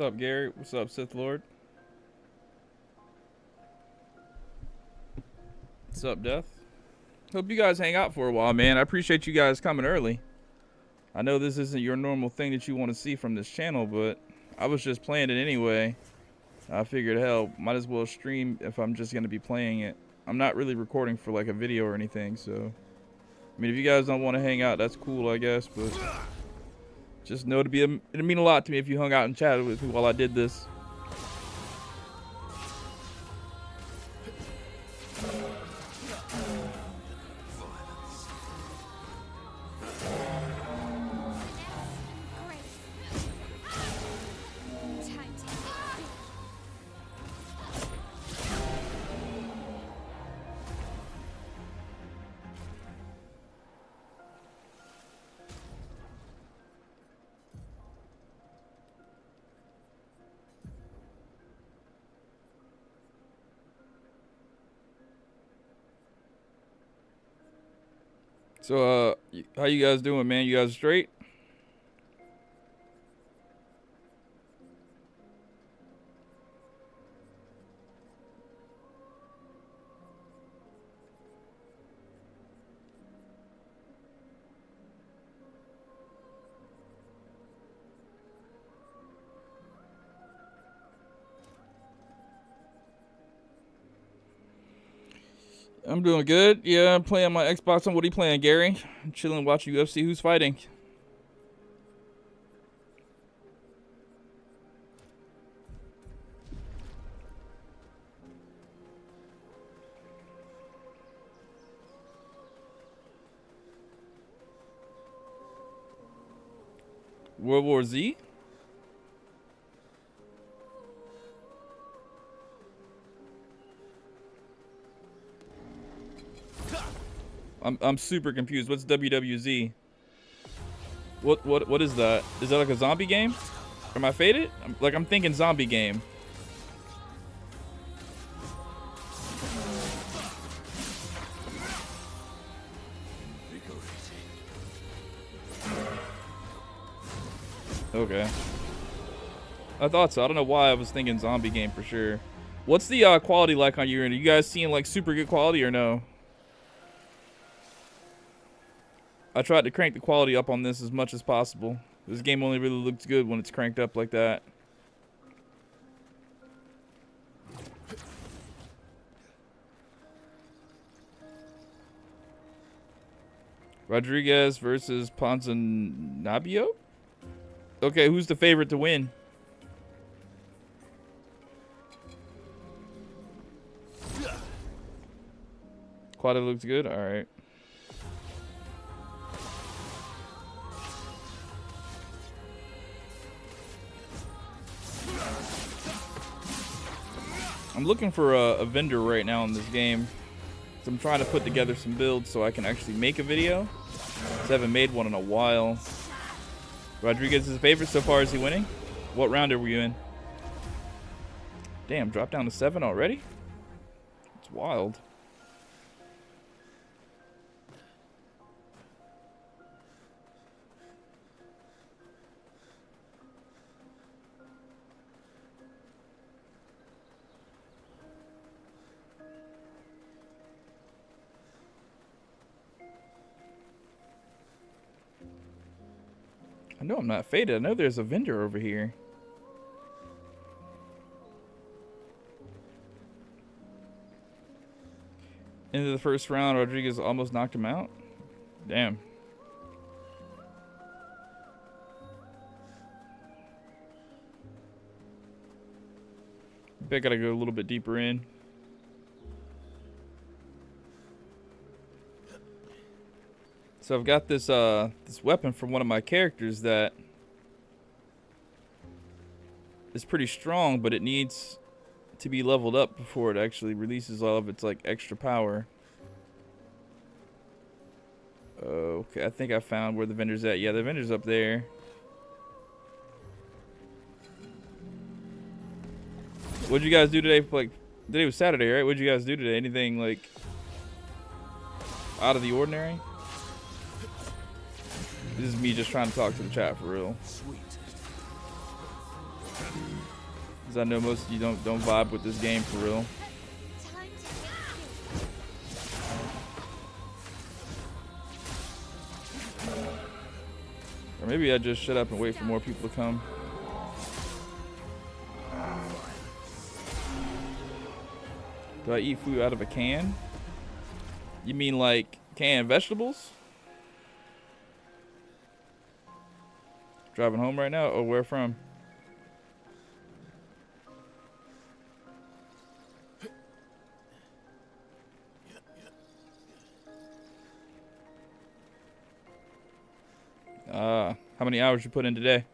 What's up, Gary? What's up, Sith Lord? What's up, Death? Hope you guys hang out for a while, man. I appreciate you guys coming early. I know this isn't your normal thing that you want to see from this channel, but I was just playing it anyway. I figured, hell, might as well stream if I'm just going to be playing it. I'm not really recording for like a video or anything, so... I mean, if you guys don't want to hang out, that's cool, I guess, but... Just know it'd mean a lot to me if you hung out and chatted with me while I did this. So, how you guys doing, man? You guys straight? I'm doing good. Yeah, I'm playing my Xbox. What are you playing, Gary? I'm chilling, watching UFC. Who's fighting? World War Z? I'm super confused. What's WWZ? What is that? Is that like a zombie game? Am I faded? I'm thinking zombie game. Okay. I thought so. I don't know why I was thinking zombie game for sure. What's the quality like on your end? Are you guys seeing like super good quality or no? I tried to crank the quality up on this as much as possible. This game only really looks good when it's cranked up like that. Rodriguez versus Ponzinibbio? Okay, who's the favorite to win? Quality looks good? Alright. I'm looking for a vendor right now in this game. So I'm trying to put together some builds so I can actually make a video. I haven't made one in a while. Rodriguez is favorite so far. Is he winning? What round are we in? Damn, dropped down to 7 already? It's wild. I know I'm not faded. I know there's a vendor over here. Into the first round, Rodriguez almost knocked him out. Damn. I gotta go a little bit deeper in. So I've got this this weapon from one of my characters that is pretty strong, but it needs to be leveled up before it actually releases all of its like extra power. Okay, I think I found where the vendor's at. Yeah, the vendor's up there. What'd you guys do today? Like, today was Saturday, right? What'd you guys do today? Anything like out of the ordinary? This is me just trying to talk to the chat for real. Sweet. Because I know most of you don't vibe with this game for real. Or maybe I just shut up and wait for more people to come. Do I eat food out of a can? You mean like canned vegetables? Driving home right now? Oh, where from? How many hours you put in today?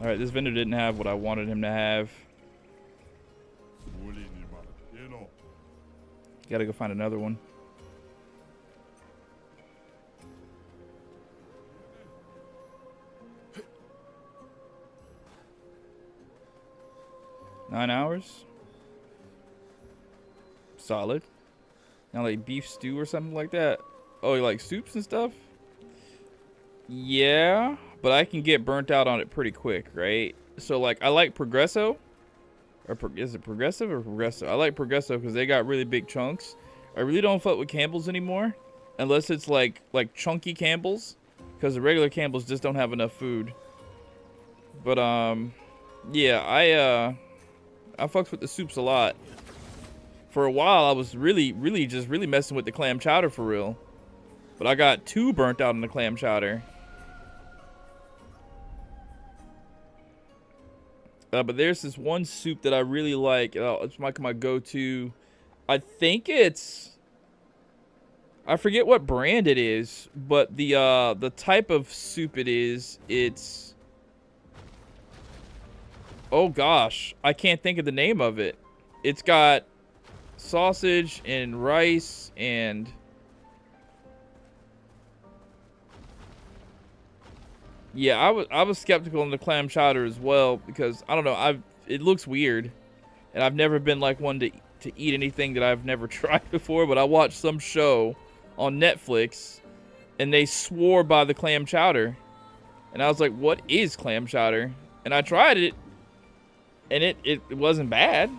All right, this vendor didn't have what I wanted him to have. Gotta go find another one. Nine hours? Solid. Now like beef stew or something like that. Oh, you like soups and stuff? Yeah, but I can get burnt out on it pretty quick, right? So like I like Progresso. Or is it Progressive or Progresso? I like Progresso because they got really big chunks. I really don't fuck with Campbell's anymore. Unless it's like chunky Campbell's. Because the regular Campbell's just don't have enough food. But yeah, I fucks with the soups a lot. For a while I was really messing with the clam chowder for real. But I got too burnt out on the clam chowder. But there's this one soup that I really like. It's like my go-to. I think it's... I forget what brand it is, but the type of soup it is, it's... Oh gosh, I can't think of the name of it. It's got sausage and rice and... Yeah, I was skeptical on the clam chowder as well because I don't know, it looks weird, and I've never been like one to eat anything that I've never tried before. But I watched some show on Netflix, and they swore by the clam chowder, and I was like, "What is clam chowder?" And I tried it, and it wasn't bad,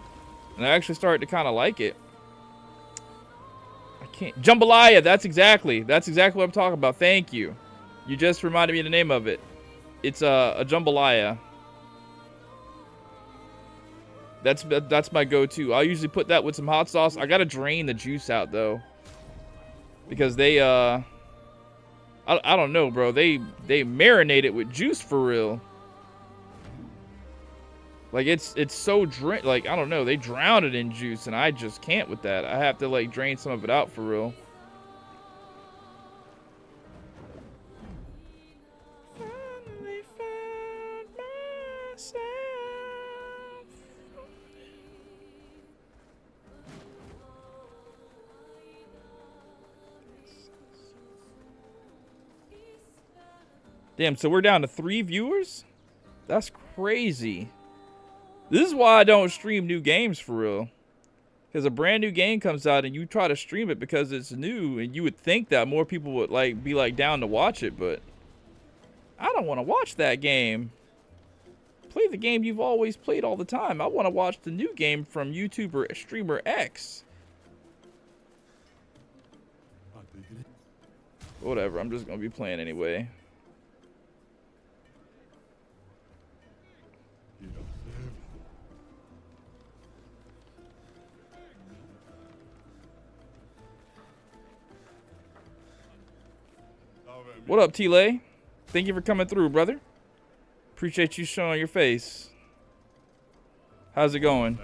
and I actually started to kind of like it. I can't jambalaya. That's exactly what I'm talking about. Thank you. You just reminded me of the name of it. It's a jambalaya. That's my go-to. I usually put that with some hot sauce. I gotta drain the juice out though, because they I don't know, bro. They marinate it with juice for real. Like it's so like I don't know. They drown it in juice, and I just can't with that. I have to like drain some of it out for real. Damn, so we're down to 3 viewers? That's crazy. This is why I don't stream new games for real. Because a brand new game comes out and you try to stream it because it's new, and you would think that more people would be down to watch it, but I don't want to watch that game. Play the game you've always played all the time. I want to watch the new game from YouTuber Streamer X. Whatever, I'm just going to be playing anyway. What up, T-Lay? Thank you for coming through, brother. Appreciate you showing your face. How's it going?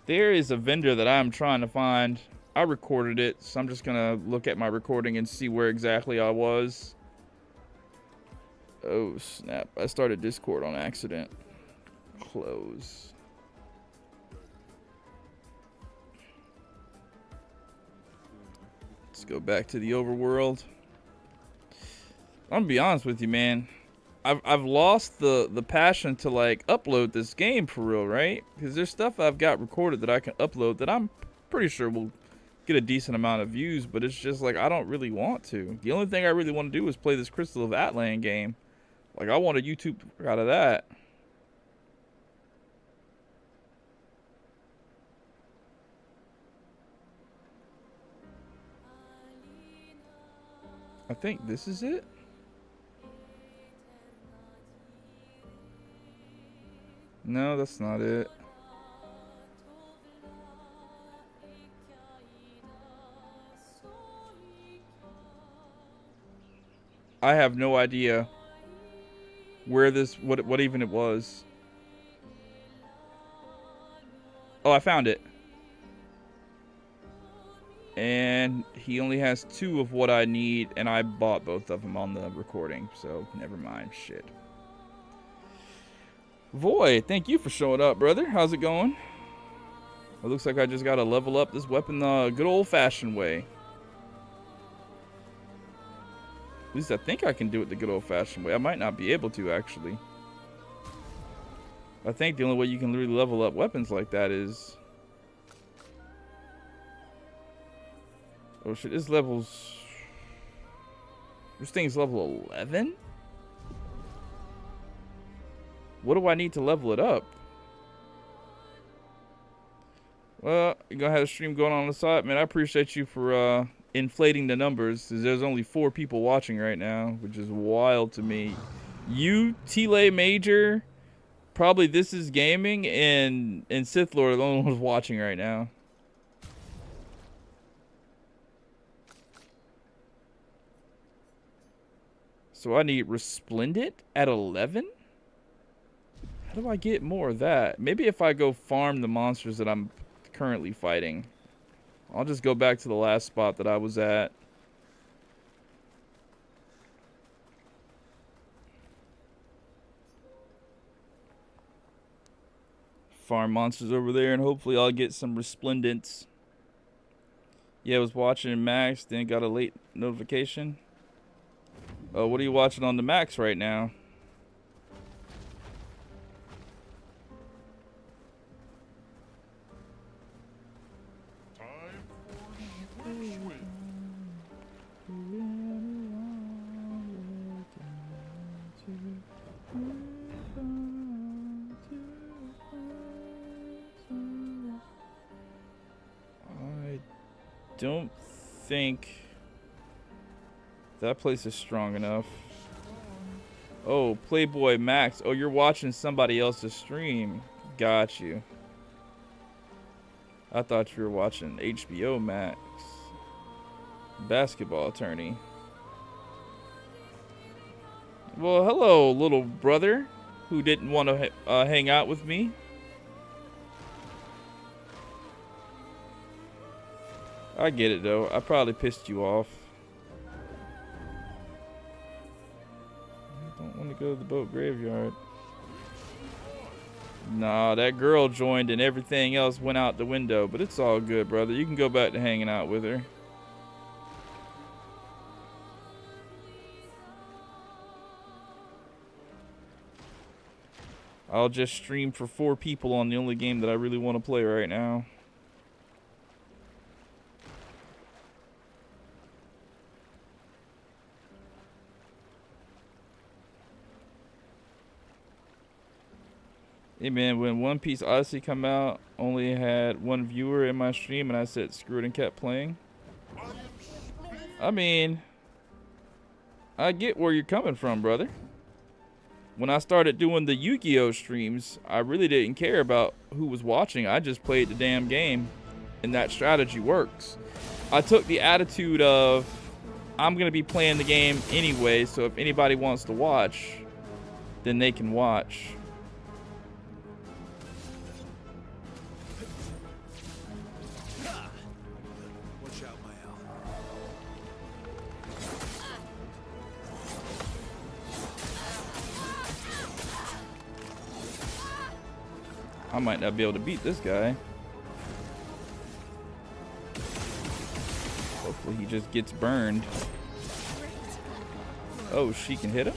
There is a vendor that I'm trying to find. I recorded it, so I'm just gonna look at my recording and see where exactly I was. Oh, snap. I started Discord on accident. Close. Let's go back to the overworld. I'm gonna be honest with you, man. I've lost the passion to like upload this game for real, right? Because there's stuff I've got recorded that I can upload that I'm pretty sure will get a decent amount of views, but it's just like I don't really want to. The only thing I really want to do is play this Crystal of Atlan game. Like I want a YouTube out of that. I think this is it. No, that's not it. I have no idea where this, what even it was. Oh, I found it. And he only has 2 of what I need, and I bought both of them on the recording, so never mind. Shit. Void, thank you for showing up, brother. How's it going? It looks like I just gotta level up this weapon the good old-fashioned way. At least I think I can do it the good old-fashioned way. I might not be able to, actually. I think the only way you can really level up weapons like that is... Oh shit, this level's... This thing's level 11? What do I need to level it up? Well, you're gonna have a stream going on the side. Man, I appreciate you for inflating the numbers. There's only 4 people watching right now, which is wild to me. You, Tile Major, probably This Is Gaming, and Sith Lord are the only ones watching right now. So I need Resplendent at 11? How do I get more of that? Maybe if I go farm the monsters that I'm currently fighting. I'll just go back to the last spot that I was at. Farm monsters over there, and hopefully I'll get some Resplendents. Yeah, I was watching Max, then got a late notification. Oh, what are you watching on the Max right now? I don't think that place is strong enough. Oh, Playboy Max. Oh, you're watching somebody else's stream. Got you. I thought you were watching HBO Max. Basketball attorney. Well, hello, little brother who didn't want to hang out with me. I get it, though. I probably pissed you off. I don't want to go to the boat graveyard. Nah, that girl joined and everything else went out the window. But it's all good, brother. You can go back to hanging out with her. I'll just stream for 4 people on the only game that I really want to play right now. Hey man, when One Piece Odyssey come out, only had 1 viewer in my stream and I said screw it and kept playing. I mean, I get where you're coming from, brother. When I started doing the Yu-Gi-Oh streams, I really didn't care about who was watching. I just played the damn game, and that strategy works. I took the attitude of, I'm going to be playing the game anyway, so if anybody wants to watch, then they can watch. I might not be able to beat this guy. Hopefully he just gets burned. Oh, she can hit him?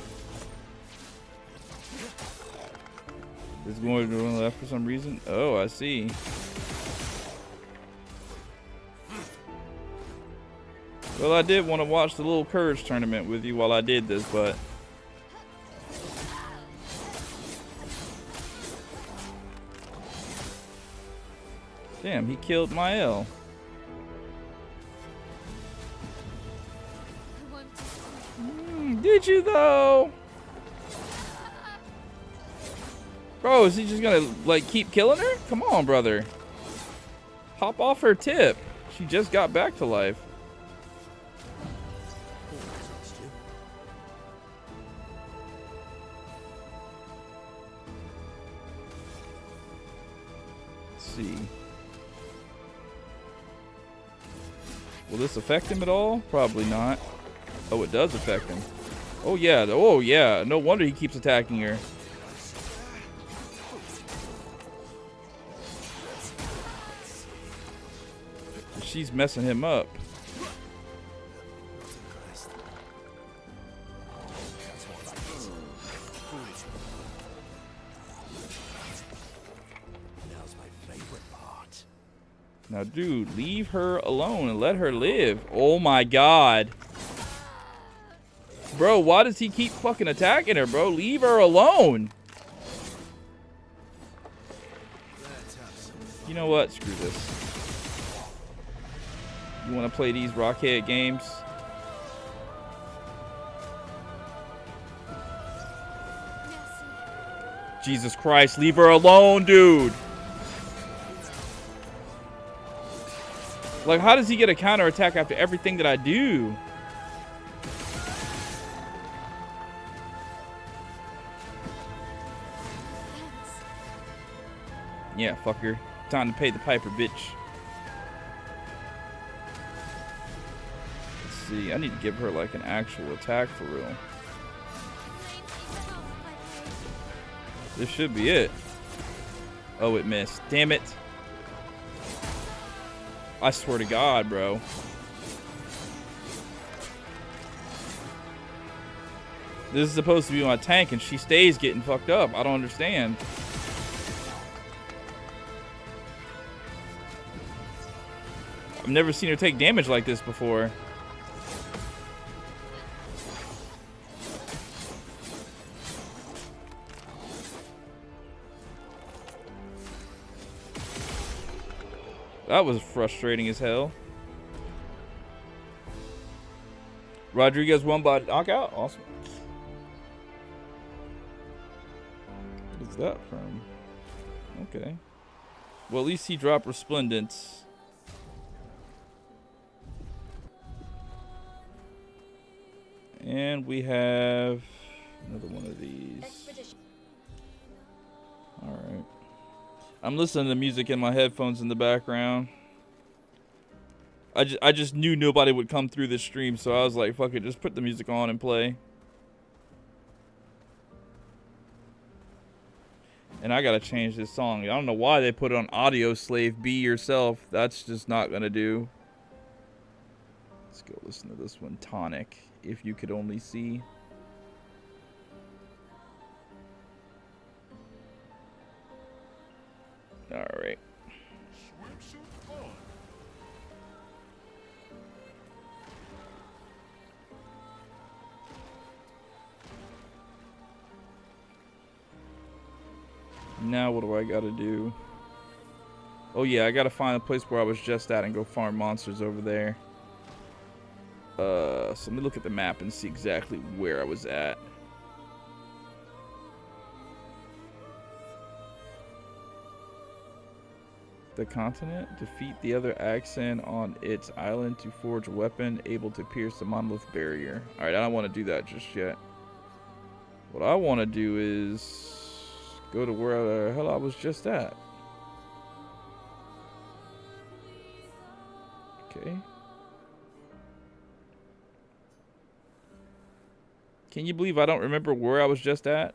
It's going to the left for some reason. Oh, I see. Well, I did want to watch the little courage tournament with you while I did this, but... Damn, he killed my L. Did you though? Bro, is he just gonna like keep killing her? Come on, brother. Hop off her tip. She just got back to life. Let's see. Will this affect him at all? Probably not. Oh, it does affect him. Oh yeah, oh yeah. No wonder he keeps attacking her. She's messing him up. Now, dude, leave her alone and let her live. Oh my god. Bro, why does he keep fucking attacking her, bro? Leave her alone. You know what? Screw this. You want to play these Rockhead games? Jesus Christ, leave her alone, dude. Like, how does he get a counterattack after everything that I do? Yeah, fucker. Time to pay the piper, bitch. Let's see. I need to give her, like, an actual attack for real. This should be it. Oh, it missed. Damn it. I swear to God, bro. This is supposed to be my tank, and she stays getting fucked up. I don't understand. I've never seen her take damage like this before. That was frustrating as hell. Rodriguez won by knockout? Awesome. What is that from? Okay. Well, at least he dropped Resplendence. And we have another one of these. Alright. I'm listening to music in my headphones in the background. I just knew nobody would come through this stream, so I was like, fuck it, just put the music on and play. And I gotta change this song. I don't know why they put it on Audio Slave. Be yourself. That's just not gonna do. Let's go listen to this one. Tonic. If you could only see. Alright. Now what do I gotta do? Oh yeah, I gotta find a place where I was just at and go farm monsters over there. So let me look at the map and see exactly where I was at. The continent. Defeat the other accent on its island to forge a weapon able to pierce the monolith barrier. Alright, I don't want to do that just yet. What I want to do is go to where the hell I was just at. Okay. Can you believe I don't remember where I was just at?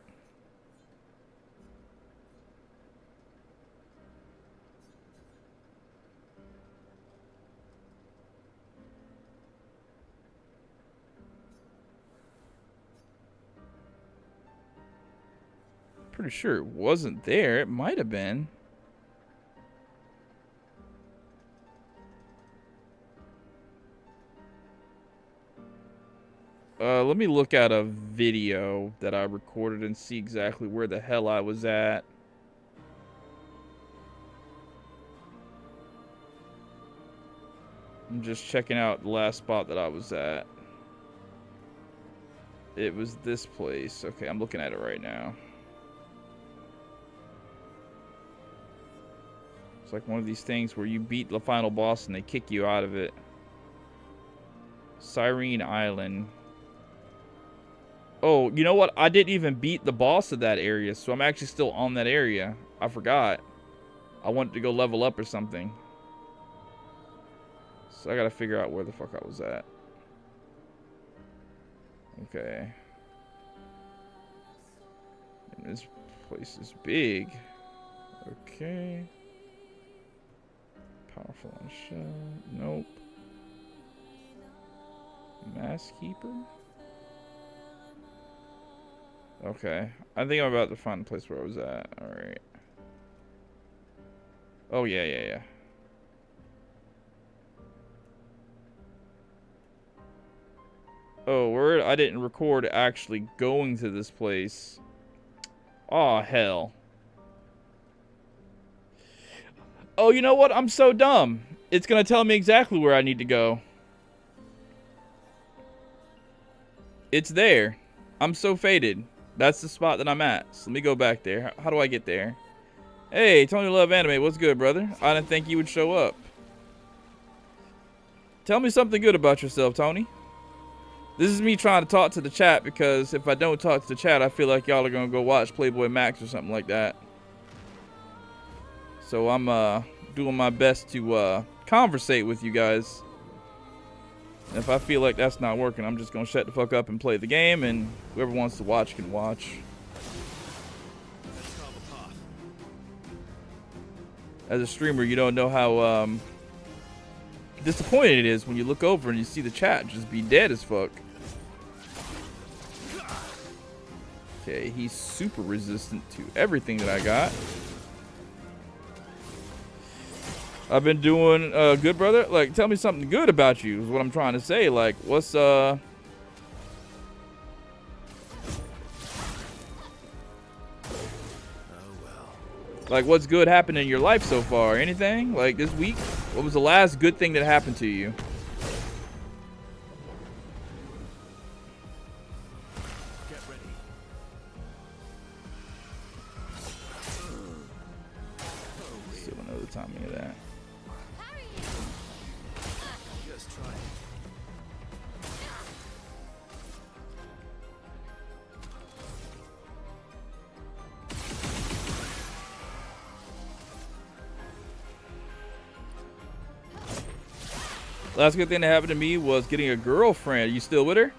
Pretty sure it wasn't there. It might have been. Let me look at a video that I recorded and see exactly where the hell I was at. I'm just checking out the last spot that I was at. It was this place. Okay, I'm looking at it right now. It's like one of these things where you beat the final boss and they kick you out of it. Sirene Island. Oh, you know what? I didn't even beat the boss of that area, so I'm actually still on that area. I forgot. I wanted to go level up or something. So I gotta figure out where the fuck I was at. Okay. And this place is big. Okay. Powerful on shell. Nope. Mass Keeper? Okay. I think I'm about to find the place where I was at. Alright. Oh, yeah. Oh, word. I didn't record actually going to this place. Aw, hell. Oh, you know what? I'm so dumb. It's gonna tell me exactly where I need to go. It's there. I'm so faded. That's the spot that I'm at. So let me go back there. How do I get there? Hey, Tony Love Anime. What's good, brother? I didn't think you would show up. Tell me something good about yourself, Tony. This is me trying to talk to the chat, because if I don't talk to the chat, I feel like y'all are going to go watch Playboy Max or something like that. So I'm doing my best to conversate with you guys. And if I feel like that's not working, I'm just going to shut the fuck up and play the game, and whoever wants to watch can watch. As a streamer, you don't know how disappointed it is when you look over and you see the chat just be dead as fuck. Okay, he's super resistant to everything that I got. I've been doing good, brother. Like, tell me something good about you is what I'm trying to say. Like, what's like, what's good happened in your life so far? Anything? Like, this week? What was the last good thing that happened to you? Get ready. Still don't know the timing of that. Just try it. Last good thing that happened to me was getting a girlfriend. Are you still with her?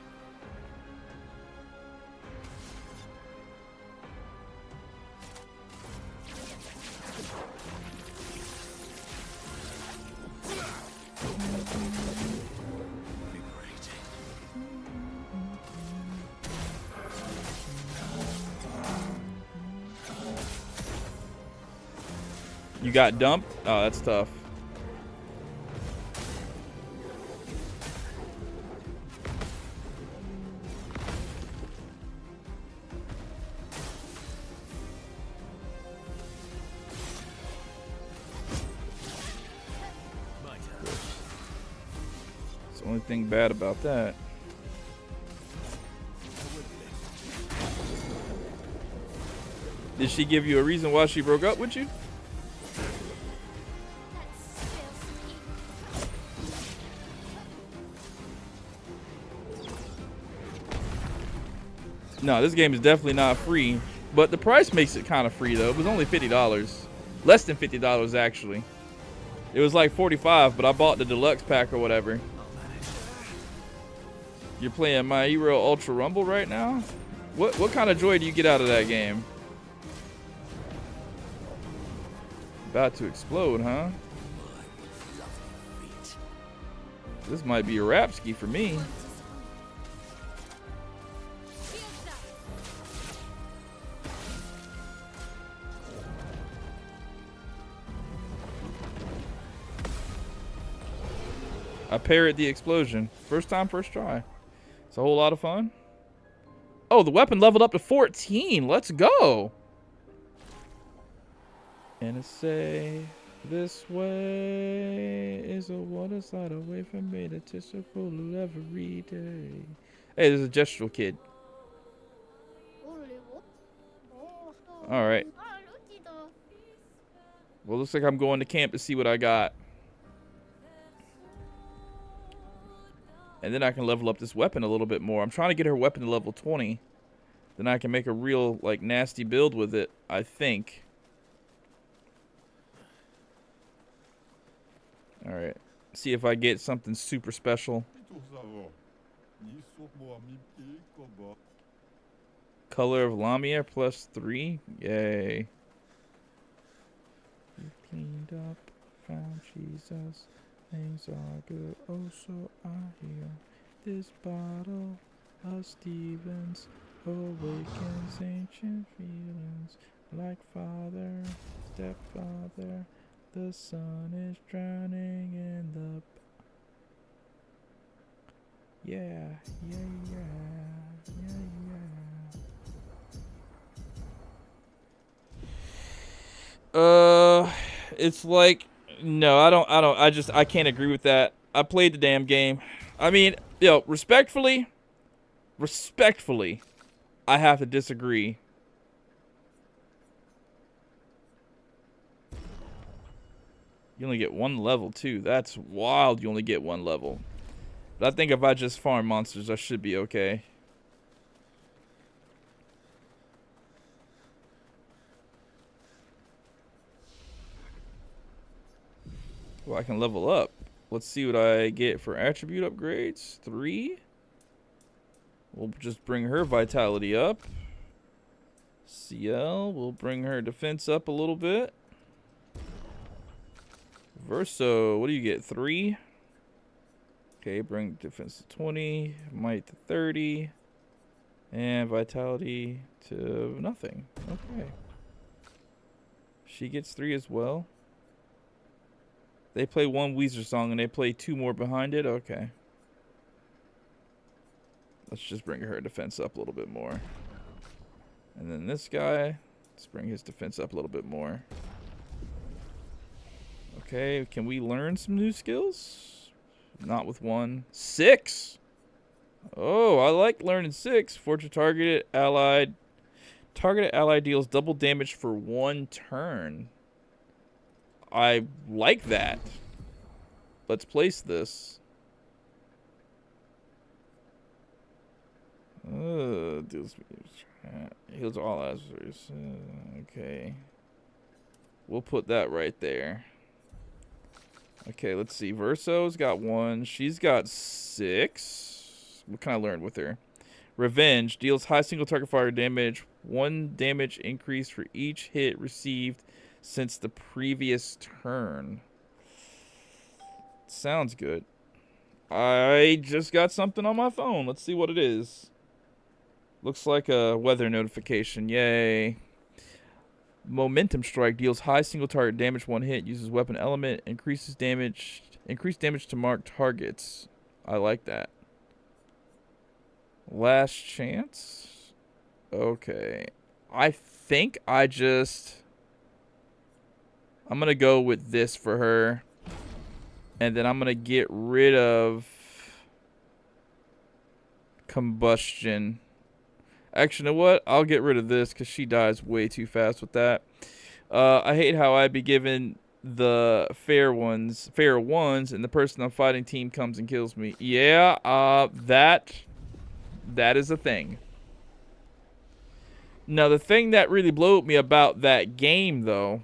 You got dumped? Oh, that's tough. That's the only thing bad about that. Did she give you a reason why she broke up with you? No, this game is definitely not free, but the price makes it kind of free though. It was only $50, less than $50 actually. It was like $45, but I bought the deluxe pack or whatever. You're playing My Hero Ultra Rumble right now? What kind of joy do you get out of that game? About to explode, huh? This might be a rap ski for me. I parried the explosion. First time, first try. It's a whole lot of fun. Oh, the weapon leveled up to 14. Let's go. And it say, this way is a water slide away from me. The typical every day. Hey, there's a gestural kid. Alright. Well, looks like I'm going to camp to see what I got. And then I can level up this weapon a little bit more. I'm trying to get her weapon to level 20. Then I can make a real, like, nasty build with it, I think. Alright. See if I get something super special. Color of Lamia plus 3. Yay. You cleaned up, found Jesus. Things are good. Oh, so I hear this bottle of Stevens awakens ancient feelings like father, stepfather. The sun is drowning in the. Yeah. It's like, no, I can't agree with that. I played the damn game. I mean, yo, respectfully, I have to disagree. You only get one level, too. That's wild, you only get one level. But I think if I just farm monsters, I should be okay. Well, I can level up. Let's see what I get for attribute upgrades. 3. We'll just bring her vitality up. CL, we'll bring her defense up a little bit. Verso, what do you get? 3. Okay, bring defense to 20, might to 30, and vitality to nothing. Okay. She gets 3 as well. They play one Weezer song and they play 2 more behind it. Okay. Let's just bring her defense up a little bit more. And then this guy, let's bring his defense up a little bit more. Okay, can we learn some new skills? Not with 1. 6! Oh, I like learning 6. Fortune targeted ally deals double damage for 1 turn. I like that. Let's place this. Heals all adversaries. Okay. We'll put that right there. Okay, let's see. Verso's got 1. She's got 6. What can I learn with her? Revenge. Deals high single target fire damage. 1 damage increase for each hit received since the previous turn. Sounds good. I just got something on my phone. Let's see what it is. Looks like a weather notification. Yay. Momentum strike deals high single target damage 1 hit. Uses weapon element. Increased damage to marked targets. I like that. Last chance. Okay. I think I'm gonna go with this for her. And then I'm gonna get rid of combustion. Actually, you know what? I'll get rid of this because she dies way too fast with that. I hate how I be given the fair ones, and the person I'm fighting team comes and kills me. Yeah, that is a thing. Now, the thing that really blew me about that game, though,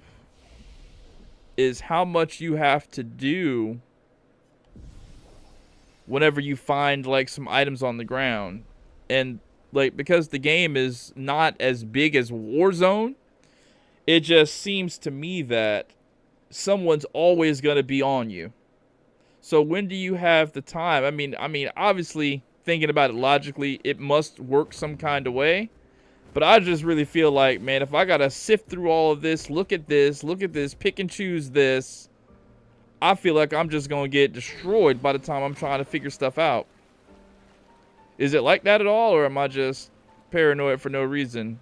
is how much you have to do whenever you find, like, some items on the ground. And, like, because the game is not as big as Warzone, it just seems to me that someone's always going to be on you. So when do you have the time? I mean, obviously, thinking about it logically, it must work some kind of way. But I just really feel like, man, if I got to sift through all of this, look at this, pick and choose this, I feel like I'm just gonna get destroyed by the time I'm trying to figure stuff out. Is it like that at all, or am I just paranoid for no reason?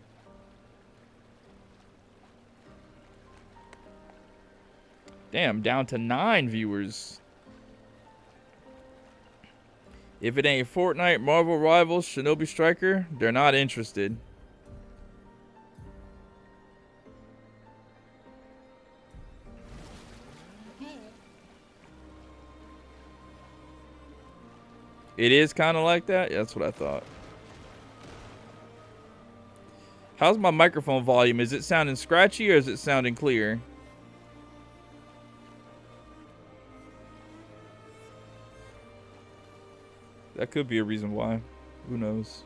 Damn, down to 9 viewers. If it ain't Fortnite, Marvel Rivals, Shinobi Striker, they're not interested. It is kind of like that? Yeah, that's what I thought. How's my microphone volume? Is it sounding scratchy or is it sounding clear? That could be a reason why. Who knows?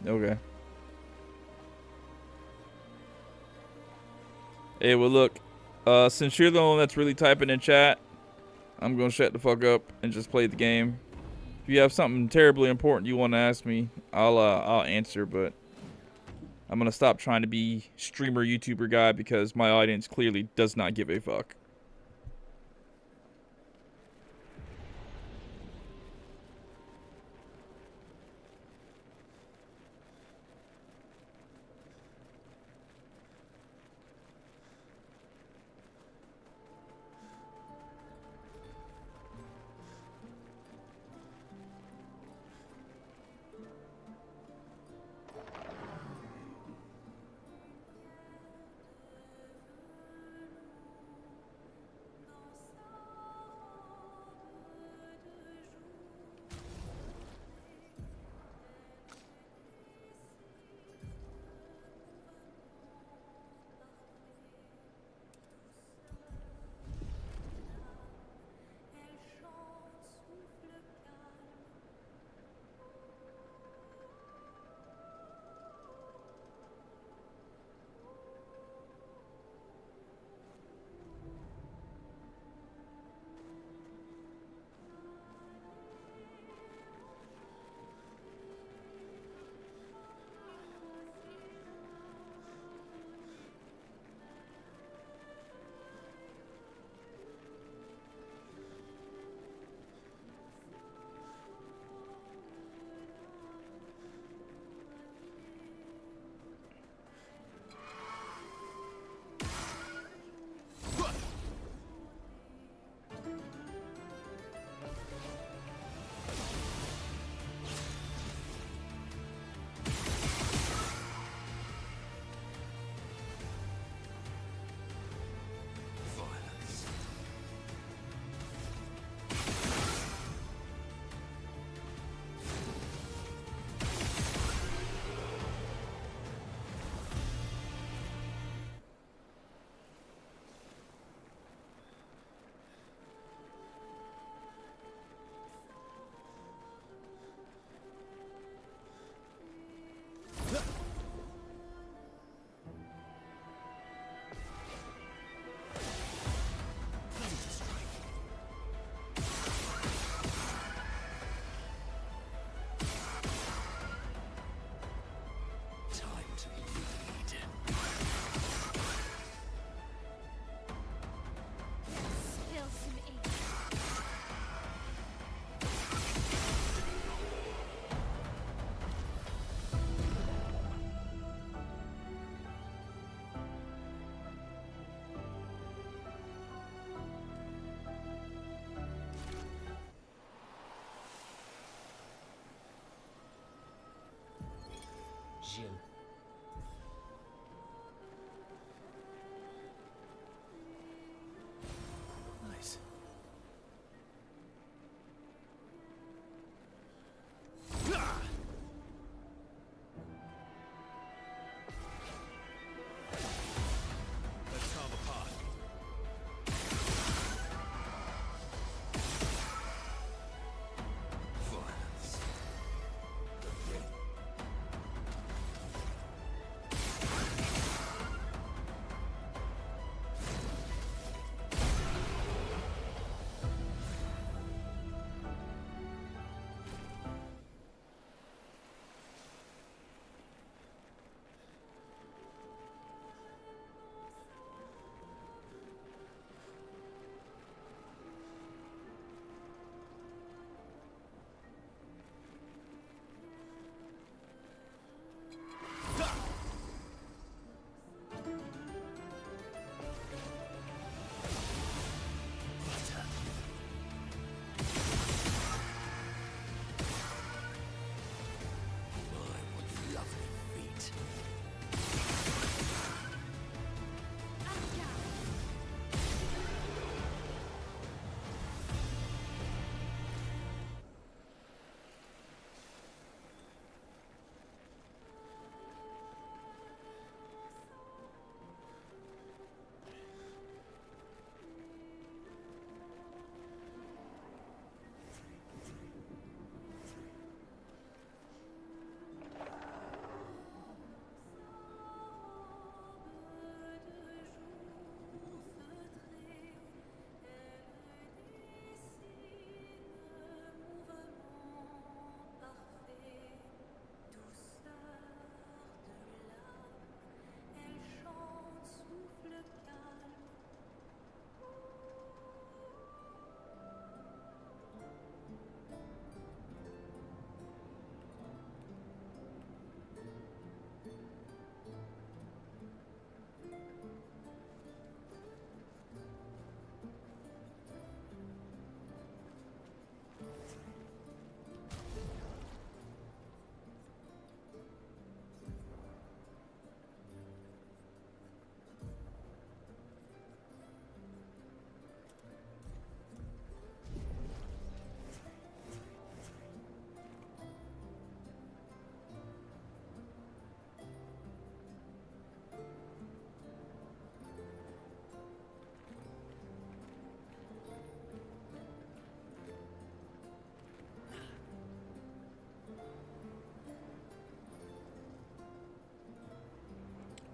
Okay. Hey, well, look. Since you're the one that's really typing in chat, I'm gonna shut the fuck up and just play the game. If you have something terribly important you want to ask me, I'll answer. But I'm gonna stop trying to be streamer YouTuber guy because my audience clearly does not give a fuck.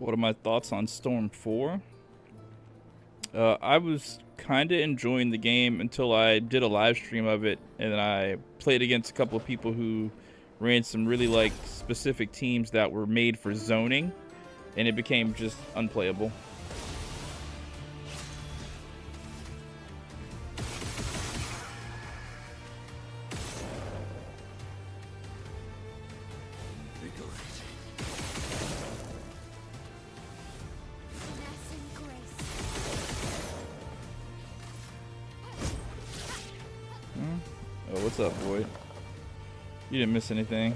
What are my thoughts on Storm 4? I was kind of enjoying the game until I did a live stream of it, and then I played against a couple of people who ran some really like specific teams that were made for zoning, and it became just unplayable. Oh, what's up, boy? You didn't miss anything.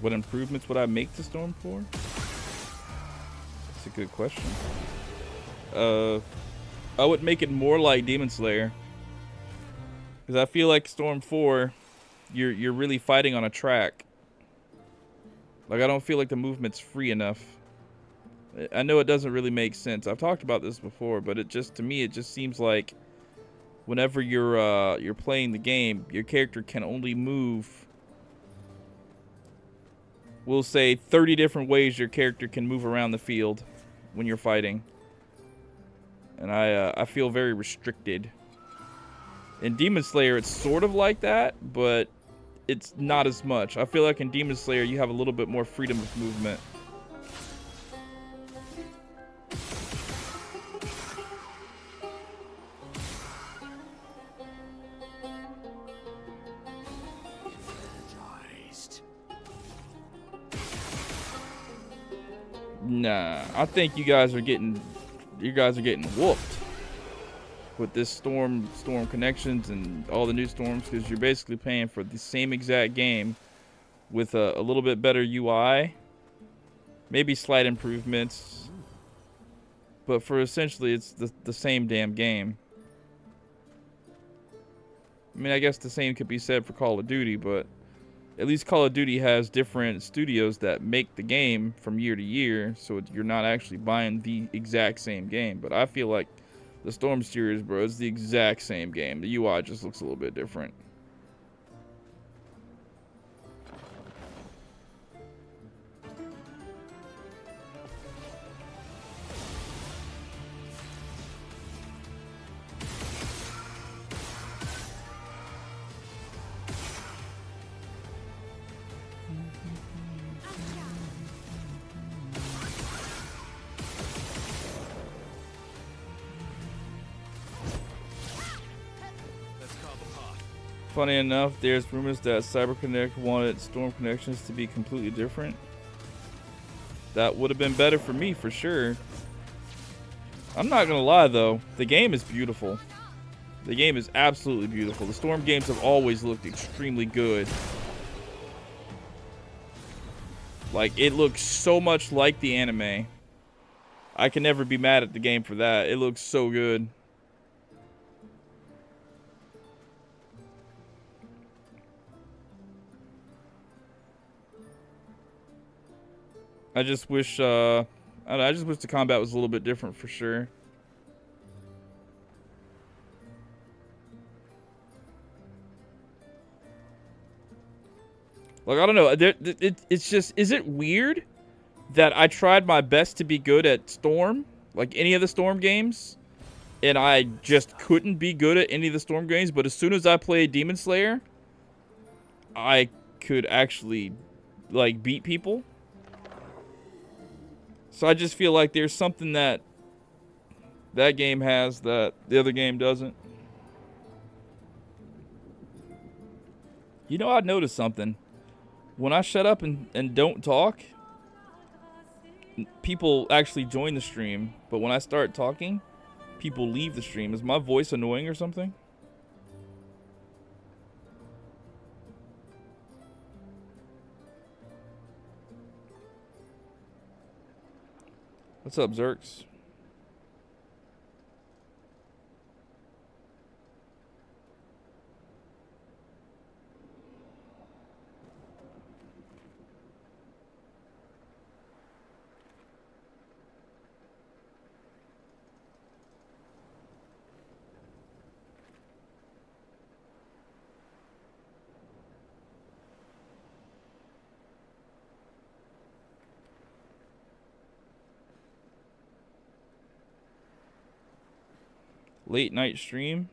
What improvements would I make to Storm 4? That's a good question. I would make it more like Demon Slayer, because I feel like Storm 4, you're really fighting on a track. Like, I don't feel like the movement's free enough. I know it doesn't really make sense. I've talked about this before, but it just, to me, it just seems like whenever you're playing the game, your character can only move, we'll say 30 different ways your character can move around the field when you're fighting. And I feel very restricted. In Demon Slayer, it's sort of like that, but it's not as much. I feel like in Demon Slayer, you have a little bit more freedom of movement. Nah, I think you guys are getting whooped with this storm connections and all the new storms, because you're basically paying for the same exact game with a little bit better UI, maybe slight improvements, but for essentially it's the same damn game. I mean, I guess the same could be said for Call of Duty, but at least Call of Duty has different studios that make the game from year to year, so you're not actually buying the exact same game. But I feel like the Storm series, bro, is the exact same game. The UI just looks a little bit different. Funny enough, there's rumors that CyberConnect wanted Storm connections to be completely different. That would have been better for me, for sure. I'm not gonna lie though, the game is beautiful. The game is absolutely beautiful. The Storm games have always looked extremely good. Like, it looks so much like the anime. I can never be mad at the game for that. It looks so good. I just wish, I just wish the combat was a little bit different for sure. Like, I don't know. It's just, is it weird that I tried my best to be good at Storm, like any of the Storm games, and I just couldn't be good at any of the Storm games, but as soon as I played Demon Slayer, I could actually, like, beat people? So I just feel like there's something that that game has that the other game doesn't. You know, I noticed something. When I shut up and don't talk, people actually join the stream. But when I start talking, people leave the stream. Is my voice annoying or something? What's up, Zerks? Late night stream?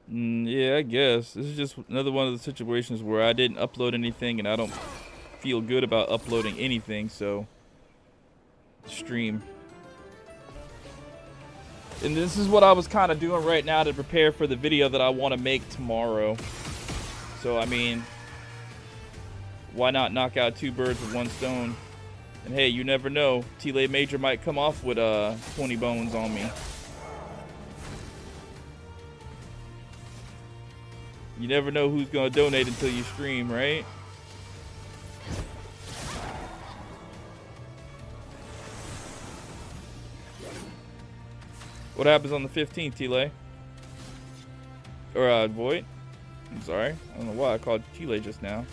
Yeah, I guess. This is just another one of the situations where I didn't upload anything and I don't feel good about uploading anything, so stream. And this is what I was kind of doing right now to prepare for the video that I want to make tomorrow. So, I mean, why not knock out 2 birds with 1 stone? And hey, you never know. T-Lay Major might come off with 20 bones on me. You never know who's going to donate until you stream, right? What happens on the 15th, T-Lay? Or, Void? I'm sorry. I don't know why I called T-Lay just now.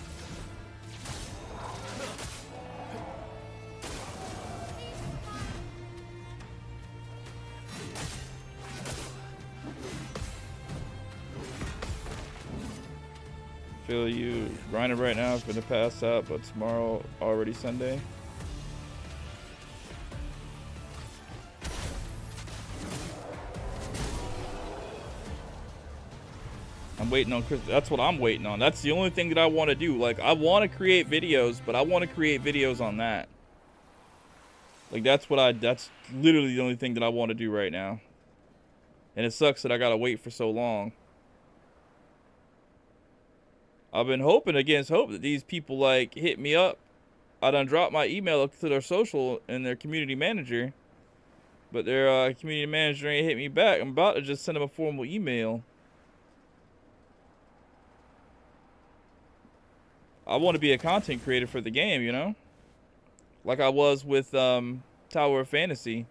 Feel you grinding right now for the pass out, but tomorrow already Sunday. I'm waiting on Chris. That's what I'm waiting on. That's the only thing that I want to do. Like, I want to create videos, but I want to create videos on that. Like, that's literally the only thing that I want to do right now. And it sucks that I gotta wait for so long. I've been hoping against hope that these people, like, hit me up. I done dropped my email to their social and their community manager. But their community manager ain't hit me back. I'm about to just send them a formal email. I want to be a content creator for the game, you know? Like I was with Tower of Fantasy.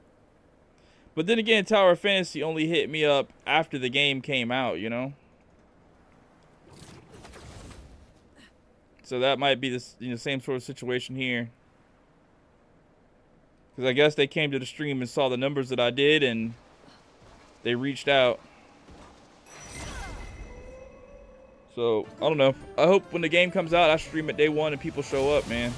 But then again, Tower of Fantasy only hit me up after the game came out, you know? So that might be the same sort of situation here. Because I guess they came to the stream and saw the numbers that I did and they reached out. So, I don't know. I hope when the game comes out, I stream it day 1 and people show up, man.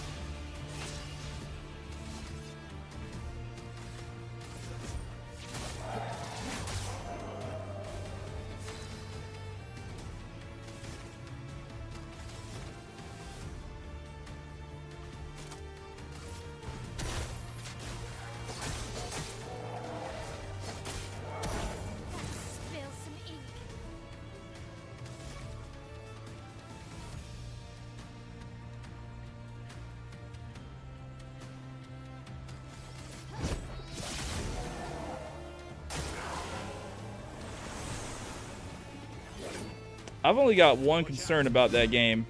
I've only got one concern about that game.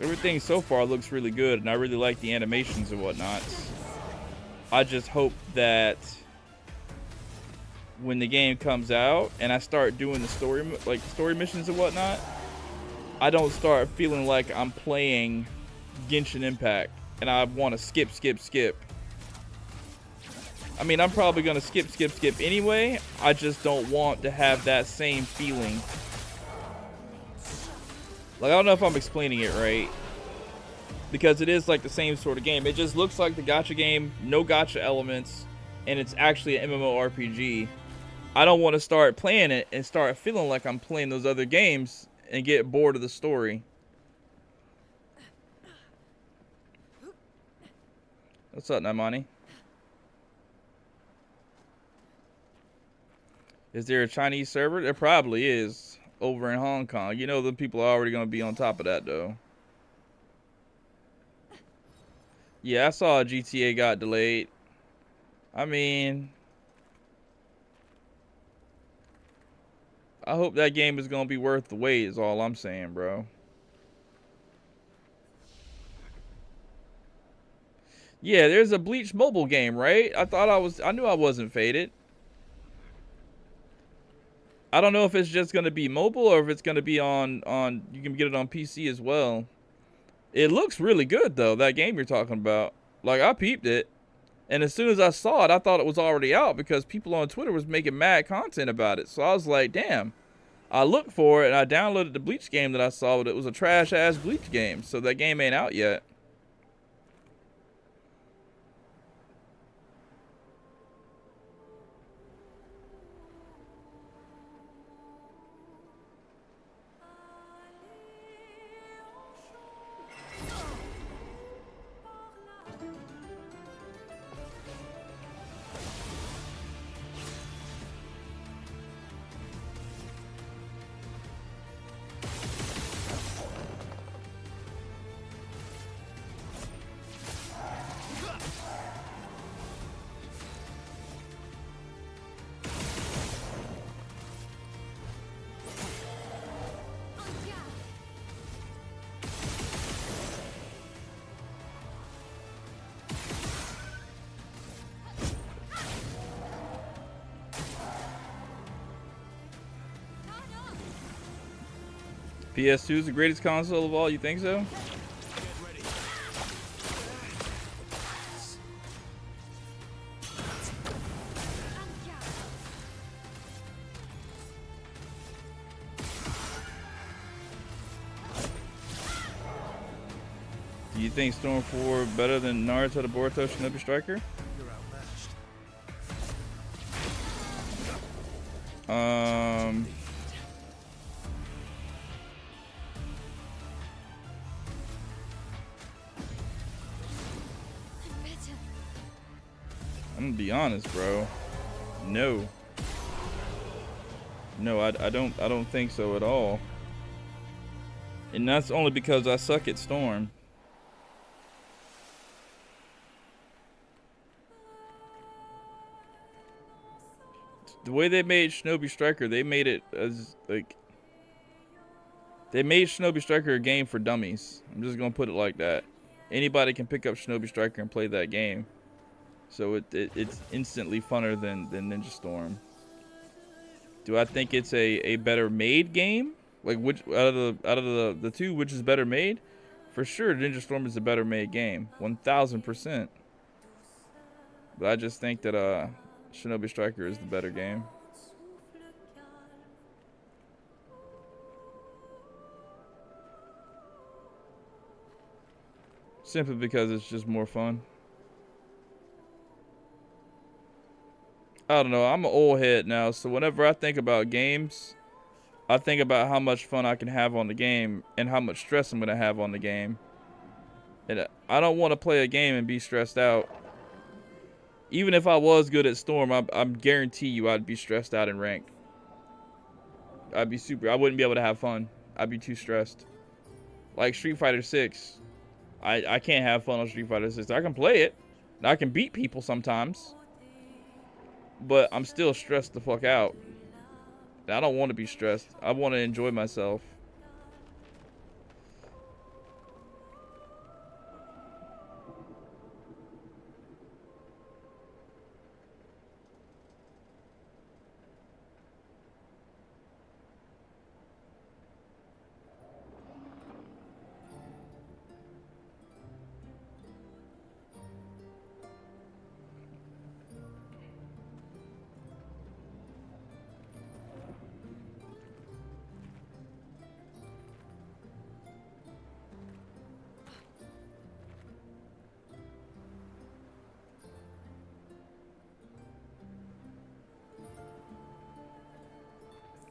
Everything so far looks really good, and I really like the animations and whatnot. I just hope that when the game comes out and I start doing the story missions and whatnot, I don't start feeling like I'm playing Genshin Impact and I want to skip. I mean, I'm probably going to skip anyway. I just don't want to have that same feeling. Like, I don't know if I'm explaining it right. Because it is like the same sort of game. It just looks like the gacha game, no gacha elements, and it's actually an MMORPG. I don't want to start playing it and start feeling like I'm playing those other games and get bored of the story. What's up, Naimani? Is there a Chinese server? There probably is over in Hong Kong. You know the people are already going to be on top of that, though. Yeah, I saw GTA got delayed. I mean, I hope that game is gonna be worth the wait. Is all I'm saying, bro. Yeah, there's a Bleach mobile game, right? I knew I wasn't faded. I don't know if it's just gonna be mobile or if it's gonna be on you can get it on PC as well. It looks really good though, that game you're talking about. Like, I peeped it, and as soon as I saw it, I thought it was already out because people on Twitter was making mad content about it. So I was like, damn. I looked for it and I downloaded the Bleach game that I saw, but it was a trash ass Bleach game. So that game ain't out yet. PS2 is the greatest console of all, you think so? Do you think Storm 4 better than Naruto the Boruto Shinobi Striker? I'm gonna be honest, bro. No. No, I don't think so at all. And that's only because I suck at Storm. The way they made Shinobi Striker, they made it as like they made Shinobi Striker a game for dummies. I'm just gonna put it like that. Anybody can pick up Shinobi Striker and play that game. So it's instantly funner than Ninja Storm. Do I think it's a better made game? Like, which out of the two, which is better made? For sure, Ninja Storm is a better made game, 1000%. But I just think that Shinobi Striker is the better game. Simply because it's just more fun. I don't know. I'm an old head now, so whenever I think about games, I think about how much fun I can have on the game and how much stress I'm going to have on the game. And I don't want to play a game and be stressed out. Even if I was good at Storm, I'm guarantee you I'd be stressed out in ranked. I wouldn't be able to have fun. I'd be too stressed. Like Street Fighter 6. I can't have fun on Street Fighter 6. I can play it. I can beat people sometimes. But I'm still stressed the fuck out. I don't want to be stressed. I want to enjoy myself.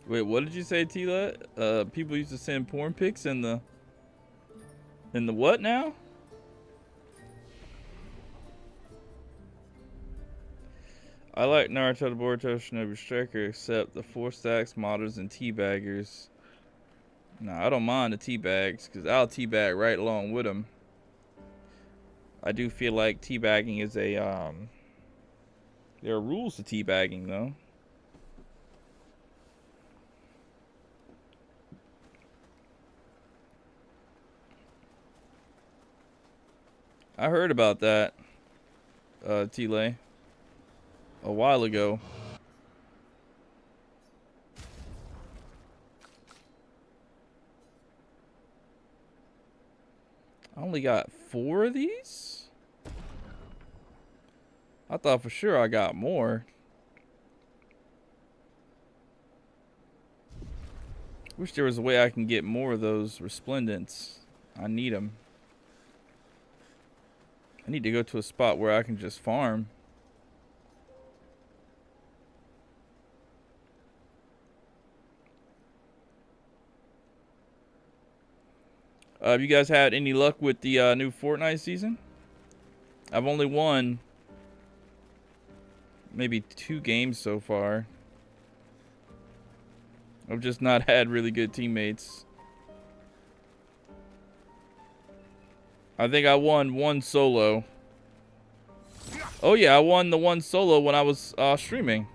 Wait, what did you say, Tila? People used to send porn pics in the what now? I like Naruto the Boruto Shinobi Striker, except the 4 stacks, modders, and teabaggers. Nah, I don't mind the teabags, because I'll teabag right along with them. I do feel like teabagging is a, there are rules to teabagging, though. I heard about that, Tile, a while ago. I only got 4 of these? I thought for sure I got more. Wish there was a way I can get more of those resplendents. I need them. I need to go to a spot where I can just farm. Have you guys had any luck with the new Fortnite season? I've only won maybe 2 games so far. I've just not had really good teammates. I think I won 1 solo. Oh yeah, I won the 1 solo when I was streaming.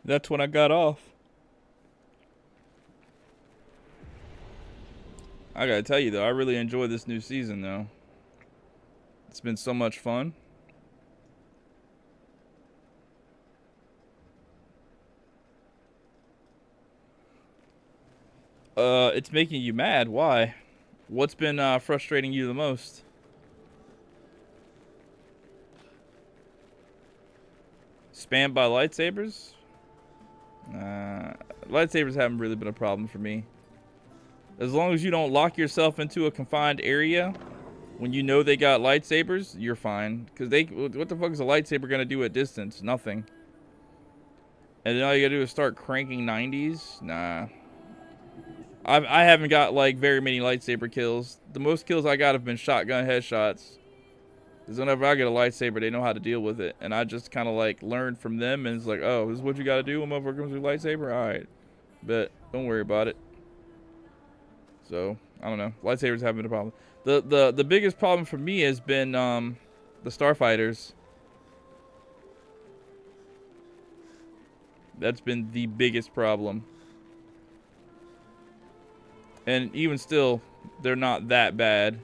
That's when I got off. I gotta tell you though, I really enjoy this new season though. It's been so much fun. It's making you mad. Why? What's been frustrating you the most? Spam by lightsabers? Lightsabers haven't really been a problem for me. As long as you don't lock yourself into a confined area when you know they got lightsabers, you're fine. Because what the fuck is a lightsaber gonna do at distance? Nothing. And then all you gotta do is start cranking 90s? Nah. I haven't got like very many lightsaber kills. The most kills I got have been shotgun headshots. Because whenever I get a lightsaber, they know how to deal with it. And I just kind of like learned from them. And it's like, oh, this is what you got to do when motherfucker comes with a lightsaber? Alright. But don't worry about it. So, I don't know. Lightsabers haven't been a problem. The biggest problem for me has been the starfighters. That's been the biggest problem. And even still, they're not that bad.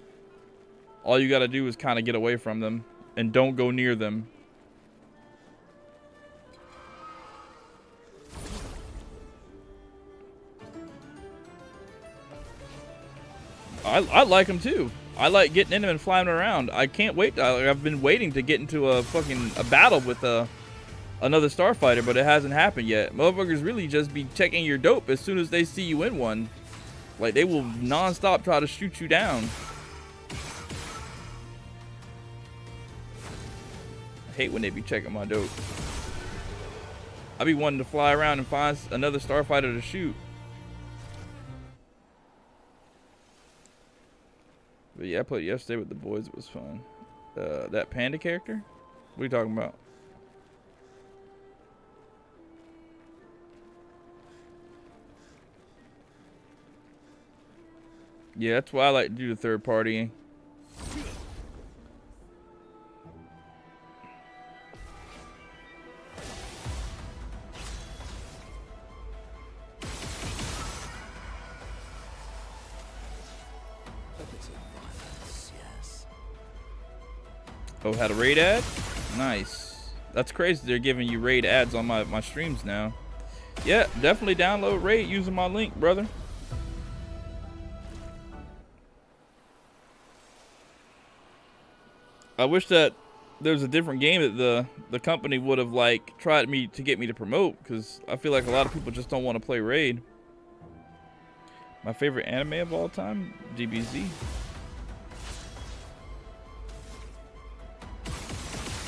All you gotta do is kind of get away from them. And don't go near them. I like them too. I like getting in them and flying around. I can't wait. I've been waiting to get into a battle with another starfighter, but it hasn't happened yet. Motherfuckers really just be checking your dope as soon as they see you in one. Like, they will non-stop try to shoot you down. I hate when they be checking my dope. I be wanting to fly around and find another starfighter to shoot. But yeah, I played yesterday with the boys. It was fun. That panda character? What are you talking about? Yeah, that's why I like to do the third party. Oh, had a raid ad? Nice. That's crazy. They're giving you raid ads on my streams now. Yeah, definitely download raid using my link, brother. I wish that there was a different game that the company would have like tried to get me to promote, because I feel like a lot of people just don't want to play raid. My favorite anime of all time, DBZ.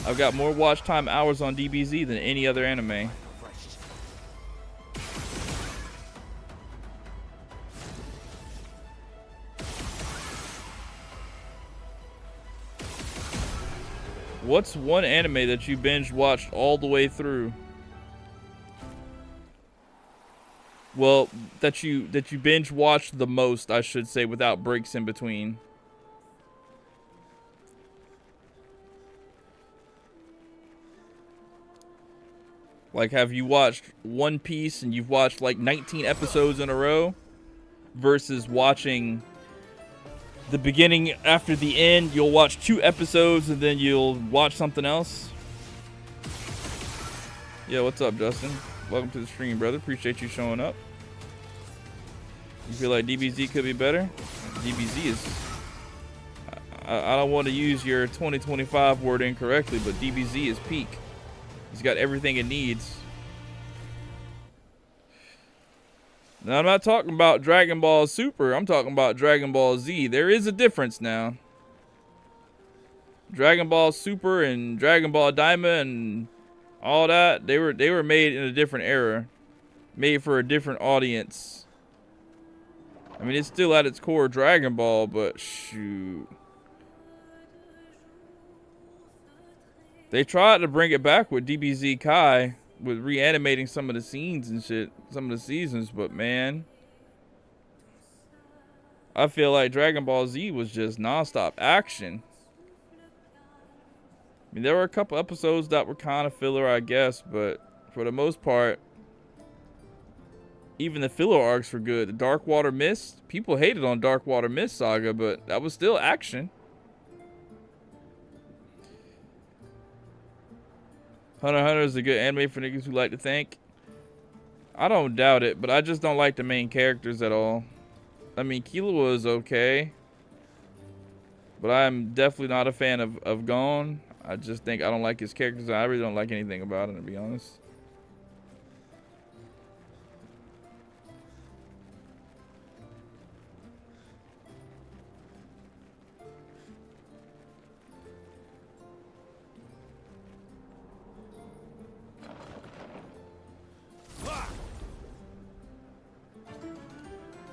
I've got more watch time hours on DBZ than any other anime. What's one anime that you binge watched all the way through? Well, that you binge watched the most, I should say, without breaks in between. Like, have you watched One Piece and you've watched like 19 episodes in a row versus watching the beginning after the end? You'll watch 2 episodes and then you'll watch something else. Yeah, what's up, Justin? Welcome to the stream, brother. Appreciate you showing up. You feel like DBZ could be better? DBZ is... I don't want to use your 2025 word incorrectly, but DBZ is peak. He's got everything it needs. Now, I'm not talking about Dragon Ball Super. I'm talking about Dragon Ball Z. There is a difference now. Dragon Ball Super and Dragon Ball Daima and all that, they were made in a different era. Made for a different audience. I mean, it's still at its core Dragon Ball, but shoot. They tried to bring it back with DBZ Kai, with reanimating some of the scenes and shit, some of the seasons, but man, I feel like Dragon Ball Z was just nonstop action. I mean, there were a couple episodes that were kind of filler, I guess, but for the most part, even the filler arcs were good. The Dark Water Mist, people hated on Dark Water Mist Saga, but that was still action. Hunter x Hunter is a good anime for niggas who like to think. I don't doubt it, but I just don't like the main characters at all. I mean, Killua is okay, but I'm definitely not a fan of Gon. I just think I don't like his characters. I really don't like anything about him, to be honest.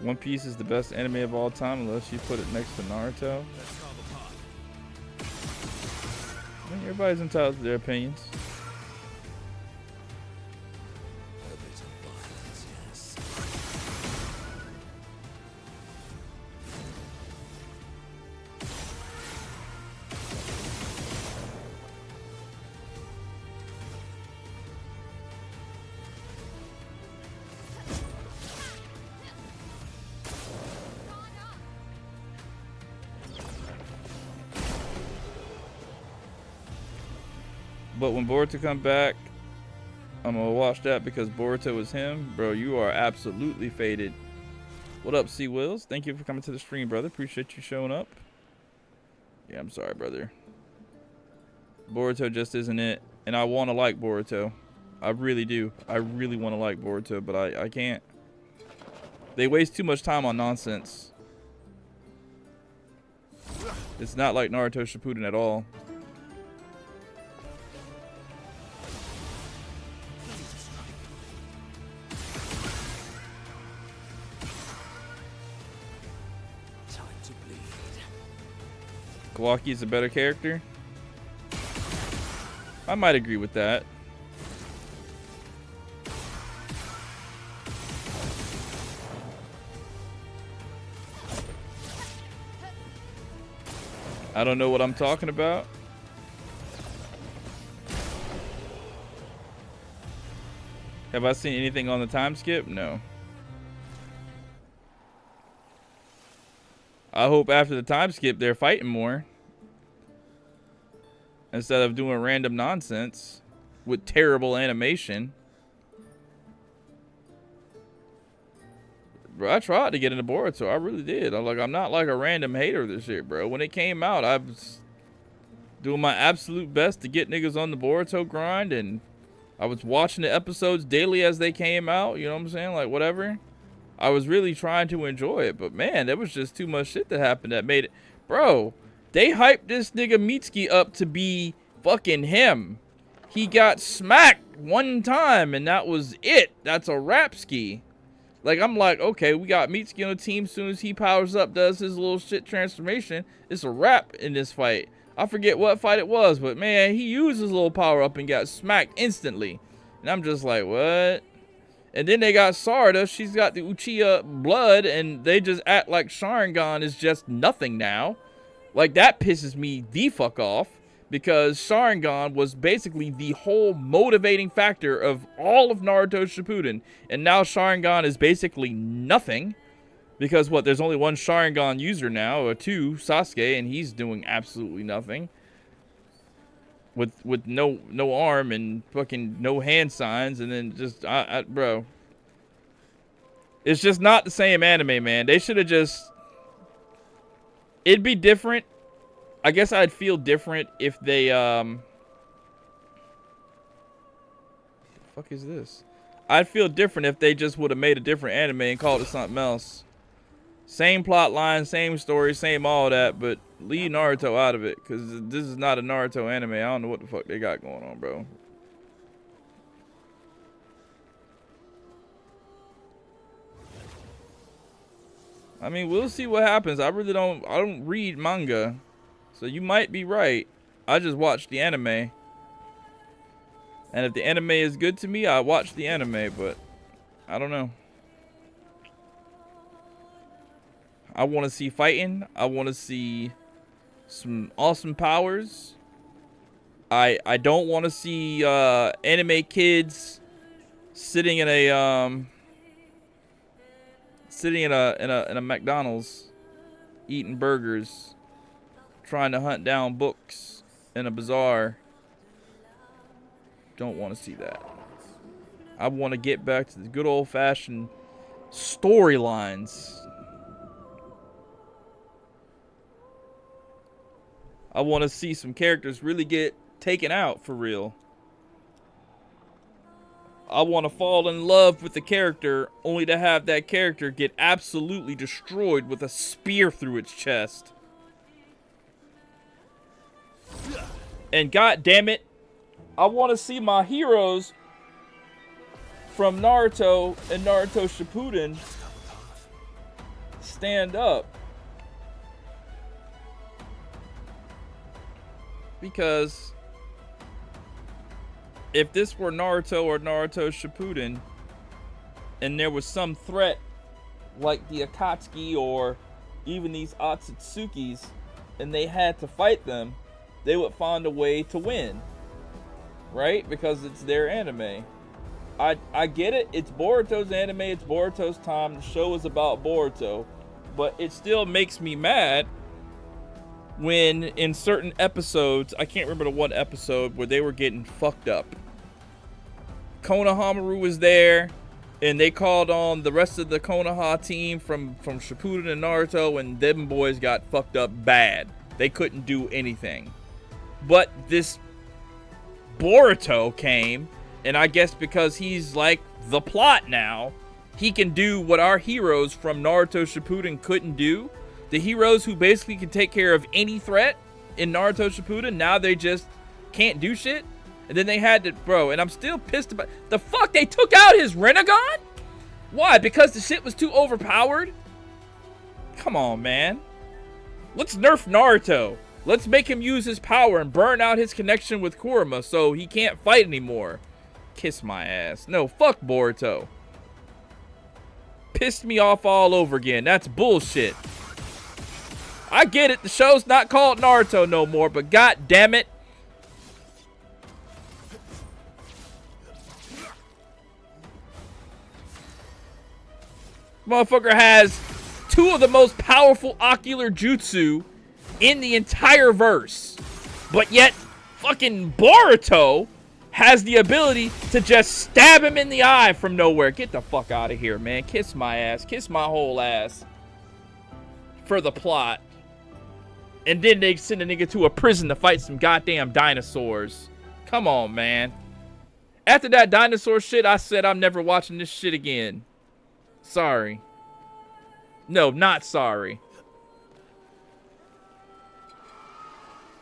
One Piece is the best anime of all time unless you put it next to Naruto. I mean, everybody's entitled to their opinions. But when Boruto come back, I'm gonna watch that because Boruto is him. Bro, you are absolutely faded. What up, C Wills? Thank you for coming to the stream, brother. Appreciate you showing up. Yeah, I'm sorry, brother. Boruto just isn't it. And I want to like Boruto. I really do. I really want to like Boruto, but I can't. They waste too much time on nonsense. It's not like Naruto Shippuden at all. Kawaki's a better character? I might agree with that. I don't know what I'm talking about. Have I seen anything on the time skip? No. I hope after the time skip they're fighting more instead of doing random nonsense with terrible animation. Bro, I tried to get into Boruto. I really did. I'm not like a random hater of this shit, bro. When it came out, I was doing my absolute best to get niggas on the Boruto grind, and I was watching the episodes daily as they came out. You know what I'm saying? Like, whatever. I was really trying to enjoy it, but man, there was just too much shit that happened that made it. Bro, they hyped this nigga Mitsuki up to be fucking him. He got smacked one time, and that was it. That's a rap ski. Like, I'm like, okay, we got Mitsuki on the team. As soon as he powers up, does his little shit transformation, it's a wrap in this fight. I forget what fight it was, but man, he used his little power up and got smacked instantly. And I'm just like, what? And then they got Sarada. She's got the Uchiha blood, and they just act like Sharingan is just nothing now. Like, that pisses me the fuck off. because Sharingan was basically the whole motivating factor of all of Naruto Shippuden. And now Sharingan is basically nothing. Because what, there's only one Sharingan user now, or two, Sasuke, and he's doing absolutely nothing. With no arm and fucking no hand signs, and then just, bro. It's just not the same anime, man. They should have just... It'd be different. I guess I'd feel different if they, the fuck is this? I'd feel different if they just would have made a different anime and called it something else. Same plot line, same story, same all that, but leave Naruto out of it, because this is not a Naruto anime. I don't know what the fuck they got going on, bro. I mean, we'll see what happens. I don't read manga. So you might be right. I just watched the anime. And if the anime is good to me, I watch the anime, but I don't know. I want to see fighting. I want to see some awesome powers. I don't want to see anime kids sitting in a McDonald's eating burgers, trying to hunt down books in a bazaar. Don't want to see that. I want to get back to the good old-fashioned storylines. I want to see some characters really get taken out for real. I want to fall in love with the character only to have that character get absolutely destroyed with a spear through its chest. And god damn it, I want to see my heroes from Naruto and Naruto Shippuden stand up. Because if this were Naruto or Naruto Shippuden and there was some threat like the Akatsuki or even these Atsutsukis and they had to fight them, they would find a way to win, right? Because it's their anime. I get it. It's Boruto's anime. It's Boruto's time. The show is about Boruto. But it still makes me mad when in certain episodes, I can't remember the one episode where they were getting fucked up. Konohamaru was there, and they called on the rest of the Konoha team from Shippuden and Naruto, and them boys got fucked up bad. They couldn't do anything. But this Boruto came, and I guess because he's like the plot now, he can do what our heroes from Naruto Shippuden couldn't do. The heroes who basically can take care of any threat in Naruto Shippuden, now they just can't do shit. And then they had to, bro, and I'm still pissed about the fuck they took out his Rinnegan? Why? Because the shit was too overpowered? Come on, man. Let's nerf Naruto. Let's make him use his power and burn out his connection with Kurama so he can't fight anymore. Kiss my ass. No, fuck Boruto. Pissed me off all over again. That's bullshit. I get it. The show's not called Naruto no more, but god damn it. Motherfucker has two of the most powerful ocular jutsu in the entire verse. But yet, fucking Boruto has the ability to just stab him in the eye from nowhere. Get the fuck out of here, man. Kiss my ass. Kiss my whole ass. For the plot. And then they send a nigga to a prison to fight some goddamn dinosaurs. Come on, man. After that dinosaur shit, I said I'm never watching this shit again. Sorry. No, not sorry.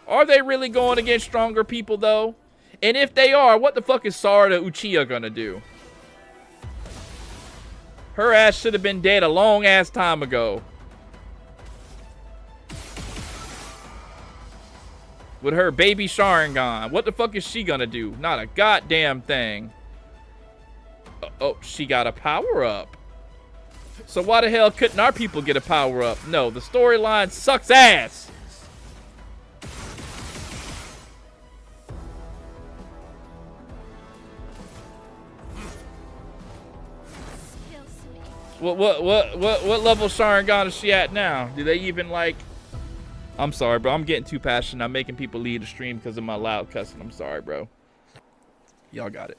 Are they really going against stronger people, though? And if they are, what the fuck is Sarada Uchiha gonna do? Her ass should have been dead a long-ass time ago. With her baby Sharingan. What the fuck is she gonna do? Not a goddamn thing. Oh, she got a power-up. So why the hell couldn't our people get a power-up? No, the storyline sucks ass. What level Sharingan is she at now? Do they even like? I'm sorry, bro. I'm getting too passionate. I'm making people leave the stream because of my loud cussing. I'm sorry, bro. Y'all got it.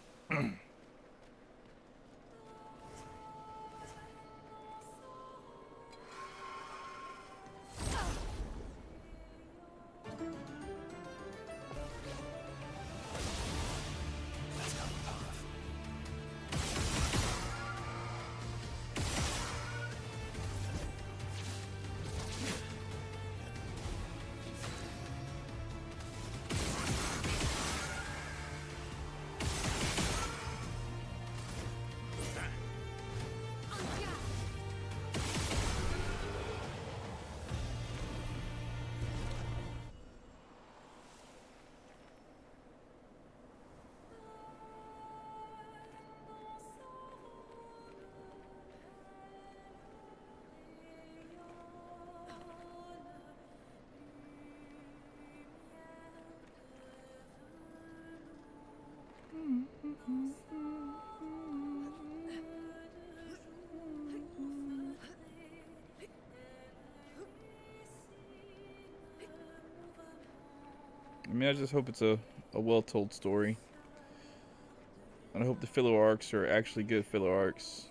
I mean, I just hope it's a well-told story. And I hope the filler arcs are actually good filler arcs.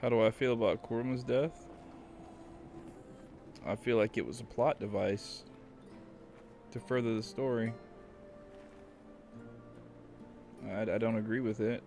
How do I feel about Kurama's death? I feel like it was a plot device to further the story. I don't agree with it.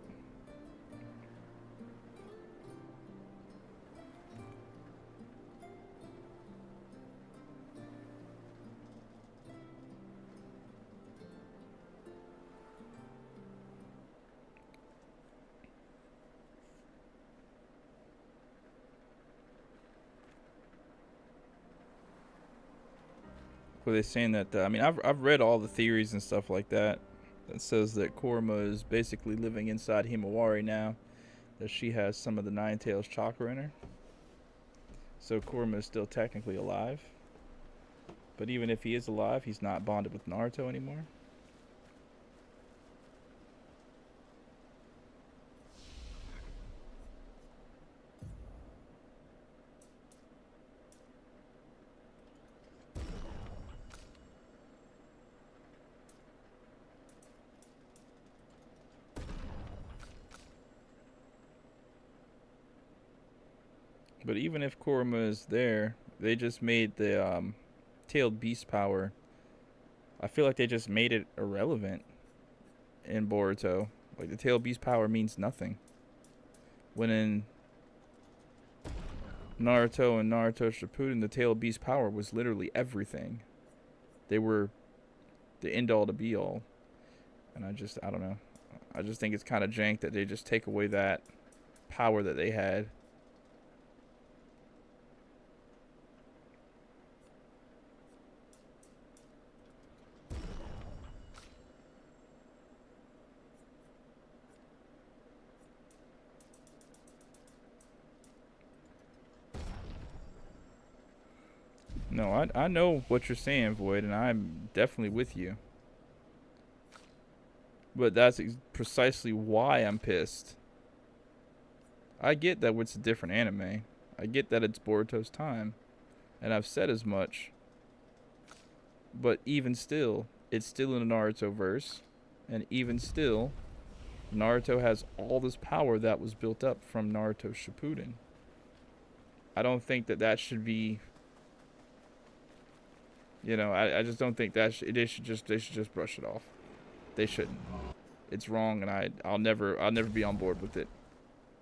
Were they saying that? I mean, I've read all the theories and stuff like that. That says that Kurama is basically living inside Himawari now. That she has some of the Nine Tails chakra in her. So Kurama is still technically alive. But even if he is alive, he's not bonded with Naruto anymore. But even if Kurama is there, they just made the tailed beast power. I feel like they just made it irrelevant in Boruto. Like the tailed beast power means nothing. When in Naruto and Naruto Shippuden, the tailed beast power was literally everything. They were the end all to be all. And I don't know. I just think it's kind of jank that they just take away that power that they had. No, I know what you're saying, Void, and I'm definitely with you. But that's precisely why I'm pissed. I get that it's a different anime. I get that it's Boruto's time. And I've said as much. But even still, it's still in the Naruto verse. And even still, Naruto has all this power that was built up from Naruto Shippuden. I don't think that should be, you know, I just don't think that they should just brush it off. They shouldn't. It's wrong, and I'll never be on board with it.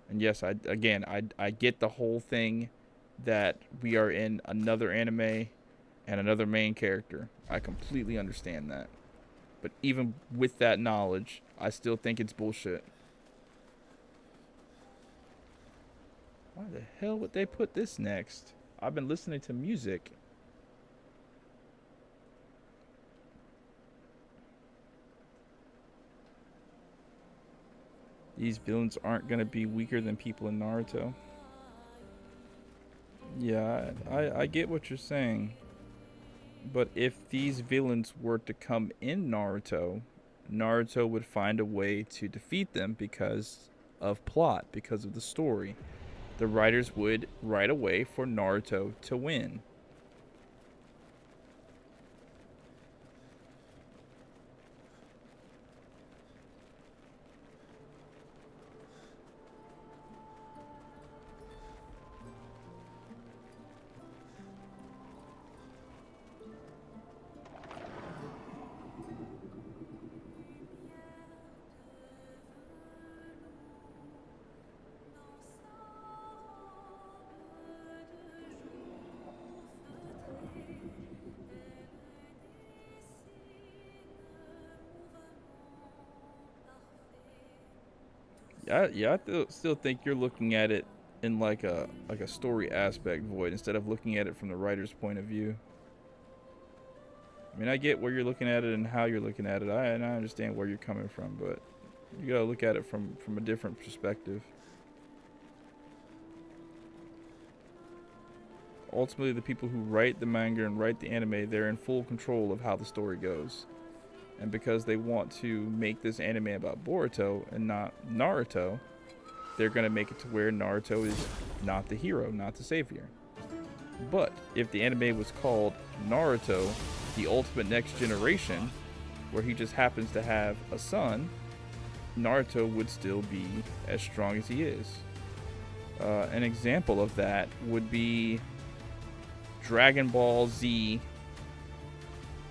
And yes, I get the whole thing that we are in another anime and another main character. I completely understand that. But even with that knowledge, I still think it's bullshit. Why the hell would they put this next? I've been listening to music. These villains aren't going to be weaker than people in Naruto. Yeah, I get what you're saying. But if these villains were to come in Naruto, Naruto would find a way to defeat them because of plot, because of the story. The writers would write a way for Naruto to win. Yeah, I still think you're looking at it in like a story aspect void instead of looking at it from the writer's point of view. I mean, I get where you're looking at it and how you're looking at it. And I understand where you're coming from, but you gotta look at it from a different perspective. Ultimately, the people who write the manga and write the anime, they're in full control of how the story goes. And because they want to make this anime about Boruto and not Naruto, they're going to make it to where Naruto is not the hero, not the savior. But if the anime was called Naruto, the ultimate next generation, where he just happens to have a son, Naruto would still be as strong as he is. An example of that would be Dragon Ball Z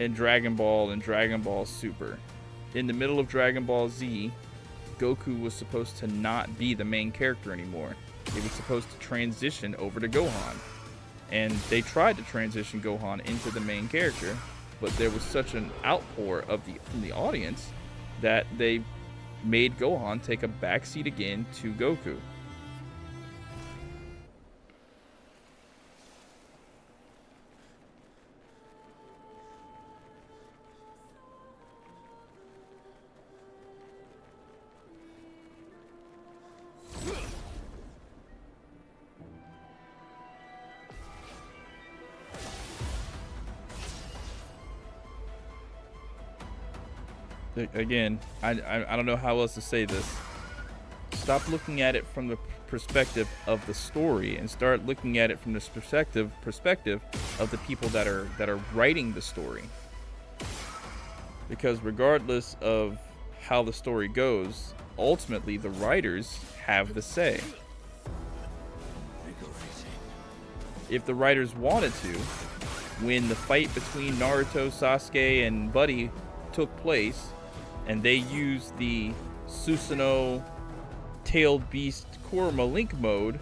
and Dragon Ball Super. In the middle of Dragon Ball Z, Goku was supposed to not be the main character anymore. He was supposed to transition over to Gohan. And they tried to transition Gohan into the main character, but there was such an outpour from the audience that they made Gohan take a backseat again to Goku. Again, I don't know how else to say this. Stop looking at it from the perspective of the story and start looking at it from the perspective of the people that are writing the story. Because regardless of how the story goes, ultimately the writers have the say. If the writers wanted to, when the fight between Naruto, Sasuke, and Buddy took place, and they used the Susanoo Tailed Beast Kurama Link mode,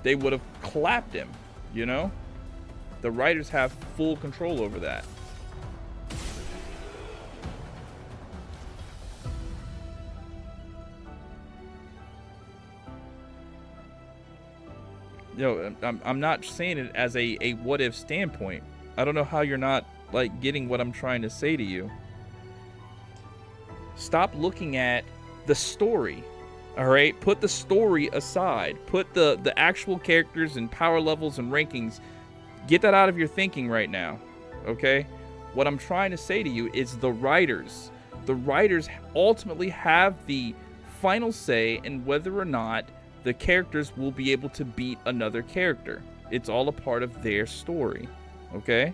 they would have clapped him, you know? The writers have full control over that. You know, I'm not saying it as a what if standpoint. I don't know how you're not like getting what I'm trying to say to you. Stop looking at the story, all right? Put the story aside. Put the actual characters and power levels and rankings. Get that out of your thinking right now, okay? What I'm trying to say to you is the writers. The writers ultimately have the final say in whether or not the characters will be able to beat another character. It's all a part of their story, okay?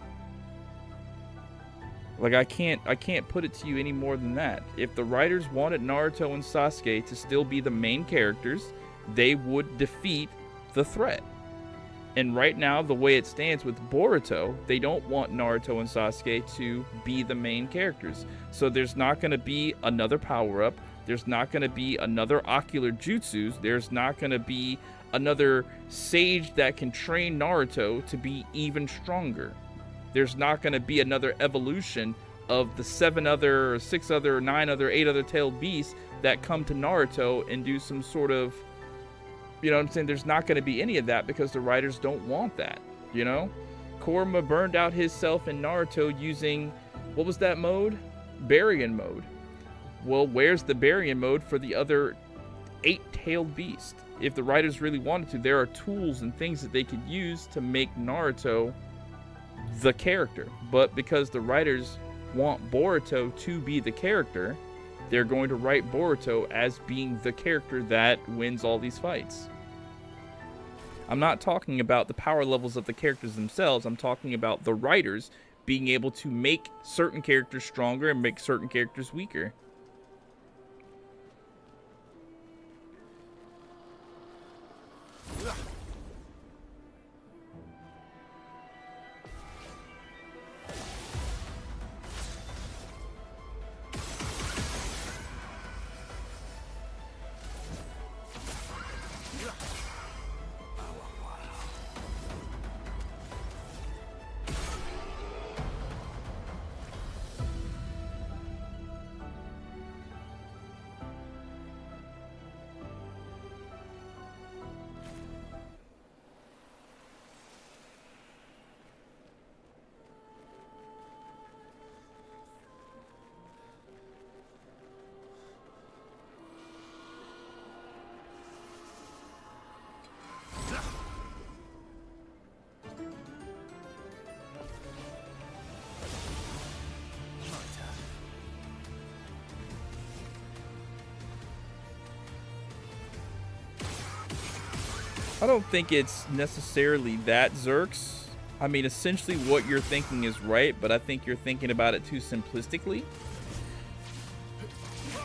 Like, I can't put it to you any more than that. If the writers wanted Naruto and Sasuke to still be the main characters, they would defeat the threat. And right now, the way it stands with Boruto, they don't want Naruto and Sasuke to be the main characters. So there's not going to be another power-up. There's not going to be another ocular jutsus. There's not going to be another sage that can train Naruto to be even stronger. There's not going to be another evolution of the 7 other, or 6 other, or 9 other, 8 other tailed beasts that come to Naruto and do some sort of, you know what I'm saying? There's not going to be any of that because the writers don't want that, you know? Kurama burned out his self in Naruto using, what was that mode? Baryon mode. Well, where's the Baryon mode for the other 8-tailed beast? If the writers really wanted to, there are tools and things that they could use to make Naruto the character. But because the writers want Boruto to be the character, they're going to write Boruto as being the character that wins all these fights. I'm not talking about the power levels of the characters themselves. I'm talking about the writers being able to make certain characters stronger and make certain characters weaker. I don't think it's necessarily that, Zerx. I mean, essentially what you're thinking is right, but I think you're thinking about it too simplistically.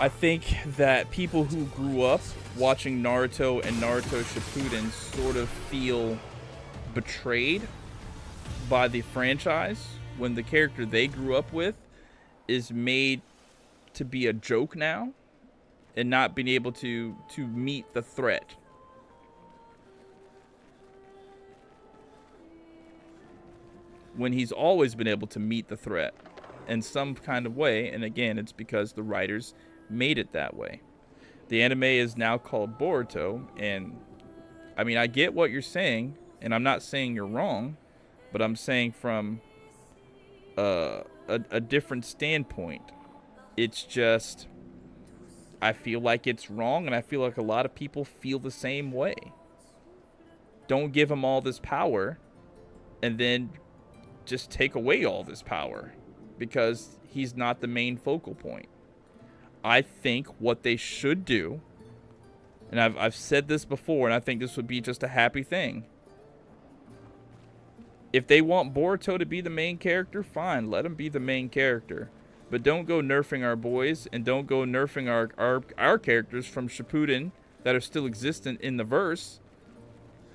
I think that people who grew up watching Naruto and Naruto Shippuden sort of feel betrayed by the franchise when the character they grew up with is made to be a joke now and not being able to meet the threat. When he's always been able to meet the threat in some kind of way. And again, it's because the writers made it that way. The anime is now called Boruto. And I mean, I get what you're saying, and I'm not saying you're wrong, but I'm saying from a different standpoint. It's just, I feel like it's wrong, and I feel like a lot of people feel the same way. Don't give him all this power, and then just take away all this power because he's not the main focal point. I think what they should do, and I've said this before, and I think this would be just a happy thing. If they want Boruto to be the main character, fine, let him be the main character. But don't go nerfing our boys, and don't go nerfing our characters from Shippuden that are still existent in the verse.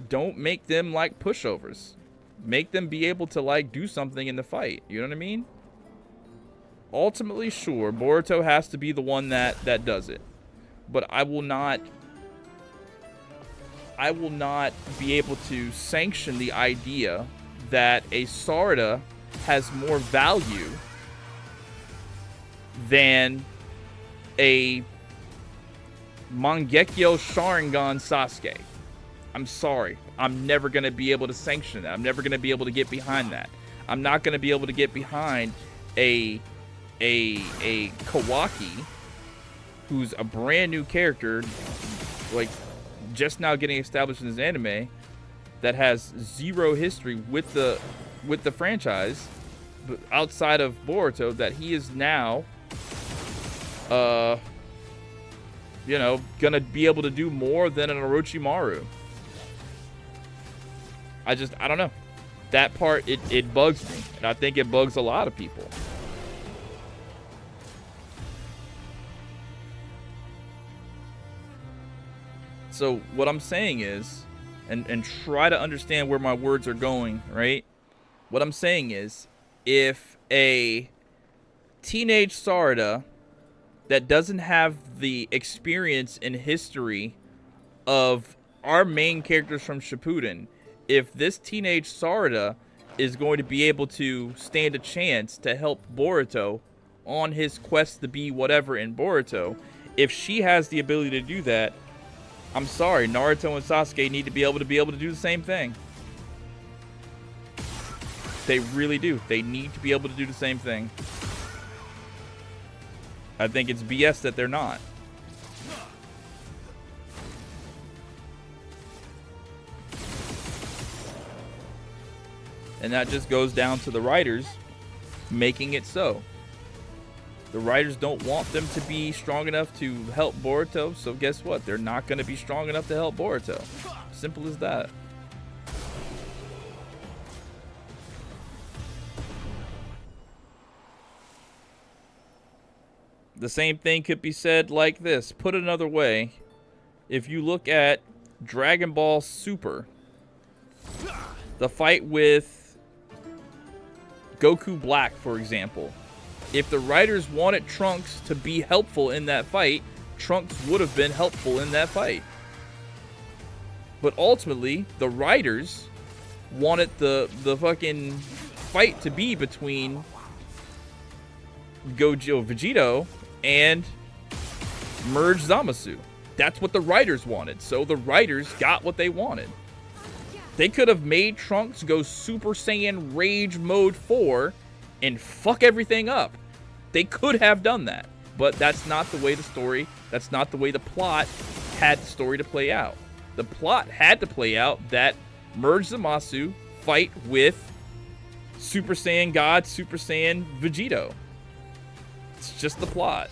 Don't make them like pushovers. Make them be able to, like, do something in the fight. You know what I mean? Ultimately, sure, Boruto has to be the one that does it. But I will not be able to sanction the idea that a Sarada has more value than a Mangekyo Sharingan Sasuke. I'm sorry. I'm never going to be able to sanction that. I'm never going to be able to get behind that. I'm not going to be able to get behind a Kawaki, who's a brand new character, like just now getting established in this anime, that has zero history with the franchise, but outside of Boruto, that he is now, you know, gonna be able to do more than an Orochimaru. I don't know. That part, it bugs me. And I think it bugs a lot of people. So what I'm saying is, and try to understand where my words are going, right? What I'm saying is, if a teenage Sarada that doesn't have the experience and history of our main characters from Shippuden, if this teenage Sarada is going to be able to stand a chance to help Boruto on his quest to be whatever in Boruto, if she has the ability to do that, I'm sorry, Naruto and Sasuke need to be able to do the same thing. They really do. They need to be able to do the same thing. I think it's BS that they're not. And that just goes down to the writers making it so. The writers don't want them to be strong enough to help Boruto, so guess what? They're not going to be strong enough to help Boruto. Simple as that. The same thing could be said like this. Put another way, if you look at Dragon Ball Super, the fight with Goku Black, for example, if the writers wanted Trunks to be helpful in that fight, Trunks would have been helpful in that fight. But ultimately, the writers wanted the fucking fight to be between Vegito and Merge Zamasu. That's what the writers wanted. So the writers got what they wanted. They could have made Trunks go Super Saiyan Rage Mode 4 and fuck everything up. They could have done that. But that's not the way the story, that's not the way the plot had the story to play out. The plot had to play out that Merge Zamasu fight with Super Saiyan God, Super Saiyan Vegito. It's just the plot.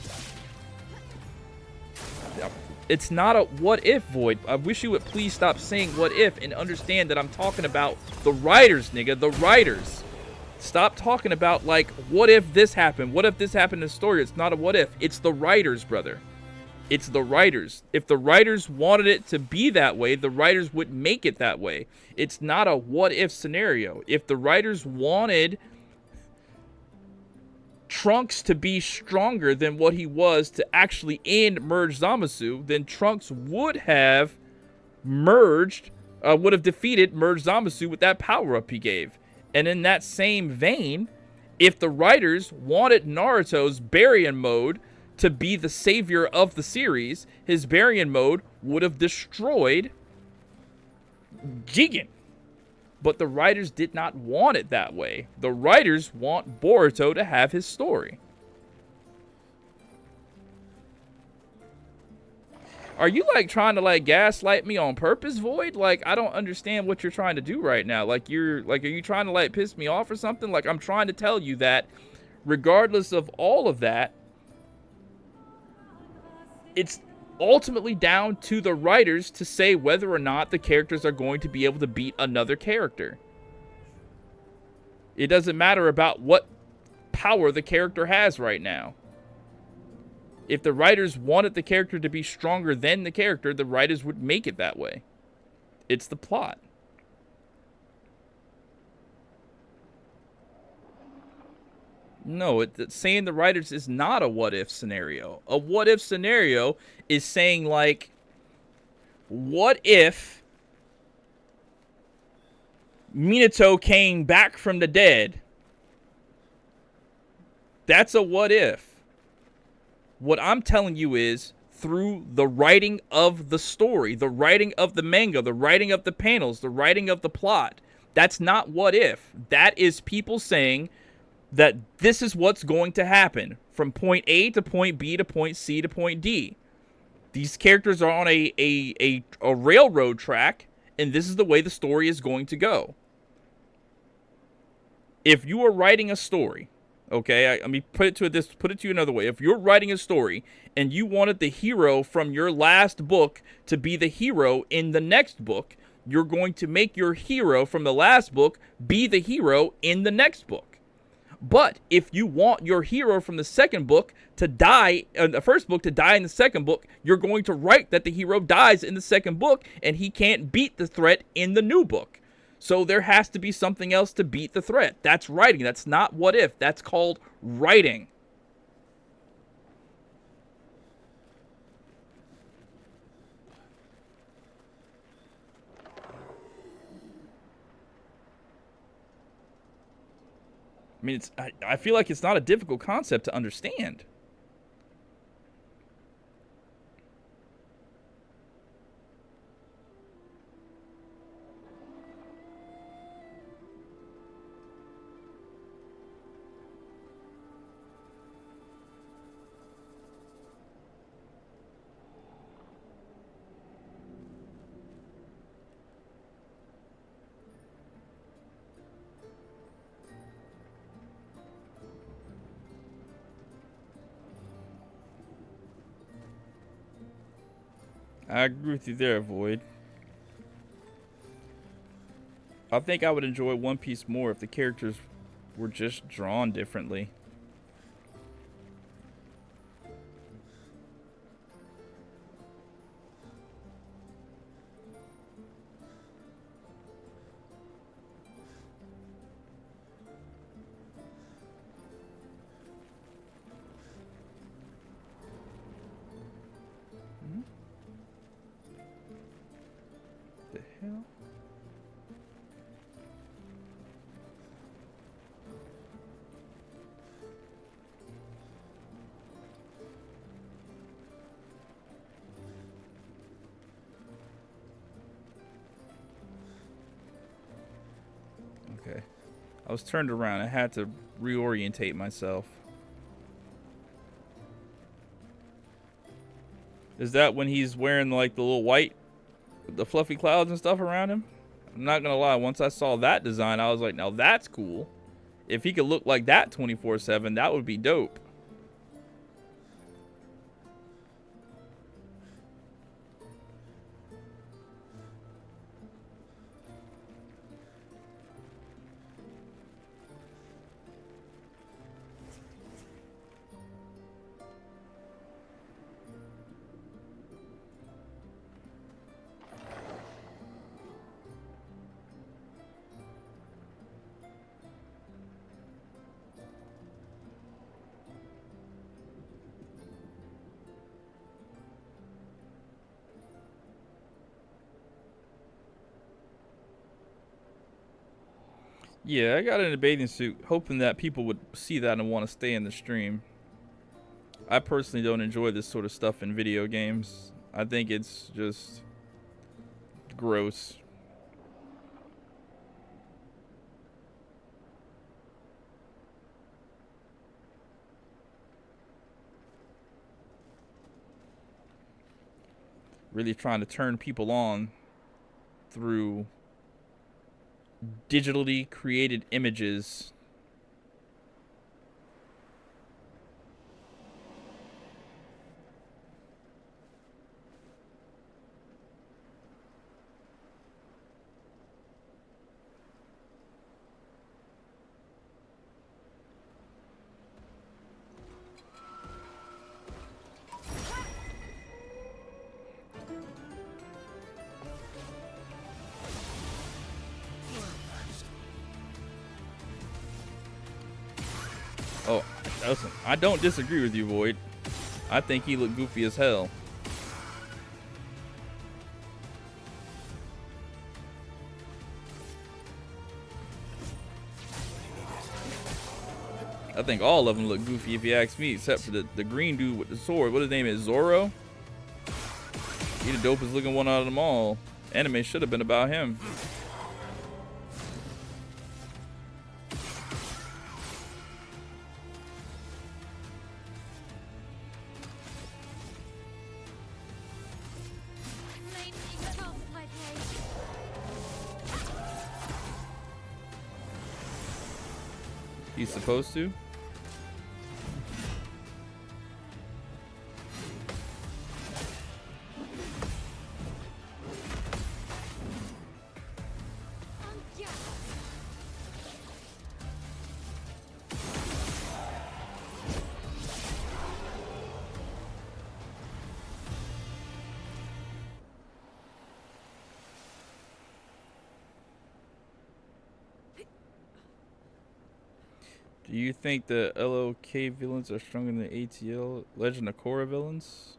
It's not a what if, Void. I wish you would please stop saying what if and understand that I'm talking about the writers, nigga. The writers. Stop talking about, like, what if this happened? What if this happened in the story? It's not a what if. It's the writers, brother. It's the writers. If the writers wanted it to be that way, the writers would make it that way. It's not a what if scenario. If the writers wanted Trunks to be stronger than what he was to actually end Merge Zamasu, then Trunks would have defeated Merge Zamasu with that power-up he gave. And in that same vein, if the writers wanted Naruto's Baryon mode to be the savior of the series, his Baryon mode would have destroyed Jigen. But the writers did not want it that way. The writers want Boruto to have his story. Are you, like, trying to, like, gaslight me on purpose, Void? Like, I don't understand what you're trying to do right now. Like, are you trying to, like, piss me off or something? Like, I'm trying to tell you that regardless of all of that, it's ultimately down to the writers to say whether or not the characters are going to be able to beat another character. It doesn't matter about what power the character has right now. If the writers wanted the character to be stronger than the character, the writers would make it that way. It's the plot. No, saying the writers is not a what-if scenario. A what-if scenario is saying, like, what if Minato came back from the dead? That's a what-if. What I'm telling you is, through the writing of the story, the writing of the manga, the writing of the panels, the writing of the plot, that's not what if. That is people saying that this is what's going to happen from point A to point B to point C to point D. These characters are on a railroad track, and this is the way the story is going to go. If you are writing a story, okay, let me put it to you another way. If you're writing a story and you wanted the hero from your last book to be the hero in the next book, you're going to make your hero from the last book be the hero in the next book. But if you want your hero from the second book to die, the first book to die in the second book, you're going to write that the hero dies in the second book and he can't beat the threat in the new book. So there has to be something else to beat the threat. That's writing. That's not what if. That's called writing. I mean, I feel like it's not a difficult concept to understand. I agree with you there, Void. I think I would enjoy One Piece more if the characters were just drawn differently. The hell? Okay. I was turned around. I had to reorientate myself. Is that when he's wearing like the little white, the fluffy clouds and stuff around him? I'm not gonna lie, once I saw that design, I was like, now that's cool. If he could look like that 24/7, that would be dope. Yeah, I got in a bathing suit hoping that people would see that and want to stay in the stream. I personally don't enjoy this sort of stuff in video games. I think it's just gross. Really trying to turn people on through digitally created images. Oh, listen, I don't disagree with you, Void. I think he looked goofy as hell. I think all of them look goofy if you ask me, except for the green dude with the sword. What his name is, Zoro? He the dopest looking one out of them all. Anime should have been about him. He's supposed to. Do you think the LOK villains are stronger than the ATL Legend of Korra villains?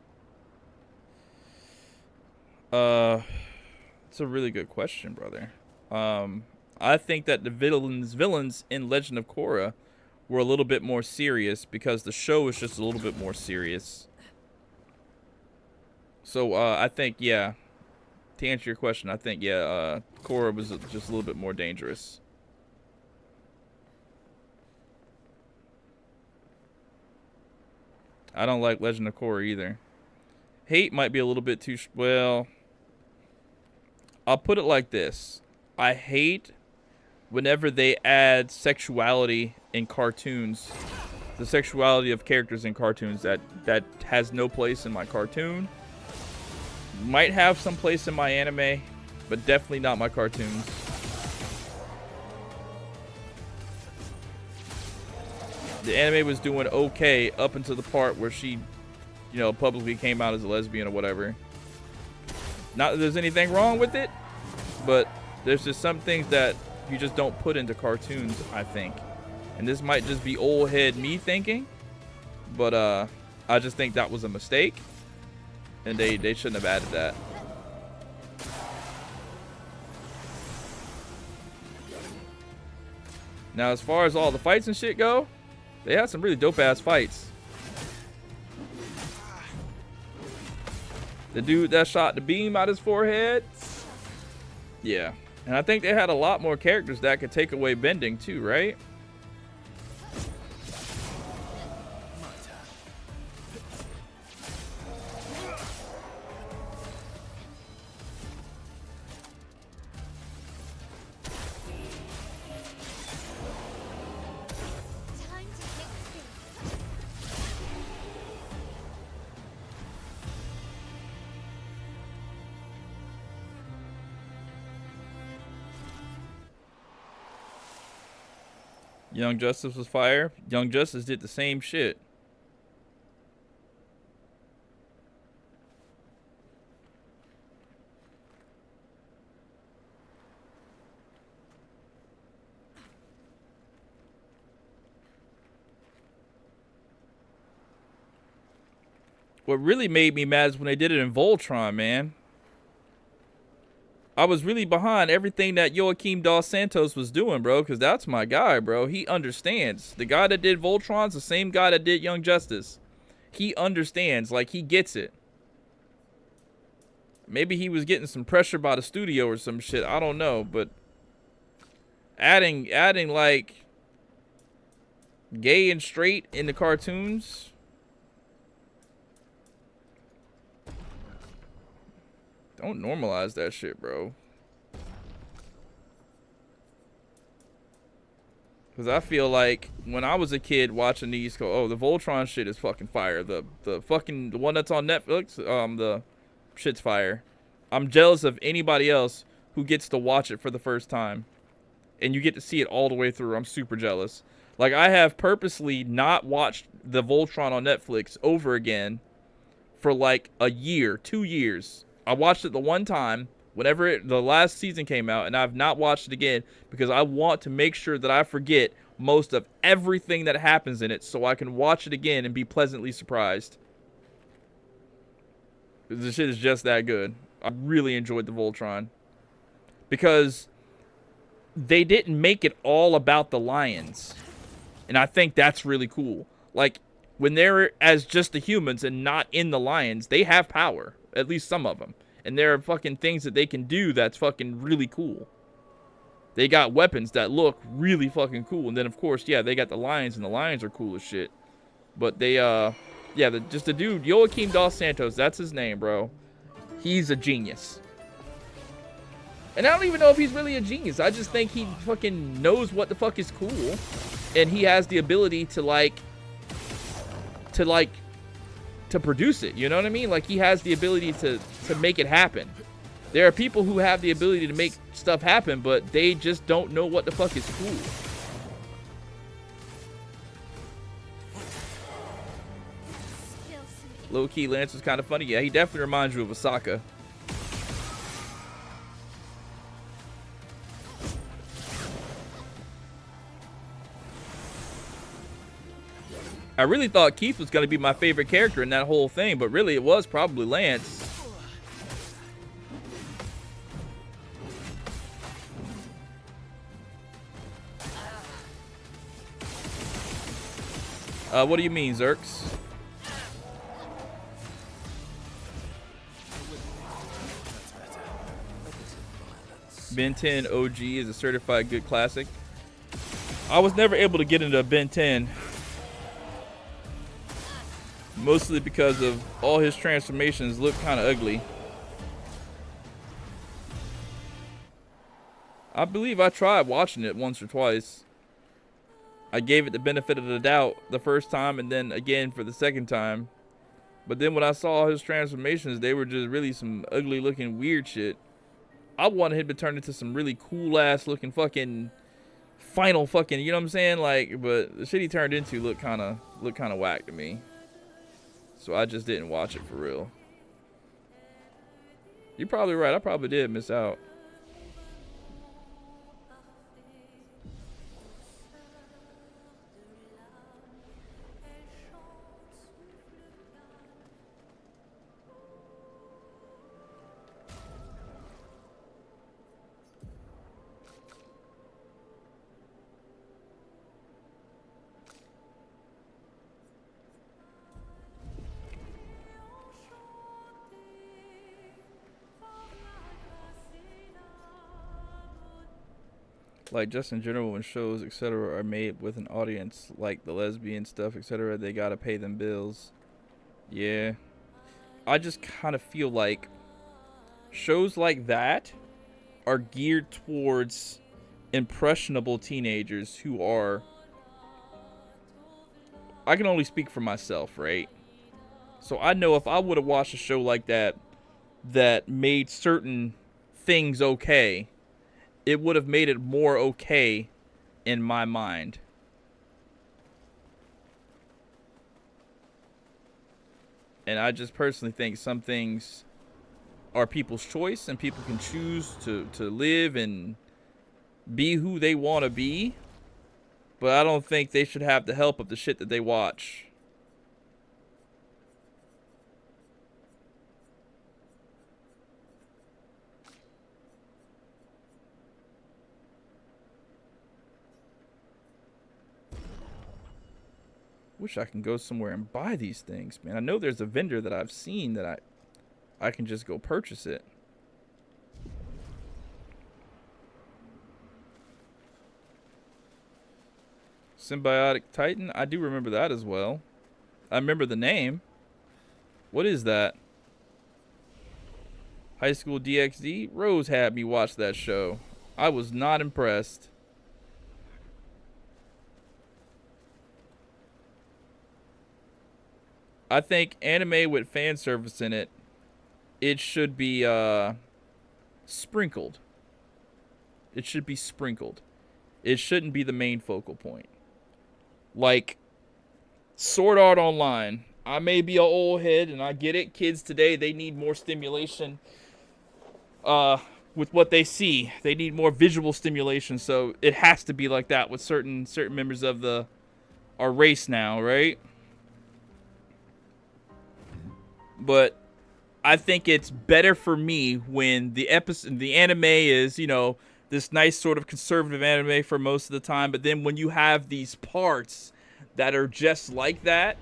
It's a really good question, brother. I think that the villains in Legend of Korra were a little bit more serious because the show is just a little bit more serious. So I think, yeah, to answer your question, I think, yeah, Korra was just a little bit more dangerous. I don't like Legend of Korra either. Hate might be a little bit too, well, I'll put it like this. I hate whenever they add sexuality in cartoons. The sexuality of characters in cartoons that has no place in my cartoon. Might have some place in my anime, but definitely not my cartoons. The anime was doing okay up until the part where she, you know, publicly came out as a lesbian or whatever. Not that there's anything wrong with it, but there's just some things that you just don't put into cartoons, I think. And this might just be old head me thinking, but I just think that was a mistake, and they shouldn't have added that. Now, as far as all the fights and shit go, they had some really dope-ass fights. The dude that shot the beam out his forehead. Yeah. And I think they had a lot more characters that could take away bending too, right? Young Justice was fire. Young Justice did the same shit. What really made me mad is when they did it in Voltron, man. I was really behind everything that Joaquim Dos Santos was doing, bro, because that's my guy, bro. He understands. The guy that did Voltron's the same guy that did Young Justice. He understands. Like, he gets it. Maybe he was getting some pressure by the studio or some shit. I don't know, but adding like gay and straight in the cartoons. Don't normalize that shit, bro. Because I feel like when I was a kid watching these, oh, the Voltron shit is fucking fire. The one that's on Netflix, the shit's fire. I'm jealous of anybody else who gets to watch it for the first time. And you get to see it all the way through. I'm super jealous. Like, I have purposely not watched the Voltron on Netflix over again for like a year, 2 years. I watched it the one time whenever the last season came out, and I've not watched it again because I want to make sure that I forget most of everything that happens in it so I can watch it again and be pleasantly surprised. This shit is just that good. I really enjoyed the Voltron because they didn't make it all about the lions, and I think that's really cool. Like, when they're as just the humans and not in the lions, they have power. At least some of them. And there are fucking things that they can do that's fucking really cool. They got weapons that look really fucking cool. And then, of course, yeah, they got the lions, and the lions are cool as shit. But they, yeah, just the dude, Joaquim Dos Santos, that's his name, bro. He's a genius. And I don't even know if he's really a genius. I just think he fucking knows what the fuck is cool. And he has the ability to produce it, you know what I mean? Like, he has the ability to make it happen. There are people who have the ability to make stuff happen, but they just don't know what the fuck is cool. Low-key, Lance was kind of funny. Yeah, he definitely reminds you of Osaka. I really thought Keith was going to be my favorite character in that whole thing, but really it was probably Lance. What do you mean, Zerks? Ben 10 OG is a certified good classic. I was never able to get into Ben 10. Mostly because of all his transformations look kind of ugly. I believe I tried watching it once or twice. I gave it the benefit of the doubt the first time and then again for the second time. But then when I saw his transformations, they were just really some ugly looking weird shit. I wanted him to turn into some really cool ass looking fucking final fucking, you know what I'm saying? Like, but the shit he turned into looked kind of whack to me. So I just didn't watch it for real. You're probably right. I probably did miss out. Like, just in general, when shows, etc., are made with an audience, like the lesbian stuff, etc., they gotta pay them bills. Yeah. I just kind of feel like shows like that are geared towards impressionable teenagers who are... I can only speak for myself, right? So I know if I would have watched a show like that that made certain things okay, it would have made it more okay in my mind. And I just personally think some things are people's choice and people can choose to live and be who they want to be. But I don't think they should have the help of the shit that they watch. Wish I can go somewhere and buy these things, man. I know there's a vendor that I've seen that I can just go purchase it. Symbiotic Titan? I do remember that as well. I remember the name. What is that? High School DxD? Rose had me watch that show. I was not impressed. I think anime with fan service in it, it should be sprinkled. It should be sprinkled. It shouldn't be the main focal point. Like Sword Art Online. I may be an old head and I get it. Kids today, they need more stimulation with what they see. They need more visual stimulation, so it has to be like that with certain members of our race now, right? But I think it's better for me when the anime is, you know, this nice sort of conservative anime for most of the time. But then when you have these parts that are just like that,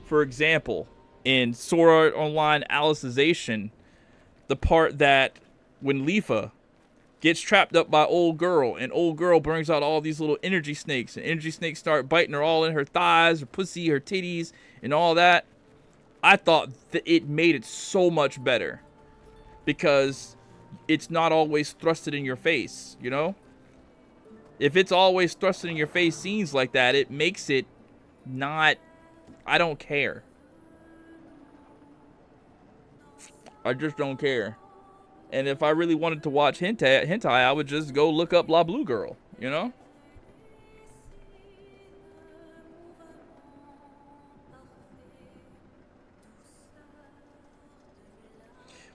for example, in Sword Art Online Alicization, the part that when Leafa gets trapped up by old girl and old girl brings out all these little energy snakes and energy snakes start biting her all in her thighs, her pussy, her titties, and all that. I thought that it made it so much better because it's not always thrusted in your face, you know? If it's always thrusted in your face scenes like that, it makes it not... I don't care. I just don't care. And if I really wanted to watch hentai, I would just go look up La Blue Girl, you know?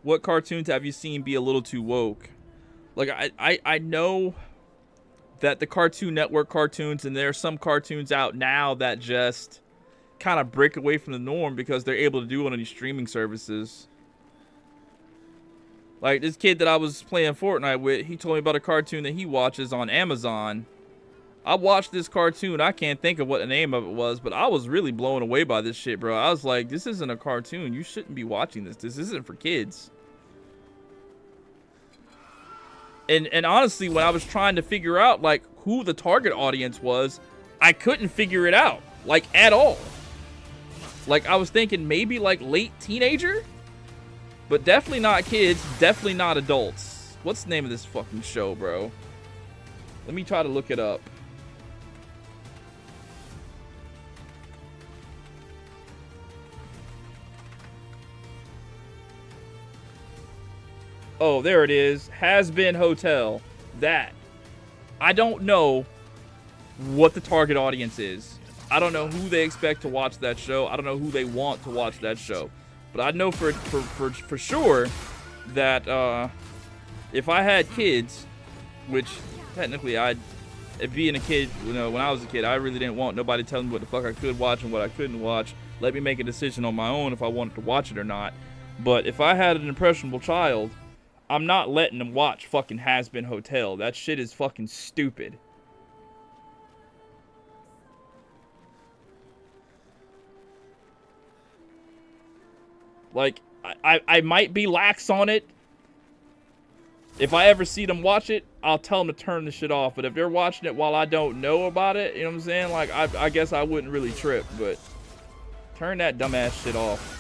What cartoons have you seen be a little too woke? Like, I know that the Cartoon Network cartoons, and there are some cartoons out now that just kind of break away from the norm because they're able to do it on these streaming services. Like this kid that I was playing Fortnite with, he told me about a cartoon that he watches on Amazon. I watched this cartoon. I can't think of what the name of it was, but I was really blown away by this shit, bro. I was like, this isn't a cartoon. You shouldn't be watching this. This isn't for kids. And honestly, when I was trying to figure out like who the target audience was, I couldn't figure it out like at all. Like I was thinking maybe like late teenager, but definitely not kids, definitely not adults. What's the name of this fucking show, bro? Let me try to look it up. Oh, there it is. Has Been Hotel. That. I don't know what the target audience is. I don't know who they expect to watch that show. I don't know who they want to watch that show. But I know for sure that if I had kids, which technically being a kid, you know, when I was a kid, I really didn't want nobody telling me what the fuck I could watch and what I couldn't watch. Let me make a decision on my own if I wanted to watch it or not. But if I had an impressionable child, I'm not letting them watch fucking Has Been Hotel. That shit is fucking stupid. Like, I might be lax on it. If I ever see them watch it, I'll tell them to turn the shit off. But if they're watching it while I don't know about it, you know what I'm saying? Like, I guess I wouldn't really trip, but turn that dumbass shit off.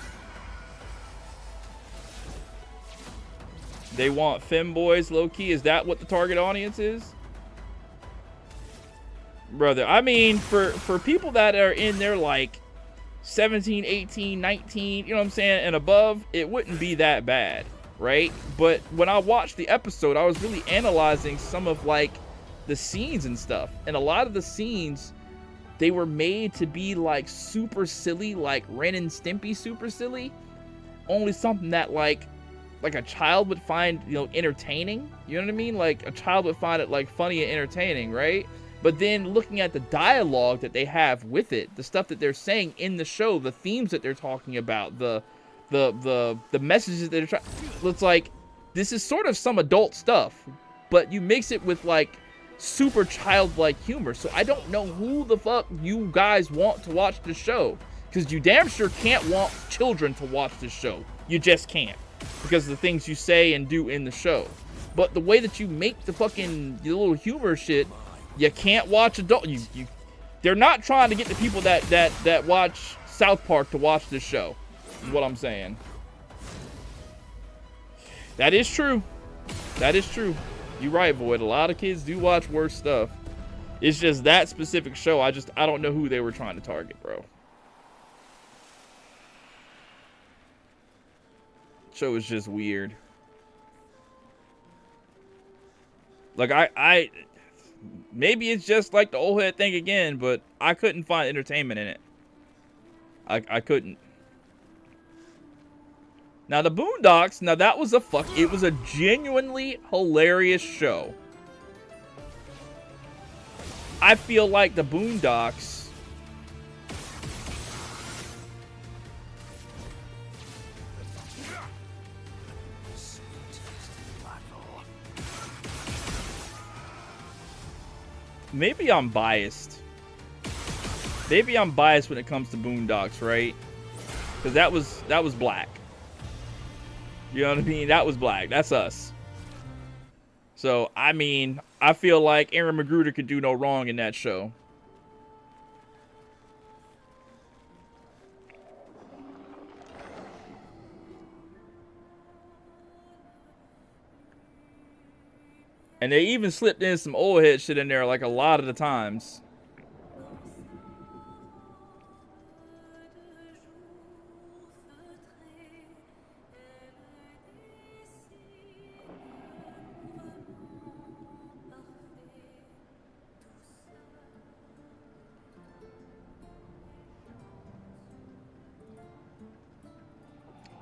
They want femboys, low-key. Is that what the target audience is? Brother, I mean, for people that are in their, like, 17, 18, 19, you know what I'm saying, and above, it wouldn't be that bad, right? But when I watched the episode, I was really analyzing some of, like, the scenes and stuff. And a lot of the scenes, they were made to be, like, super silly, like Ren and Stimpy super silly. Only something that, like a child would find, you know, entertaining. You know what I mean? Like, a child would find it, like, funny and entertaining, right? But then looking at the dialogue that they have with it, the stuff that they're saying in the show, the themes that they're talking about, the messages that they're trying, it's like, this is sort of some adult stuff, but you mix it with, like, super childlike humor. So I don't know who the fuck you guys want to watch this show, because you damn sure can't want children to watch this show. You just can't, because of the things you say and do in the show. But the way that you make the fucking little humor shit, you can't watch adult. They're not trying to get the people that watch South Park to watch this show, is what I'm saying. That is true. That is true. You're right, Void. A lot of kids do watch worse stuff. It's just that specific show. I don't know who they were trying to target, bro. Show is just weird. Like, maybe it's just like the old head thing again, but I couldn't find entertainment in it. I couldn't. Now the Boondocks, now that was it was a genuinely hilarious show. I feel like the Boondocks, maybe I'm biased. Maybe I'm biased when it comes to Boondocks, right? Because that was black. You know what I mean? That was black. That's us. So, I mean, I feel like Aaron Magruder could do no wrong in that show. And they even slipped in some old head shit in there, like a lot of the times.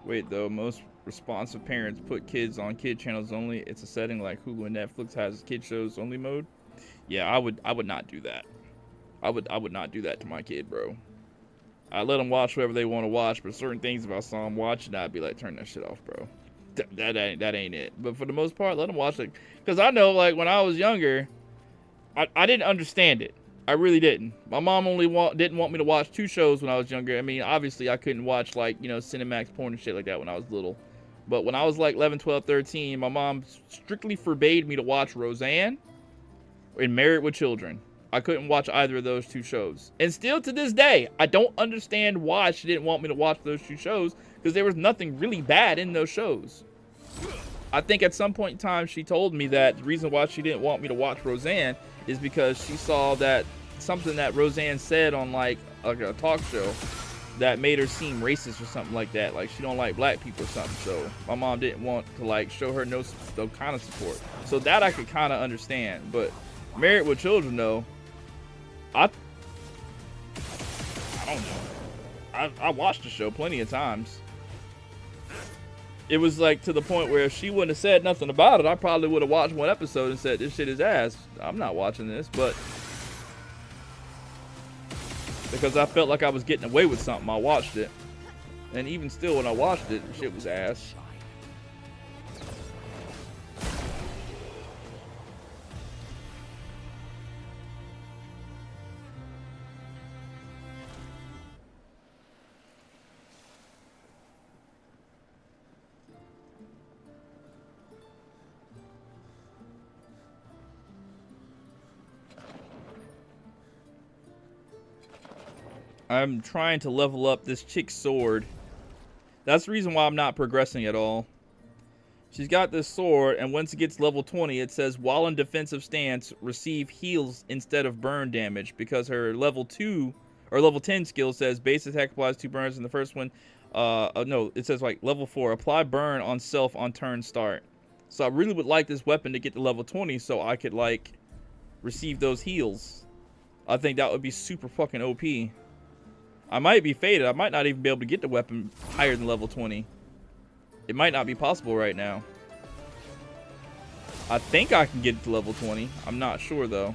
Wait, though, most responsive parents put kids on kid channels only. It's a setting like Hulu and Netflix has kid shows only mode. Yeah, I would not do that. I would not do that to my kid, bro. I let them watch whatever they want to watch, but certain things if I saw them watching, I'd be like, turn that shit off, bro. That ain't it. But for the most part, let them watch it. Because I know, like, when I was younger, I didn't understand it. I really didn't. My mom only didn't want me to watch 2 shows when I was younger. I mean, obviously, I couldn't watch, like, you know, Cinemax porn and shit like that when I was little. But when I was, like, 11, 12, 13, my mom strictly forbade me to watch Roseanne and Married with Children. I couldn't watch either of those 2 shows. And still to this day, I don't understand why she didn't want me to watch those 2 shows, because there was nothing really bad in those shows. I think at some point in time, she told me that the reason why she didn't want me to watch Roseanne is because she saw that something that Roseanne said on like a talk show that made her seem racist or something like that. Like she don't like black people or something. So my mom didn't want to like show her no kind of support. So that I could kind of understand. But Married with Children though, I don't know. I watched the show plenty of times. It was like to the point where if she wouldn't have said nothing about it, I probably would have watched one episode and said, this shit is ass. I'm not watching this, but because I felt like I was getting away with something, I watched it. And even still, when I watched it, the shit was ass. I'm trying to level up this chick's sword. That's the reason why I'm not progressing at all. She's got this sword, and once it gets level 20, it says, while in defensive stance, receive heals instead of burn damage, because her level 2, or level 10 skill says, base attack applies 2 burns in the first one. No, it says, like, level 4, apply burn on self on turn start. So I really would like this weapon to get to level 20 so I could, like, receive those heals. I think that would be super fucking OP. I might be faded. I might not even be able to get the weapon higher than level 20. It might not be possible right now. I think I can get it to level 20. I'm not sure, though.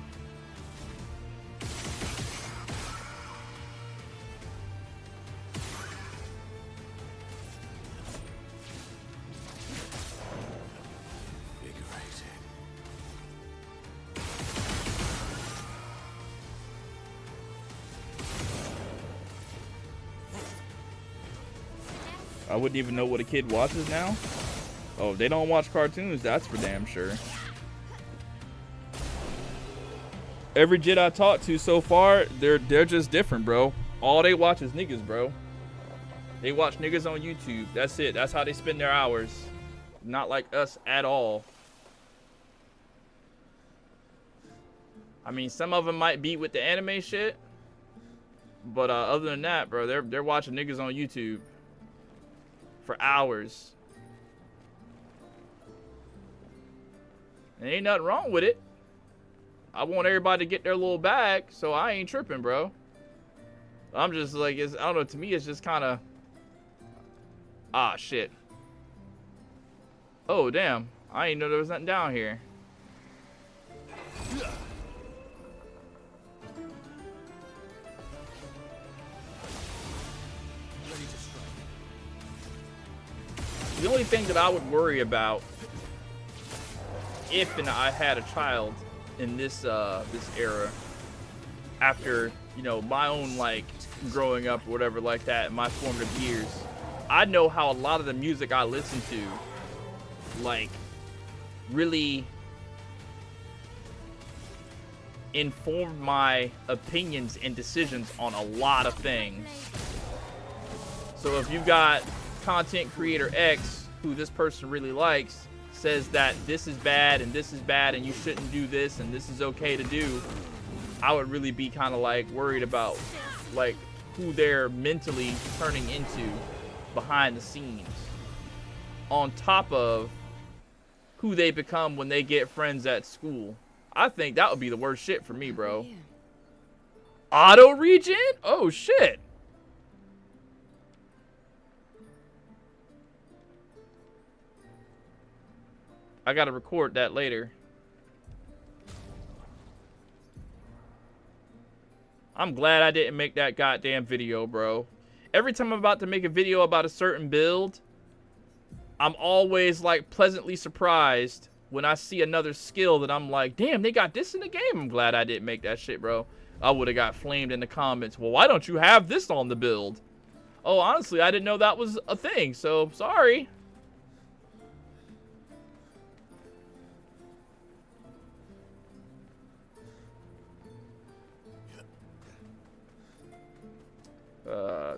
I wouldn't even know what a kid watches now. Oh, they don't watch cartoons, that's for damn sure. Every Jedi I talked to so far, they're just different, bro. All they watch is niggas, bro. They watch niggas on YouTube. That's it. That's how they spend their hours. Not like us at all. I mean, some of them might be with the anime shit, but other than that, bro, they're watching niggas on YouTube for hours. And ain't nothing wrong with it. I want everybody to get their little bag, so I ain't tripping, bro. I'm just like, I don't know, to me it's just kind of, ah, shit. Oh, damn. I didn't know there was nothing down here. The only thing that I would worry about if I had a child in this this era, after, you know, my own, like, growing up or whatever like that in my formative years, I know how a lot of the music I listen to, like, really informed my opinions and decisions on a lot of things. So if you've got content creator X, who this person really likes, says that this is bad and you shouldn't do this and this is okay to do, I would really be kind of like worried about like who they're mentally turning into behind the scenes, on top of who they become when they get friends at school. I think that would be the worst shit for me, bro. Auto regen? Oh shit. I gotta record that later. I'm glad I didn't make that goddamn video, bro. Every time I'm about to make a video about a certain build, I'm always like pleasantly surprised when I see another skill that I'm like, damn, they got this in the game. I'm glad I didn't make that shit, bro. I would have got flamed in the comments. Well, why don't you have this on the build? Oh, honestly, I didn't know that was a thing, so sorry.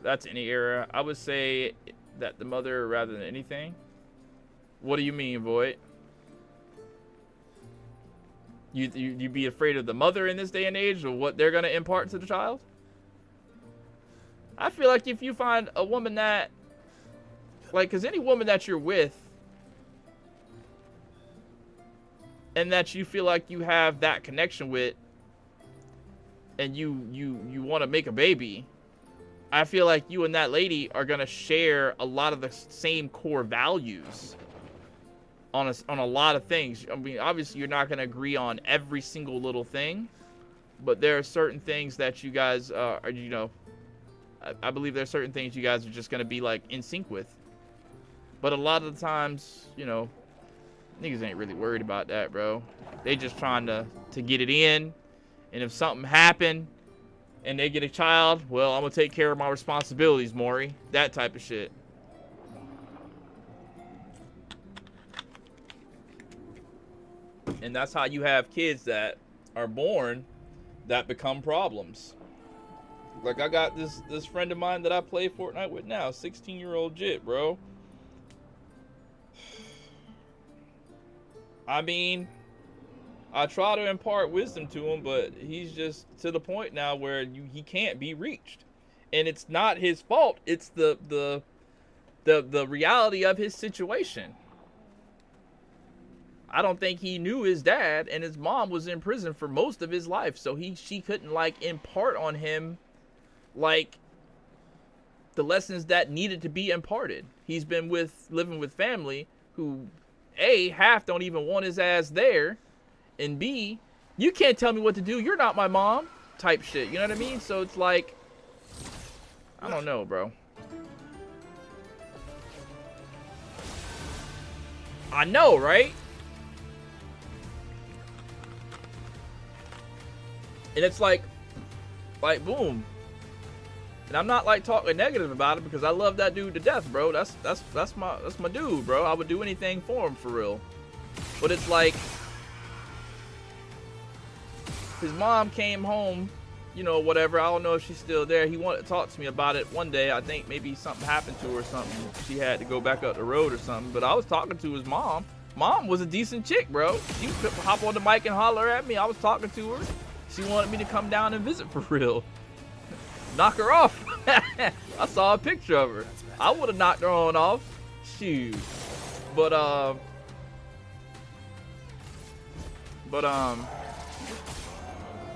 That's any era. I would say that the mother rather than anything. What do you mean, Void? You be afraid of the mother in this day and age, or what they're gonna impart to the child? I feel like if you find a woman that, like, cause any woman that you're with, and that you feel like you have that connection with, and you want to make a baby, I feel like you and that lady are gonna share a lot of the same core values on a lot of things. I mean, obviously you're not gonna agree on every single little thing, but there are certain things that you guys are, you know, I believe there are certain things you guys are just gonna be like in sync with. But a lot of the times, you know, niggas ain't really worried about that, bro. They just trying to get it in, and if something happened and they get a child, well, I'm gonna take care of my responsibilities, Maury. That type of shit. And that's how you have kids that are born that become problems. Like, I got this friend of mine that I play Fortnite with now, 16-year-old Jit, bro. I mean, I try to impart wisdom to him, but he's just to the point now where he can't be reached. And it's not his fault. It's the reality of his situation. I don't think he knew his dad, and his mom was in prison for most of his life, so she couldn't like impart on him like the lessons that needed to be imparted. He's been living with family who, A, half don't even want his ass there, and B, you can't tell me what to do, you're not my mom type shit, you know what I mean? So it's like, I don't know, bro. I know, right? And it's like boom. And I'm not like talking negative about it, because I love that dude to death, bro. That's my dude, bro. I would do anything for him, for real. But it's like, his mom came home, you know, whatever. I don't know if she's still there. He wanted to talk to me about it one day. I think maybe something happened to her or something. She had to go back up the road or something. But I was talking to his mom. Mom was a decent chick, bro. She would hop on the mic and holler at me. I was talking to her. She wanted me to come down and visit for real. Knock her off. I saw a picture of her. I would have knocked her on off. Shoot. But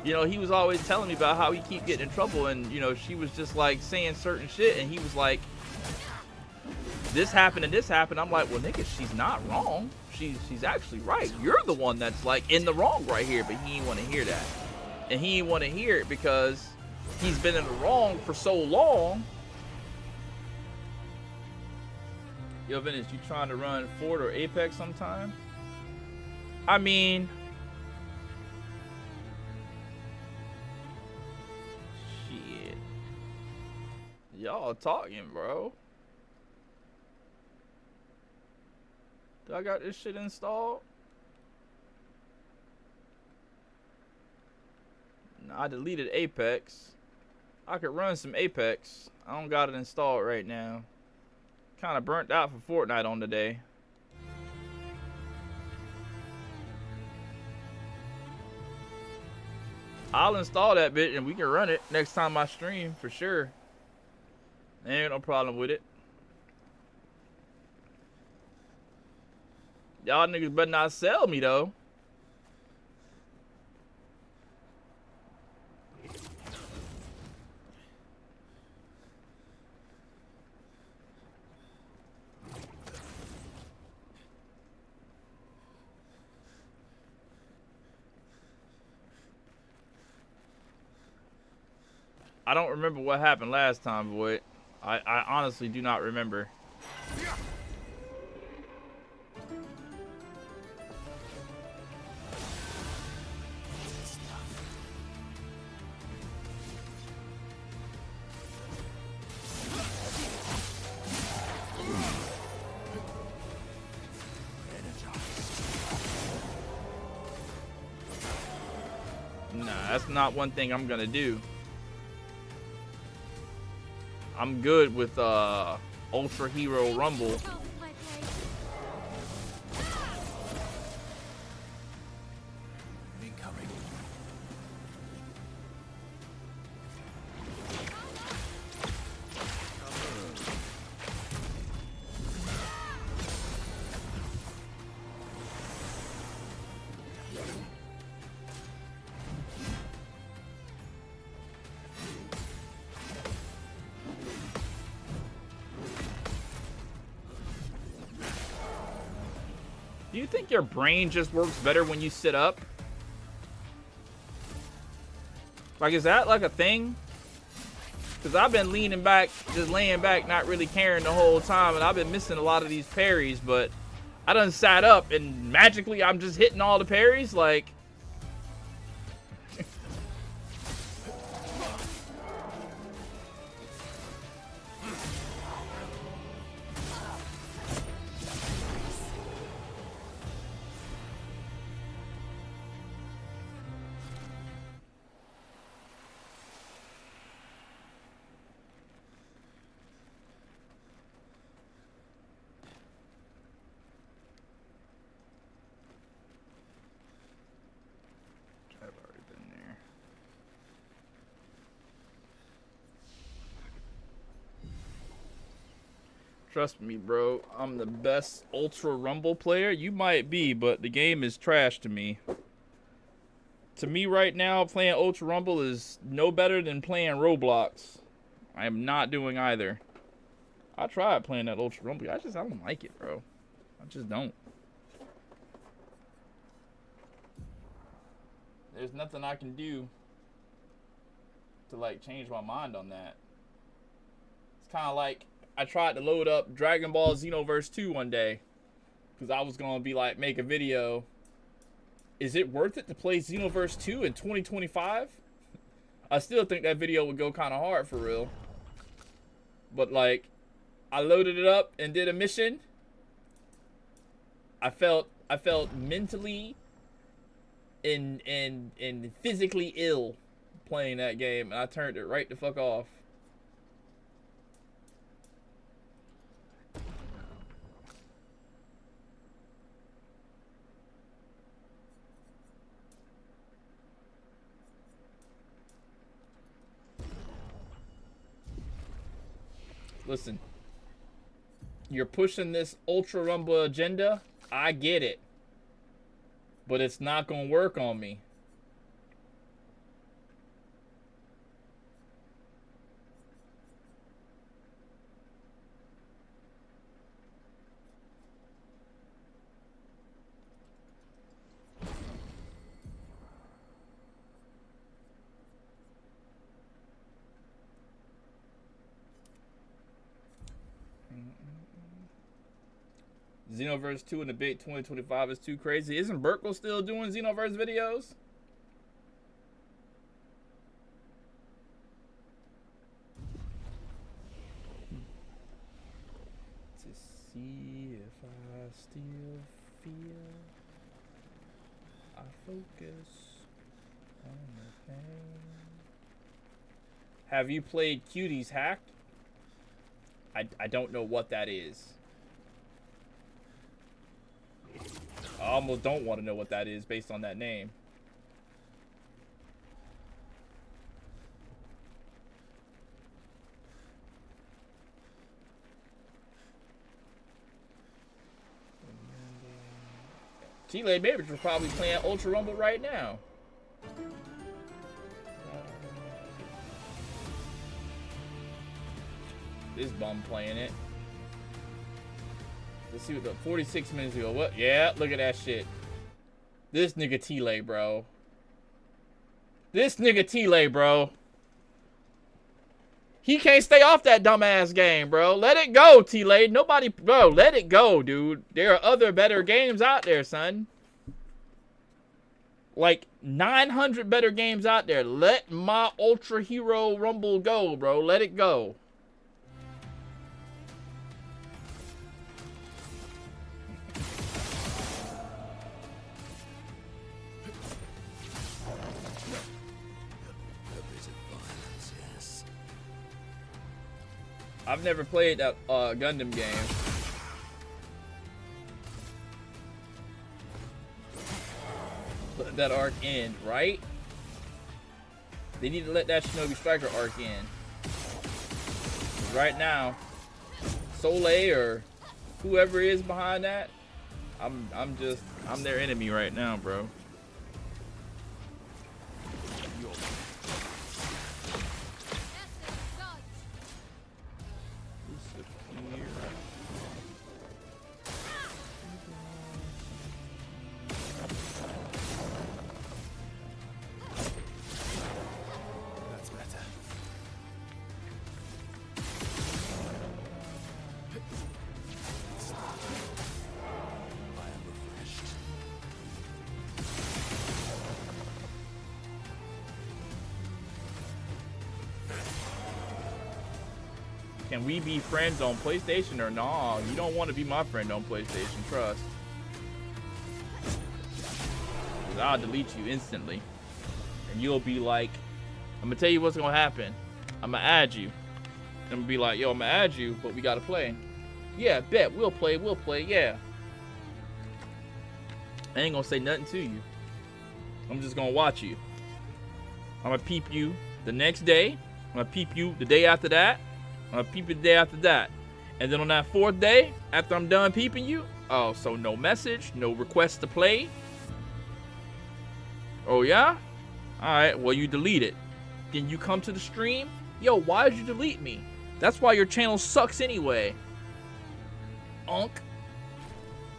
you know, he was always telling me about how he keep getting in trouble, and you know, she was just like saying certain shit, and he was like, this happened and this happened. I'm like, well, nigga, she's not wrong. She's actually right. You're the one that's like in the wrong right here. But he didn't want to hear that, and he didn't want to hear it because he's been in the wrong for so long. Yo, Ventus, you trying to run Fort or Apex sometime? I mean, shit. Y'all talking, bro. Do I got this shit installed? Nah, I deleted Apex. I could run some Apex. I don't got it installed right now. Kind of burnt out for Fortnite on the day. I'll install that bitch and we can run it next time I stream for sure. Ain't no problem with it. Y'all niggas better not sell me though. I don't remember what happened last time, boy. I honestly do not remember. Nah, that's not one thing I'm gonna do. I'm good with Ultra Hero Rumble. Do you think your brain just works better when you sit up? Like, is that like a thing? Because I've been leaning back, just laying back, not really caring the whole time, and I've been missing a lot of these parries, but I done sat up and magically I'm just hitting all the parries, like... Trust me, bro. I'm the best Ultra Rumble player. You might be, but the game is trash to me. To me right now, playing Ultra Rumble is no better than playing Roblox. I am not doing either. I tried playing that Ultra Rumble. I don't like it, bro. I just don't. There's nothing I can do to, like, change my mind on that. It's kind of like... I tried to load up Dragon Ball Xenoverse 2 one day because I was going to be like, make a video. Is it worth it to play Xenoverse 2 in 2025? I still think that video would go kind of hard for real. But like, I loaded it up and did a mission. I felt mentally and physically ill playing that game, and I turned it right the fuck off. Listen, you're pushing this Ultra Rumble agenda. I get it. But it's not going to work on me. Xenoverse 2 in the big 2025 is too crazy. Isn't Burkle still doing Xenoverse videos? To see if I still feel I focus on the pain. Have you played Cutie's Hack? I don't know what that is. I almost don't want to know what that is based on that name. T-Lay Babies was probably playing Ultra Rumble right now. This bum playing it. Let's see what the 46 minutes ago. What? Yeah, look at that shit. This nigga T-Lay, bro. This nigga T-Lay, bro. He can't stay off that dumbass game, bro. Let it go, T-Lade. Nobody, bro, let it go, dude. There are other better games out there, son. Like 900 better games out there. Let my Ultra Hero Rumble go, bro. Let it go. I've never played that Gundam game. Let that arc end, right? They need to let that Shinobi Striker arc end. Right now, Soleil or whoever is behind that, I'm their enemy right now, bro. Can we be friends on PlayStation or nah? You don't want to be my friend on PlayStation, trust. 'Cause I'll delete you instantly. And you'll be like, I'm gonna tell you what's gonna happen. I'm gonna add you. I'm gonna be like, yo, I'm gonna add you, but we gotta play. Yeah, bet, we'll play, yeah. I ain't gonna say nothing to you. I'm just gonna watch you. I'm gonna peep you the next day. I'm gonna peep you the day after that. I'm gonna peep it the day after that. And then on that 4th day, after I'm done peeping you, oh, so no message, no request to play. Oh yeah? Alright, well you delete it. Then you come to the stream. Yo, why did you delete me? That's why your channel sucks anyway. Unk.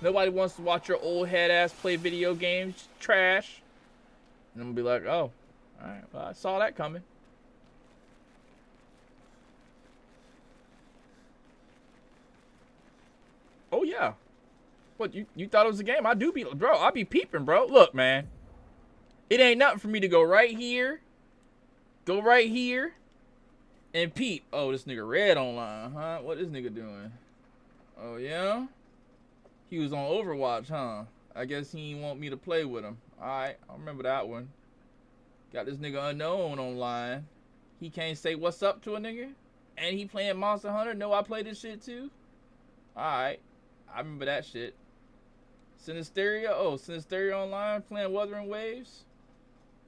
Nobody wants to watch your old head ass play video games. Trash. And I'm gonna be like, oh, alright, well I saw that coming. Oh yeah. What, you thought it was a game? I do be, bro, I be peeping, bro. Look, man. It ain't nothing for me to go right here. Go right here. And peep. Oh, this nigga Red online, huh? What this nigga doing? Oh yeah? He was on Overwatch, huh? I guess he didn't want me to play with him. Alright, I remember that one. Got this nigga Unknown online. He can't say what's up to a nigga. And he playing Monster Hunter. No, I play this shit too. Alright. I remember that shit. Sinisteria? Oh, Sinisteria online playing Wuthering Waves?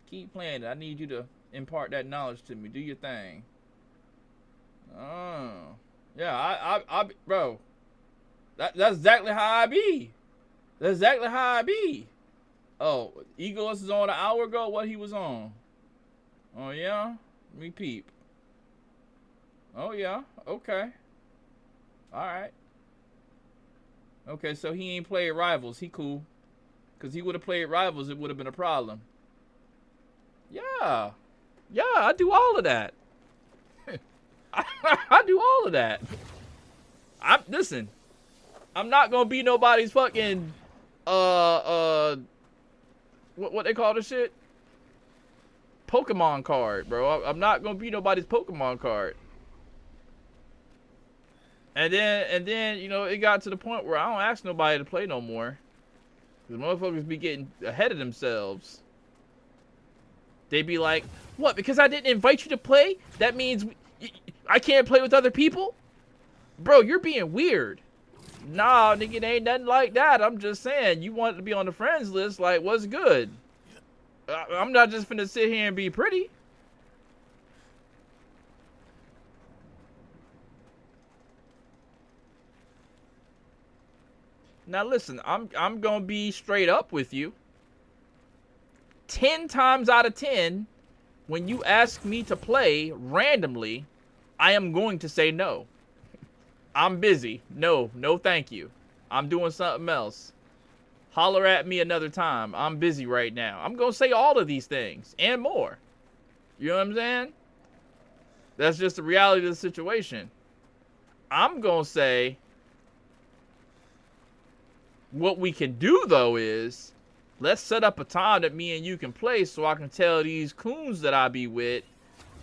Keep playing it. I need you to impart that knowledge to me. Do your thing. Oh. Yeah, I bro. That's exactly how I be. That's exactly how I be. Oh, Eagles is on an hour ago. What he was on? Oh, yeah? Let me peep. Oh, yeah. Okay. Alright. Okay, so he ain't played Rivals. He cool. Because he would have played Rivals, it would have been a problem. Yeah. Yeah, I do all of that. I do all of that. Listen. I'm not gonna be nobody's fucking what they call this shit? Pokemon card, bro. I'm not gonna be nobody's Pokemon card. And then, you know, it got to the point where I don't ask nobody to play no more. Because motherfuckers be getting ahead of themselves. They be like, what, because I didn't invite you to play? That means I can't play with other people? Bro, you're being weird. Nah, nigga, it ain't nothing like that. I'm just saying, you wanted to be on the friends list, like, what's good? I'm not just finna sit here and be pretty. Now listen, I'm gonna be straight up with you. 10 times out of 10, when you ask me to play randomly, I am going to say no. I'm busy. No, thank you. I'm doing something else. Holler at me another time. I'm busy right now. I'm gonna say all of these things and more. You know what I'm saying? That's just the reality of the situation. I'm going to say what we can do, though, is let's set up a time that me and you can play so I can tell these coons that I be with,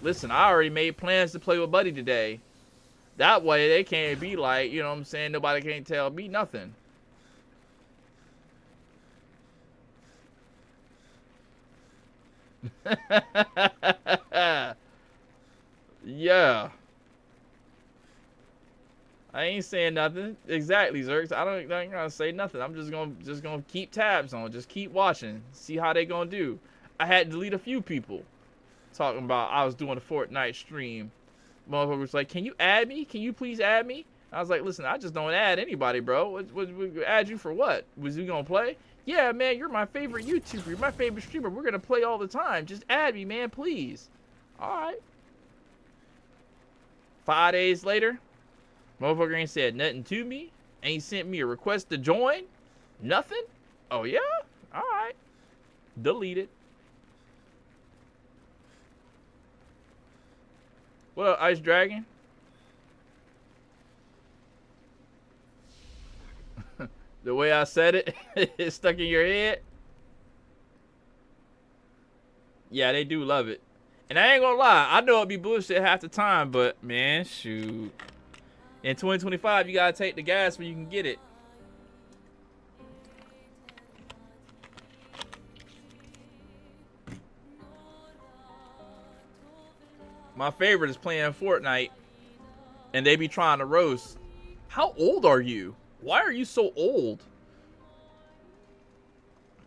listen, I already made plans to play with Buddy today. That way they can't be like, you know what I'm saying, nobody can't tell me nothing. Yeah. I ain't saying nothing. Exactly, Zerks. I ain't gonna say nothing. I'm just gonna keep tabs on. Just keep watching. See how they gonna do. I had to delete a few people talking about I was doing a Fortnite stream. Motherfucker was like, "Can you add me? Can you please add me?" I was like, "Listen, I just don't add anybody, bro. What add you for what? Was you gonna play? Yeah, man, you're my favorite YouTuber. You're my favorite streamer. We're gonna play all the time. Just add me, man, please." All right. 5 days later, motherfucker ain't said nothing to me. Ain't sent me a request to join. Nothing. Oh yeah. All right. Delete it. What up, Ice Dragon? The way I said it, it's stuck in your head. Yeah, they do love it. And I ain't gonna lie, I know it be bullshit half the time, but man, shoot. In 2025, you gotta take the gas when you can get it. My favorite is playing Fortnite, and they be trying to roast. How old are you? Why are you so old?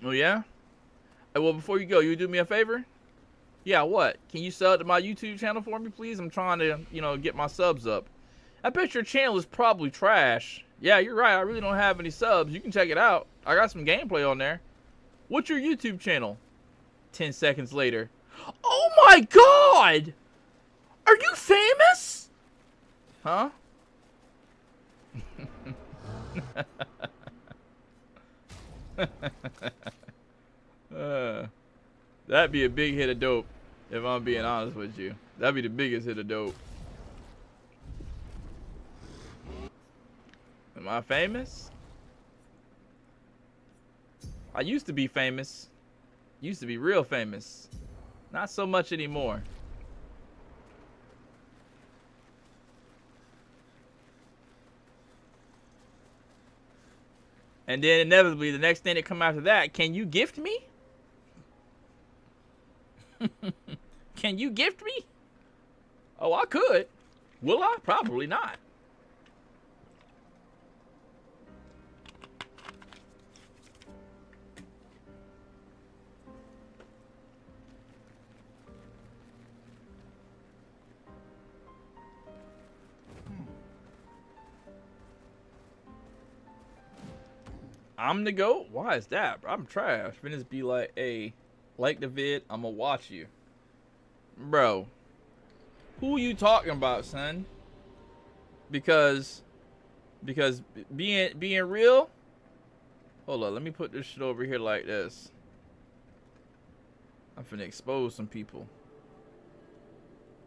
Oh, yeah? Hey, well, before you go, you do me a favor? Yeah, what? Can you sub to my YouTube channel for me, please? I'm trying to, you know, get my subs up. I bet your channel is probably trash. Yeah, you're right. I really don't have any subs. You can check it out. I got some gameplay on there. What's your YouTube channel? 10 seconds later. Oh, my God! Are you famous? Huh? That'd be a big hit of dope, if I'm being honest with you. That'd be the biggest hit of dope. Am I famous? I used to be famous. Used to be real famous. Not so much anymore. And then inevitably, the next thing that come after that, can you gift me? Can you gift me? Oh, I could. Will I? Probably not. I'm the GOAT? Why is that, bro? I'm trash. Ventus be like, hey, like the vid, I'ma watch you. Bro, who you talking about, son? Because being real. Hold on, let me put this shit over here like this. I'm finna expose some people.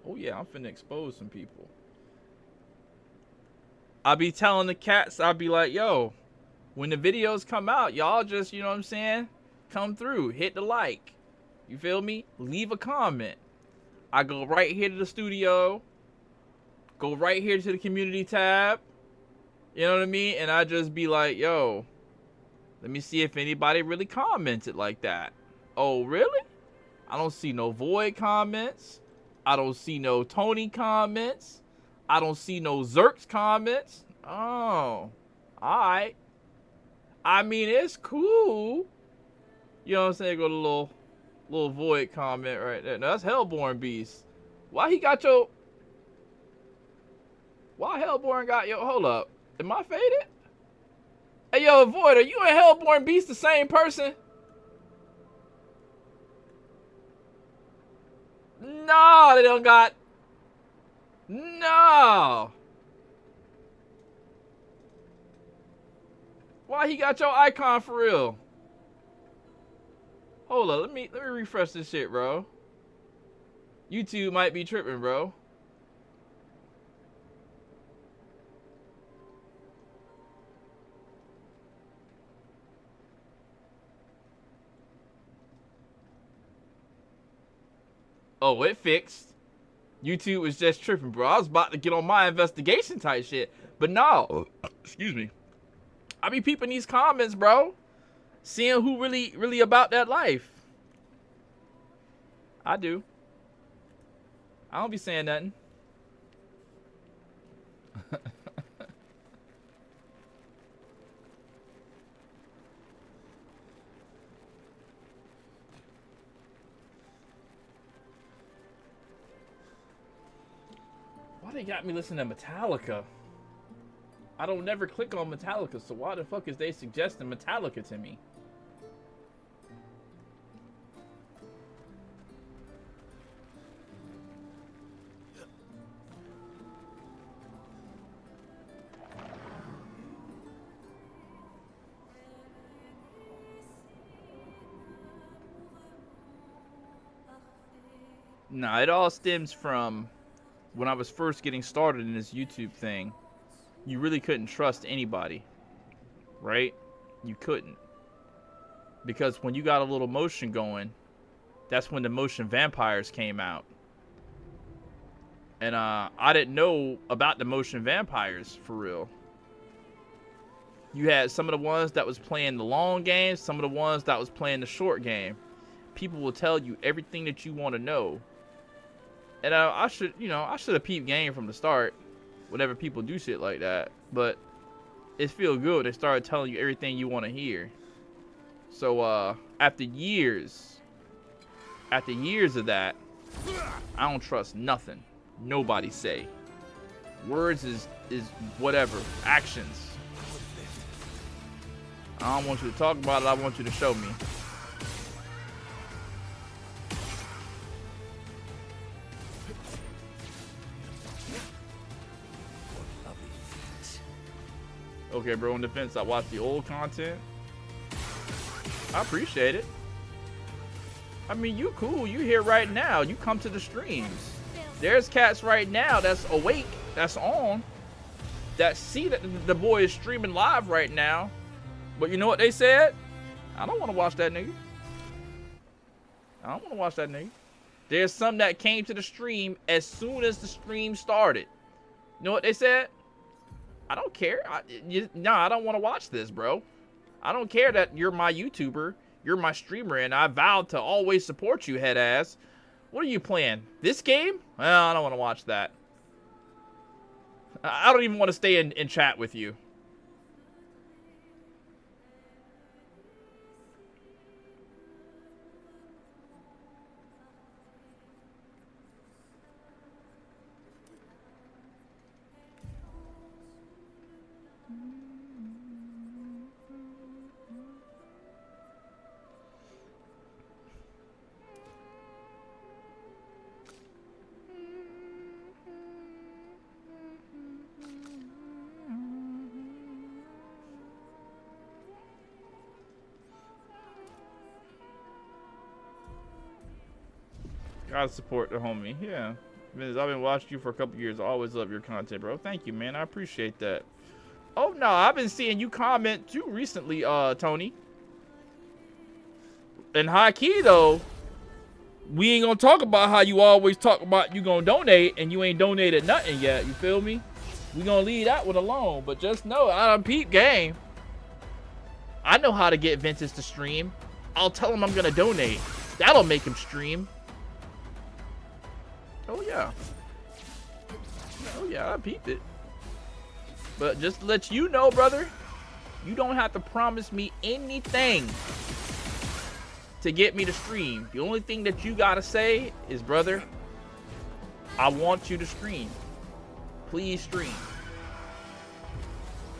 Oh yeah, I'm finna expose some people. I be telling the cats, I be like, yo, when the videos come out, y'all just, you know what I'm saying? Come through, hit the like. You feel me? Leave a comment. I go right here to the studio. Go right here to the community tab. You know what I mean? And I just be like, yo, let me see if anybody really commented like that. Oh, really? I don't see no Void comments. I don't see no Tony comments. I don't see no Zerks comments. Oh, all right. I mean, it's cool. You know what I'm saying? Go to the little Void comment right there. No, that's Hellborn Beast. Why he got your... Why Hellborn got your... Hold up. Am I faded? Hey, yo, Void, are you and Hellborn Beast the same person? No, they don't got... No. Why he got your icon for real? Hold up, let me refresh this shit, bro. YouTube might be tripping, bro. Oh, it fixed. YouTube was just tripping, bro. I was about to get on my investigation type shit. But no. Excuse me. I be peeping these comments, bro. Seeing who really about that life. I do. I don't be saying nothing. Why they got me listening to Metallica? I don't never click on Metallica, so why the fuck is they suggesting Metallica to me? Nah, it all stems from when I was first getting started in this YouTube thing. You really couldn't trust anybody, right? You couldn't. Because when you got a little motion going, that's when the motion vampires came out. And I didn't know about the motion vampires for real. You had some of the ones that was playing the long game, some of the ones that was playing the short game. People will tell you everything that you want to know. And I should have peeped game from the start whenever people do shit like that. But it feel good. They started telling you everything you want to hear. So after years of that, I don't trust nothing nobody say. Words is whatever. Actions. I don't want you to talk about it. I want you to show me. Okay, bro, in defense, I watched the old content. I appreciate it. I mean, you cool. You here right now. You come to the streams. There's cats right now that's awake, that's on, that see that the boy is streaming live right now. But you know what they said? I don't want to watch that nigga. I don't want to watch that nigga. There's some that came to the stream as soon as the stream started. You know what they said? I don't care. No, I don't want to watch this, bro. I don't care that you're my YouTuber, you're my streamer, and I vowed to always support you, head ass. What are you playing? This game? Well, I don't want to watch that. I don't even want to stay in chat with you. Gotta support the homie. Yeah. Vince, I've been watching you for a couple years. I always love your content, bro. Thank you, man. I appreciate that. Oh, no. I've been seeing you comment, too, recently, Tony. And high key, though, we ain't gonna talk about how you always talk about you gonna donate and you ain't donated nothing yet. You feel me? We gonna leave that one alone. But just know, I done peep game. I know how to get Ventus to stream. I'll tell him I'm gonna donate. That'll make him stream. Oh yeah. Oh yeah, I peeped it. But just to let you know, brother, you don't have to promise me anything to get me to stream. The only thing that you gotta say is, brother, I want you to stream. Please stream.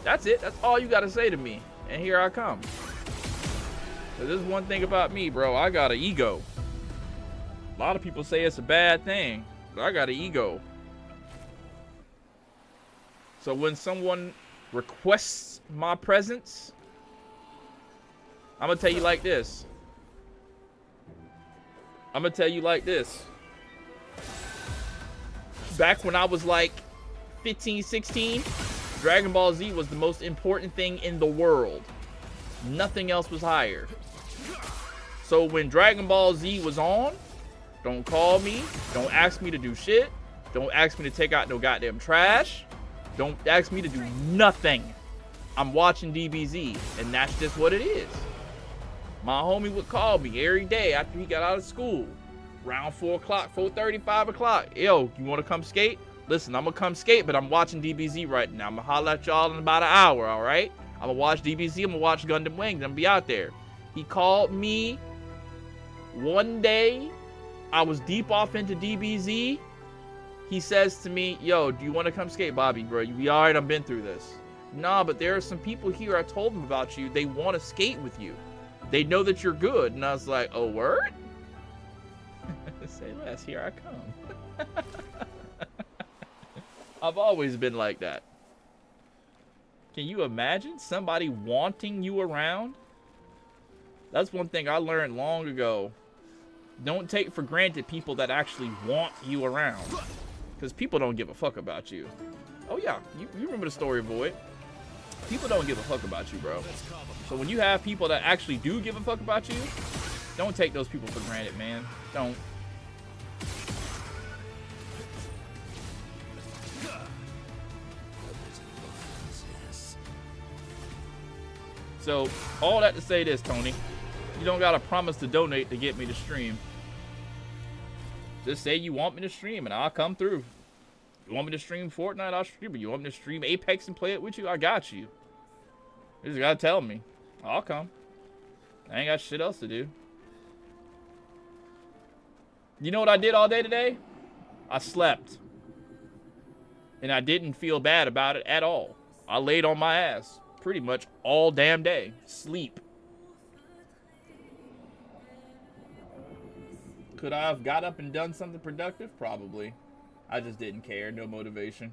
That's it. That's all you gotta say to me. And here I come. So this is one thing about me, bro. I got an ego. A lot of people say it's a bad thing, but I got an ego. So when someone requests my presence, I'm gonna tell you like this. I'm gonna tell you like this. Back when I was like 15, 16, Dragon Ball Z was the most important thing in the world. Nothing else was higher. So when Dragon Ball Z was on, Don't call me. Don't ask me to do shit. Don't ask me to take out no goddamn trash. Don't ask me to do nothing. I'm watching DBZ, and that's just what it is. My homie would call me every day after he got out of school. Around 4 o'clock, 4:30, 5 o'clock. Yo, you want to come skate? Listen, I'm going to come skate, but I'm watching DBZ right now. I'm going to holler at y'all in about an hour, all right? I'm going to watch DBZ. I'm going to watch Gundam Wing. I'm going to be out there. He called me one day. I was deep off into DBZ. He says to me, yo, do you want to come skate, Bobby, bro? You be all right? I've been through this. Nah, but there are some people here. I told them about you. They want to skate with you. They know that you're good. And I was like, oh, word? Say less. Here I come. I've always been like that. Can you imagine somebody wanting you around? That's one thing I learned long ago. Don't take for granted people that actually want you around. Because people don't give a fuck about you. Oh yeah, you remember the story, Void. People don't give a fuck about you, bro. So when you have people that actually do give a fuck about you, don't take those people for granted, man. Don't. So, all that to say this, Tony. You don't gotta promise to donate to get me to stream. Just say you want me to stream and I'll come through. You want me to stream Fortnite, I'll stream it. You want me to stream Apex and play it with you? I got you. You just gotta tell me. I'll come. I ain't got shit else to do. You know what I did all day today? I slept. And I didn't feel bad about it at all. I laid on my ass pretty much all damn day. Sleep. Could I have got up and done something productive? Probably. I just didn't care. No motivation.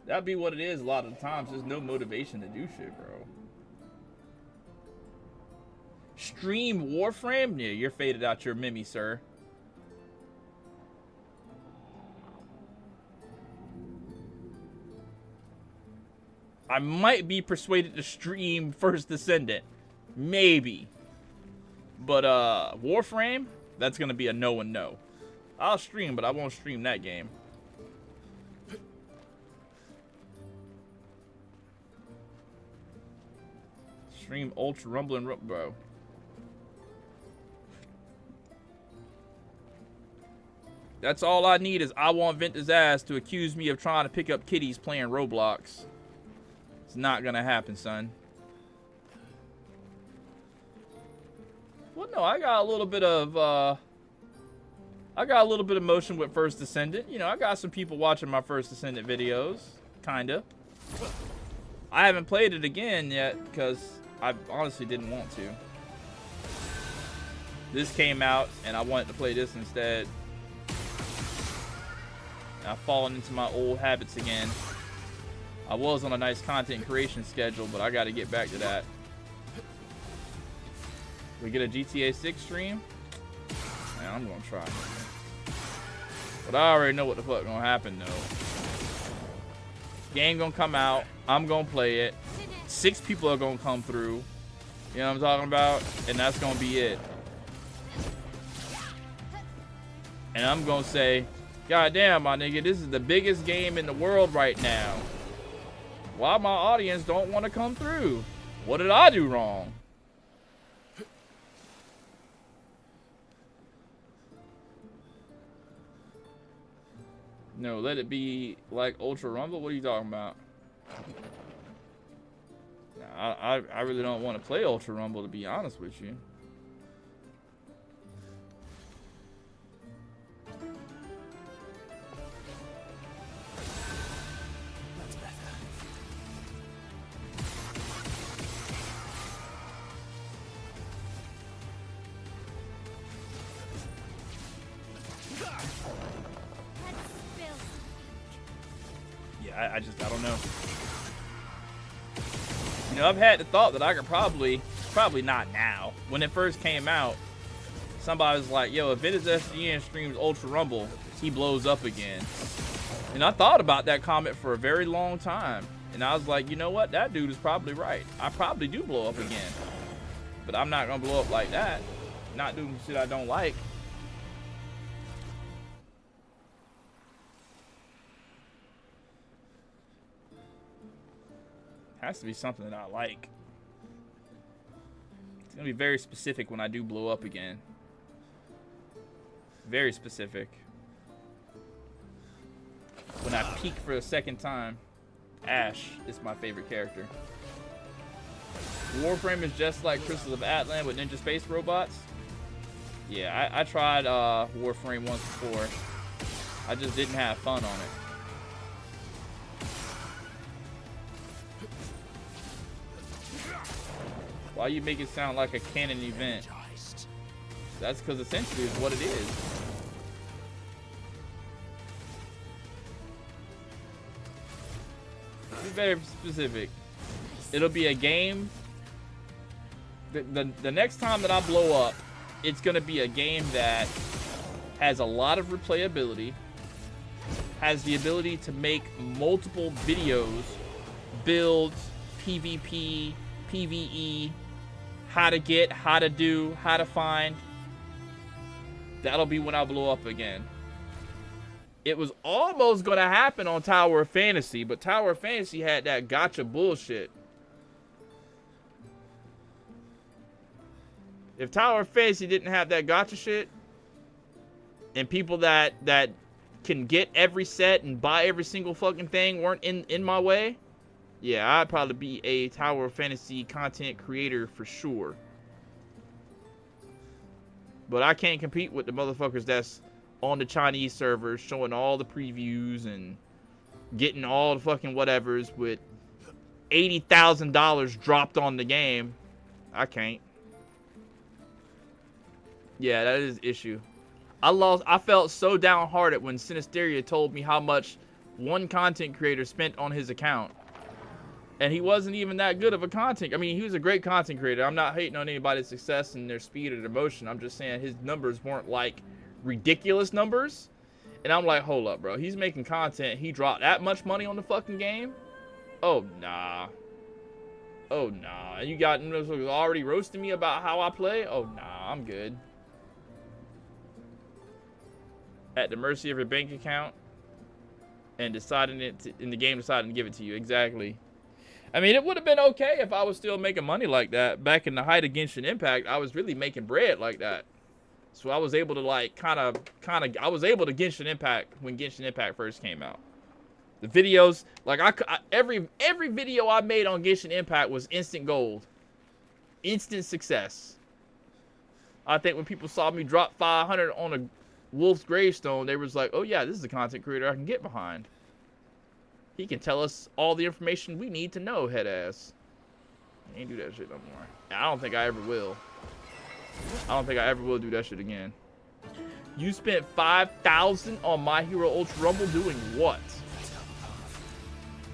That'd be what it is a lot of the times. There's no motivation to do shit, bro. Stream Warframe? Yeah, you're faded out your Mimi, sir. I might be persuaded to stream First Descendant. Maybe. But, Warframe? That's gonna be a no and no. I'll stream, but I won't stream that game. Stream Ultra Rumble and bro. That's all I need is I want Ventus' ass to accuse me of trying to pick up kitties playing Roblox. It's not gonna happen, son. Well, no, I got a little bit of motion with First Descendant. You know, I got some people watching my First Descendant videos, kinda. I haven't played it again yet because I honestly didn't want to. This came out and I wanted to play this instead. I've fallen into my old habits again. I was on a nice content creation schedule, but I got to get back to that. We get a GTA 6 stream? Man, I'm going to try. But I already know what the fuck going to happen, though. Game going to come out. I'm going to play it. 6 people are going to come through. You know what I'm talking about? And that's going to be it. And I'm going to say, God damn, my nigga, this is the biggest game in the world right now. Why my audience don't want to come through? What did I do wrong? No, let it be like Ultra Rumble? What are you talking about? I really don't want to play Ultra Rumble, to be honest with you. I don't know. You know, I've had the thought that I could probably not now. When it first came out, somebody was like, yo, if Ventus SGN streams Ultra Rumble, he blows up again. And I thought about that comment for a very long time. And I was like, you know what? That dude is probably right. I probably do blow up again. But I'm not going to blow up like that. not doing shit I don't like. Has to be something that I like. It's gonna be very specific when I do blow up again. Very specific. When I peak for a second time, Ash is my favorite character. Warframe is just like Crystals of Atlan with ninja space robots. Yeah, I tried Warframe once before. I just didn't have fun on it. Why you make it sound like a canon event? That's because essentially it's what it is. Be very specific. It'll be a game. The next time that I blow up, it's gonna be a game that has a lot of replayability, has the ability to make multiple videos, builds, PvP, PvE, how to get, how to do, how to find. That'll be when I blow up again. It was almost gonna happen on Tower of Fantasy, but Tower of Fantasy had that gotcha bullshit. If Tower of Fantasy didn't have that gotcha shit, and people that can get every set and buy every single fucking thing weren't in my way, yeah, I'd probably be a Tower of Fantasy content creator for sure. But I can't compete with the motherfuckers that's on the Chinese servers showing all the previews and getting all the fucking whatevers with $80,000 dropped on the game. I can't. Yeah, that is an issue. I felt so downhearted when Sinisteria told me how much one content creator spent on his account. And he wasn't even that good of a content. I mean, he was a great content creator. I'm not hating on anybody's success and their speed or their motion. I'm just saying his numbers weren't like ridiculous numbers. And I'm like, hold up, bro. He's making content. He dropped that much money on the fucking game? Oh, nah. Oh, nah. And you got already roasting me about how I play? Oh, nah. I'm good. At the mercy of your bank account and deciding in the game deciding to give it to you. Exactly. I mean, it would have been okay if I was still making money like that. Back in the height of Genshin Impact, I was really making bread like that. So I was able to like I was able to Genshin Impact when Genshin Impact first came out. The videos, like every video I made on Genshin Impact was instant gold. Instant success. I think when people saw me drop 500 on a Wolf's gravestone, they was like, oh yeah, this is a content creator I can get behind. He can tell us all the information we need to know, head ass. I ain't do that shit no more. I don't think I ever will. I don't think I ever will do that shit again. You spent 5,000 on My Hero Ultra Rumble doing what?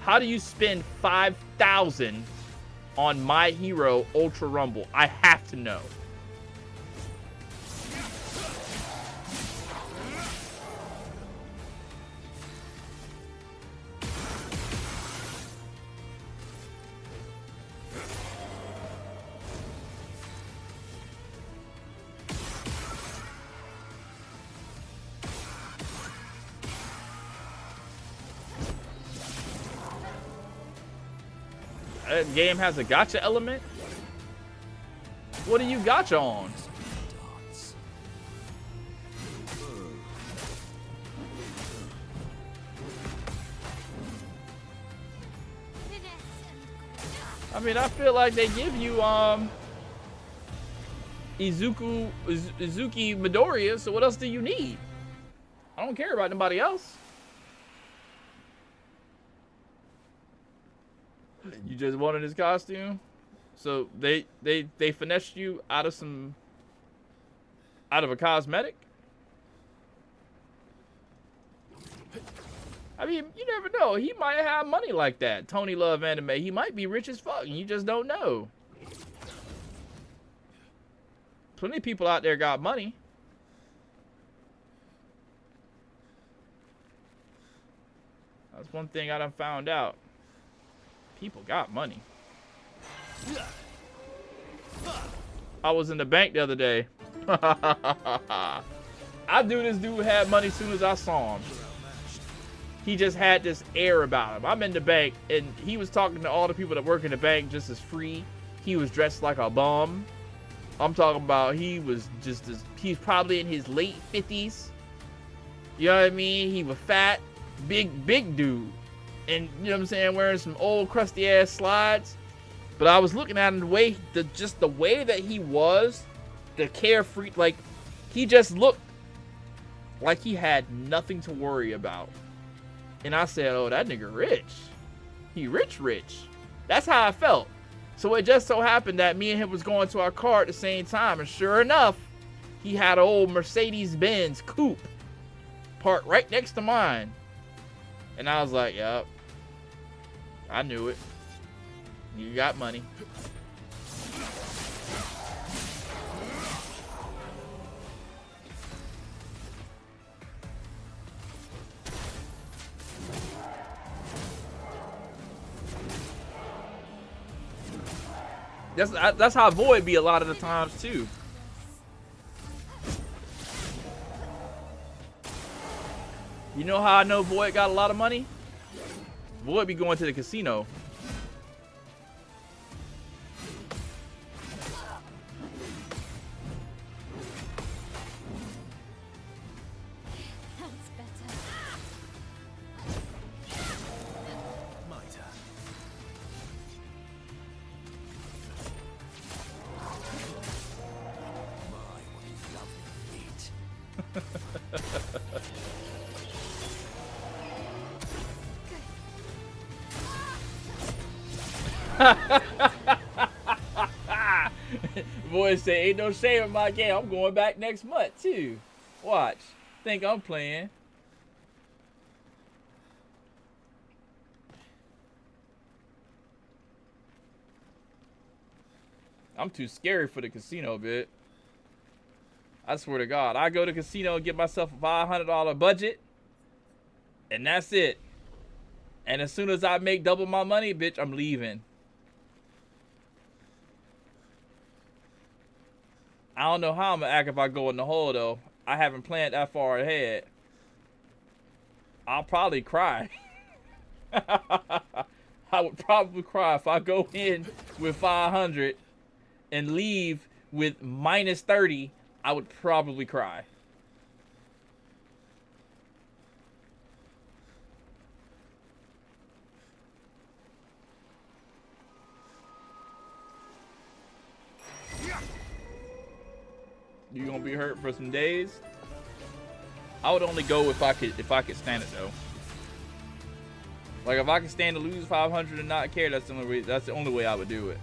How do you spend 5,000 on My Hero Ultra Rumble? I have to know. That game has a gacha element? What do you gacha on? I mean, I feel like they give you Izuki Midoriya, so what else do you need? I don't care about nobody else. You just wanted his costume, so they finessed you out of a cosmetic. I mean, you never know. He might have money like that. Tony Love Anime. He might be rich as fuck, and you just don't know. Plenty of people out there got money. That's one thing I done found out. People got money. I was in the bank the other day, I knew this dude had money as soon as I saw him. He just had this air about him. I'm in the bank, and he was talking to all the people that work in the bank just as free. He was dressed like a bum. I'm talking about he was just as, he's probably in his late 50s. You know what I mean? He was fat, big dude. And, you know what I'm saying, wearing some old crusty ass slides. But I was looking at him, the way, just the way that he was, the carefree, like, he just looked like he had nothing to worry about. And I said, oh, that nigga rich. He rich. That's how I felt. So it just so happened that me and him was going to our car at the same time. And sure enough, he had an old Mercedes-Benz coupe parked right next to mine. And I was like, yep, I knew it. You got money. That's how Void be a lot of the times too. You know how I know Void got a lot of money? Void be going to the casino. Boys say, ain't no shame in my game. I'm going back next month, too. Watch. Think I'm playing. I'm too scary for the casino bit. I swear to God. I go to the casino and get myself a $500 budget. And that's it. And as soon as I make double my money, bitch, I'm leaving. I don't know how I'm gonna act if I go in the hole though. I haven't planned that far ahead. I'll probably cry. I would probably cry if I go in with 500 and leave with minus 30. I would probably cry. You gonna be hurt for some days? I would only go if I could stand it though. Like if I could stand to lose 500 and not care, that's the only way I would do it.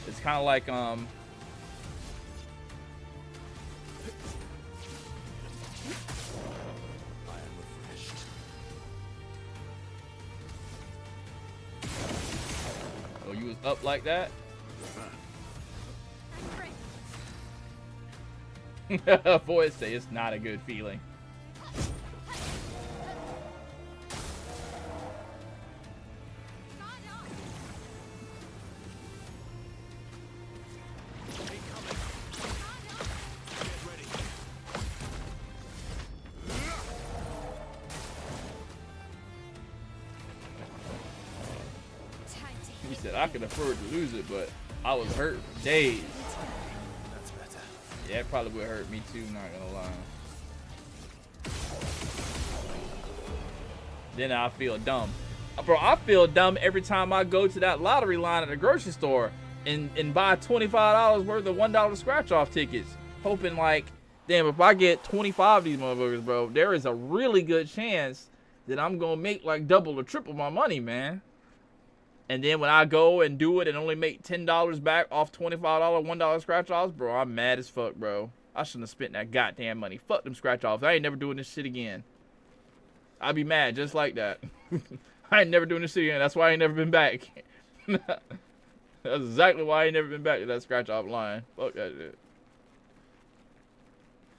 It's kind of like oh, you was up like that? Boys say it's not a good feeling. He said I could afford to lose it, but I was hurt for days. Yeah, it probably would hurt me too, not gonna lie. Then I feel dumb. Bro, I feel dumb every time I go to that lottery line at the grocery store and buy $25 worth of $1 scratch-off tickets. Hoping like, damn, if I get 25 of these motherfuckers, bro, there is a really good chance that I'm gonna make like double or triple my money, man. And then when I go and do it and only make $10 back off $25 $1 scratch-offs, bro, I'm mad as fuck, bro. I shouldn't have spent that goddamn money. Fuck them scratch-offs. I ain't never doing this shit again. I'd be mad just like that. I ain't never doing this shit again. That's why I ain't never been back. That's exactly why I ain't never been back to that scratch-off line. Fuck that shit.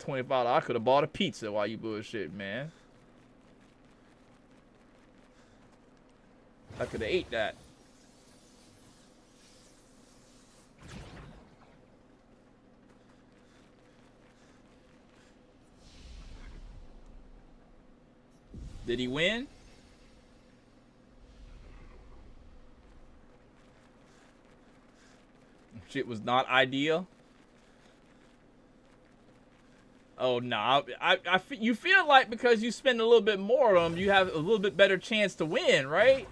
$25. I could have bought a pizza while you bullshit, man. I could have ate that. Did he win? Shit was not ideal. Oh no, you feel like because you spend a little bit more on them, you have a little bit better chance to win, right?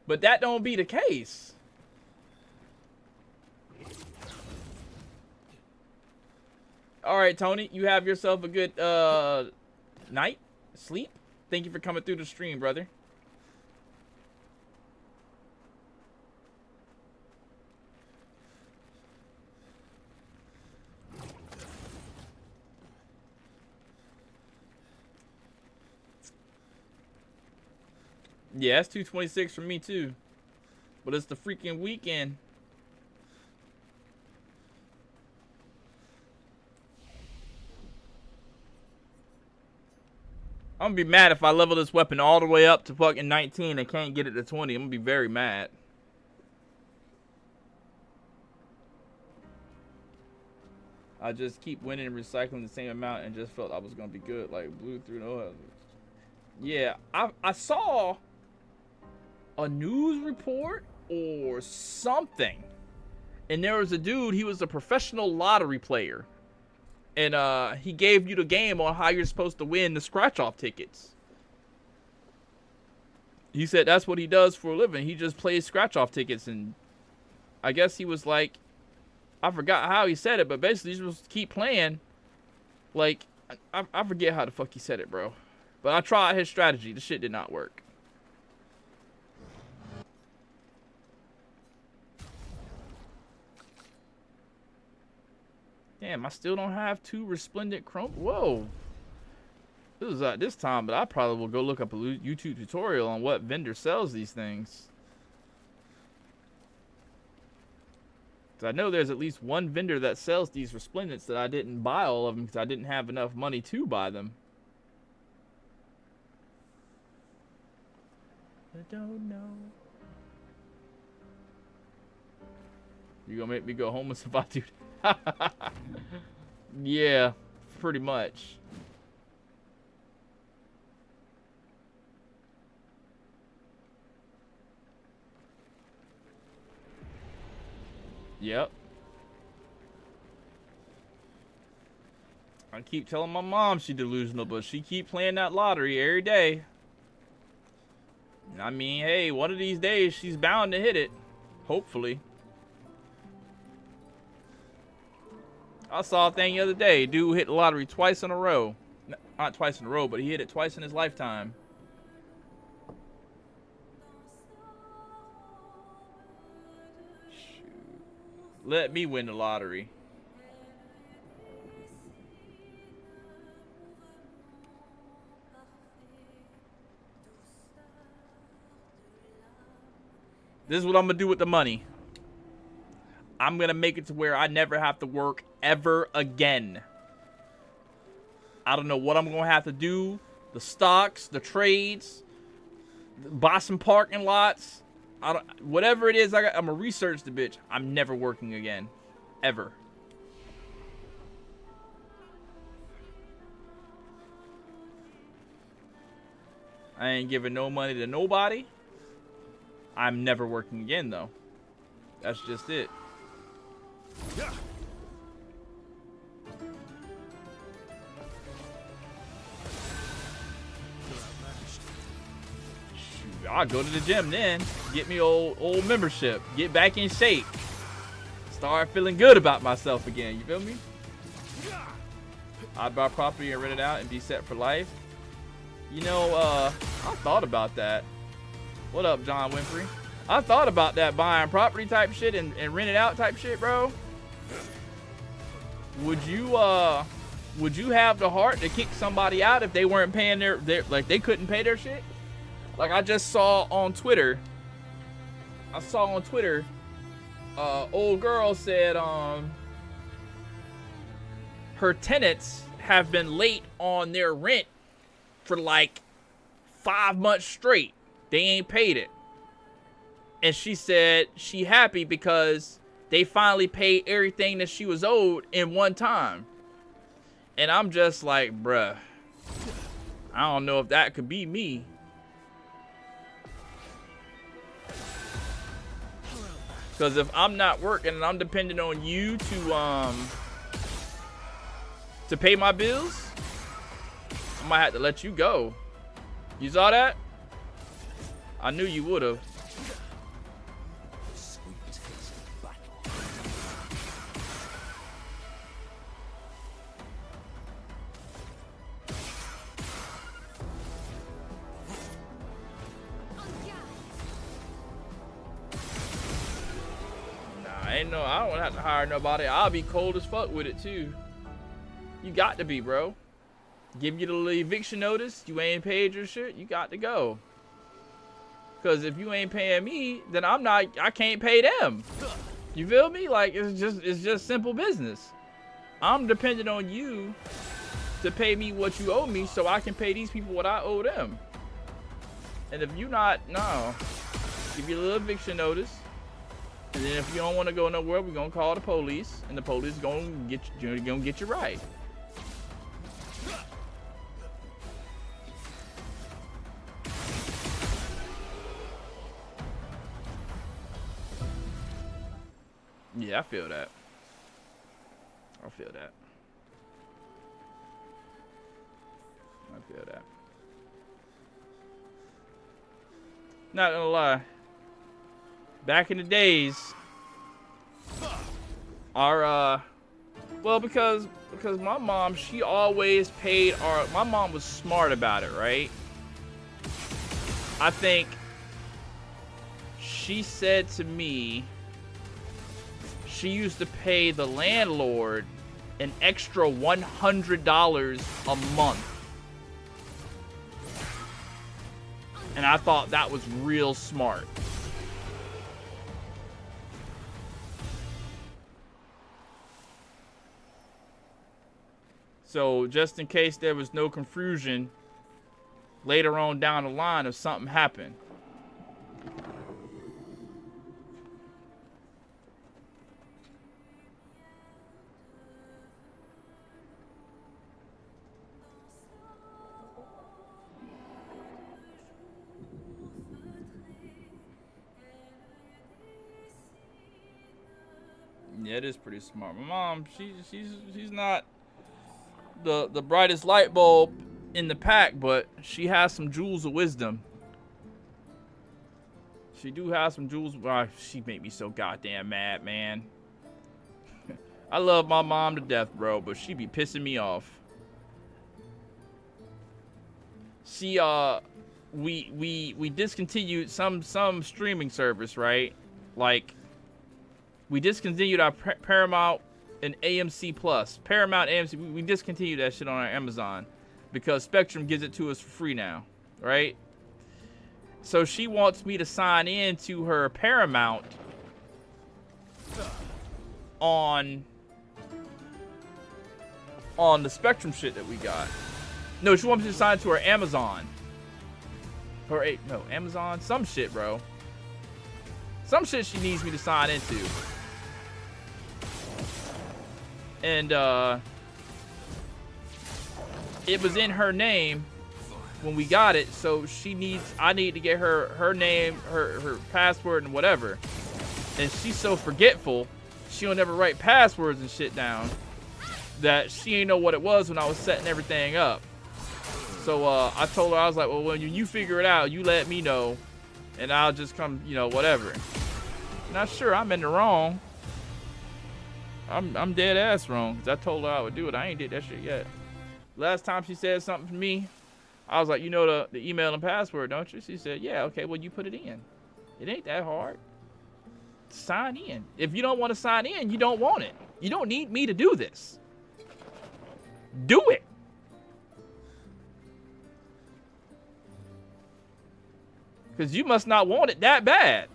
But that don't be the case. All right, Tony, you have yourself a good night, sleep. Thank you for coming through the stream, brother. Yeah, it's 226 for me too. But it's the freaking weekend. I'm gonna be mad if I level this weapon all the way up to fucking 19 and can't get it to 20. I'm gonna be very mad. I just keep winning and recycling the same amount and just felt I was gonna be good. Like blew through no other. Yeah, I saw a news report or something, and there was a dude. He was a professional lottery player, and he gave you the game on how you're supposed to win the scratch-off tickets. He said that's what he does for a living. He just plays scratch-off tickets, and I guess he was like, I forgot how he said it, but basically he's supposed to keep playing. Like, I forget how the fuck he said it, bro. But I tried his strategy. The shit did not work. Damn, I still don't have 2 resplendent chrome. Whoa. This is at this time, but I probably will go look up a YouTube tutorial on what vendor sells these things. Because I know there's at least one vendor that sells these resplendents that I didn't buy all of them because I didn't have enough money to buy them. I don't know. You gonna make me go homeless if I do that? Yeah, pretty much. Yep. I keep telling my mom she's delusional, but she keep playing that lottery every day. I mean, hey, one of these days she's bound to hit it. Hopefully. I saw a thing the other day. Dude hit the lottery twice in a row. Not twice in a row, but he hit it twice in his lifetime. Shoot. Let me win the lottery. This is what I'm going to do with the money. I'm going to make it to where I never have to work ever again. I don't know what I'm going to have to do. The stocks, the trades, buy some parking lots. Whatever it is, I'm going to research the bitch. I'm never working again. Ever. I ain't giving no money to nobody. I'm never working again, though. That's just it. Yeah. Shoot, I'll go to the gym then. Get me old membership. Get back in shape. Start feeling good about myself again. You feel me? I'd buy property and rent it out and be set for life. You know, I thought about that. What up, John Winfrey? I thought about that, buying property type shit and rent it out type shit, bro. Would you have the heart to kick somebody out if they weren't paying their like they couldn't pay their shit? Like I just saw on Twitter. Old girl said her tenants have been late on their rent for like 5 months straight. They ain't paid it. And she said she happy because they finally paid everything that she was owed in one time. And I'm just like, bruh, I don't know if that could be me. Because if I'm not working and I'm depending on you to pay my bills, I might have to let you go. You saw that? I knew you would have. I don't have to hire nobody. I'll be cold as fuck with it too. You got to be, bro. Give you the little eviction notice. You ain't paid your shit. You got to go. Cause if you ain't paying me, then I can't pay them. You feel me? Like it's just simple business. I'm dependent on you to pay me what you owe me, so I can pay these people what I owe them. And if you not, no, give you a little eviction notice. And then if you don't want to go nowhere, we're gonna call the police, and the police gonna get you right. Yeah, I feel that. I feel that. I feel that. Not gonna lie. Back in the days, our well, because my mom, she always paid our. My mom was smart about it, right? I think she said to me, she used to pay the landlord an extra $100 a month. And I thought that was real smart. So just in case there was no confusion later on down the line if something happened. Yeah, it is pretty smart. My mom, she's not the brightest light bulb in the pack, but she has some jewels of wisdom. She do have some jewels. Oh, she made me so goddamn mad, man. I love my mom to death, bro, but she be pissing me off. She we discontinued some streaming service, right? Like we discontinued our Paramount and AMC Plus. Paramount, AMC, we discontinued that shit on our Amazon because Spectrum gives it to us for free now, right? So she wants me to sign in to her Paramount on the Spectrum shit that we got. No, she wants me to sign to her Amazon. Amazon, some shit, bro. Some shit she needs me to sign into. And it was in her name when we got it, so I need to get her name, her password and whatever. And she's so forgetful, she'll never write passwords and shit down, that she ain't know what it was when I was setting everything up. So I told her, I was like, well, when you figure it out, you let me know, and I'll just come, whatever. Not sure I'm in the wrong. I'm dead ass wrong, because I told her I would do it. I ain't did that shit yet. Last time she said something to me, I was like, you know the email and password, don't you? She said, yeah, okay, well, you put it in. It ain't that hard. Sign in. If you don't want to sign in, you don't want it. You don't need me to do this. Do it. Because you must not want it that bad.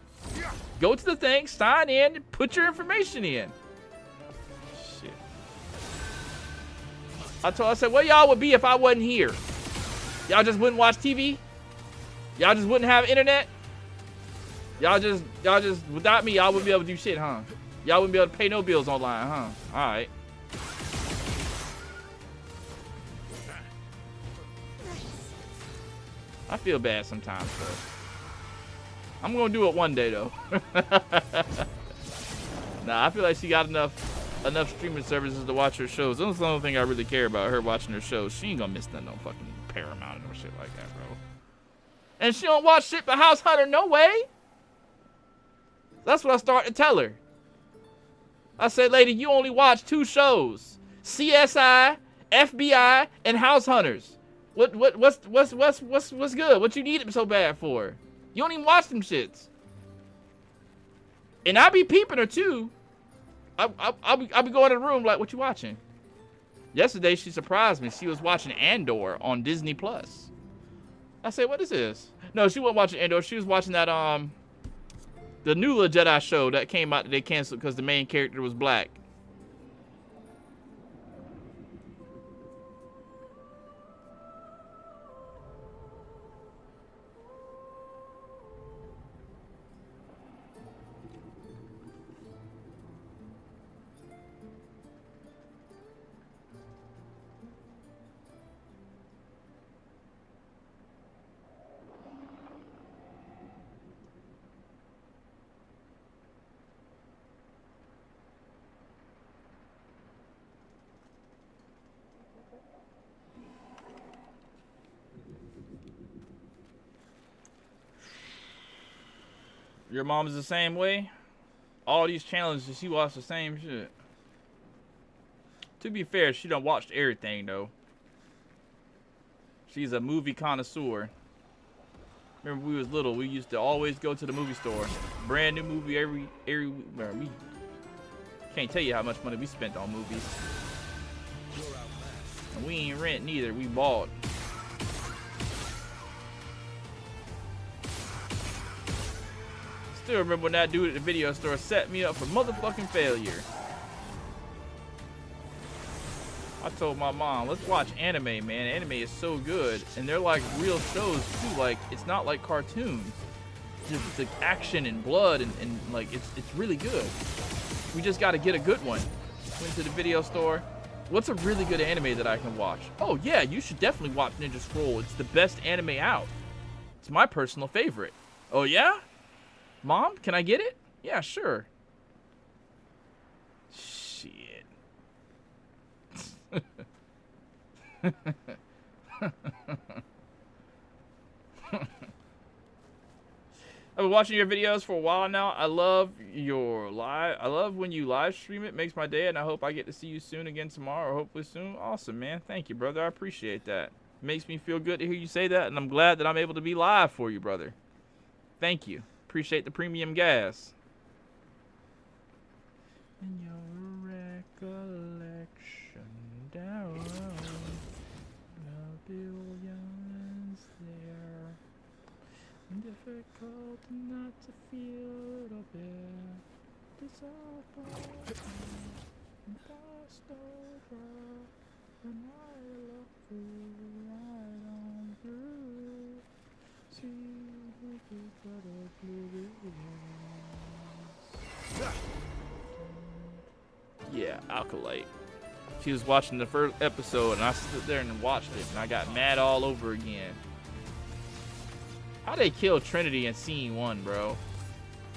Go to the thing, sign in, and put your information in. Shit. I said, what y'all would be if I wasn't here? Y'all just wouldn't watch TV? Y'all just wouldn't have internet? Y'all just, without me, y'all wouldn't be able to do shit, huh? Y'all wouldn't be able to pay no bills online, huh? Alright. I feel bad sometimes, though. I'm gonna do it one day, though. Nah, I feel like she got enough streaming services to watch her shows. That's the only thing I really care about, her watching her shows. She ain't gonna miss nothing on fucking Paramount or shit like that, bro. And she don't watch shit but House Hunter, no way. That's what I started to tell her. I said, lady, you only watch 2 shows. CSI, FBI, and House Hunters. What's good? What you need it so bad for? You don't even watch them shits. And I be peeping her too. I'll be going in the room like, what you watching? Yesterday she surprised me. She was watching Andor on Disney Plus. I said, what is this? No, she wasn't watching Andor. She was watching that the new Jedi show that came out that they canceled because the main character was black. Your mom is the same way? All these challenges, she watched the same shit. To be fair, she done watched everything, though. She's a movie connoisseur. Remember, when we was little, we used to always go to the movie store. Brand new movie every we can't tell you how much money we spent on movies. And we ain't rent neither, we bought. Still remember when that dude at the video store set me up for motherfucking failure. I told my mom, let's watch anime, man. Anime is so good. And they're like real shows too. Like, it's not like cartoons. Just the action and blood and like it's really good. We just gotta get a good one. Went to the video store. What's a really good anime that I can watch? Oh yeah, you should definitely watch Ninja Scroll. It's the best anime out. It's my personal favorite. Oh yeah? Mom, can I get it? Yeah, sure. Shit. I've been watching your videos for a while now. I love when you live stream it. Makes my day, and I hope I get to see you soon again tomorrow, or hopefully soon. Awesome, man. Thank you, brother. I appreciate that. Makes me feel good to hear you say that, and I'm glad that I'm able to be live for you, brother. Thank you. Appreciate the premium gas. In your recollection down the billions there. Difficult not to feel a bit disappointed and passed over. And I look through right on through. See. Yeah, Alkalite. She was watching the first episode and I stood there and watched it and I got mad all over again. How they kill Trinity in scene 1, bro?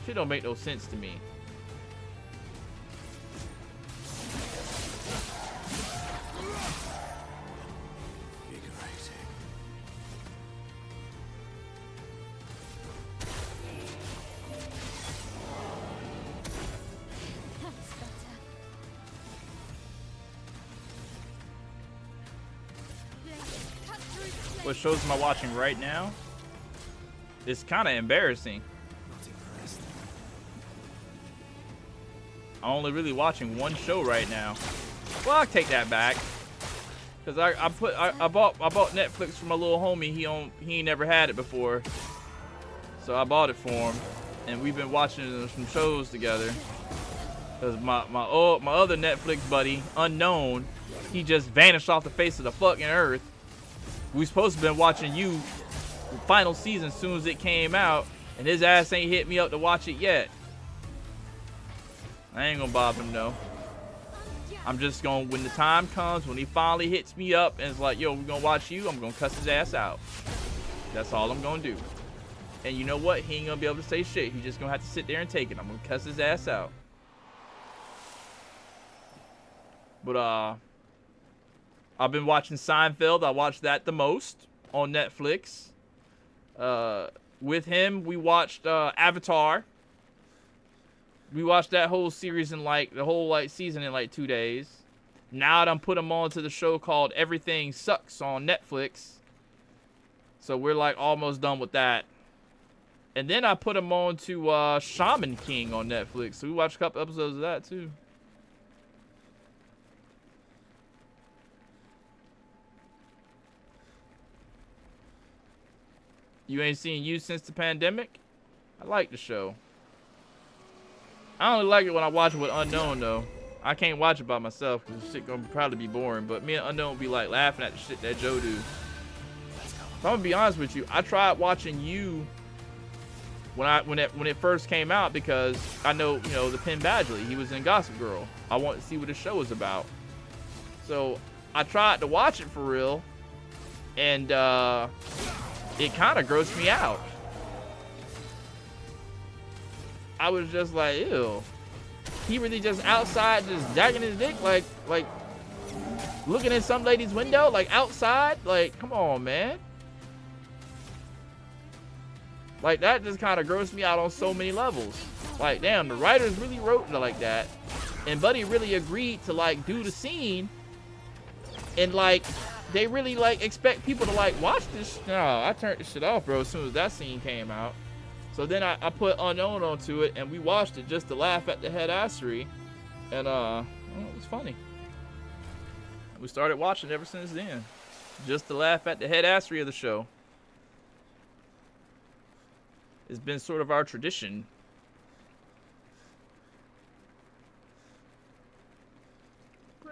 Shit don't make no sense to me. What shows am I watching right now? It's kind of embarrassing. I'm only really watching one show right now. Well, I'll take that back. Cause I bought Netflix for my little homie. He ain't never had it before, so I bought it for him, and we've been watching some shows together. Cause my other Netflix buddy, Unknown, he just vanished off the face of the fucking earth. We supposed to have been watching You final season as soon as it came out, and his ass ain't hit me up to watch it yet. I ain't gonna bother him though. I'm just gonna, when the time comes, when he finally hits me up and is like, yo, we're gonna watch You, I'm gonna cuss his ass out. That's all I'm gonna do. And you know what? He ain't gonna be able to say shit. He's just gonna have to sit there and take it. I'm gonna cuss his ass out. But I've been watching Seinfeld. I watched that the most on Netflix. With him, we watched Avatar. We watched that whole series in like the whole like season in like 2 days. Now I'm put him on to the show called Everything Sucks on Netflix. So we're like almost done with that. And then I put him on to Shaman King on Netflix. So we watched a couple episodes of that too. You ain't seen You since the pandemic? I like the show. I only like it when I watch it with Unknown though. I can't watch it by myself because shit gonna probably be boring. But me and Unknown be like laughing at the shit that Joe do. So I'm gonna be honest with you. I tried watching You when it first came out because I know, you know, the Penn Badgley. He was in Gossip Girl. I wanted to see what the show was about. So I tried to watch it for real, and it kind of grossed me out. I was just like, ew. He really just outside, just jacking his dick, like looking in some lady's window, like outside. Like, come on, man. Like, that just kind of grossed me out on so many levels. Like, damn, the writers really wrote it like that. And Buddy really agreed to, like, do the scene. And, like, they really, like, expect people to, like, watch this. No, I turned this shit off, bro, as soon as that scene came out. So then I put Unknown onto it, and we watched it just to laugh at the headassery. And, well, it was funny. We started watching ever since then. Just to laugh at the headassery of the show. It's been sort of our tradition. You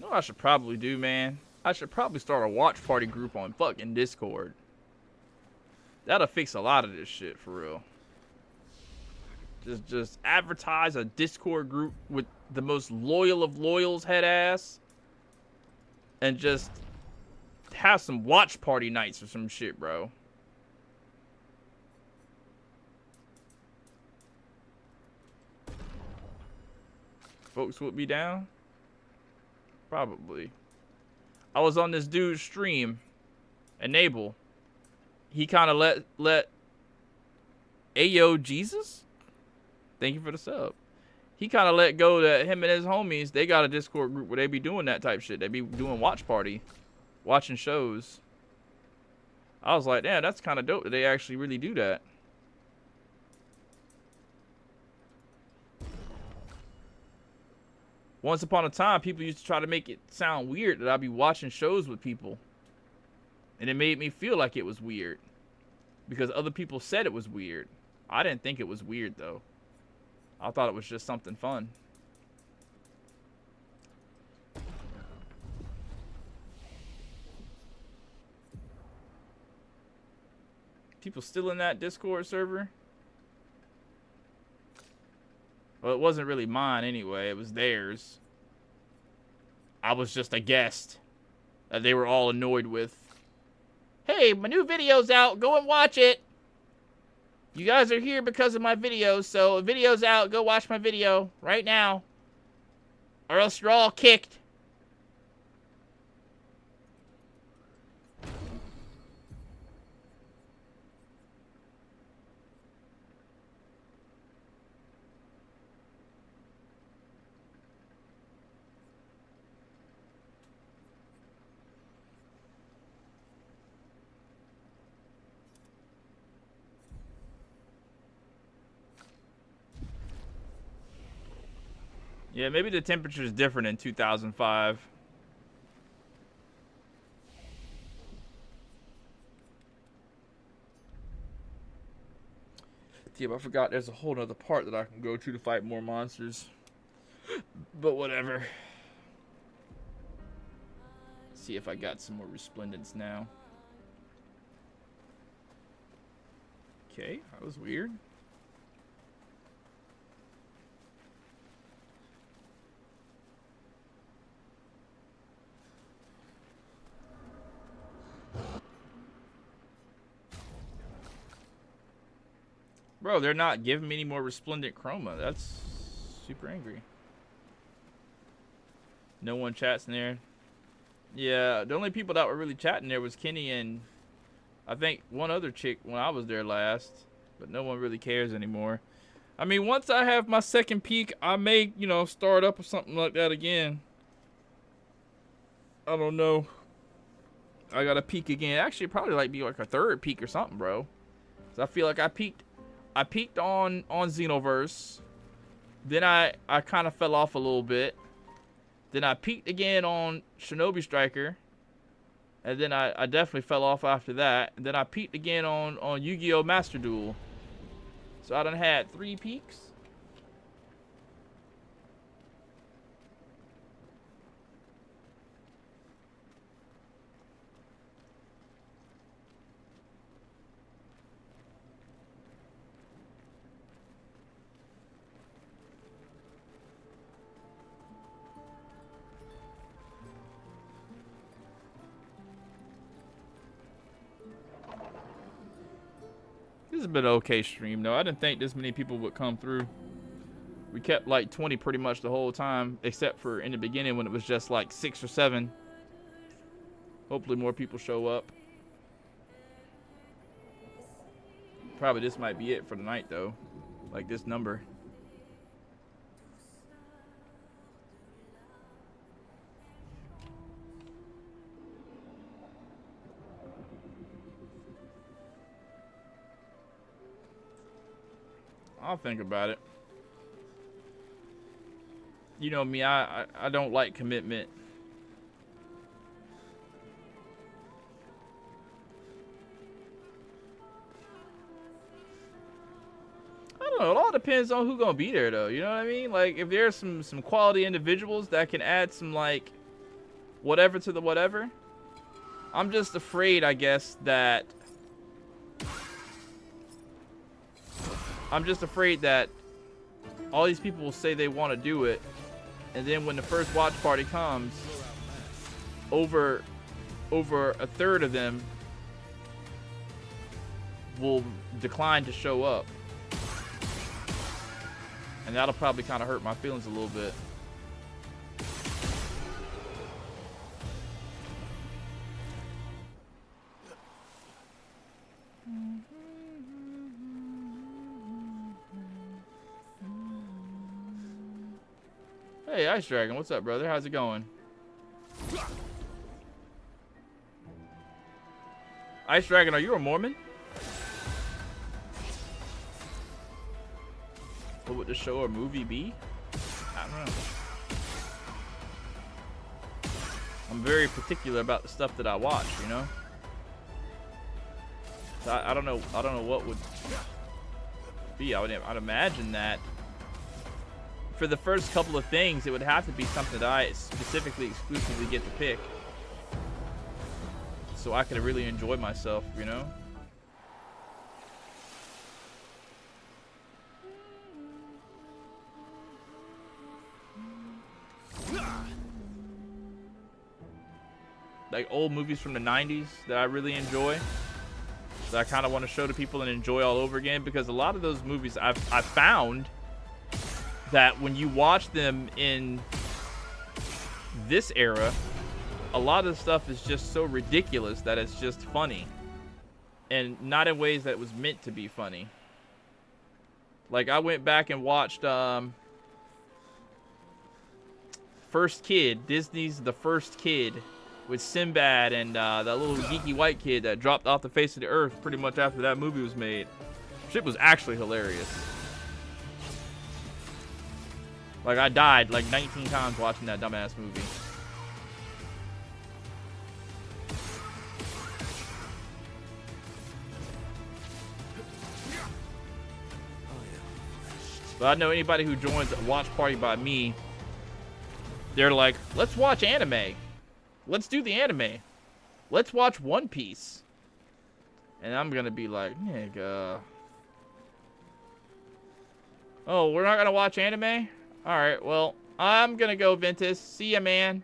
know what I should probably do, man? I should probably start a watch party group on fucking Discord. That'll fix a lot of this shit for real. Just advertise a Discord group with the most loyal of loyals head ass. And just have some watch party nights or some shit, bro. Folks would be down? Probably. I was on this dude's stream, Enable. He kind of let Ayo Jesus? Thank you for the sub. He kind of let go that him and his homies, they got a Discord group where they be doing that type shit. They be doing watch party, watching shows. I was like, damn, that's kind of dope that they actually really do that. Once upon a time, people used to try to make it sound weird that I'd be watching shows with people. And it made me feel like it was weird. Because other people said it was weird. I didn't think it was weird, though. I thought it was just something fun. People still in that Discord server? Well, it wasn't really mine anyway. It was theirs. I was just a guest that they were all annoyed with. Hey, my new video's out. Go and watch it. You guys are here because of my videos, so the video's out. Go watch my video right now. Or else you're all kicked. Yeah, maybe the temperature is different in 2005. Damn, I forgot there's a whole other part that I can go to fight more monsters. But whatever. See if I got some more resplendence now. Okay, that was weird. Bro, they're not giving me any more resplendent chroma. That's super angry. No one chats in there. Yeah, the only people that were really chatting there was Kenny and I think one other chick when I was there last. But no one really cares anymore. I mean, once I have my second peak, I may, you know, start up or something like that again. I don't know. I gotta peak again. Actually, probably like be like a third peak or something, bro. So I feel like I peaked on Xenoverse. Then I kind of fell off a little bit. Then I peaked again on Shinobi Striker. And then I definitely fell off after that. And then I peaked again on Yu-Gi-Oh! Master Duel. So I done had 3 peaks. This has been an okay stream, though. I didn't think this many people would come through. We kept like 20 pretty much the whole time, except for in the beginning when it was just like 6 or 7. Hopefully more people show up. Probably this might be it for the night, though. Like this number. I'll think about it. You know me, I don't like commitment. I don't know. It all depends on who's gonna be there, though. You know what I mean? Like, if there's some quality individuals that can add some like whatever to the whatever. I'm just afraid, I guess, that all these people will say they want to do it, and then when the first watch party comes, over a third of them will decline to show up. And that'll probably kind of hurt my feelings a little bit. Hey, Ice Dragon, what's up, brother? How's it going? Ice Dragon, are you a Mormon? What would the show or movie be? I don't know. I'm very particular about the stuff that I watch, you know? So I don't know what would be. I'd imagine that for the first couple of things, it would have to be something that I specifically, exclusively get to pick. So I could really enjoy myself, you know? Like old movies from the 90s that I really enjoy. That I kind of want to show to people and enjoy all over again. Because a lot of those movies I've found that when you watch them in this era, a lot of the stuff is just so ridiculous that it's just funny. And not in ways that it was meant to be funny. Like I went back and watched First Kid, Disney's The First Kid, with Sinbad and that little geeky white kid that dropped off the face of the earth pretty much after that movie was made. Shit was actually hilarious. Like, I died like 19 times watching that dumbass movie. But I know anybody who joins a watch party by me, they're like, let's watch anime. Let's do the anime. Let's watch One Piece. And I'm gonna be like, nigga. Oh, we're not gonna watch anime? Alright, well, I'm gonna go, Ventus. See ya, man.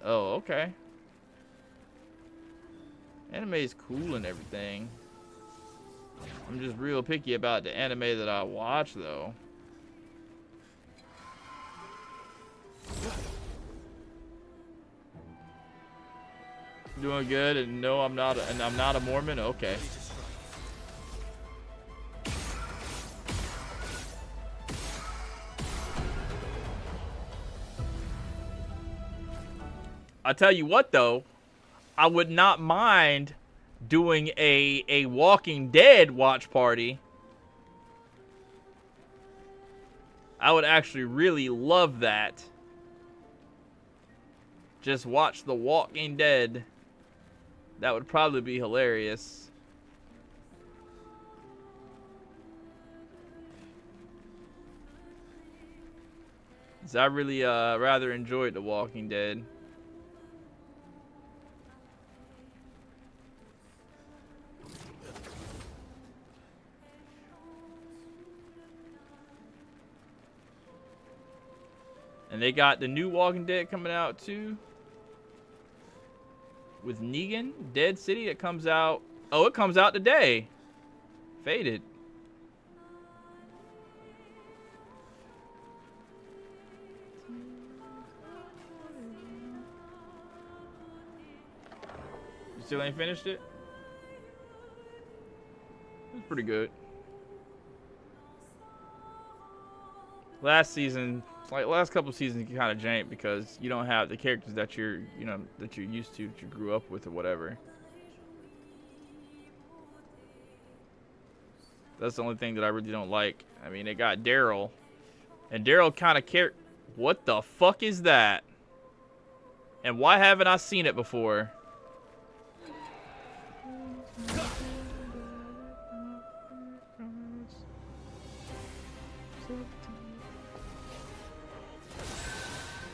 Oh, okay. Anime is cool and everything. I'm just real picky about the anime that I watch, though. Doing good, and no, I'm not a Mormon. Okay. I tell you what, though, I would not mind doing a Walking Dead watch party. I would actually really love that. Just watch The Walking Dead. That would probably be hilarious. So I really rather enjoyed The Walking Dead. And they got the new Walking Dead coming out too. With Negan, Dead City, that comes out. Oh, it comes out today. Faded. You still ain't finished it? It's pretty good. Last season, like last couple seasons, you kind of jank because you don't have the characters that you're used to, that you grew up with or whatever. That's the only thing that I really don't like. I mean, they got Daryl, and Daryl kind of cared. What the fuck is that? And why haven't I seen it before?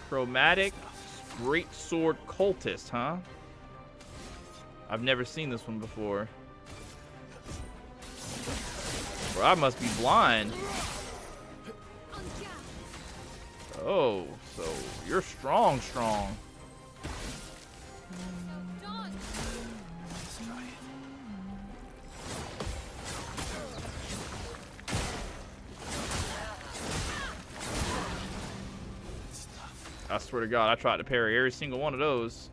Chromatic Great Sword Cultist, huh? I've never seen this one before. Bro, I must be blind. Oh, so you're strong. I swear to God, I tried to parry every single one of those.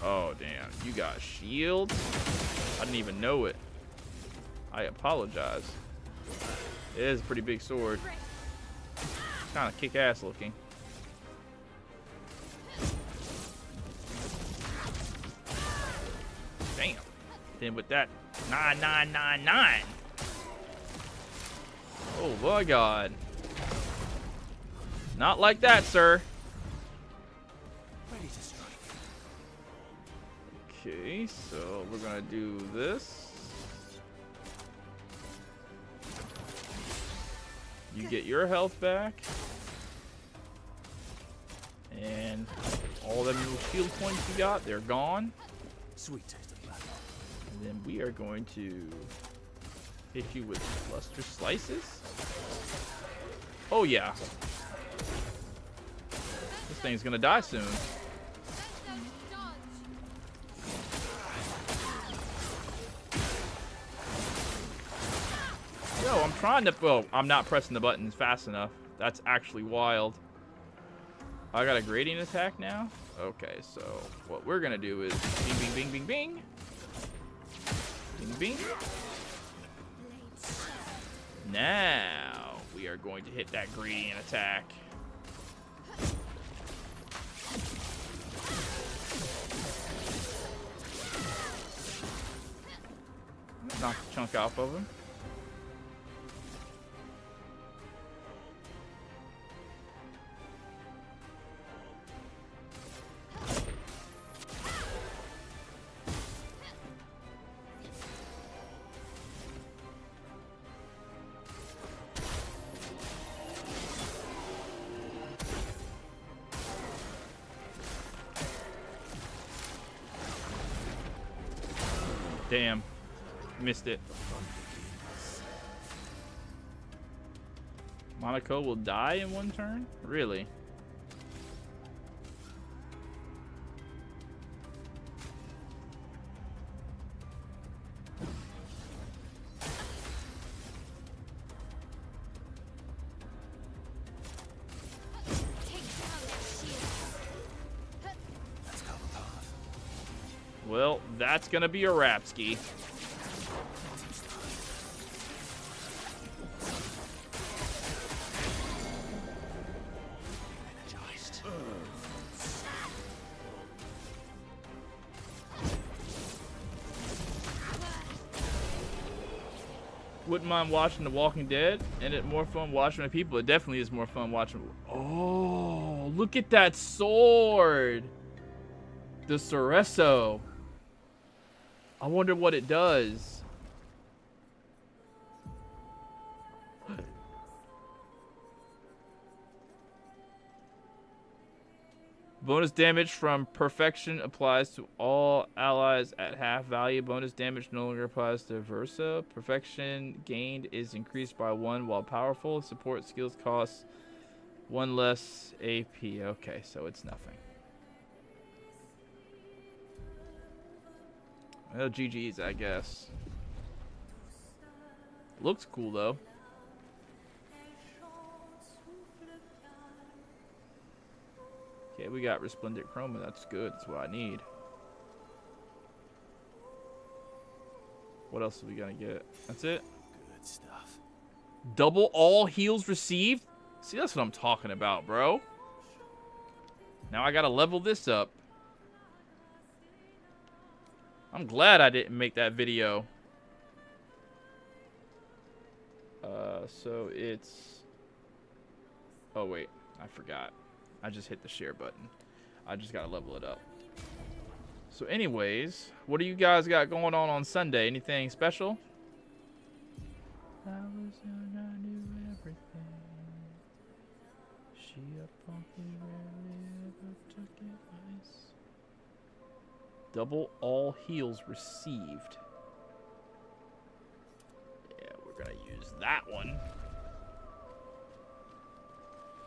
Oh, damn. You got shields? I didn't even know it. I apologize. It is a pretty big sword. Kind of kick-ass looking. Damn. Then with that 9999. Oh my God. Not like that, sir. Ready to strike. Okay, so we're gonna do this. You get your health back. And all them little shield points you got, they're gone. Sweet taste of battle. And then we are going to hit you with cluster slices. Oh yeah. This thing's gonna die soon. Yo, I'm trying to, well, I'm not pressing the buttons fast enough. That's actually wild. I got a gradient attack now? Okay, so what we're gonna do is bing, bing, bing, bing, bing. Bing, bing. Now we are going to hit that gradient attack. Knock the chunk off of him. Damn. Missed it. Monaco will die in one turn? Really? that's gonna be a wrap ski. Wouldn't mind watching The Walking Dead, and it more fun watching with people. It definitely is more fun watching. Oh, look at that sword, the Cereso. I wonder what it does. Bonus damage from perfection applies to all allies at half value. Bonus damage no longer applies to Versa. Perfection gained is increased by 1 while powerful. Support skills cost 1 less AP. Okay, so it's nothing. Well, GG's, I guess. Looks cool, though. Okay, we got Resplendent Chroma. That's good. That's what I need. What else are we gonna get? That's it? Good stuff. Double all heals received? See, that's what I'm talking about, bro. Now I gotta level this up. I'm glad I didn't make that video. So it's... Oh, wait. I forgot. I just hit the share button. I just gotta level it up. So anyways, what do you guys got going on Sunday? Anything special? I was young, I knew everything. She a funky rarely ever took advice. Double all heals received. Yeah, we're gonna use that one.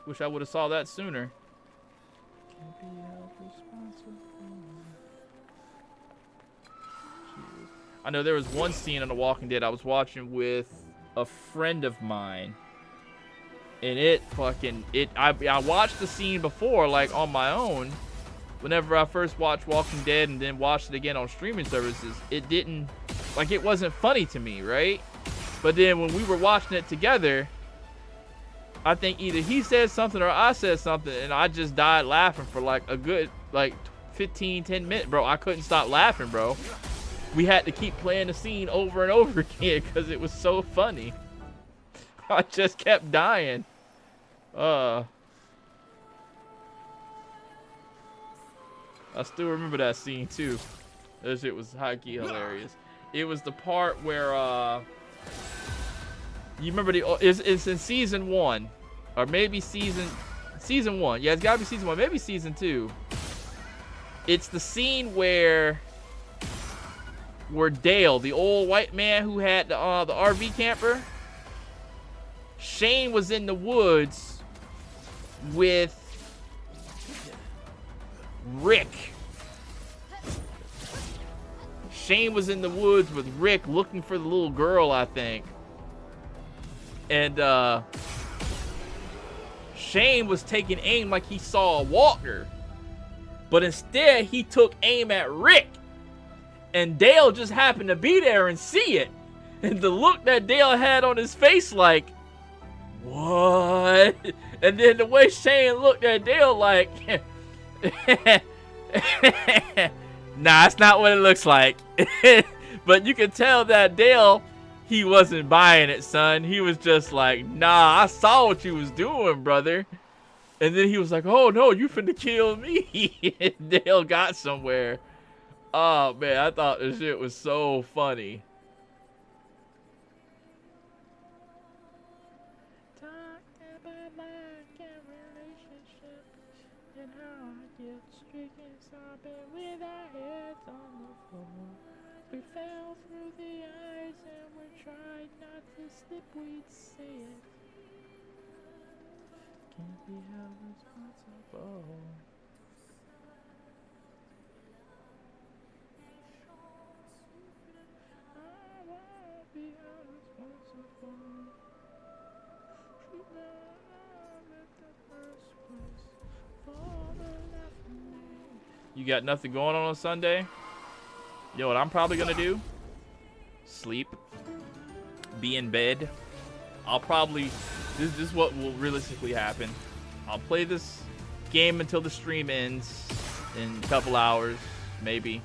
Wish I would have saw that sooner. Can't be held responsible. Jesus. I know there was one scene on The Walking Dead I was watching with a friend of mine, and I watched the scene before, like on my own. Whenever I first watched Walking Dead and then watched it again on streaming services, it didn't, like, it wasn't funny to me, right? But then when we were watching it together, I think either he said something or I said something, and I just died laughing for like a good, like, 10 minutes, bro. I couldn't stop laughing, bro. We had to keep playing the scene over and over again because it was so funny. I just kept dying. I still remember that scene too. That shit was high-key hilarious. It was the part where you remember it's in season 1, or maybe season 1. Yeah, it's gotta be season 1, maybe season 2. It's the scene where Dale, the old white man who had the RV camper, Shane was in the woods with Rick. Shane was in the woods with Rick looking for the little girl, I think. And Shane was taking aim like he saw a walker. But instead, he took aim at Rick. And Dale just happened to be there and see it. And the look that Dale had on his face, like, what? And then the way Shane looked at Dale, like, nah, that's not what it looks like. But you can tell that Dale, he wasn't buying it, son. He was just like, nah, I saw what you was doing, brother. And then he was like, oh no, you finna kill me. Dale got somewhere. Oh man, I thought this shit was so funny. With our heads on the floor, we fell through the ice and we tried not to slip, we'd say it. Can't be held responsible. I won't be held responsible. Should not at the first place for the life of me. You got nothing going on Sunday? You know what I'm probably gonna do? Sleep. Be in bed. I'll probably... This is what will realistically happen. I'll play this game until the stream ends in a couple hours, maybe.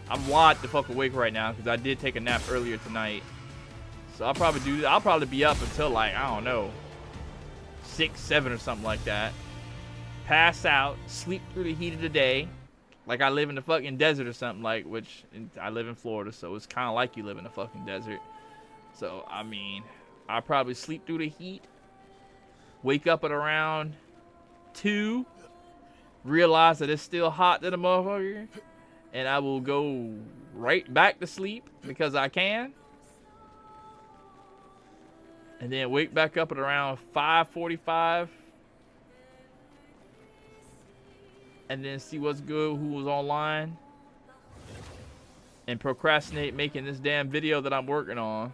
I'm wide the fuck awake right now because I did take a nap earlier tonight. So I'll probably do that. I'll probably be up until like, I don't know, 6, 7 or something like that. Pass out, sleep through the heat of the day. Like I live in the fucking desert or something, like, which I live in Florida, so it's kind of like you live in the fucking desert. So, I mean, I'll probably sleep through the heat, wake up at around 2, realize that it's still hot to the motherfucker, and I will go right back to sleep because I can. And then wake back up at around 5:45. And then see what's good, who was online. And procrastinate making this damn video that I'm working on.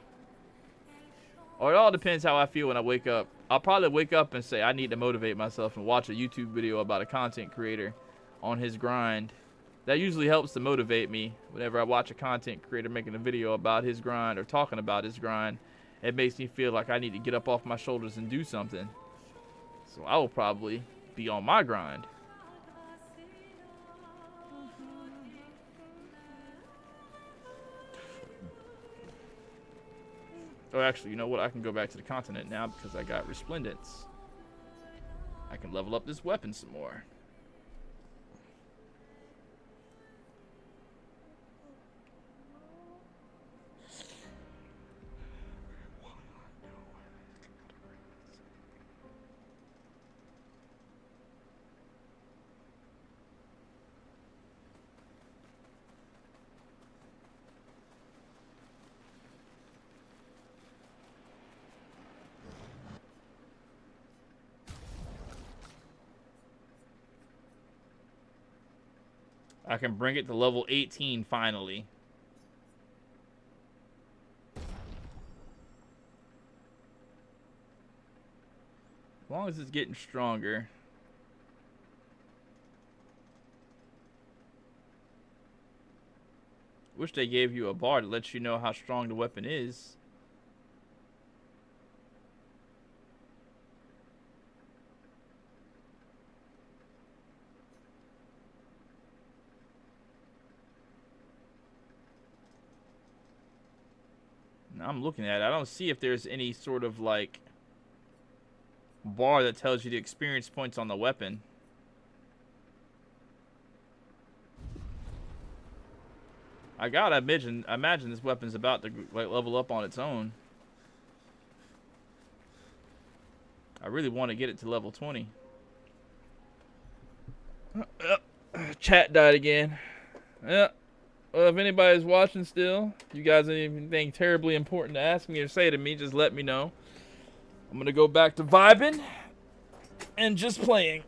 Or it all depends how I feel when I wake up. I'll probably wake up and say I need to motivate myself and watch a YouTube video about a content creator on his grind. That usually helps to motivate me. Whenever I watch a content creator making a video about his grind or talking about his grind, it makes me feel like I need to get up off my shoulders and do something. So I will probably be on my grind. Oh, actually, you know what? I can go back to the continent now because I got resplendence. I can level up this weapon some more. I can bring it to level 18 finally. As long as it's getting stronger. Wish they gave you a bar to let you know how strong the weapon is. Now I'm looking at it. I don't see if there's any sort of like bar that tells you the experience points on the weapon. I gotta imagine this weapon's about to like level up on its own. I really want to get it to level 20. Chat died again. Yeah. Well, if anybody's watching still, you guys have anything terribly important to ask me or say to me, just let me know. I'm gonna go back to vibing and just playing.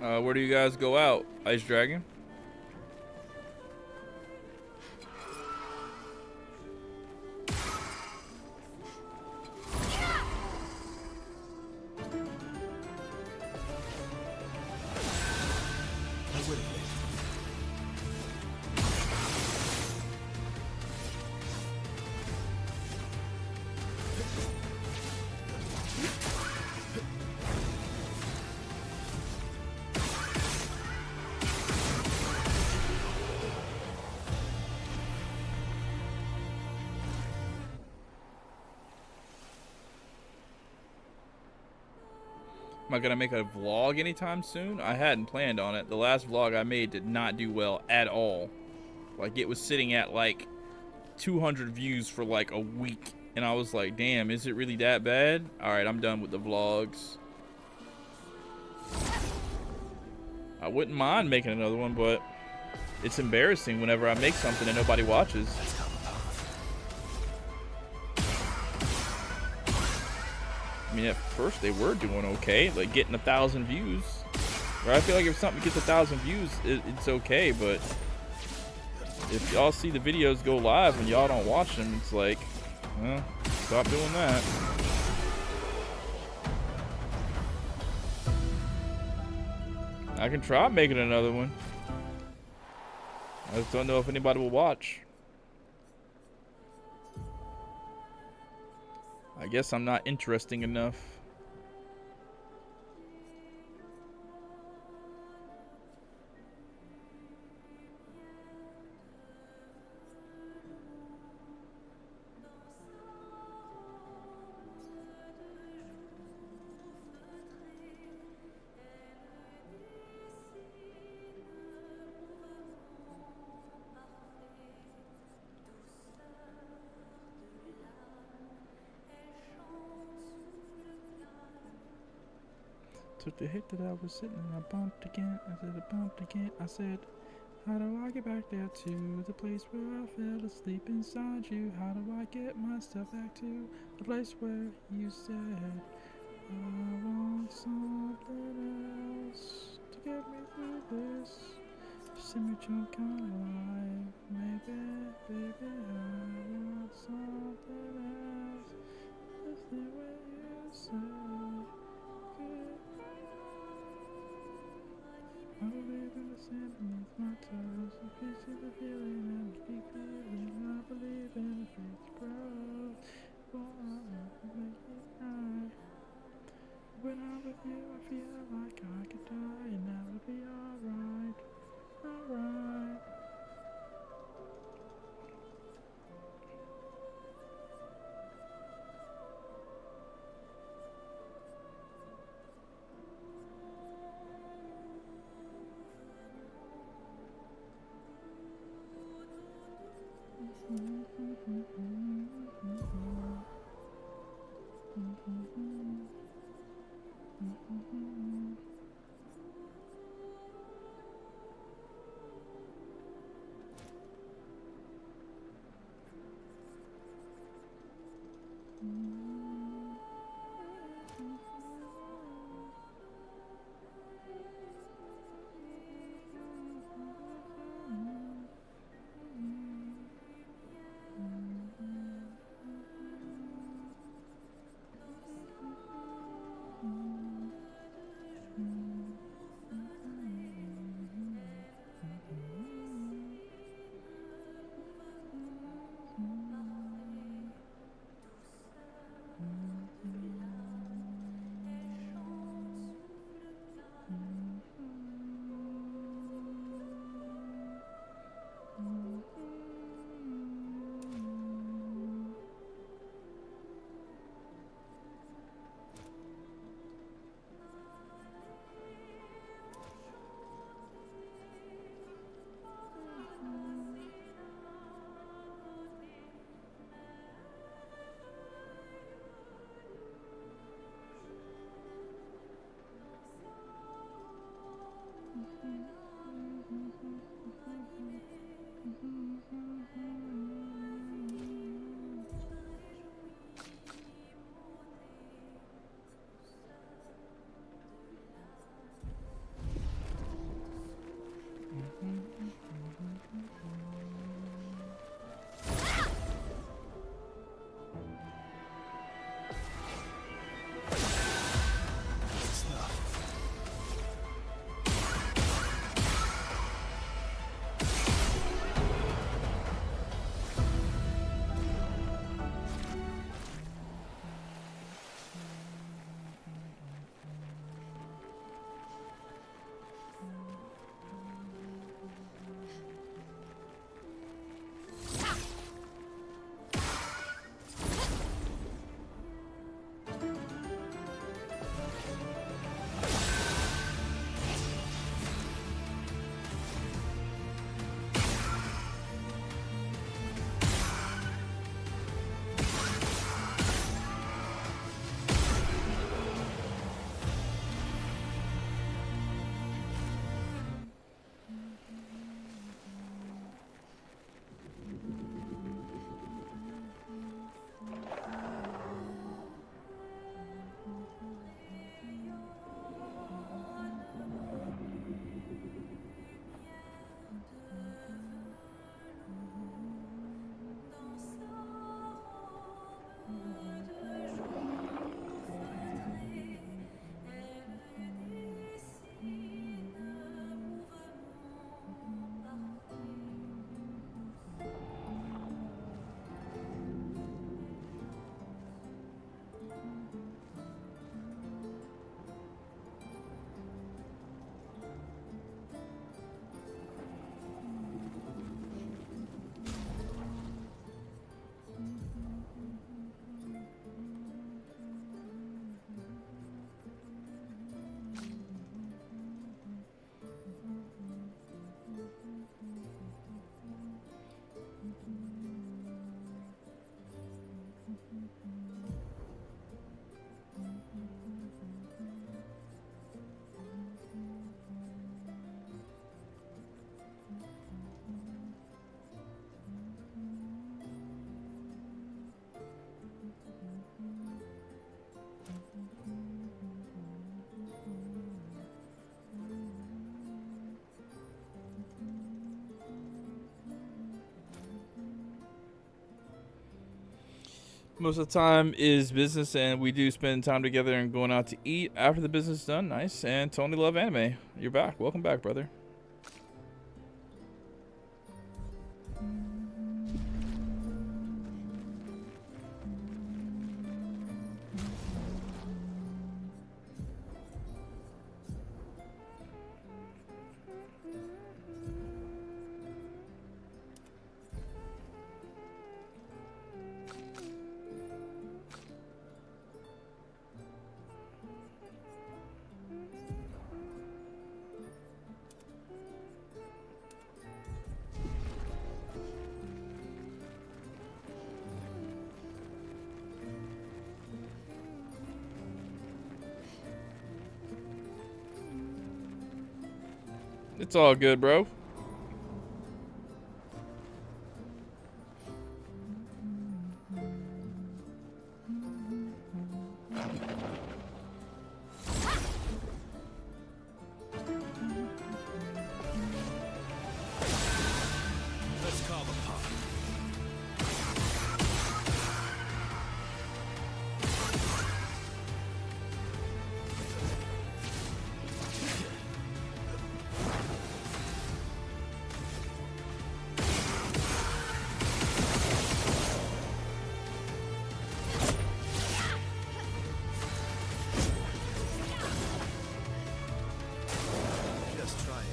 Where do you guys go out? Ice Dragon? Am I gonna make a vlog anytime soon? I hadn't planned on it. The last vlog I made did not do well at all. Like, it was sitting at like 200 views for like a week, and I was like, damn, is it really that bad? Alright, I'm done with the vlogs. I wouldn't mind making another one, but it's embarrassing whenever I make something and nobody watches. I mean, at first they were doing okay, like getting 1,000 views. Right? I feel like if something gets 1,000 views, it's okay, but if y'all see the videos go live and y'all don't watch them, it's like, well, stop doing that. I can try making another one. I just don't know if anybody will watch. I guess I'm not interesting enough. Took the hit that I was sitting and I bumped again. I said I bumped again. I said, how do I get back there to the place where I fell asleep inside you? How do I get myself back to the place where you said I want something else to get me through this? Send me some kind of life, maybe, baby. I want something else. That's the way you say. I believe in the sand beneath my toes. I can see the feeling and keep feeling. I believe in the faith growth. For I make it right. When I'm with you, I feel like I could die and that would be alright. Alright. Most of the time is business, and we do spend time together and going out to eat after the business is done. Nice. And Tony Love Anime, you're back. Welcome back, brother. It's all good, bro. Let's carve a path. Just try it.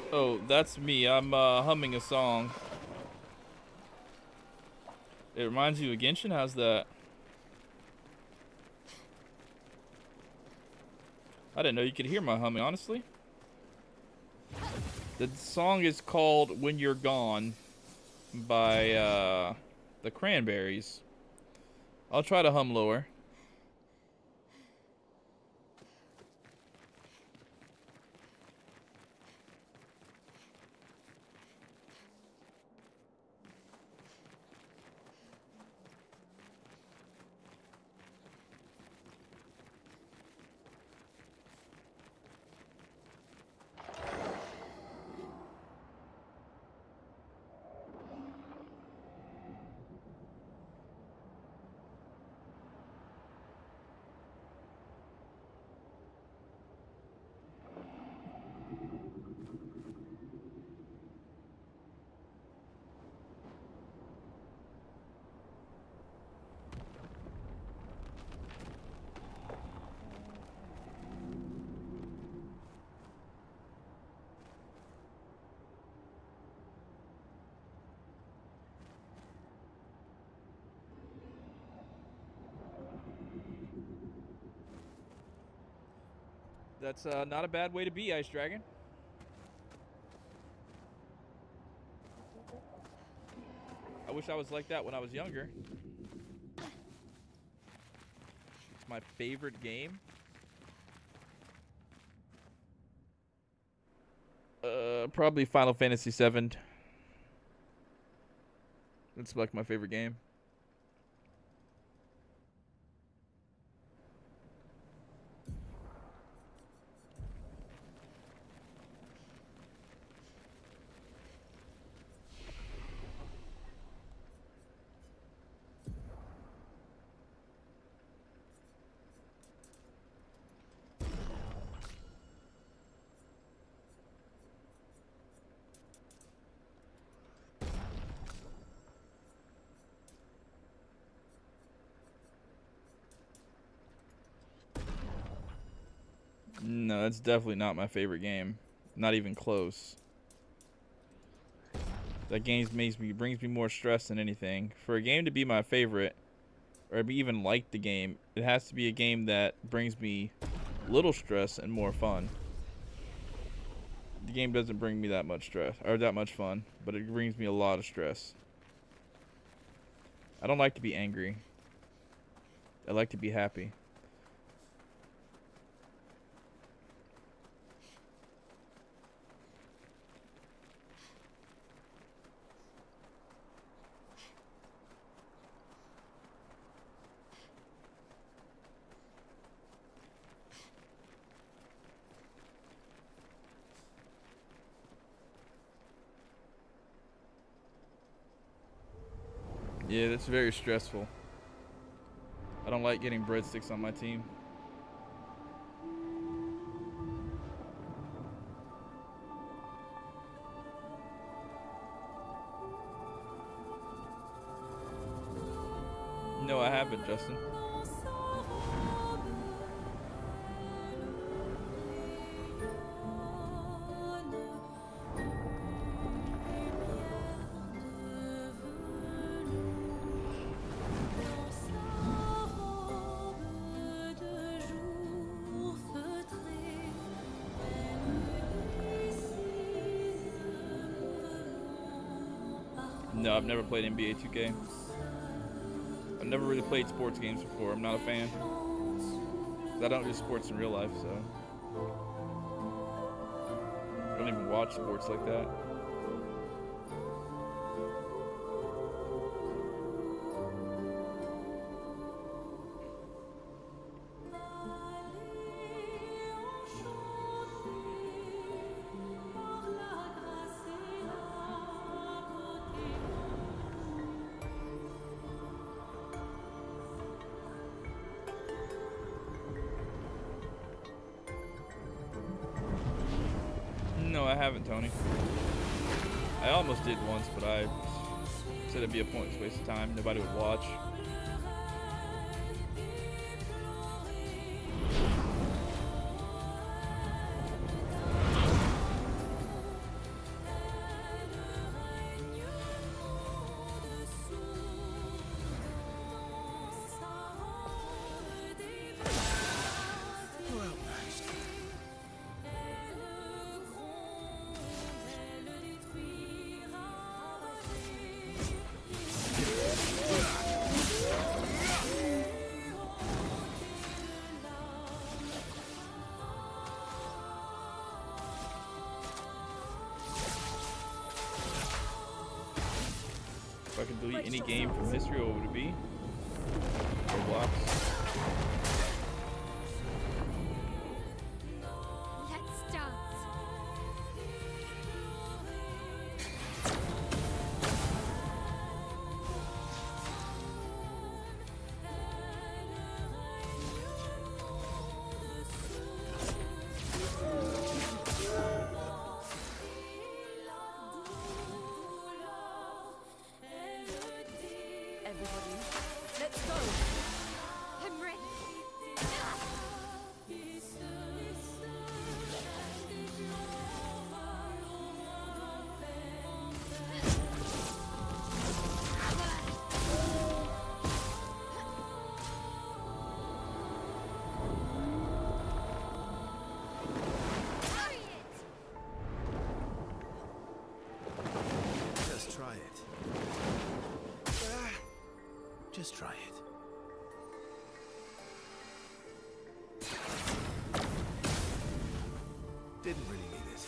Oh, that's me. I'm humming a song. It reminds you of Genshin? How's that? I didn't know you could hear my humming, honestly. The song is called When You're Gone by the Cranberries. I'll try to hum lower. That's not a bad way to be, Ice Dragon. I wish I was like that when I was younger. It's my favorite game. Probably Final Fantasy VII. It's like my favorite game. No, that's definitely not my favorite game. Not even close. That game brings me more stress than anything. For a game to be my favorite, or be even like the game, it has to be a game that brings me little stress and more fun. The game doesn't bring me that much stress or that much fun, but it brings me a lot of stress. I don't like to be angry. I like to be happy. Yeah, that's very stressful. I don't like getting breadsticks on my team. No, I haven't, Justin. No, I've never played NBA 2K. I've never really played sports games before. I'm not a fan. I don't do sports in real life, so I don't even watch sports like that. No, I haven't, Tony. I almost did once, but I said it'd be a pointless waste of time. Nobody would watch. If I could delete any game from history, what would it be? Roblox. Let's dance. Everybody, let's go. Just try it. Didn't really need it.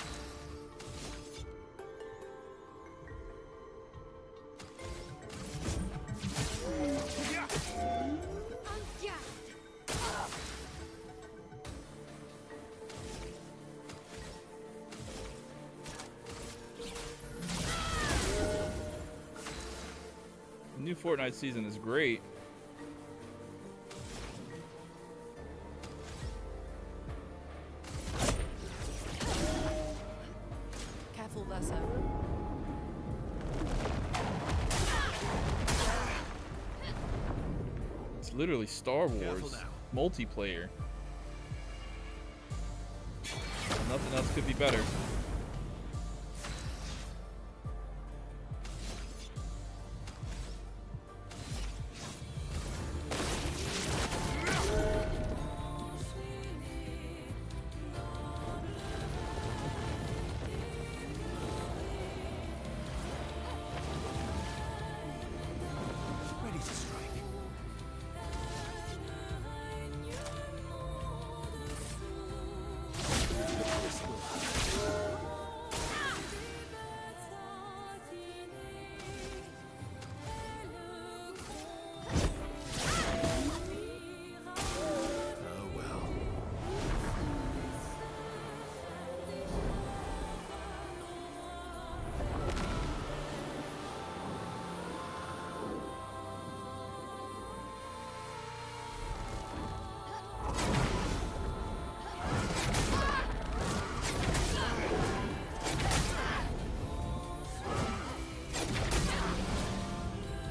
Yeah. The new Fortnite season is great. Careful, Verso. It's literally Star Careful Wars now. multiplayer. Nothing else could be better. Ready to strike. This will oh well.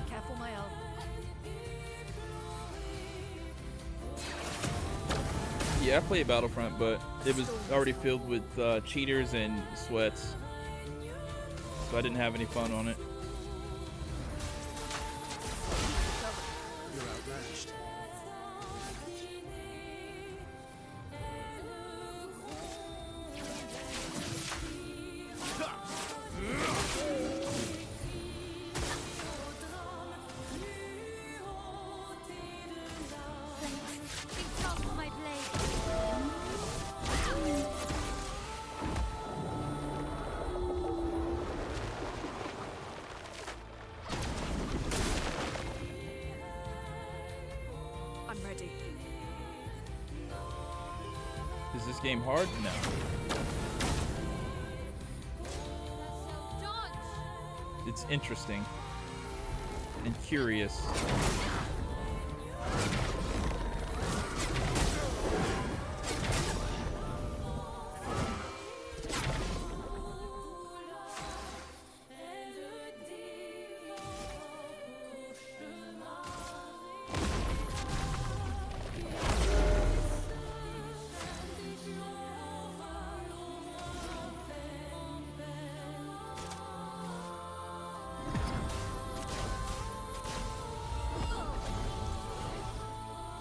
Careful, my elf. Yeah, I played Battlefront, but it was already filled with cheaters and sweats, so I didn't have any fun on it. You're outmatched. Think tough for my blade. I'm ready. Is this game hard? No. Dodge. It's interesting and curious.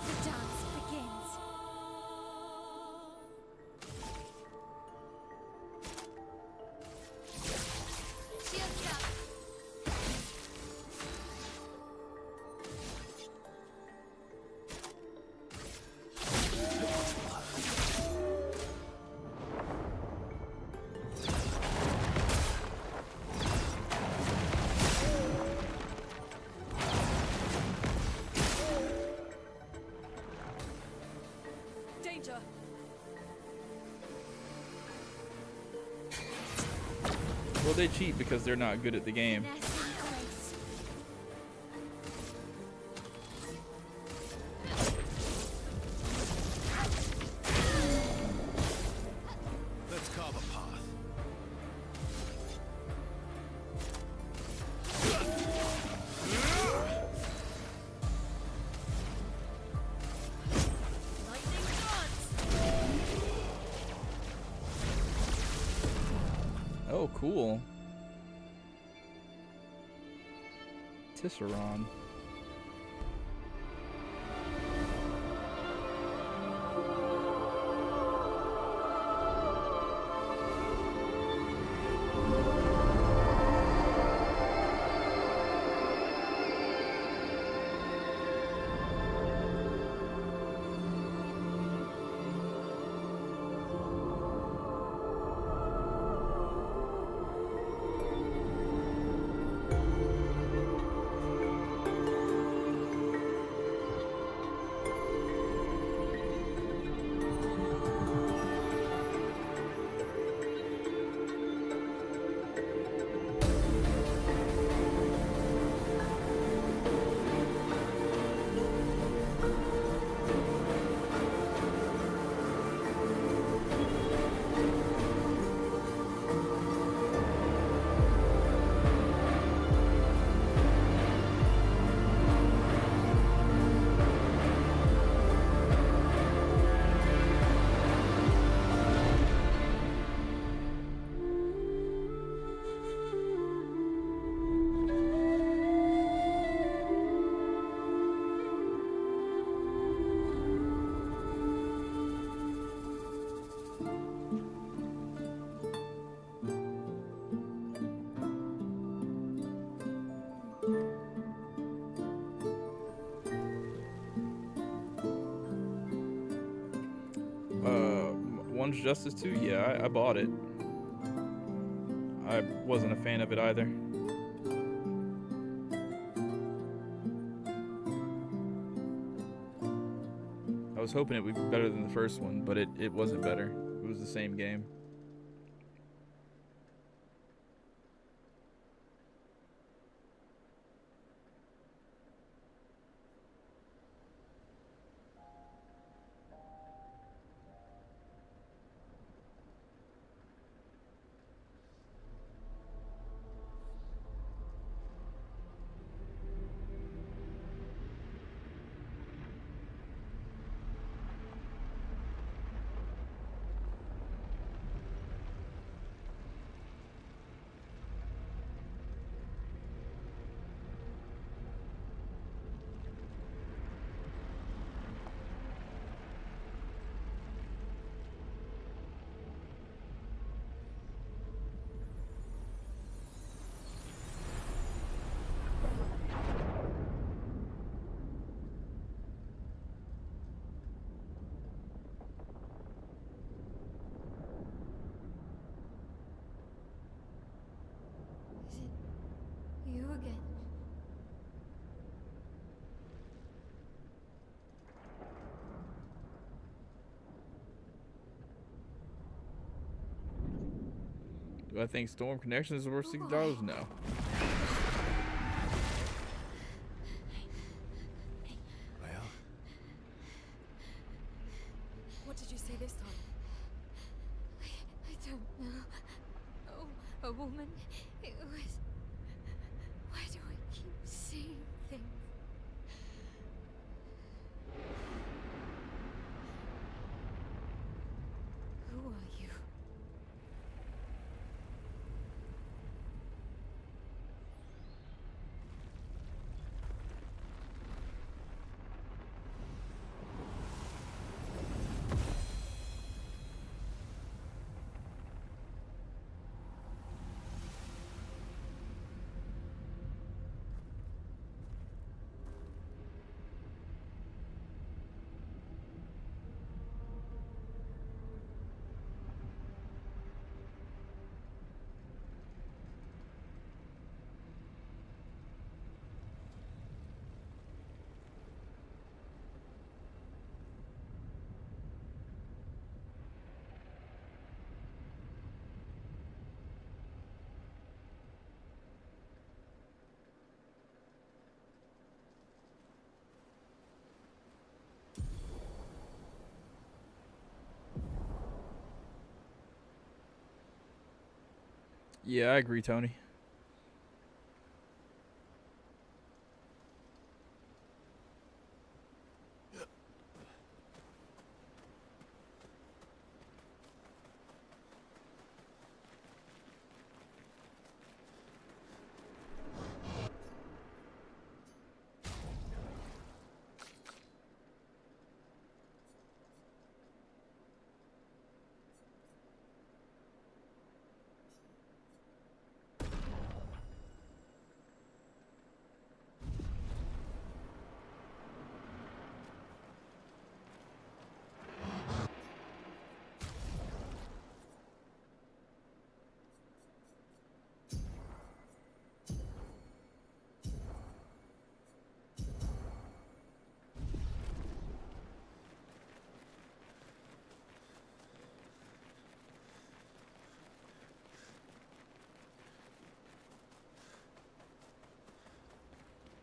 The dance begins. Shields up. Danger. Well, they cheat because they're not good at the game. Finesse and grace. Let's carve a path. Lightning dance. Oh, cool. Tisserand. One's Justice 2? Yeah, I bought it. I wasn't a fan of it either. I was hoping it would be better than the first one, but it wasn't better. It was the same game. Is it you again? Do I think Storm Connections is worth $60? No. Well, What did you see this time? I don't know. Oh, a woman. It was. Why do I keep seeing things? Who are you? Yeah, I agree, Tony.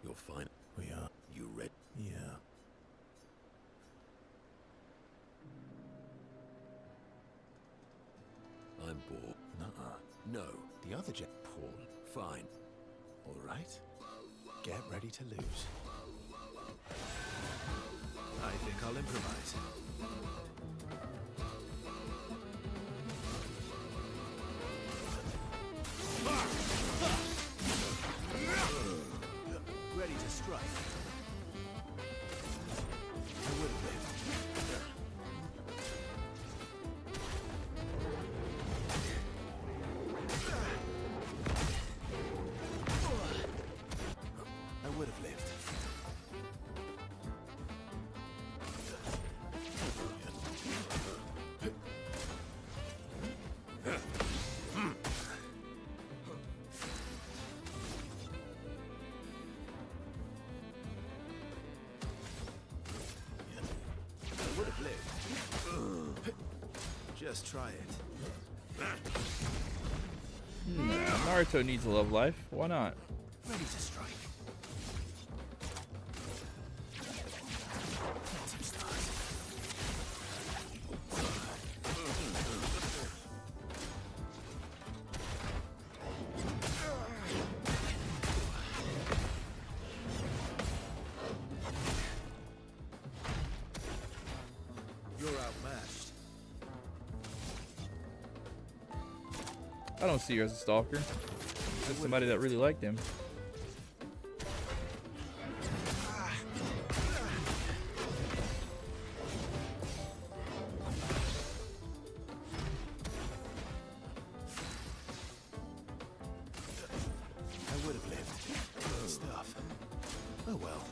you're fine. We are. You read? Yeah. I'm bored. Nuh-uh. No, the other jet. Paul. Fine. All right. Get ready to lose. I think I'll improvise. Ready to strike. I would have lived. I would have lived. Just try it. Nah, Naruto needs a love life. Why not? Ready to strike. Get some stars. You're outmatched. I don't see her as a stalker. Just somebody that really liked him. I would have lived. Good stuff. Oh well.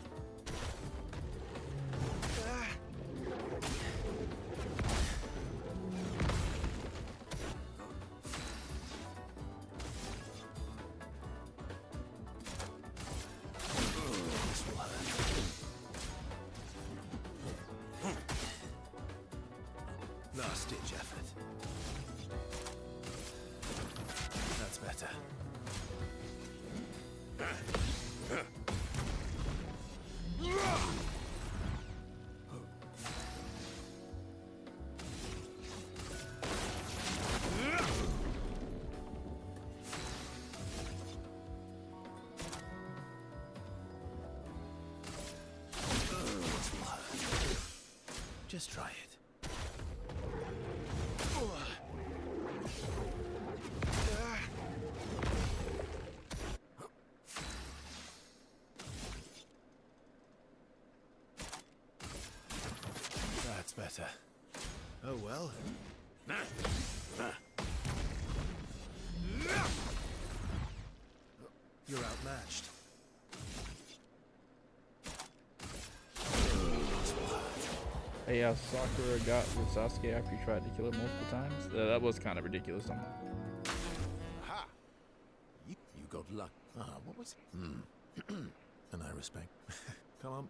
This will hurt. Last ditch effort. That's better. This will hurt. Just try it. That's better. Oh well. You're outmatched. Hey, how Sakura got with Sasuke after he tried to kill her multiple times? That was kind of ridiculous. Aha! You got luck. Ah, what was it? And I respect. Come on.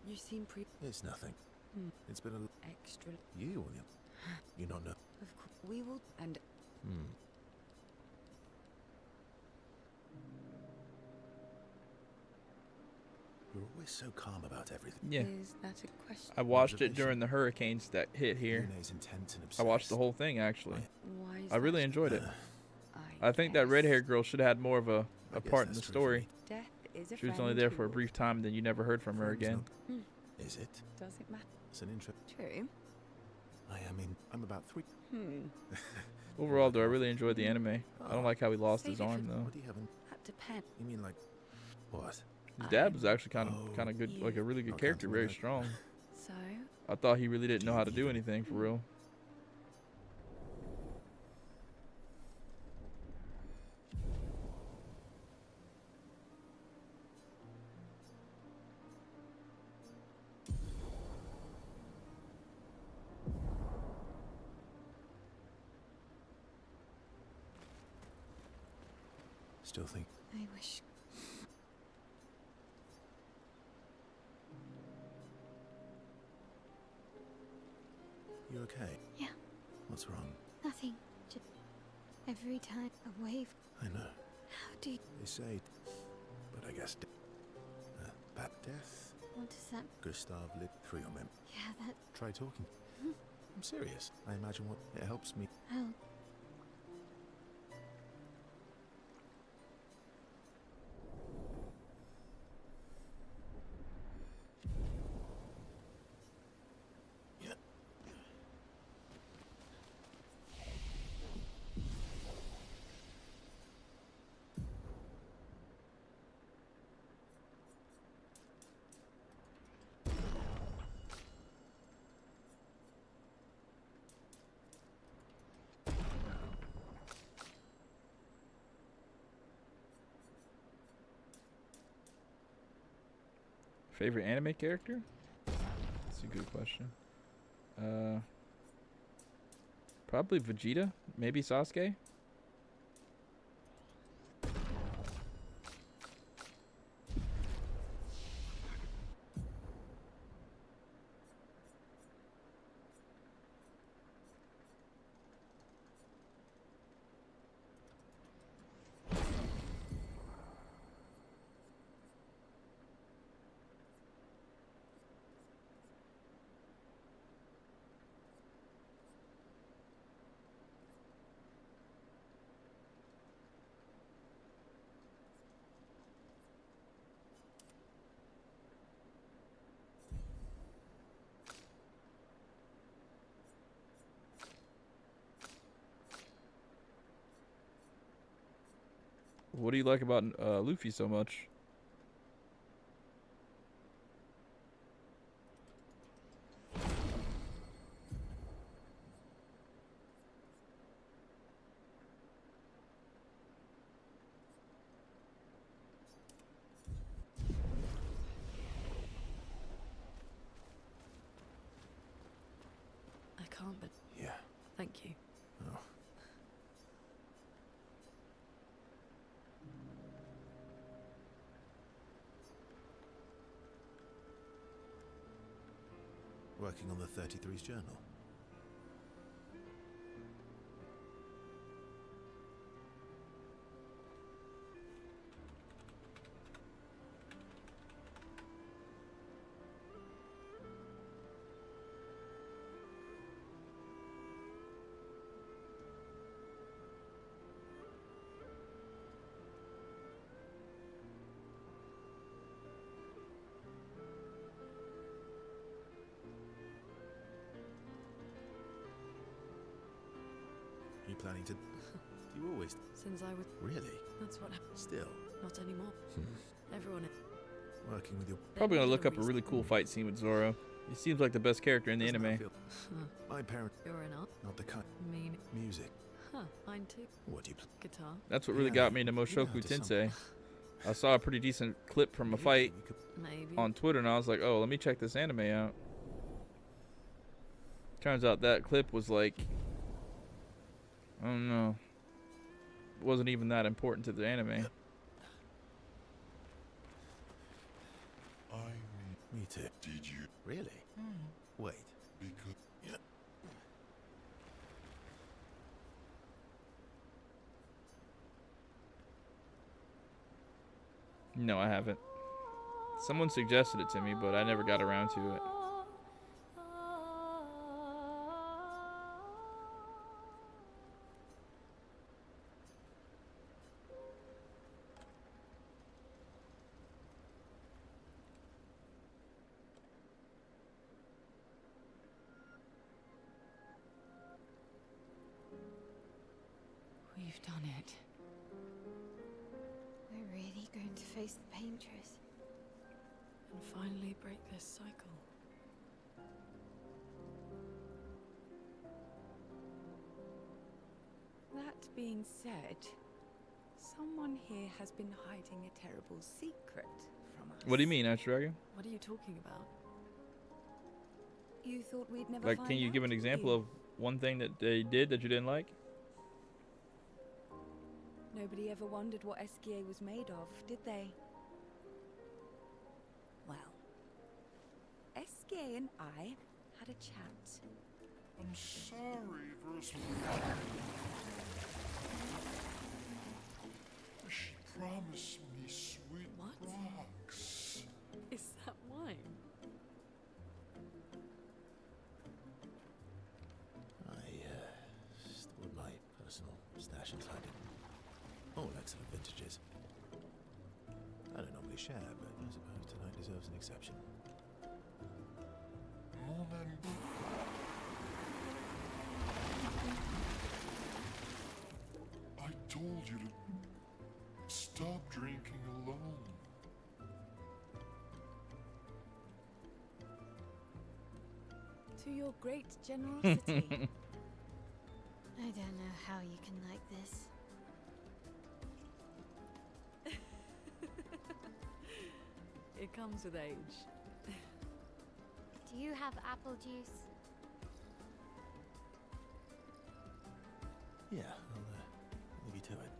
You seem It's nothing. It's been a extra. you. You don't know. Of course, we will. And You're always so calm about everything. Yeah, is that a question? I watched it during the hurricanes that hit here. Yune's intense and I watched the obsessed. whole thing actually. Why is I really that? enjoyed it. I I think that guess red-haired girl should have had more of a I guess part in the that's true for story. me. Death is a She was friend only there who for a will- brief time, then you never heard from her Friends again. not- Is it? Does it matter? It's an interest. True. I'm about 3. Overall, though, I really enjoyed the anime. I don't like how he lost his Save it arm for- though. What do you have in? That depends. You mean like what? His dad was actually kind Oh, of good, like a really good I'll character, count on very that. strong. So, I thought he really didn't know how to do anything for real. Still think I wish. you okay? Yeah, What's wrong? nothing. Just every time a wave. I know. How do you. They say, but I guess bad death. What does that. Gustav lit through your mem. Yeah, that. Try talking. I'm serious. I imagine what it helps me. Oh. Yeah. Favorite anime character? That's a good question. Probably Vegeta. Maybe Sasuke. What do you like about Luffy so much? I can't, but Yeah. thank you. Oh. Working on the 33's journal. You planning to? You always Since I was. really? That's what happened. Still Not anymore. Everyone. working with your. Probably gonna look up a really cool fight scene with Zoro. He seems like the best character in the Doesn't that anime. feel- My parents, You're an art. not the kind. Mean. Music. Huh. Mine too. What do you play? Guitar. That's what really Yeah, got me into you know Mushoku how to Tensei. I saw a pretty decent clip from a fight We could- Maybe. on Twitter, and I was like, oh, let me check this anime out. Turns out that clip was like, I don't know, wasn't even that important to the anime. Me too. Did you? Really? Wait. Because Yeah. No, I haven't. Someone suggested it to me, but I never got around to it. We've done it. We're really going to face the paintress. And finally break this cycle. That being said, someone here has been hiding a terrible secret from us. What do you mean, Ashraga? What are you talking about? You thought we'd never Like, find can you out, give an did example you? of one thing that they did that you didn't like? Nobody ever wondered what Esquier was made of, did they? Well, Esquier and I had a chat. I'm sorry, Verse. She promised me sweet What? rocks. Is that wine? I stored my personal stash inside it. All excellent vintages. I don't normally share, but I suppose tonight deserves an exception. Mon ami. I told you to stop drinking alone. To your great generosity. I don't know how you can like this. It comes with age. Do you have apple juice? Yeah, I'll leave you to it.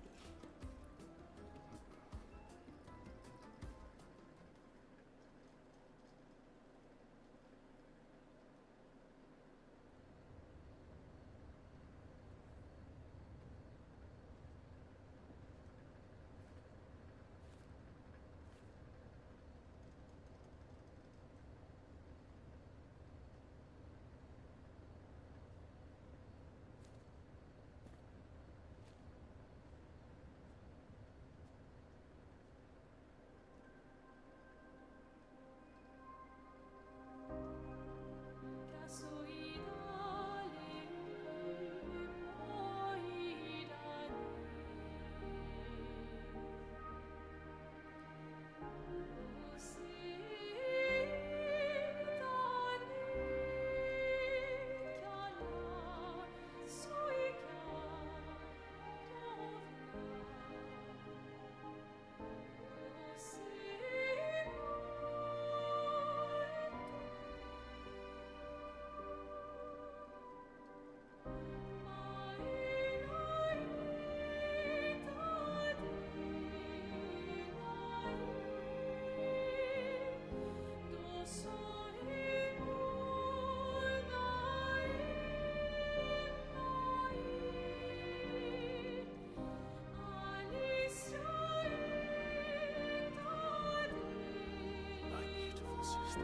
My beautiful sister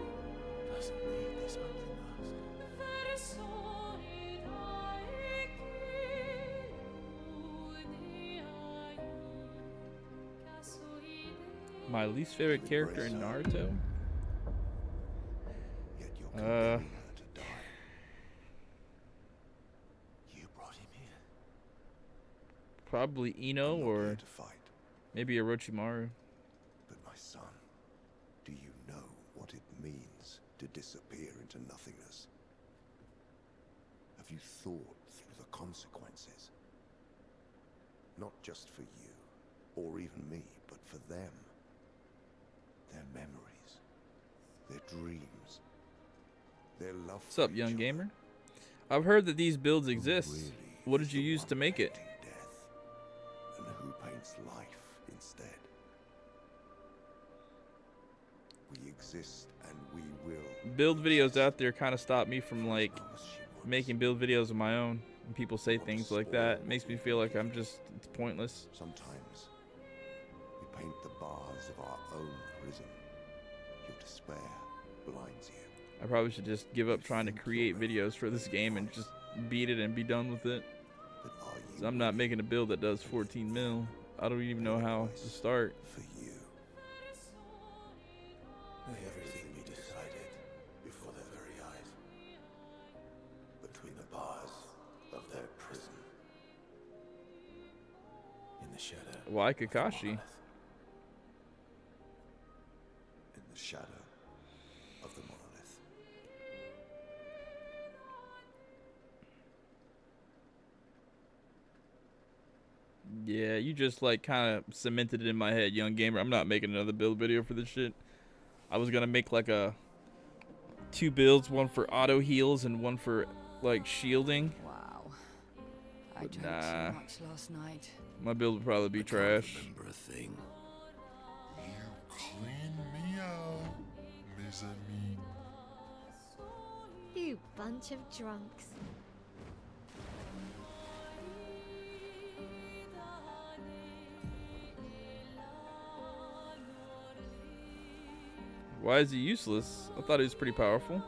doesn't need this ugly mask. My least favorite character in Naruto? Yet you're condemning her to die. You brought him here. Probably Ino I'm not or here to fight. maybe Orochimaru. But my son, do you know what it means to disappear into nothingness? Have you thought through the consequences? Not just for you, or even me, but for them. Their memories, their dreams, their love. What's up, young gamer? I've heard that these builds exist. What did you use to make it? Death, and who paints life instead? We exist and we will. Build videos out there kind of stop me from like As long as she wants. making build videos of my own. When people say things like that, it makes me feel like it's pointless. Sometimes we paint the bars of our own prison. Your despair blinds you. I probably should just give up trying to create videos for this game and just beat it and be done with it. But are you 'Cause I'm not making a build that does 14 mil. I don't even know how to start. for you? May everything be decided before their very eyes. Between the bars of their prison. In the shadow. Why of the Kakashi? monolith. In the shadow of the monolith. Yeah, you just like kind of cemented it in my head, young gamer. I'm not making another build video for this shit. I was gonna make like two builds, one for auto heals and one for like shielding. Wow. I But drank nah. too much last night. My build would probably be trash. Remember a thing. You clean me out, mes amis. You bunch of drunks. Why is he useless? I thought he was pretty powerful.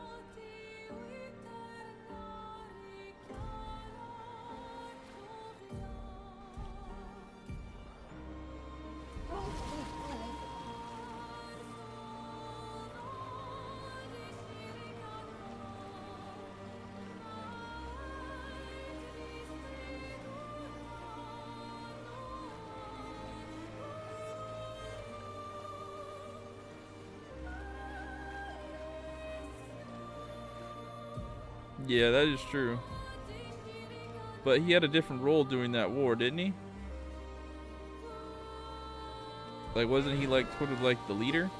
Yeah, that is true. But he had a different role during that war, didn't he? Like, wasn't he like sort of like the leader?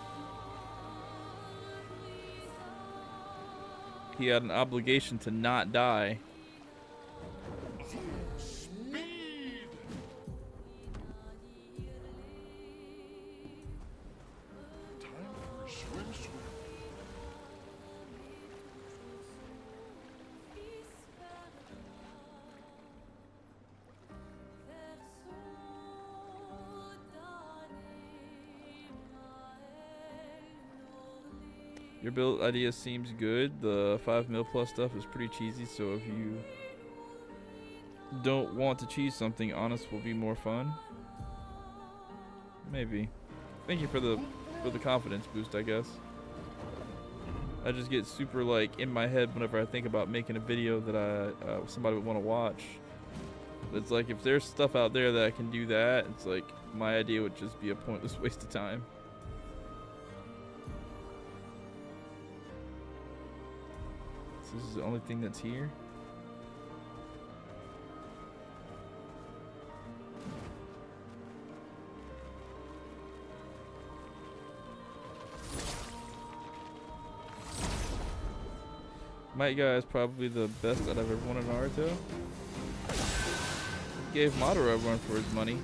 he had an obligation to not die. Speed! Time for a swim. Your build idea seems good. The 5 mil plus stuff is pretty cheesy, so if you don't want to cheese something, honest will be more fun. Maybe. Thank you for the confidence boost, I guess. I just get super like in my head whenever I think about making a video that somebody would want to watch. It's like if there's stuff out there that I can do that, it's like my idea would just be a pointless waste of time. So this is the only thing that's here. Might Guy is probably the best that I've ever won in Naruto. Gave Madara a run for his money.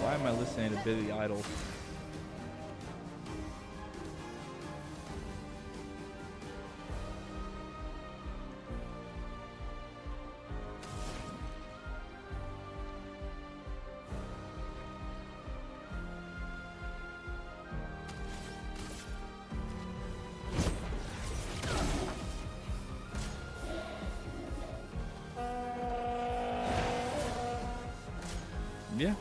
Why am I listening to Billy Idol? Yeah.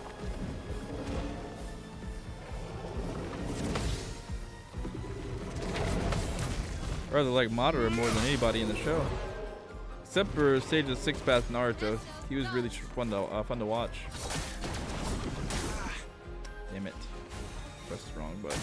I rather like Madara more than anybody in the show. Except for Sage of Six Path Naruto. He was really fun to watch. Damn it. Pressed the wrong button.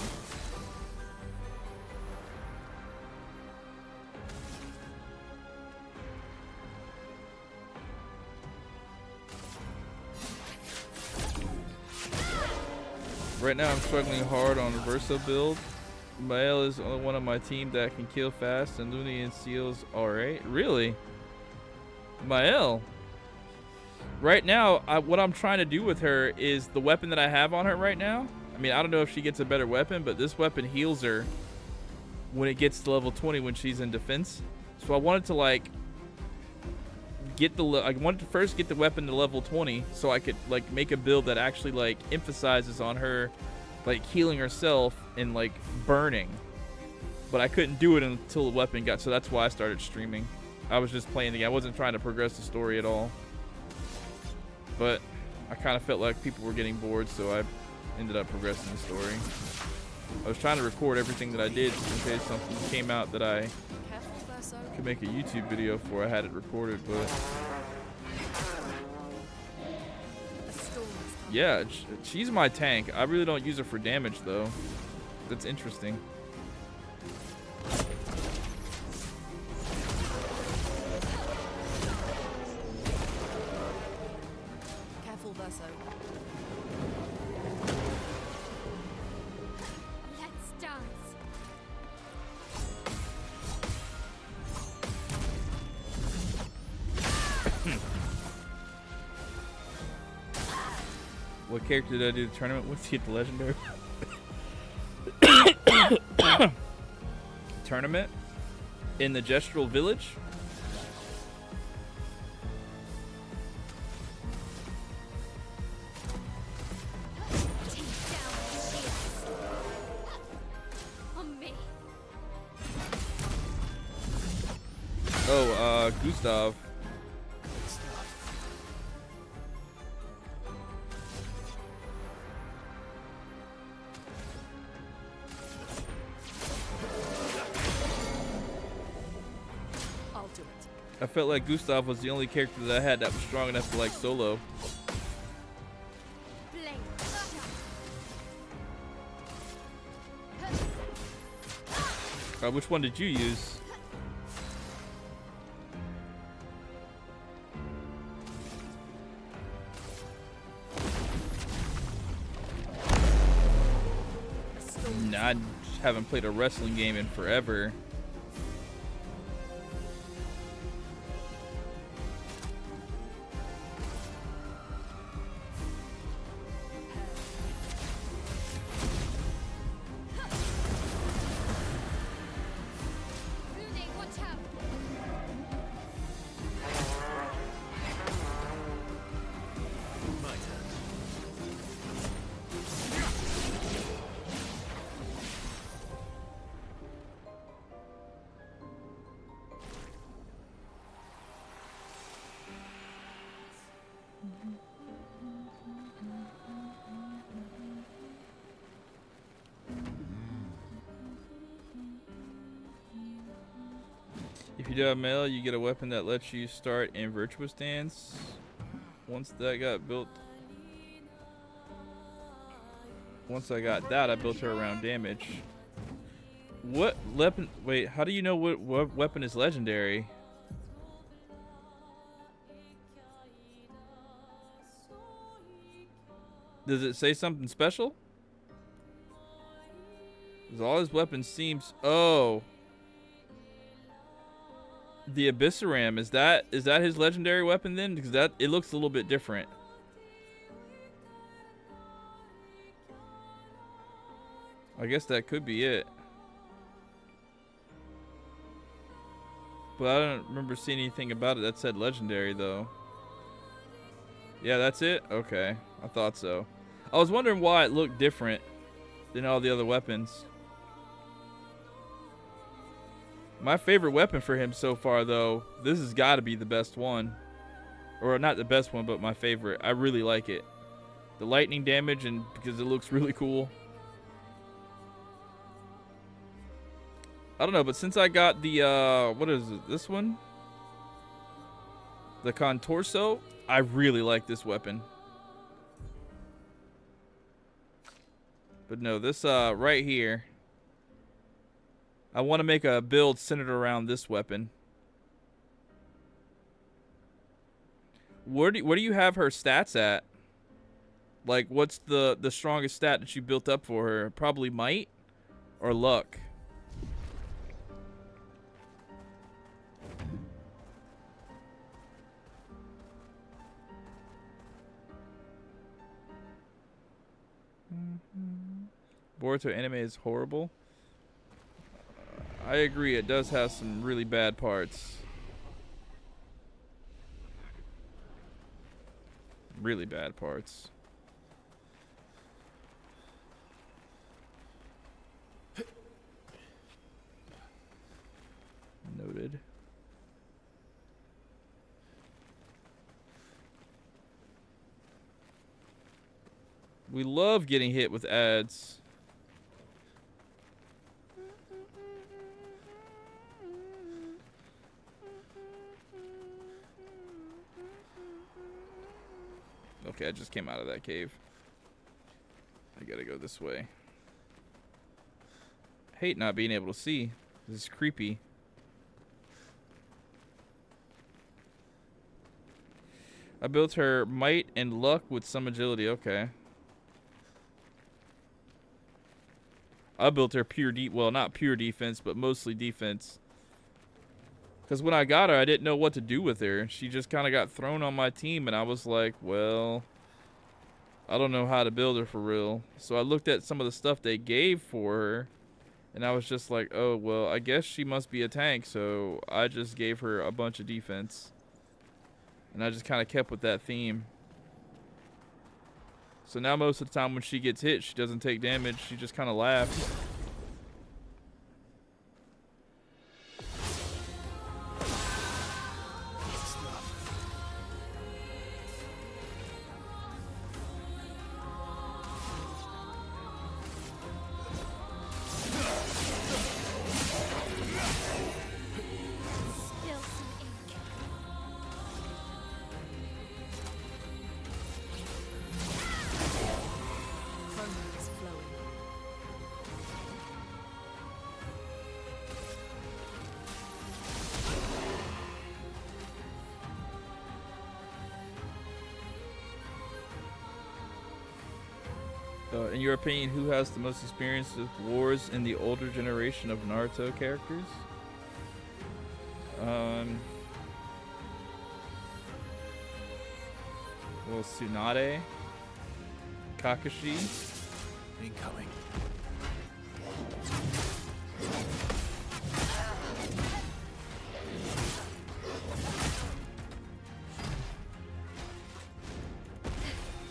Right now I'm struggling hard on a Verso build. Mael is the only one on my team that can kill fast, and Looney and Seal's alright. Really? Mael? Right now, what I'm trying to do with her is the weapon that I have on her right now. I mean, I don't know if she gets a better weapon, but this weapon heals her when it gets to level 20 when she's in defense. So I wanted to like I wanted to first get the weapon to level 20 so I could like make a build that actually like emphasizes on her like healing herself and like burning, but I couldn't do it until the weapon got, so that's why I started streaming. I was just playing the game. I wasn't trying to progress the story at all, but I kind of felt like people were getting bored, so I ended up progressing the story. I was trying to record everything that I did in case something came out that I could make a YouTube video for. I had it recorded, but yeah, she's my tank. I really don't use her for damage, though. That's interesting. Careful, Verso. Let's dance. What character did I do the tournament with to get the legendary? Tournament in the Gestural Village. Take down the shields. On me. Oh, Gustav. I felt like Gustav was the only character that I had that was strong enough to like solo. Which one did you use? Nah, I haven't played a wrestling game in forever. Rooney, watch out! My turn. If you do have mail, you get a weapon that lets you start in virtuous dance. Once that got built, once I got that, I built her around damage. What weapon? Wait, how do you know what weapon is legendary? Does it say something special? 'Cause all his weapons seems. Oh. The Abyssaram, is that his legendary weapon then? Because that it looks a little bit different. I guess that could be it. But I don't remember seeing anything about it that said legendary though. Yeah, that's it? Okay. I thought so. I was wondering why it looked different than all the other weapons. My favorite weapon for him so far, though, this has got to be the best one. Or not the best one, but my favorite. I really like it. The lightning damage, and because it looks really cool. I don't know, but since I got the, what is it, this one? The Contorso, I really like this weapon. But no, this, right here. I want to make a build centered around this weapon. Where do you have her stats at? Like, what's the strongest stat that you built up for her? Probably might or luck. Boruto anime is horrible. I agree, it does have some really bad parts. Really bad parts. Noted. We love getting hit with ads. Okay, I just came out of that cave. I gotta go this way. Hate not being able to see. This is creepy. I built her might and luck with some agility. Okay. I built her pure well, not pure defense, but mostly defense. Because when I got her, I didn't know what to do with her. She just kind of got thrown on my team, and I was like, well, I don't know how to build her for real. So I looked at some of the stuff they gave for her, and I was just like, oh, well, I guess she must be a tank. So I just gave her a bunch of defense. And I just kind of kept with that theme. So now most of the time when she gets hit, she doesn't take damage. She just kind of laughs. Spill some ink. Chroma is flowing. In your opinion, who has the most experience with wars in the older generation of Naruto characters? Well, Tsunade, Kakashi. Incoming.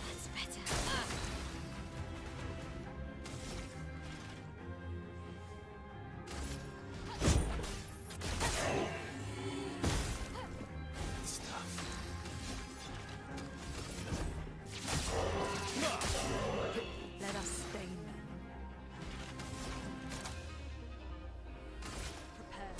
That's better. Let us stain them. Prepare.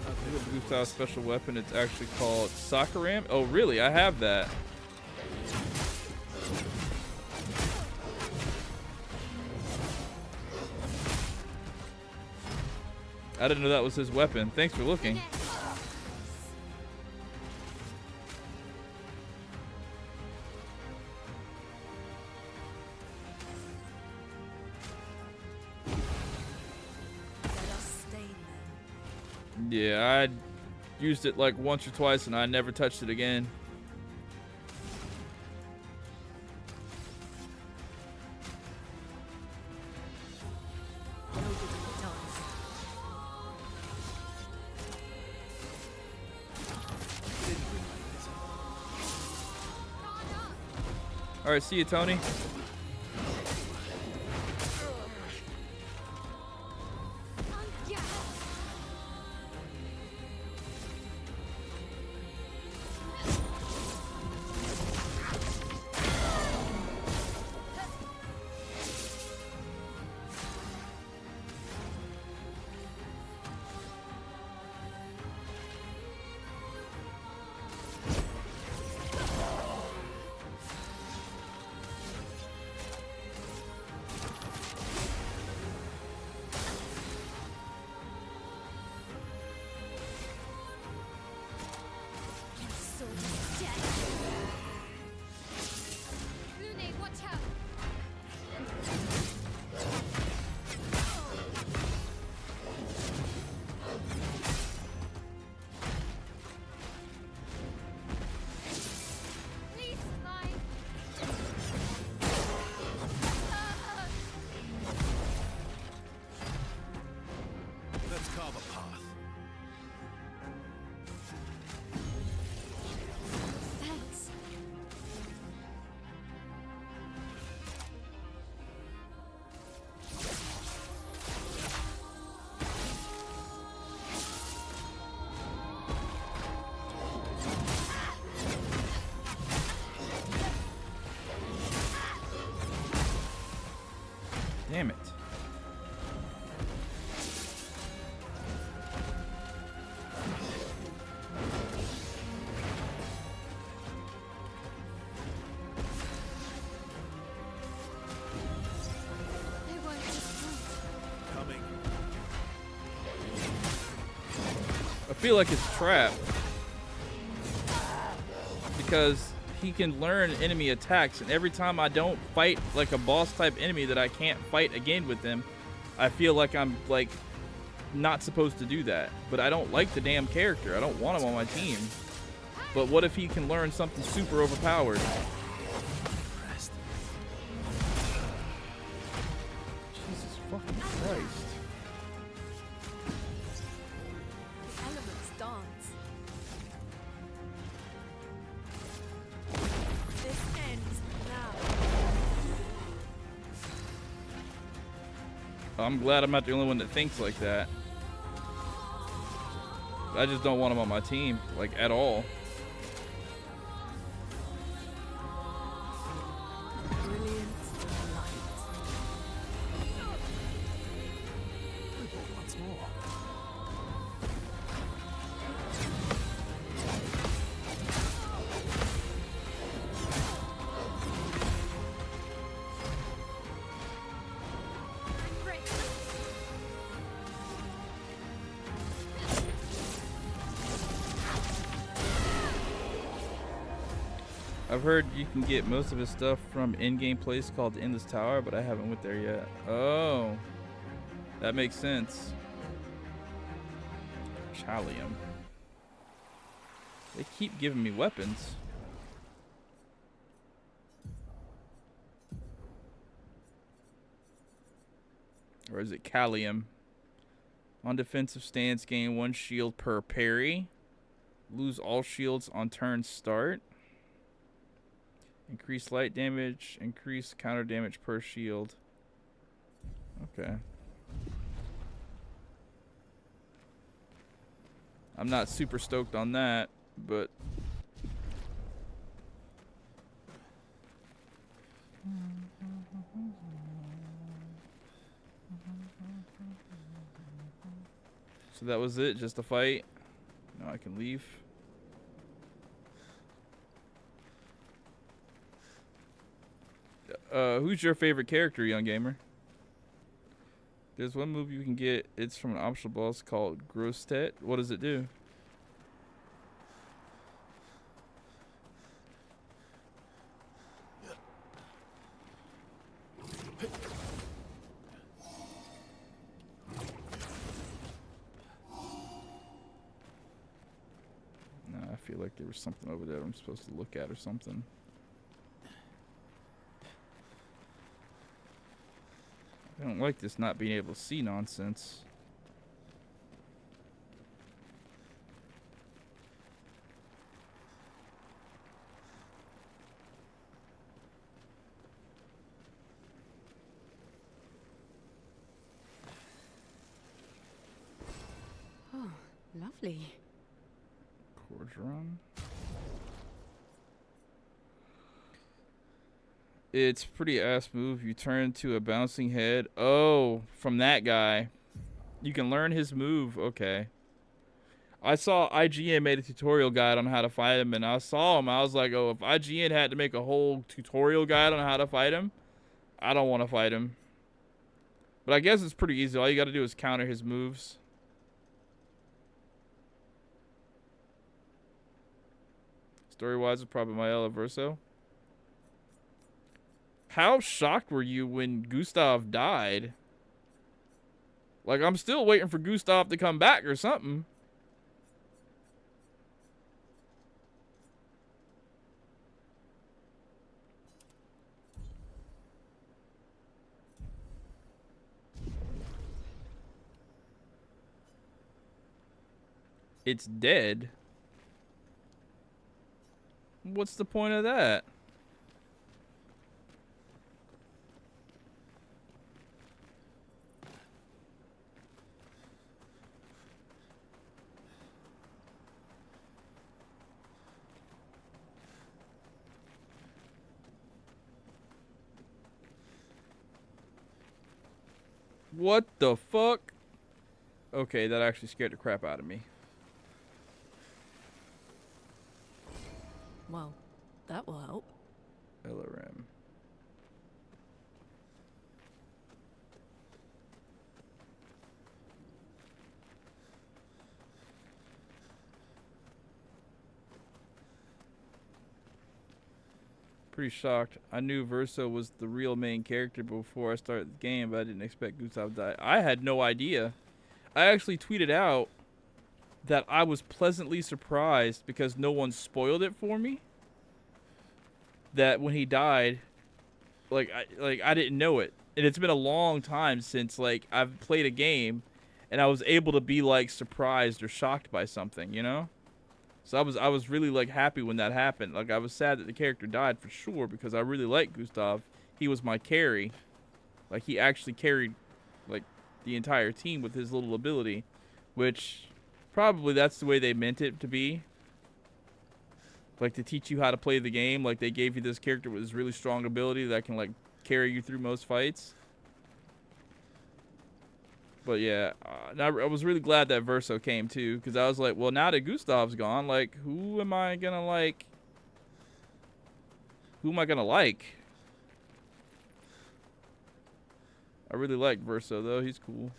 That's better. Blue style special weapon. It's actually called Sakaram. Oh, really? I have that. I didn't know that was his weapon. Thanks for looking. Let us stain them. Yeah, I used it like once or twice and I never touched it again. Nobody does. All right, see you, Tony. Let's carve a path. Thanks. Damn it. They won't disappoint. Coming. I feel like it's trapped because he can learn enemy attacks, and every time I don't fight like a boss type enemy that I can't fight again with him, I feel like I'm like not supposed to do that. But I don't like the damn character. I don't want him on my team. But what if he can learn something super overpowered? Rest. Jesus fucking Christ. The elements dance. This ends now. I'm glad I'm not the only one that thinks like that. I just don't want him on my team, like, at all. I've heard you can get most of his stuff from in-game place called the Endless Tower, but I haven't went there yet. Oh, that makes sense. Chalium. They keep giving me weapons. Or is it Callium? On defensive stance, gain 1 shield per parry. Lose all shields on turn start. Increase light damage. Increase counter damage per shield. Okay. I'm not super stoked on that, but... So that was it? Just a fight? Now I can leave. Who's your favorite character, young gamer? There's one move you can get. It's from an optional boss called Grostet. What does it do? No, I feel like there was something over there I'm supposed to look at or something. I don't like this not being able to see nonsense. Oh, lovely. Cordron. It's pretty ass move. You turn to a bouncing head. Oh, from that guy. You can learn his move. Okay. I saw IGN made a tutorial guide on how to fight him, and I saw him. I was like, oh, if IGN had to make a whole tutorial guide on how to fight him, I don't want to fight him. But I guess it's pretty easy. All you got to do is counter his moves. Story-wise, it's probably my Verso. How shocked were you when Gustav died? Like, I'm still waiting for Gustav to come back or something. It's dead. What's the point of that? What the fuck? Okay, that actually scared the crap out of me. Well, that will help. LRM. Pretty shocked. I knew Verso was the real main character before I started the game, but I didn't expect Gustav to die. I had no idea. I actually tweeted out that I was pleasantly surprised because no one spoiled it for me. That when he died, I didn't know it. And it's been a long time since like I've played a game and I was able to be like surprised or shocked by something, you know? So I was really like happy when that happened. Like I was sad that the character died for sure because I really liked Gustav. He was my carry. Like he actually carried like the entire team with his little ability, which probably that's the way they meant it to be. Like to teach you how to play the game. Like they gave you this character with this really strong ability that can like carry you through most fights. But yeah, I was really glad that Verso came too, because I was like, well, now that Gustav's gone, like, who am I gonna like? Who am I gonna like? I really like Verso though; he's cool.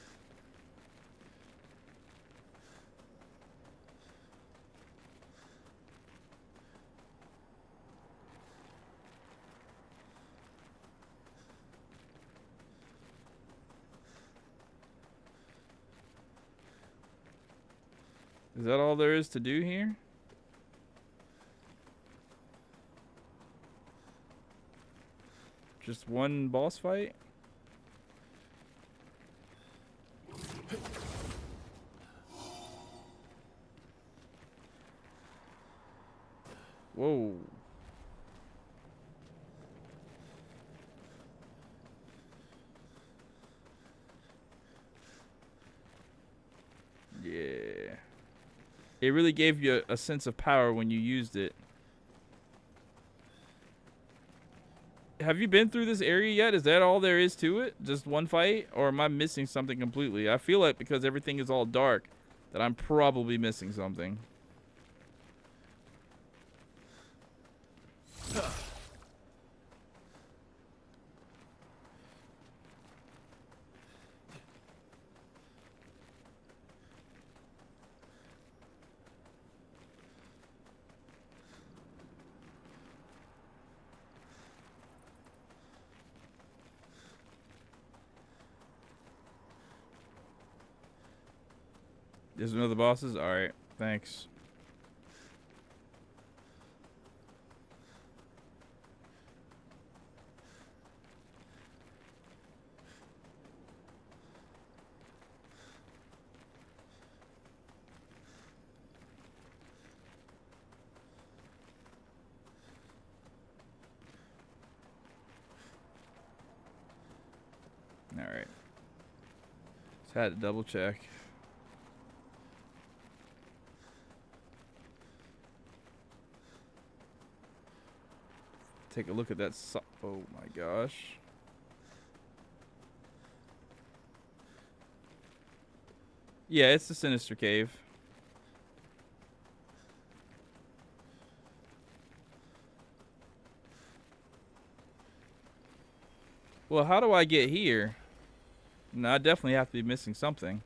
Is that all there is to do here? Just one boss fight? Whoa. Yeah. It really gave you a sense of power when you used it. Have you been through this area yet? Is that all there is to it? Just one fight? Or am I missing something completely? I feel like because everything is all dark that I'm probably missing something. There's another bosses? Alright, thanks. Alright. Just had to double check. Take a look at that. Oh my gosh. Yeah, it's the Sinister Cave. Well, how do I get here? No, I definitely have to be missing something.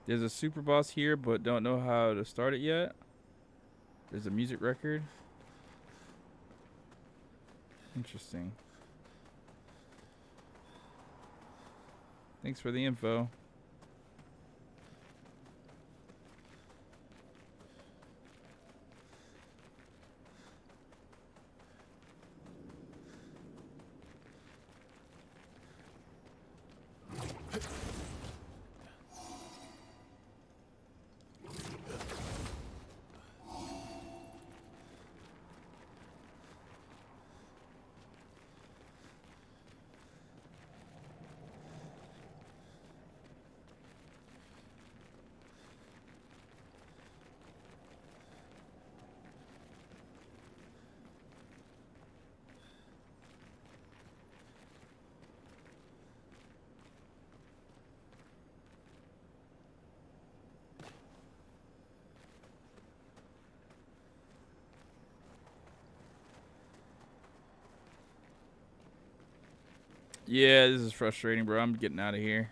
There's a super boss here, but don't know how to start it yet. There's a music record. Interesting. Thanks for the info. Yeah, this is frustrating, bro. I'm getting out of here.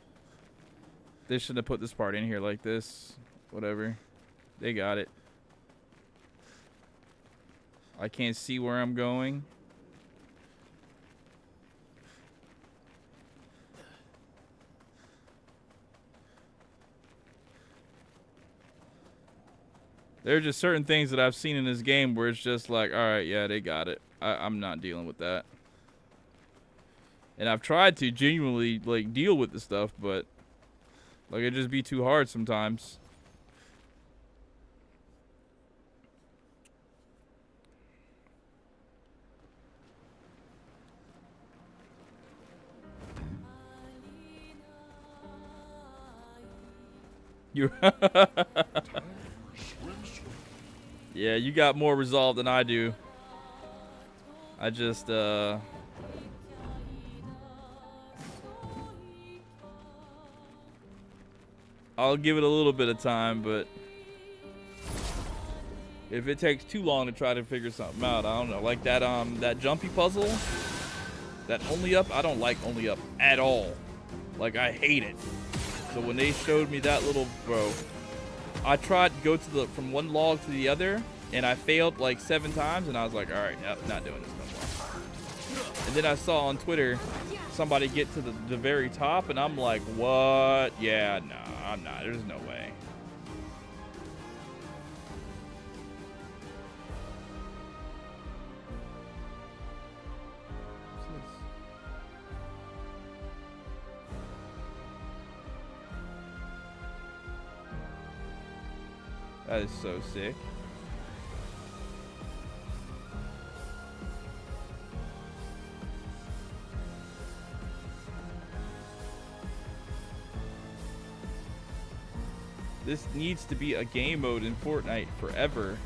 They shouldn't have put this part in here like this. Whatever. They got it. I can't see where I'm going. There are just certain things that I've seen in this game where it's just like, all right, yeah, they got it. I'm not dealing with that. And I've tried to genuinely like deal with the stuff, but like it just be too hard sometimes. You're Yeah, you got more resolve than I do. I just, I'll give it a little bit of time, but if it takes too long to try to figure something out, I don't know. Like that, that jumpy puzzle, that only up, I don't like only up at all. Like, I hate it. So when they showed me that little, bro, I tried to go to the, from one log to the other, and I failed like 7 times, and I was like, all right, nope, not doing this no more. And then I saw on Twitter somebody get to the very top, and I'm like, what? Yeah, no, I'm not. There's no way. That is so sick. This needs to be a game mode in Fortnite forever.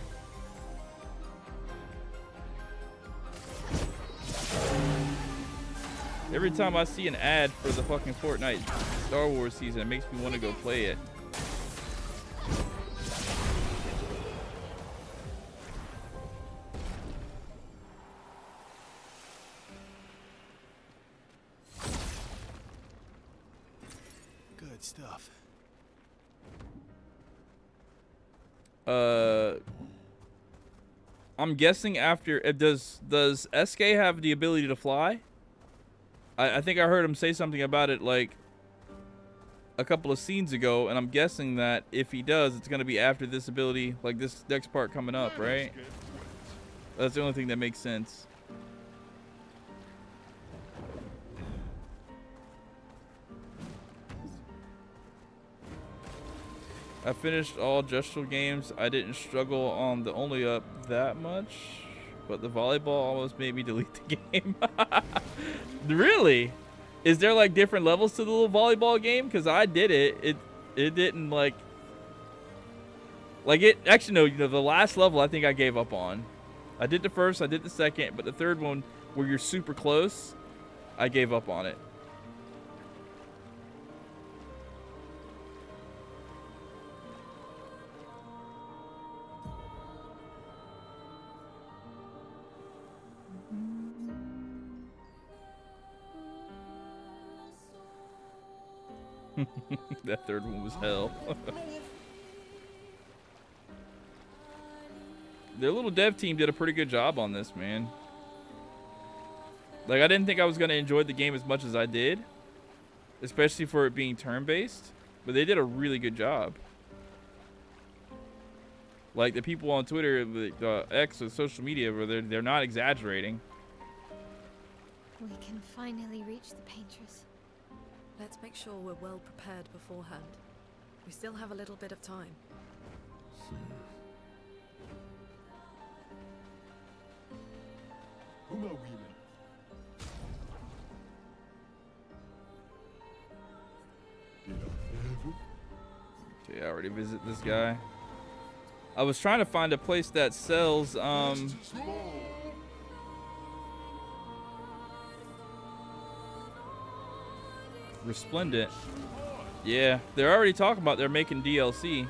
Every time I see an ad for the fucking Fortnite Star Wars season, it makes me want to go play it. Good stuff. I'm guessing after, does SK have the ability to fly? I think I heard him say something about it like a couple of scenes ago, and I'm guessing that if he does, it's going to be after this ability, like this next part coming up, right? That's the only thing that makes sense. I finished all Gestural games. I didn't struggle on the only up that much, but the volleyball almost made me delete the game. Really? Is there like different levels to the little volleyball game? Because I did it. It didn't like it actually, no, you know, the last level I think I gave up on. I did the first, I did the second, but the third one where you're super close, I gave up on it. That third one was hell. Their little dev team did a pretty good job on this, man. Like, I didn't think I was going to enjoy the game as much as I did, especially for it being turn-based, but they did a really good job. Like, the people on Twitter, the X or social media, where they're not exaggerating. We can finally reach the painters. Let's make sure we're well prepared beforehand. We still have a little bit of time. Okay, I already visited this guy. I was trying to find a place that sells Resplendent. Yeah, they're already talking about they're making DLC.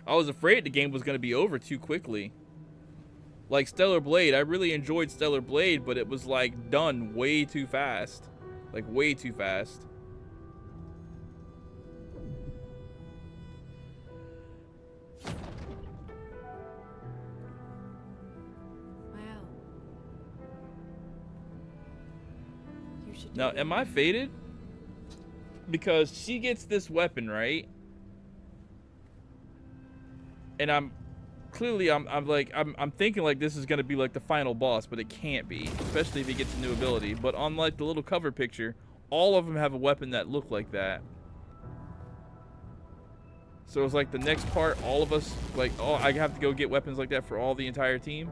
I was afraid the game was going to be over too quickly. Like Stellar Blade, I really enjoyed Stellar Blade, but it was like done way too fast. Like way too fast. Now, am I faded? Because she gets this weapon, right? And I'm thinking like this is gonna be like the final boss, but it can't be, especially if he gets a new ability. But on like the little cover picture, all of them have a weapon that look like that. So it's like the next part, all of us, like, oh, I have to go get weapons like that for all the entire team.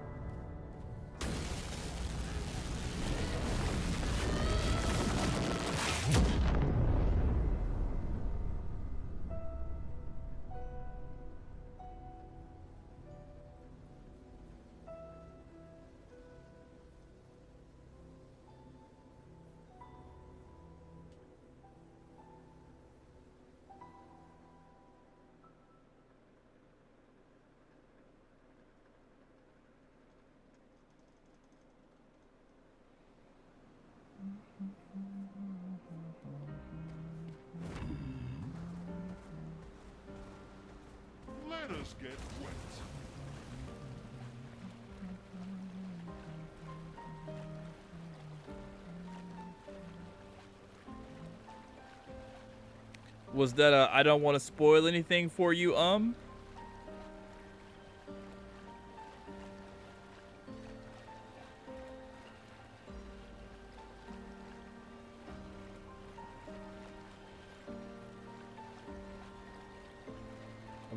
Was that a I don't want to spoil anything for you, I've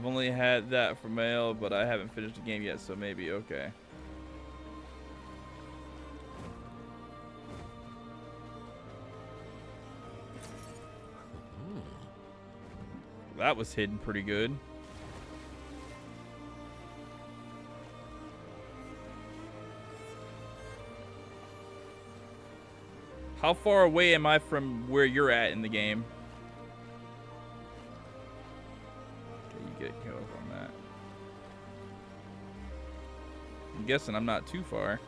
only had that for mail, but I haven't finished the game yet, so maybe, okay. That was hidden pretty good. How far away am I from where you're at in the game? Okay, you get killed on that. I'm guessing I'm not too far.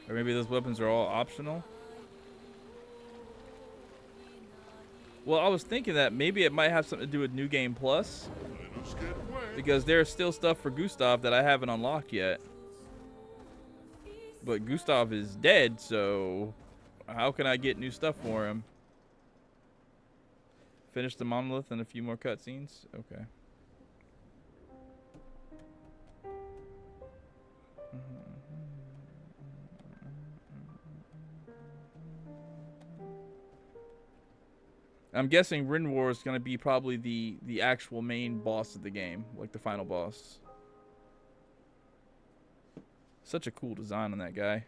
Or maybe those weapons are all optional? Well, I was thinking that maybe it might have something to do with New Game Plus. Because there's still stuff for Gustav that I haven't unlocked yet. But Gustav is dead, so how can I get new stuff for him? Finish the monolith and a few more cutscenes? Okay. I'm guessing Rin War is going to be probably the actual main boss of the game, like the final boss. Such a cool design on that guy.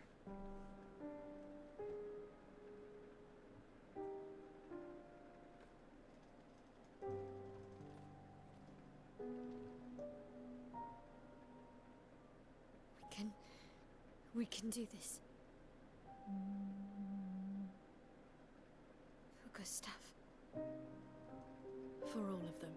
We can do this. For Gustav. For all of them.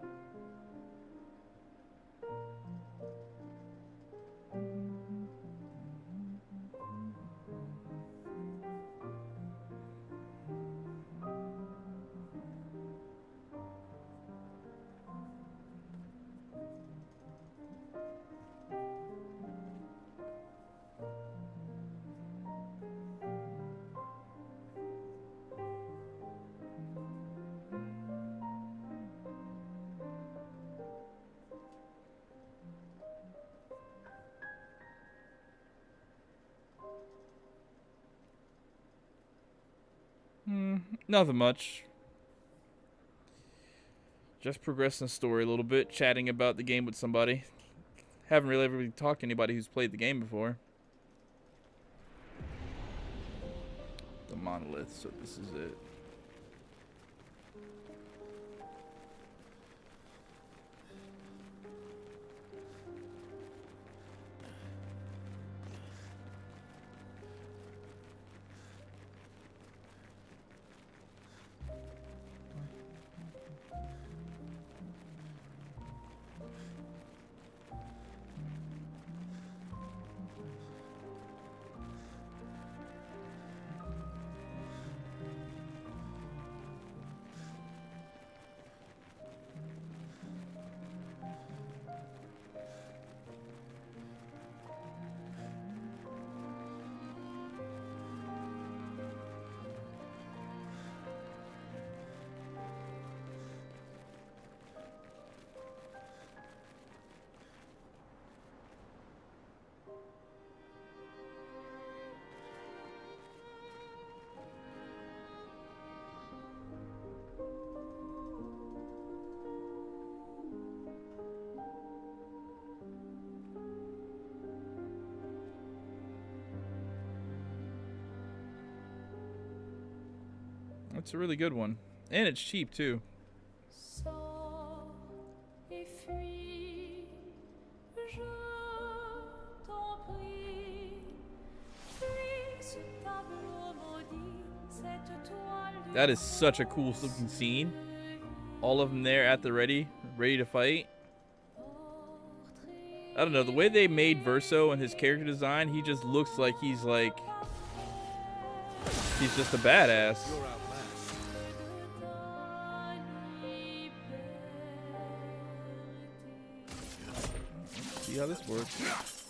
Nothing much. Just progressing the story a little bit, chatting about the game with somebody. Haven't really ever really talked to anybody who's played the game before. The monolith, so this is it. It's a really good one. And it's cheap, too. That is such a cool looking scene. All of them there at the ready to fight. I don't know, the way they made Verso and his character design, he just looks like he's just a badass. See how this works.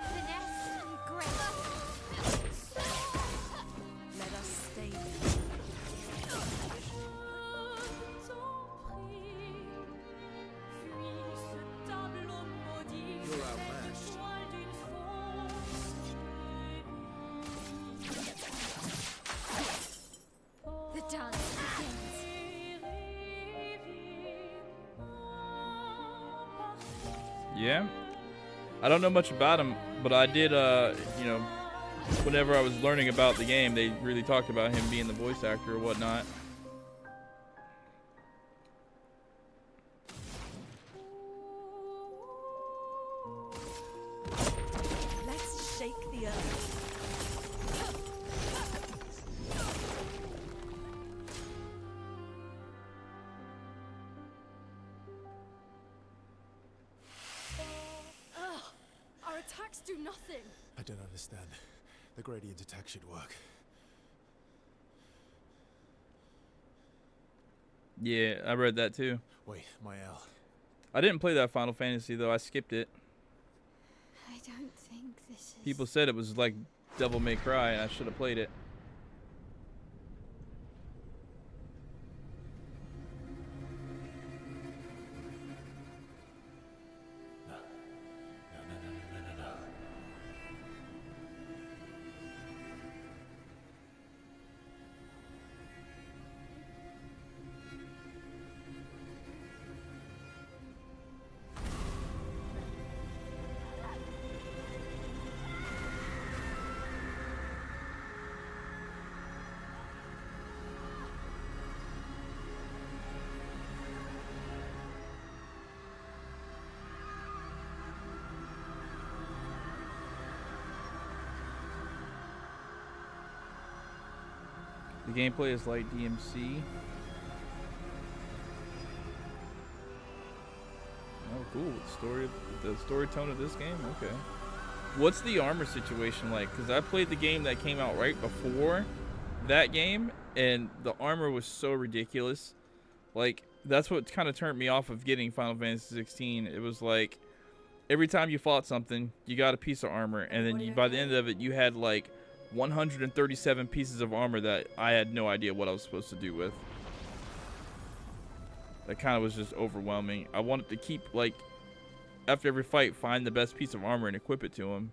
Finesse and grace. Let us stay there. You're outmatched. The dance begins. Yeah. I don't know much about him, but I did, you know, whenever I was learning about the game, they really talked about him being the voice actor or whatnot. Let's shake the earth. Our attacks do nothing. I don't understand. The gradient attack should work. Yeah, I read that too. Wait, my L. I didn't play that Final Fantasy though. I skipped it. I don't think this is. People said it was like Devil May Cry, and I should have played it. No. The gameplay is like DMC. Oh, cool. The story tone of this game? Okay. What's the armor situation like? Because I played the game that came out right before that game, and the armor was so ridiculous. Like, that's what kind of turned me off of getting Final Fantasy 16. It was like, every time you fought something, you got a piece of armor, and then by the end of it, you had like 137 pieces of armor that I had no idea what I was supposed to do with. That kind of was just overwhelming. I wanted to keep, like, after every fight, find the best piece of armor and equip it to him.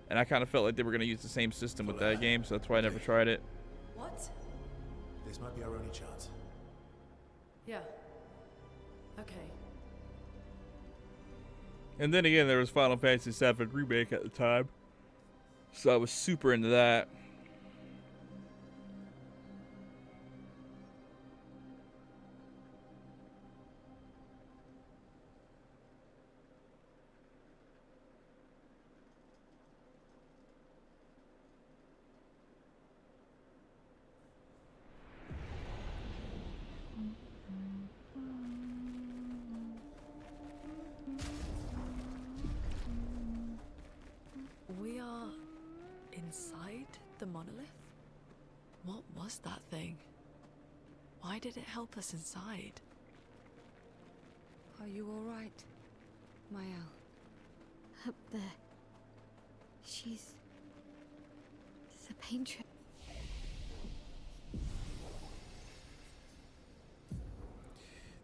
And I kind of felt like they were going to use the same system with that game, so that's why I never tried it. What? This might be our only chance. Yeah. Okay. And then again, there was Final Fantasy VII Remake at the time. So I was super into that. We are inside the monolith? What was that thing? Why did it help us inside? Are you all right, Mael? Up there. She's the painter.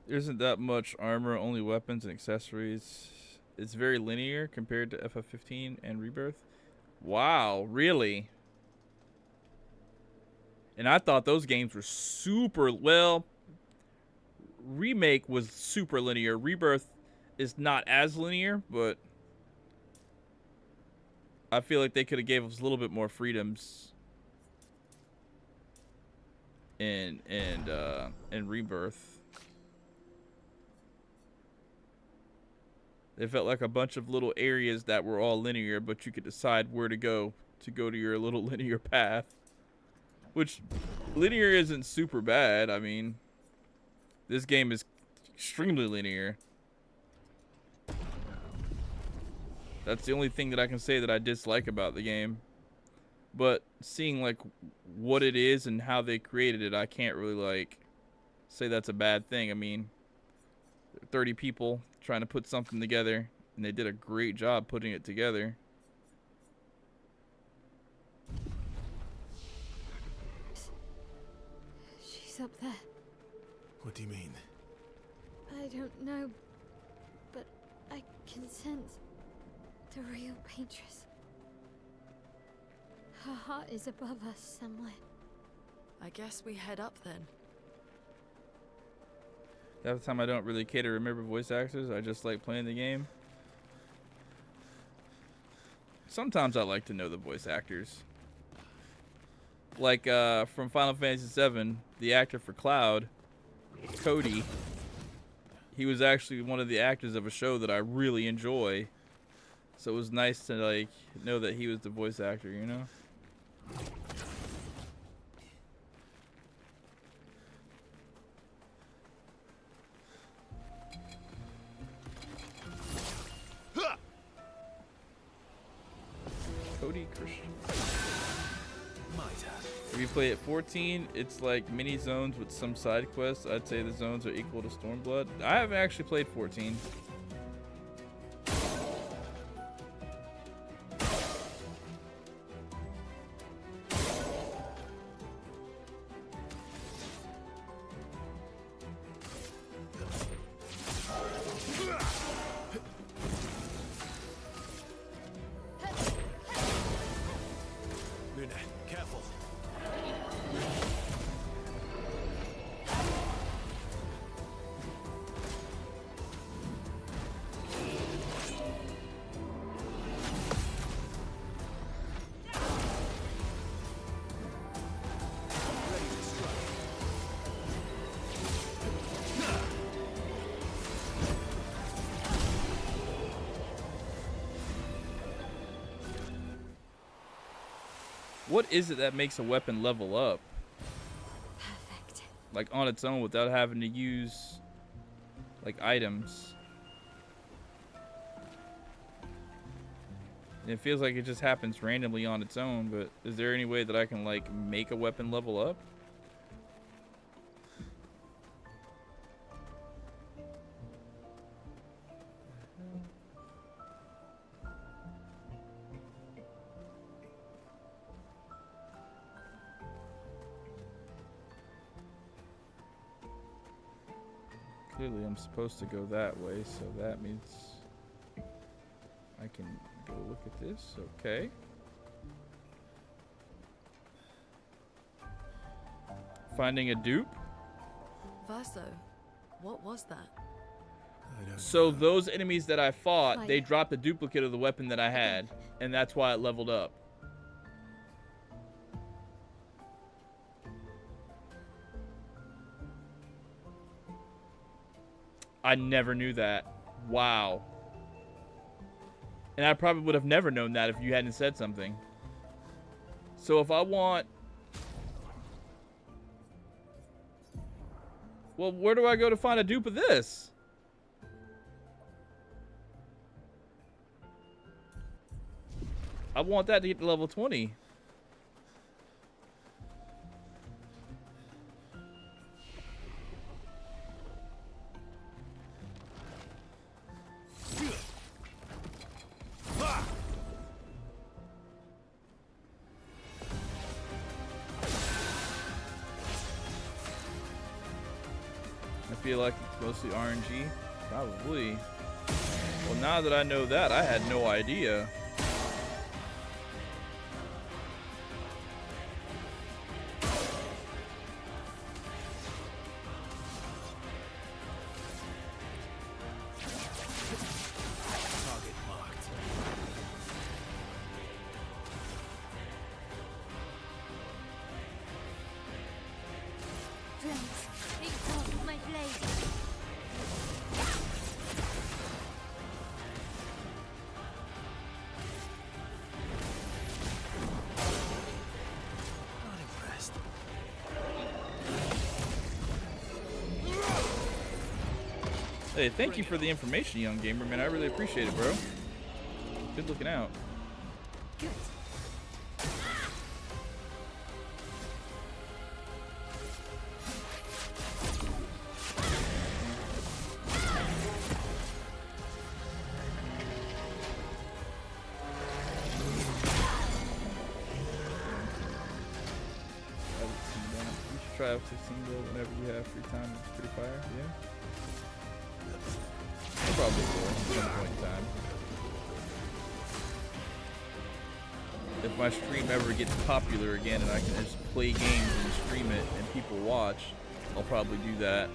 There isn't that much armor, only weapons and accessories. It's very linear compared to FF15 and Rebirth. Wow, really? And I thought those games were super, well, Remake was super linear. Rebirth is not as linear, but I feel like they could have gave us a little bit more freedoms in Rebirth. It felt like a bunch of little areas that were all linear, but you could decide where to go to your little linear path. Which, linear isn't super bad. I mean, this game is extremely linear. That's the only thing that I can say that I dislike about the game. but seeing like what it is and how they created it, I can't really like say that's a bad thing. I mean, 30 people trying to put something together, and they did a great job putting it together. She's up there. What do you mean? I don't know, but I can sense the real Paintress. Her heart is above us somewhere. I guess we head up then. Half the time I don't really care to remember voice actors. I just like playing the game. Sometimes I like to know the voice actors. Like from Final Fantasy VII, the actor for Cloud, Cody, he was actually one of the actors of a show that I really enjoy. So it was nice to like know that he was the voice actor, you know? Cody Christian. If you play at 14, it's like mini zones with some side quests. I'd say the zones are equal to Stormblood. I haven't actually played 14. Luna, careful. What is it that makes a weapon level up? Perfect. Like on its own without having to use like items. And it feels like it just happens randomly on its own, but is there any way that I can like make a weapon level up? Clearly I'm supposed to go that way, so that means I can go look at this. Okay. Finding a dupe. Verso, what was that? I don't So know. those enemies that I fought, they Fire. dropped a duplicate of the weapon that I had, and that's why it leveled up. I never knew that. Wow. And I probably would have never known that if you hadn't said something. So if I want... Well, where do I go to find a dupe of this? I want that to get to level 20. I feel like it's mostly RNG. Probably. Well, now that I know that, I had no idea. Target marked. Friends, take off my blade. Not impressed. Hey, thank you for the information, young gamer, man. I really appreciate it, bro. Good looking out. Good. try out 16 though whenever you have free time. It's pretty fire. Yeah. I probably will at some point in time. If my stream ever gets popular again and I can just play games and stream it and people watch, I'll probably do that.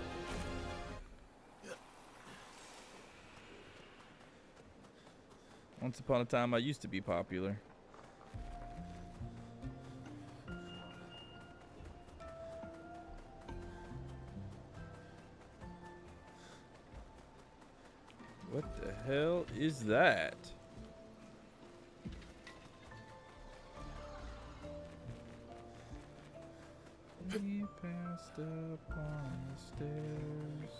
Once upon a time, I used to be popular. What the hell is that? We passed up on the stairs.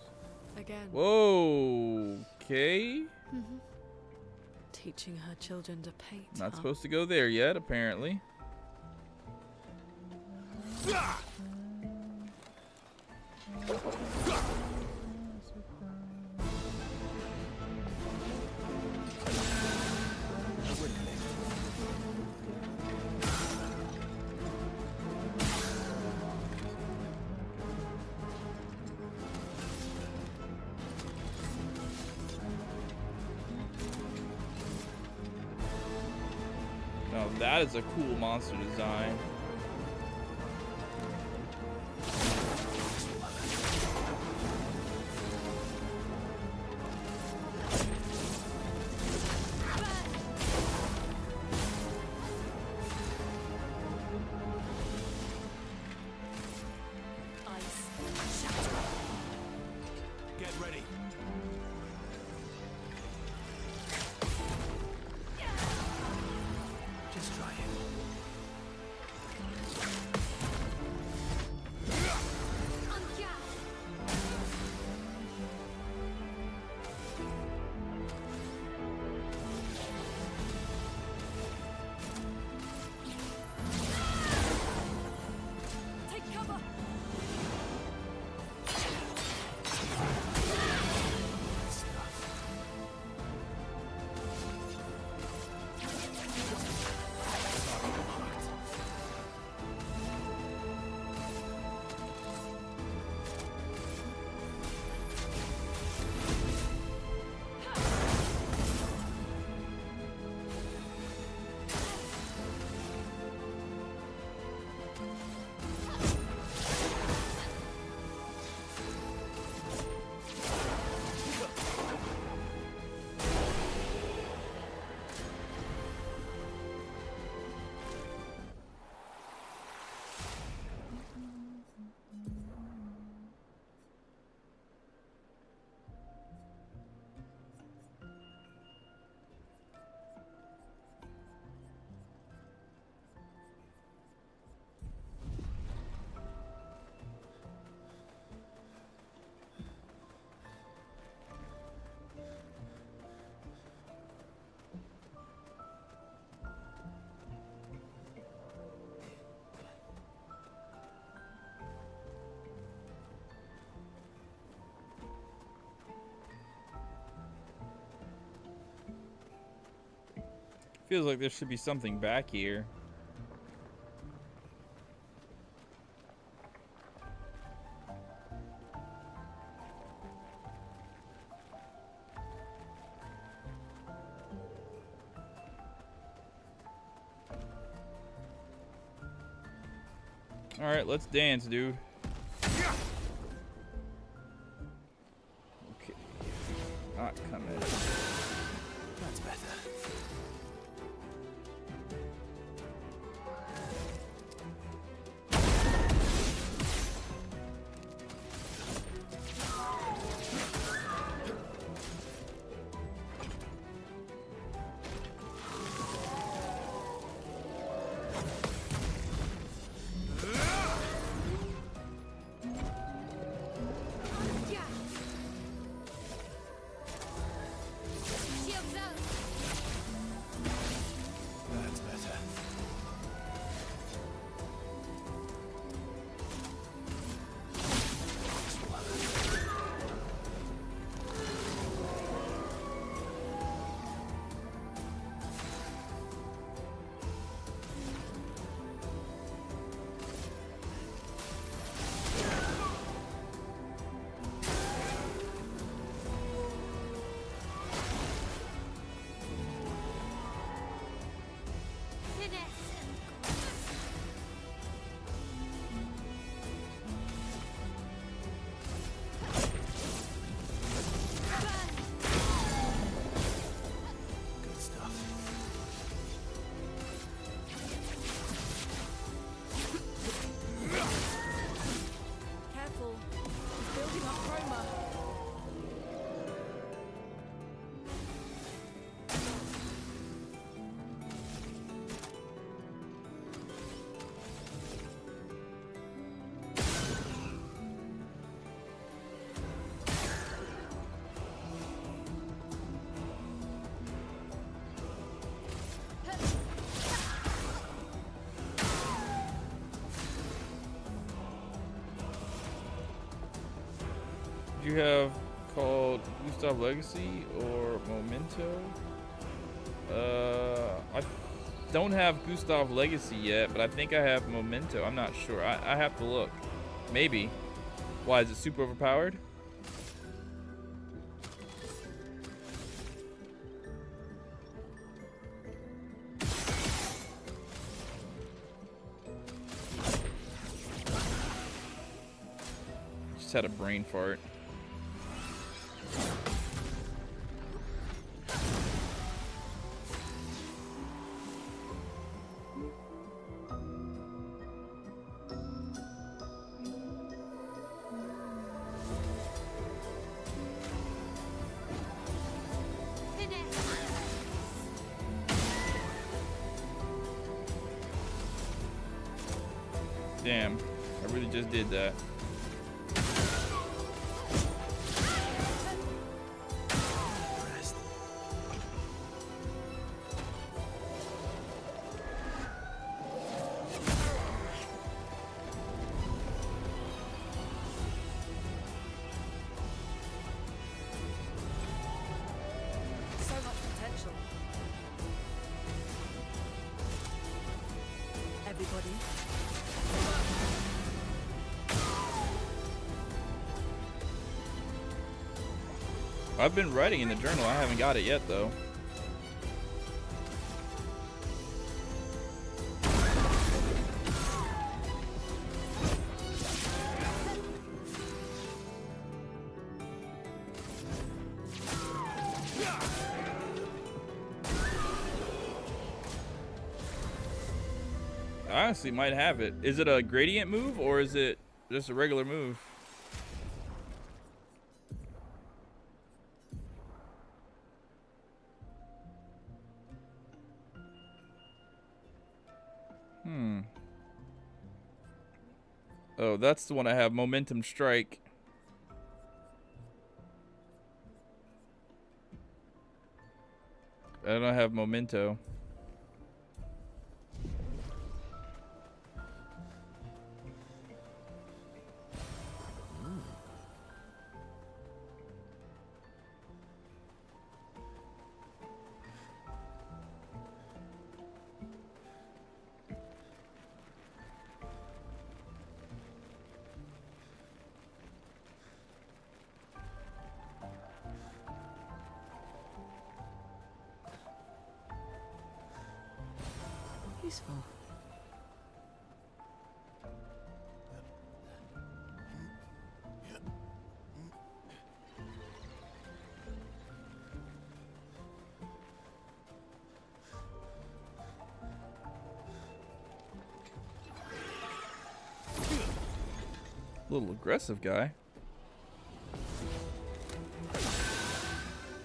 Again. Whoa. Okay. Teaching her children to paint. Not huh? supposed to go there yet, apparently. Now that is a cool monster design. Get ready. Just try it. Take cover. Feels like there should be something back here. All right, let's dance, dude. Okay. Not coming. That's better. you have called Gustav Legacy or Memento? I don't have Gustav Legacy yet, but I think I have Memento. I'm not sure. I have to look. Maybe. Why, is it super overpowered? Just had a brain fart. Damn, I really just did that. So much potential. Everybody. I've been writing in the journal. I haven't got it yet, though. I honestly might have it. Is it a gradient move or is it just a regular move? Oh, that's the one I have. Momentum Strike. I don't have Memento. Useful. Little aggressive guy.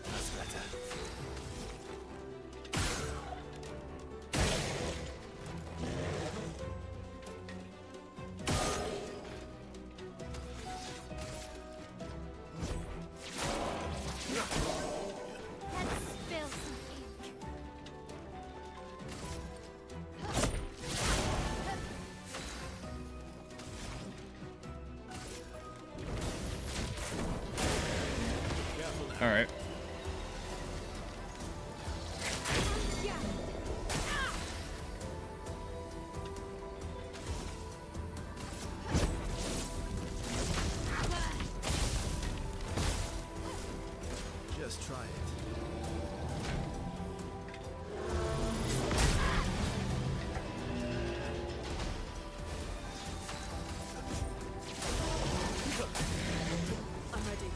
That's better. Let's spill some ink. All right. Just try it. I'm ready.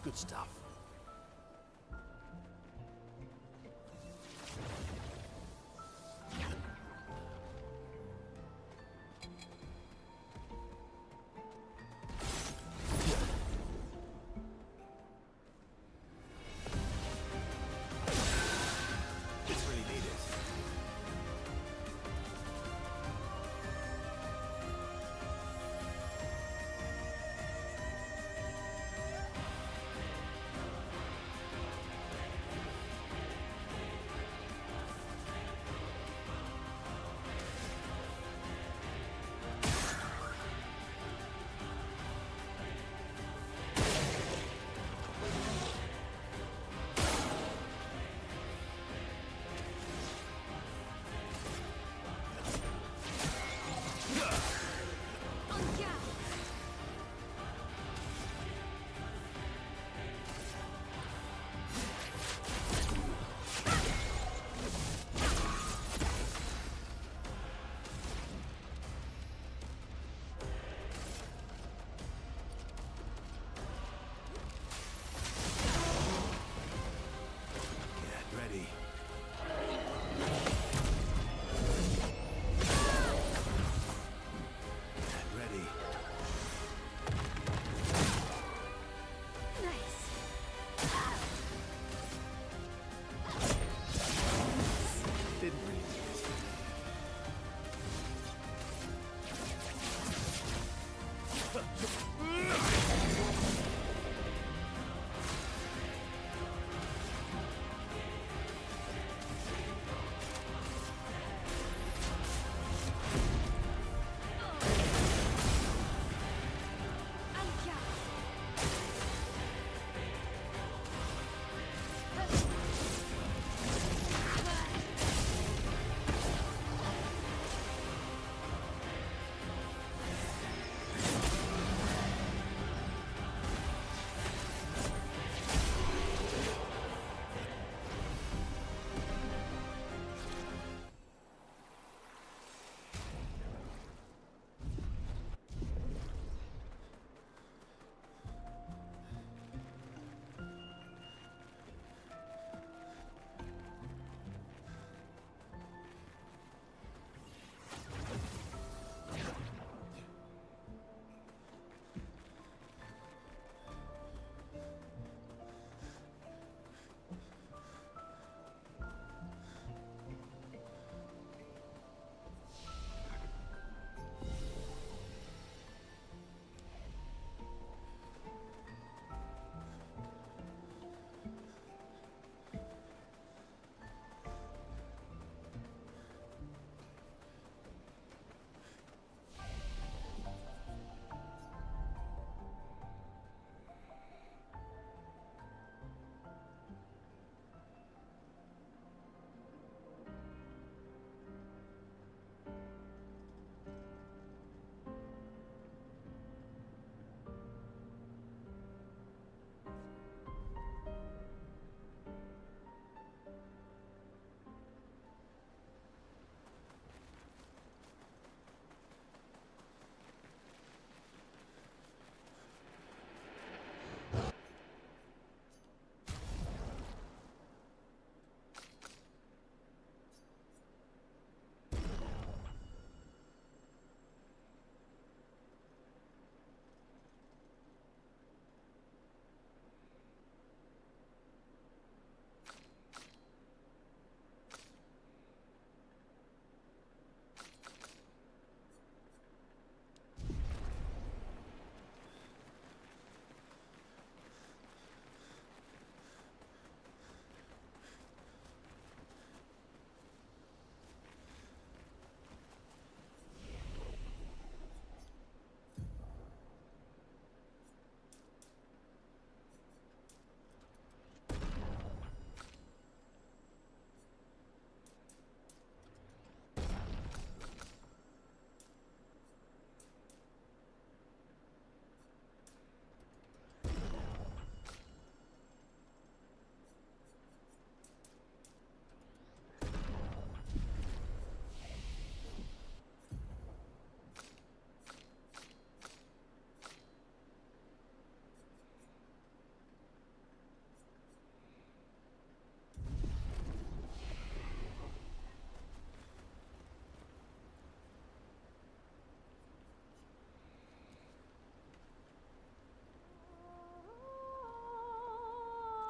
Good stuff. It's really needed. Get ready. Get ready. Nice. Didn't really need it.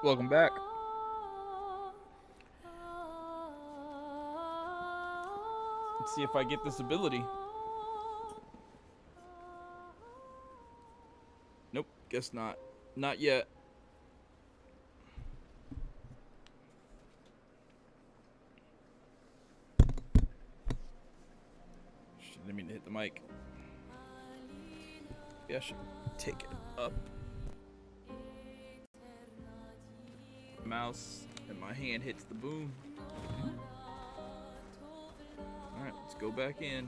Welcome back. Let's see if I get this ability. Nope, guess not. Not yet. Shit, didn't mean to hit the mic. Yeah, I should take it up. Mouse and my hand hits the boom. Alright, let's go back in.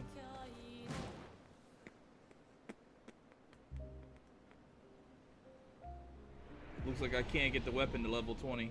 Looks like I can't get the weapon to level 20.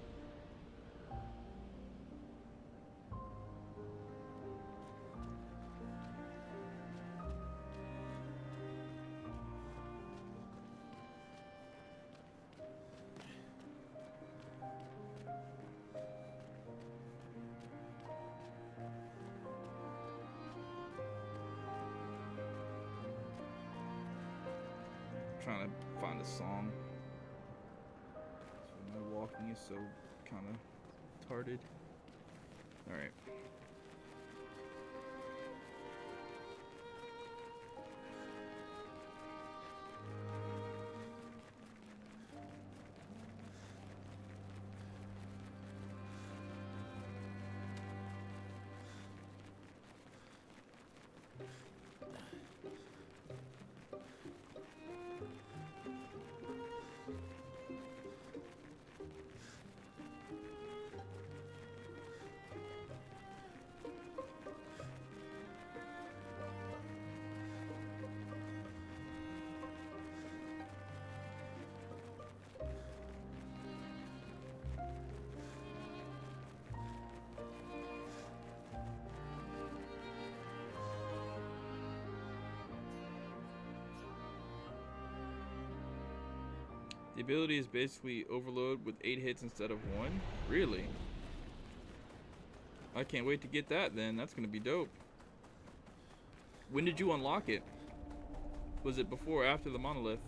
Trying to find a song. So my walking is so kind of retarded. All right. The ability is basically overload with 8 hits instead of 1. Really? I can't wait to get that then. That's going to be dope. When did you unlock it? Was it before or after the monolith?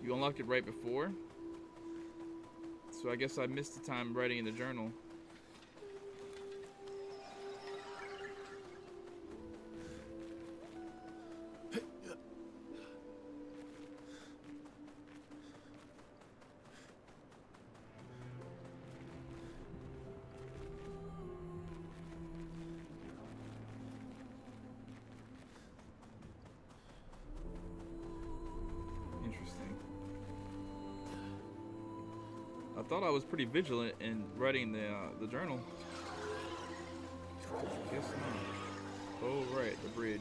You unlocked it right before? So I guess I missed the time writing in the journal. I thought I was pretty vigilant in writing the journal. Guess not. Oh right, the bridge.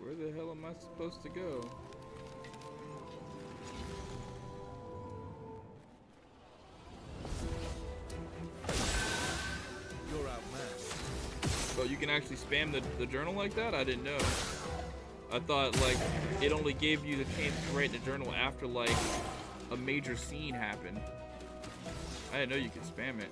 Where the hell am I supposed to go? You're outmatched. Oh, you can actually spam the journal like that? I didn't know. I thought like it only gave you the chance to write the journal after like a major scene happened. I didn't know you could spam it.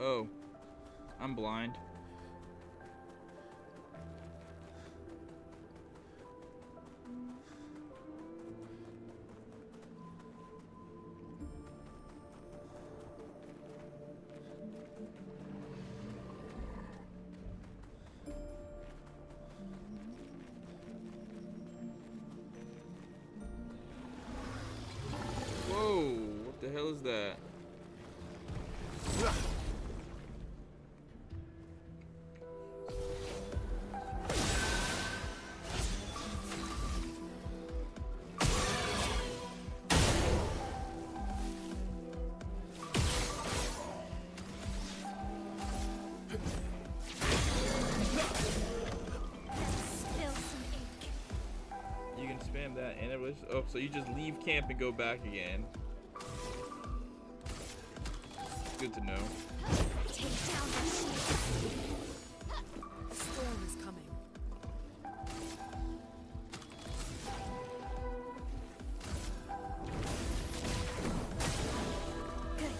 Oh, I'm blind. Whoa, what the hell is that? Spill some ink. You can spam that and it was, oh, so you just leave camp and go back again. Good to know. Take down the shield. A storm is coming. Good.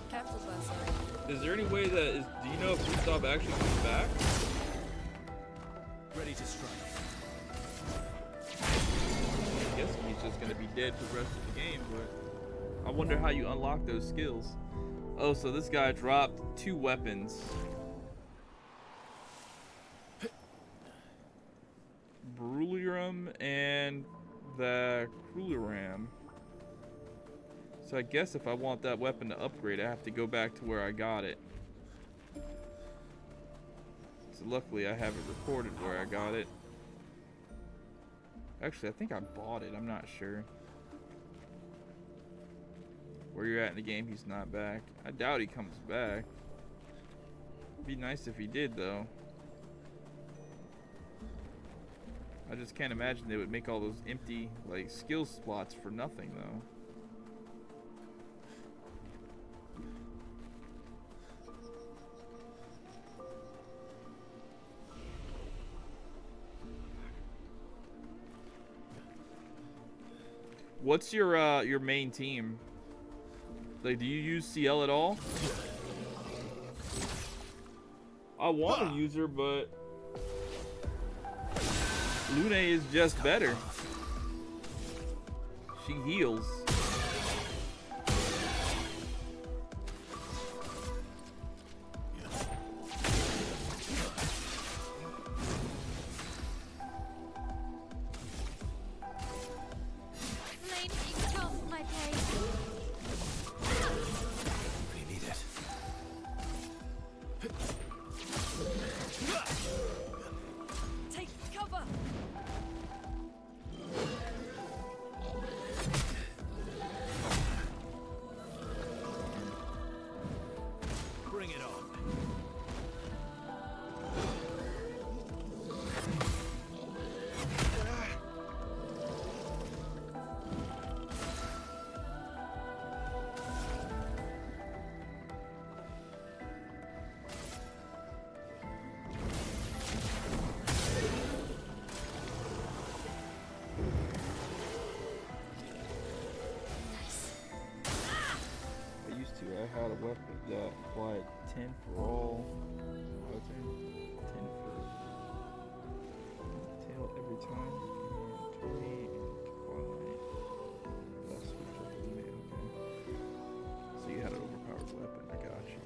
Careful, Berserk. Is there any way that is, do you know if Gustav actually comes back? Ready to strike. I guess he's just gonna be dead for the rest of the game, but I wonder how you unlock those skills. Oh, so this guy dropped 2 weapons. Beryllium and the Cruliram. So I guess if I want that weapon to upgrade, I have to go back to where I got it. So luckily I have it recorded where I got it. Actually, I think I bought it. I'm not sure. Where you're at in the game, he's not back. I doubt he comes back. It'd be nice if he did, though. I just can't imagine they would make all those empty, like, skill slots for nothing, though. What's your main team? Like, do you use CL at all? I want to use her, but Lune is just better. She heals. Flame ink off my page. We need it. Take cover! Bring it on. I used to. I had a weapon that applied 10 for all. 10 for tail every time. And 20 and twilight. That's switch up to me, okay. So you had an overpowered weapon, I got you.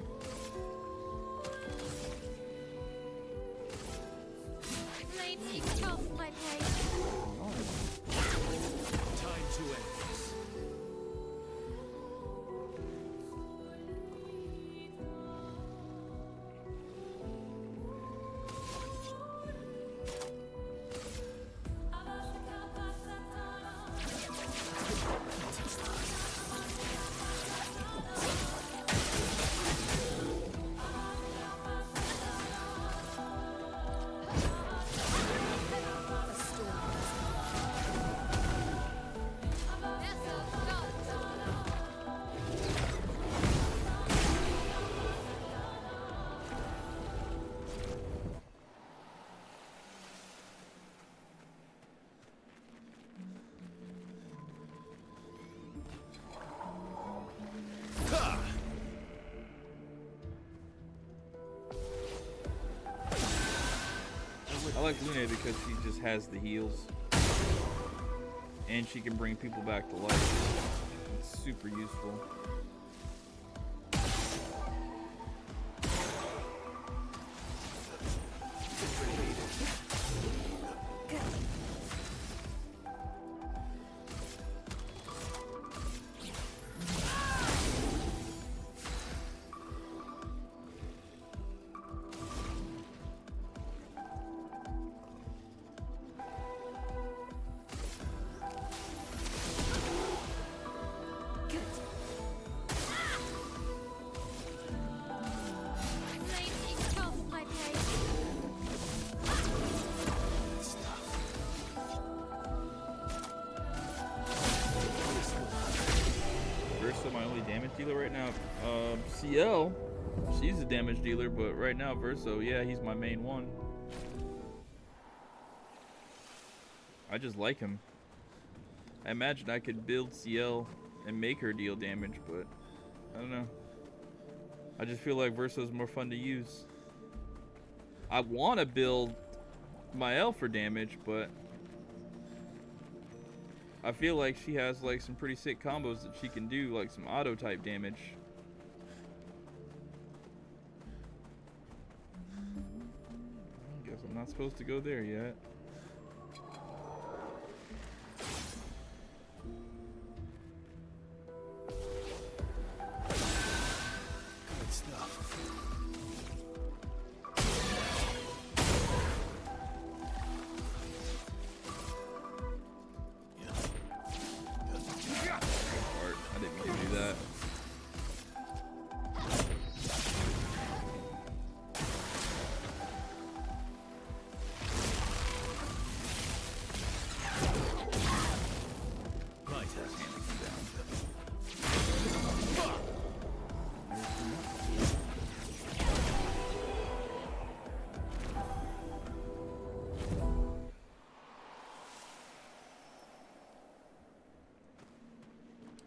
Flame ink off my page. Time to end this. A storm is I like Lune because she just has the heals. And she can bring people back to life. It's super useful. My only damage dealer right now. CL, she's a damage dealer, but right now Verso, yeah, he's my main one. I just like him. I imagine I could build CL and make her deal damage, but I don't know. I just feel like Verso's more fun to use. I want to build my L for damage, but I feel like she has like some pretty sick combos that she can do, like some auto type damage. I guess I'm not supposed to go there yet. Good stuff. I didn't mean to do that.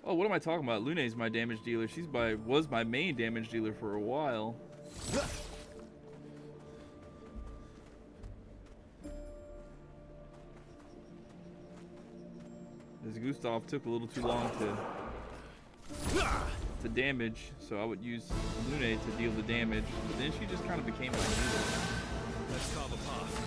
Oh, what am I talking about? Lune's my damage dealer. Was my main damage dealer for a while. This Gustav took a little too long to damage, so I would use Lune to deal the damage. But then she just kind of became my healer. Let's call the path.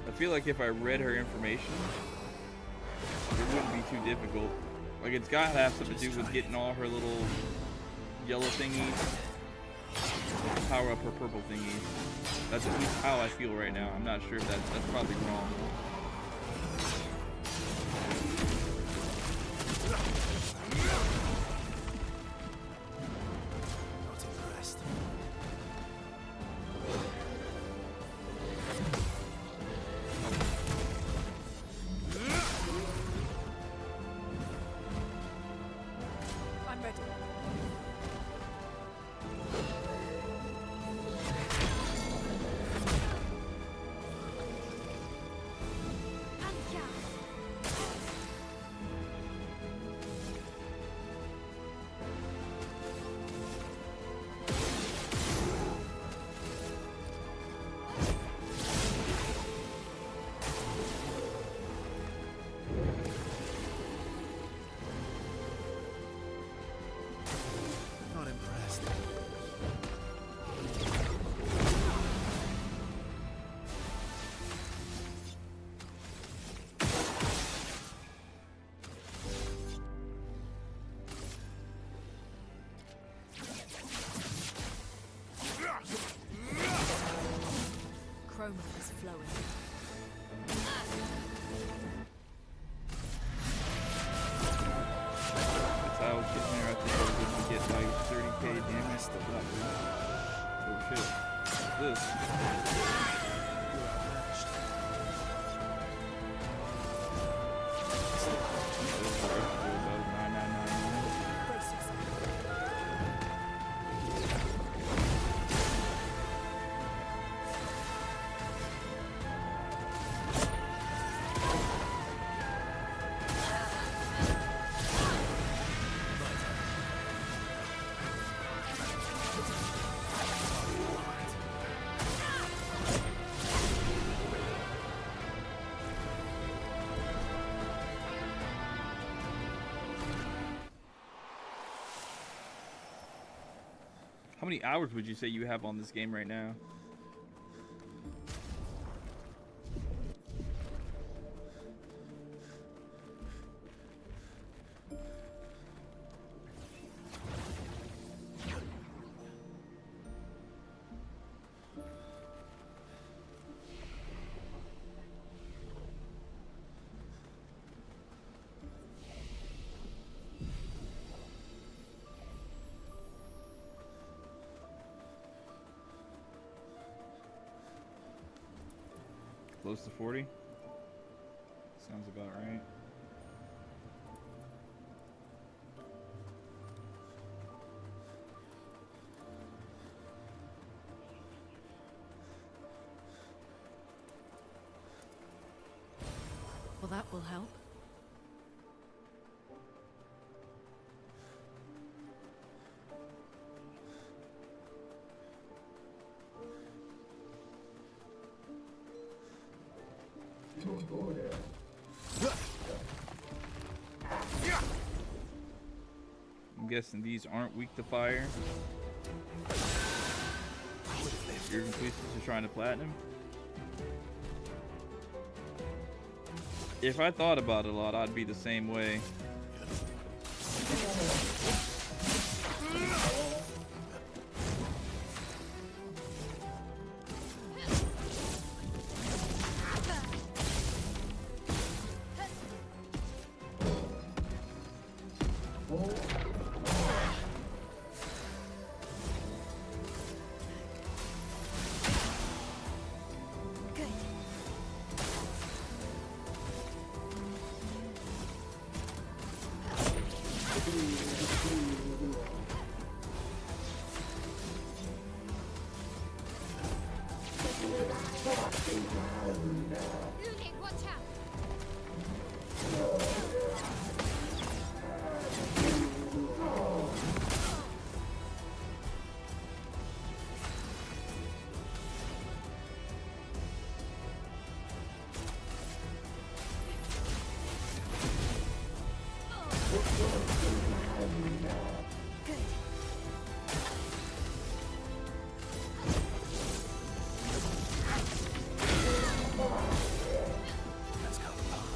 I feel like if I read her information, it wouldn't be too difficult. Like, it's got to have something to do with getting all her little yellow thingies to power up her purple thingies. That's at least how I feel right now. I'm not sure if that's probably wrong. How many hours would you say you have on this game right now? Close to 40? Sounds about right. Well, that will help. I'm guessing these aren't weak to fire. Your completions are trying to platinum. If I thought about it a lot, I'd be the same way. Luke, watch out! Let's go the path.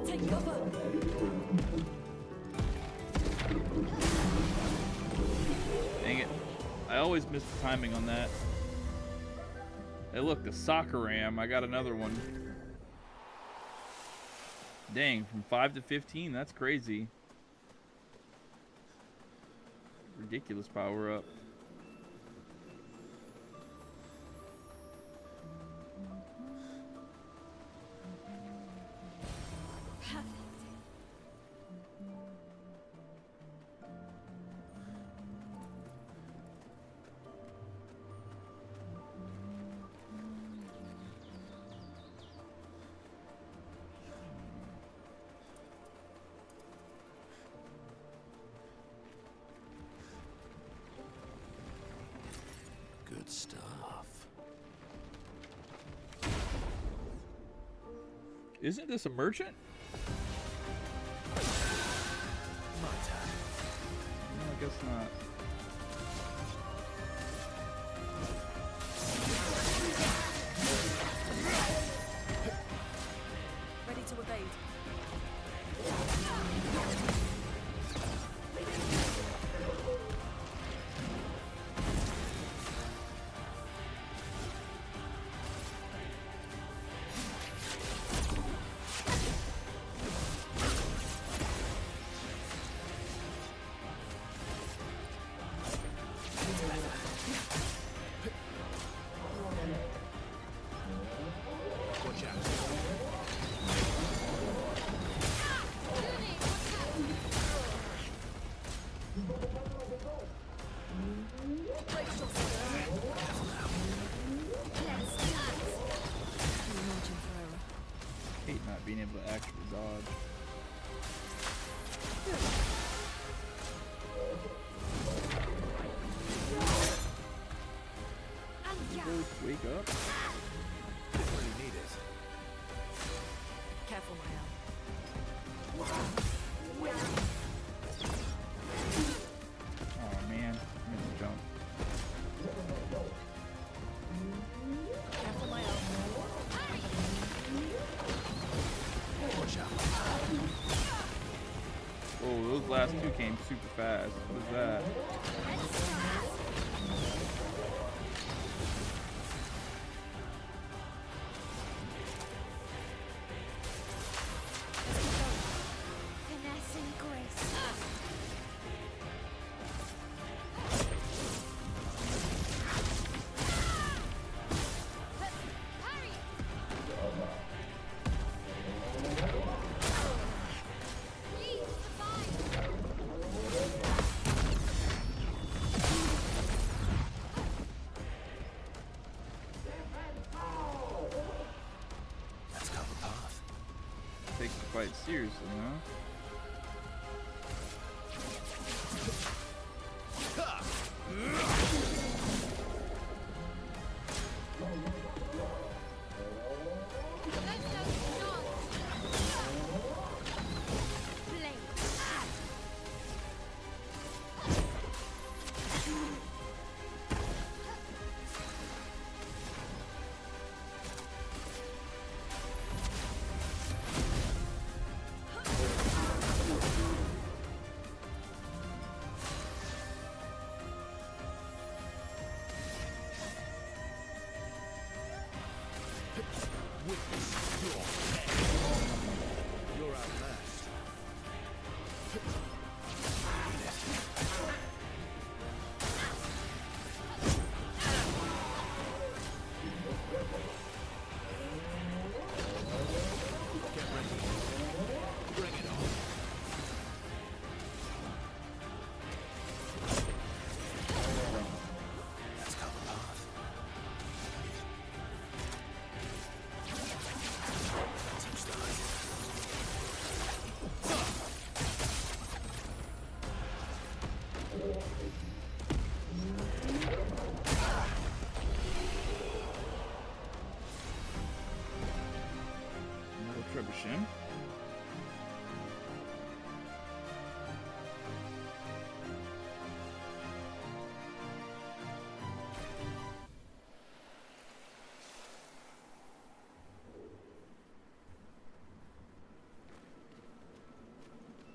Take cover! Dang it. I always miss the timing on that. Hey look, the soccer ram. I got another one. Dang, from 5 to 15, that's crazy. Ridiculous power up. Good stuff. Isn't this a merchant? My turn. No, I guess not. Ready to evade. Watch out. Hate not being able to actually dodge. Both wake up. Didn't really need it. Careful, my Watch out. Oh, those last two came super fast. What is that? Finesse and grace. Let's cover path. Takes the fight seriously, huh? You're outmatched. Get ready. Bring it on. Let's cover path. Touch the light. Another trebuchet.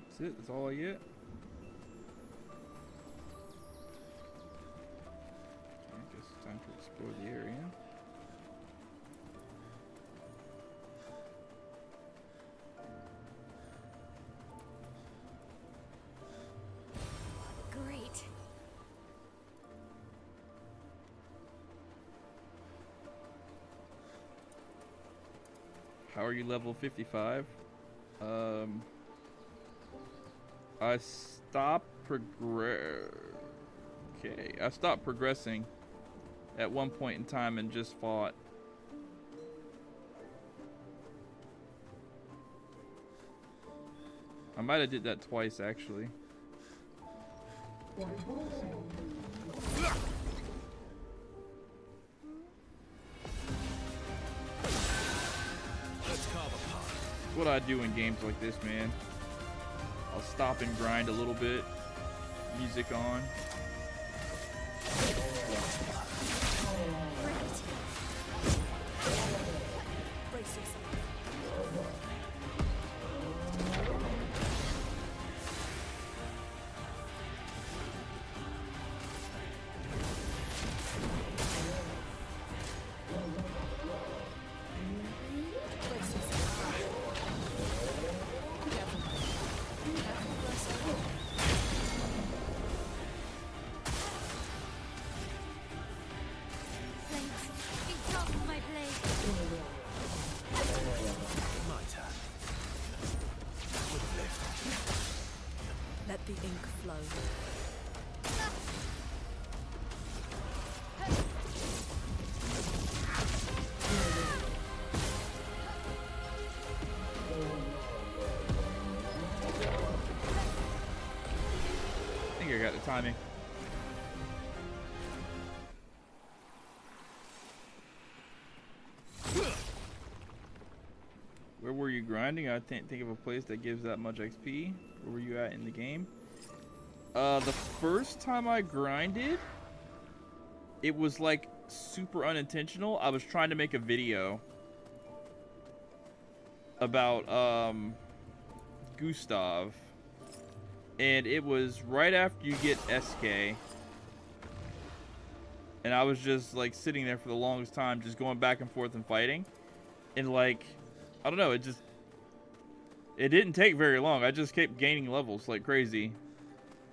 That's it. That's all I get. I guess it's time to explore the area. Great. How are you level 55? I stopped I stopped progressing at one point in time and just fought. I might have did that twice actually. Let's carve a path. It's what I do in games like this, man. I'll stop and grind a little bit. Music on. Brace yourself. Brace yourself. Careful. Careful, closer. Thanks. Exalt my blade. My turn. With lift. Let the ink flow. I think I got the timing. Where were you grinding? I can't think of a place that gives that much XP. Where were you at in the game? The first time I grinded, it was like super unintentional. I was trying to make a video. about Gustav, and it was right after you get SK, and I was just like sitting there for the longest time, just going back and forth and fighting, and like, I don't know, it didn't take very long. I just kept gaining levels like crazy.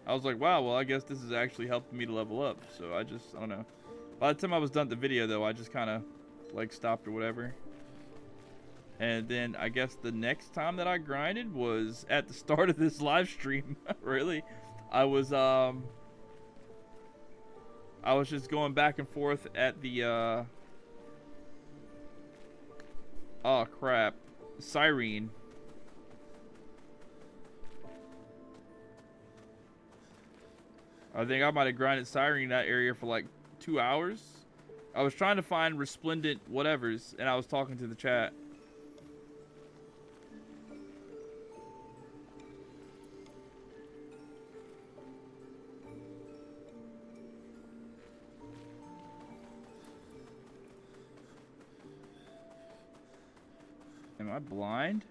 I was like, wow, well, I guess this is actually helping me to level up. So I don't know. By the time I was done with the video, though, I just kind of like stopped or whatever. And then I guess the next time that I grinded was at the start of this live stream. Really, I was just going back and forth at the oh crap, Cyrene. I think I might have grinded Cyrene in that area for like 2 hours. I was trying to find resplendent whatevers, and I was talking to the chat. Am I blind?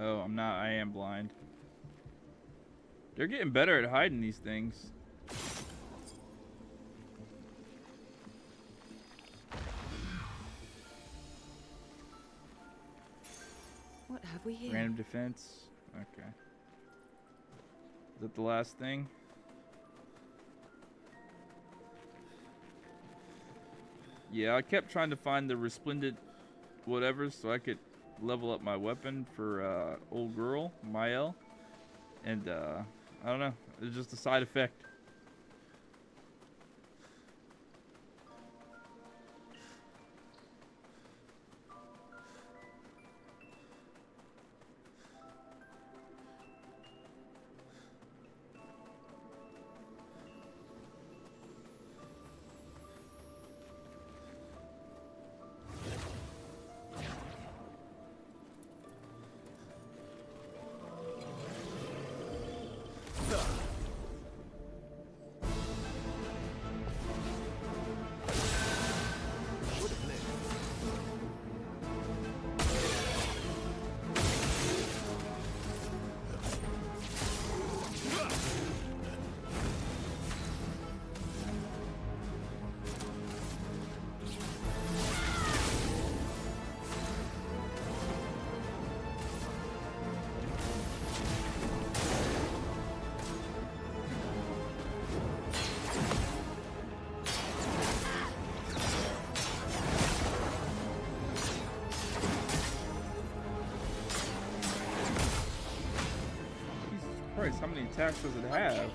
Oh, I'm not. I am blind. They're getting better at hiding these things. What have we here? Random defense. Okay. Is that the last thing? Yeah, I kept trying to find the resplendent whatever so I could level up my weapon for old girl Mael, and I don't know, it's just a side effect. How many attacks does it have?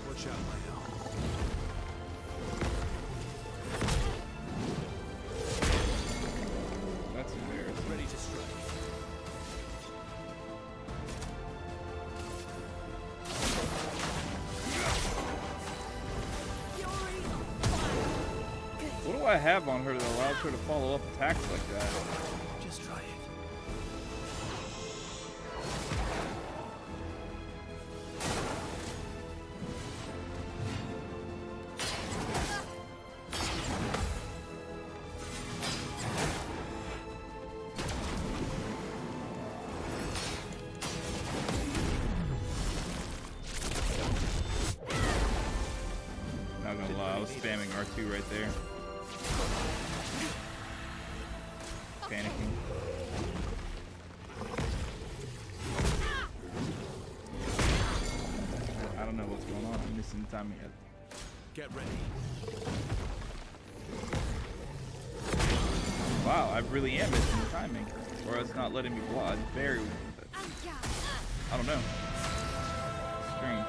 Watch out, Mael. That's embarrassing. Ready to strike. What do I have on her that allows her to follow up attacks like that? Just try it. Not gonna lie, I was spamming R2 right there. Panicking. I don't know what's going on. I'm missing the timing. Get ready. Wow, I really am missing the timing. Or it's not letting me block. It's very... I don't know. Strange.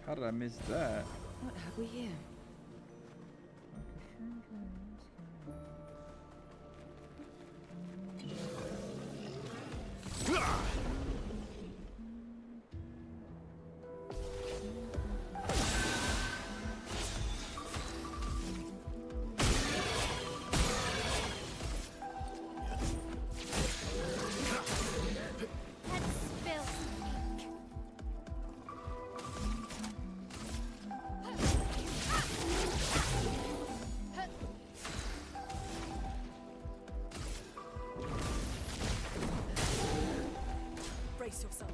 How did I miss that? What have we here? Let's spill some ink. Brace yourselves.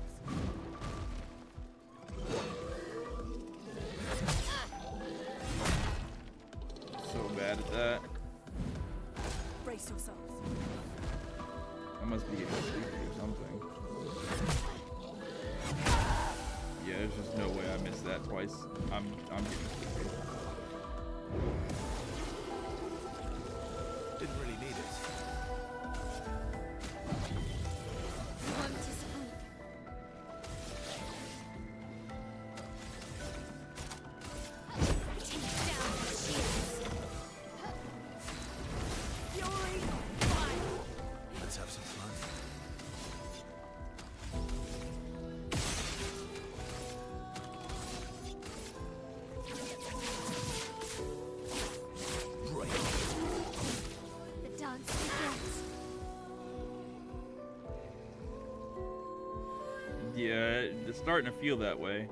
So bad at that. Brace yourselves. I must be getting sleepy or something. Yeah, there's just no way I missed that twice. I'm getting sleepy. Didn't really need it. I want to sleep. Take down the shields. Fury, fire! Let's have some fun. Break. The dance begins. Yeah, it's starting to feel that way.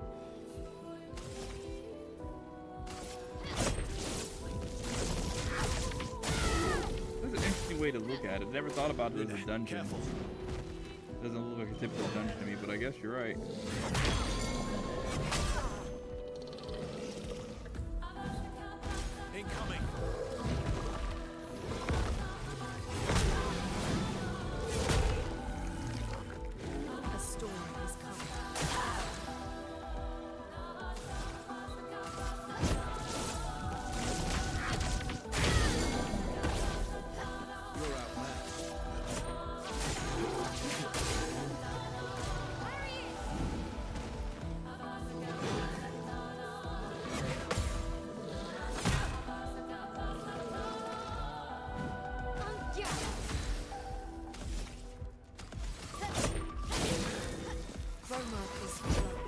That's an interesting way to look at it. Never thought about it as a dungeon. Careful. Doesn't look like a typical dungeon to me, but I guess you're right. Incoming. A storm is coming. You're outmatched. Chroma is flowing.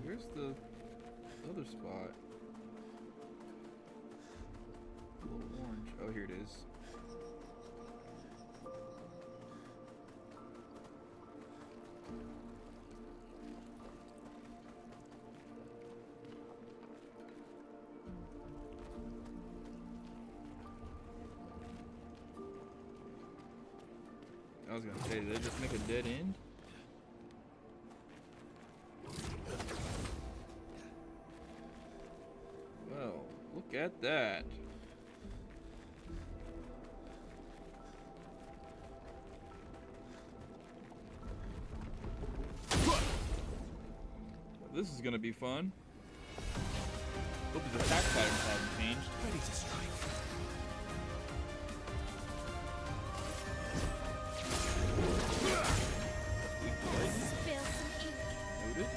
Where's the other spot? A little orange. Oh, here it is. I was gonna say, did they just make a dead end? Well, look at that. This is gonna be fun. Hope his attack patterns haven't changed. Ready to strike. Spill some ink. Noted.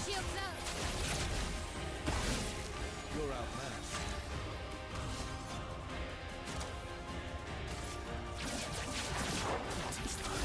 Shields up. You're outmatched. What is that?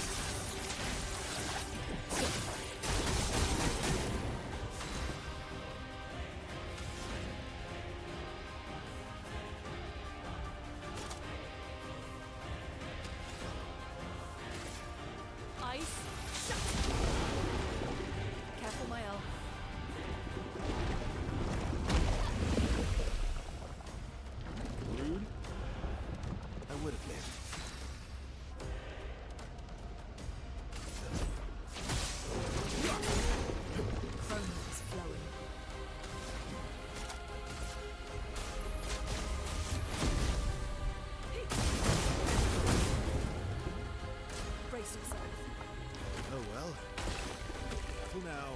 now.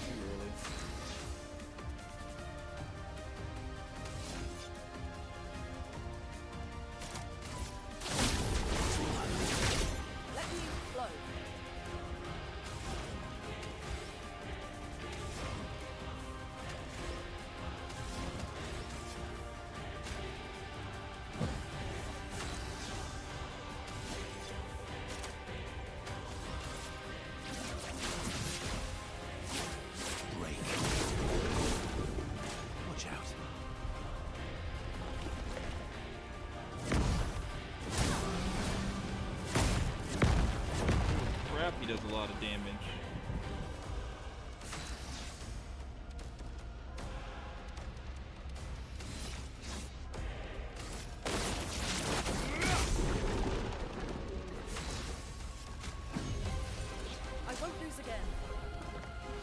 Too early. Let me flow. Break. Watch out. Crap, he does a lot of damage. I won't lose again.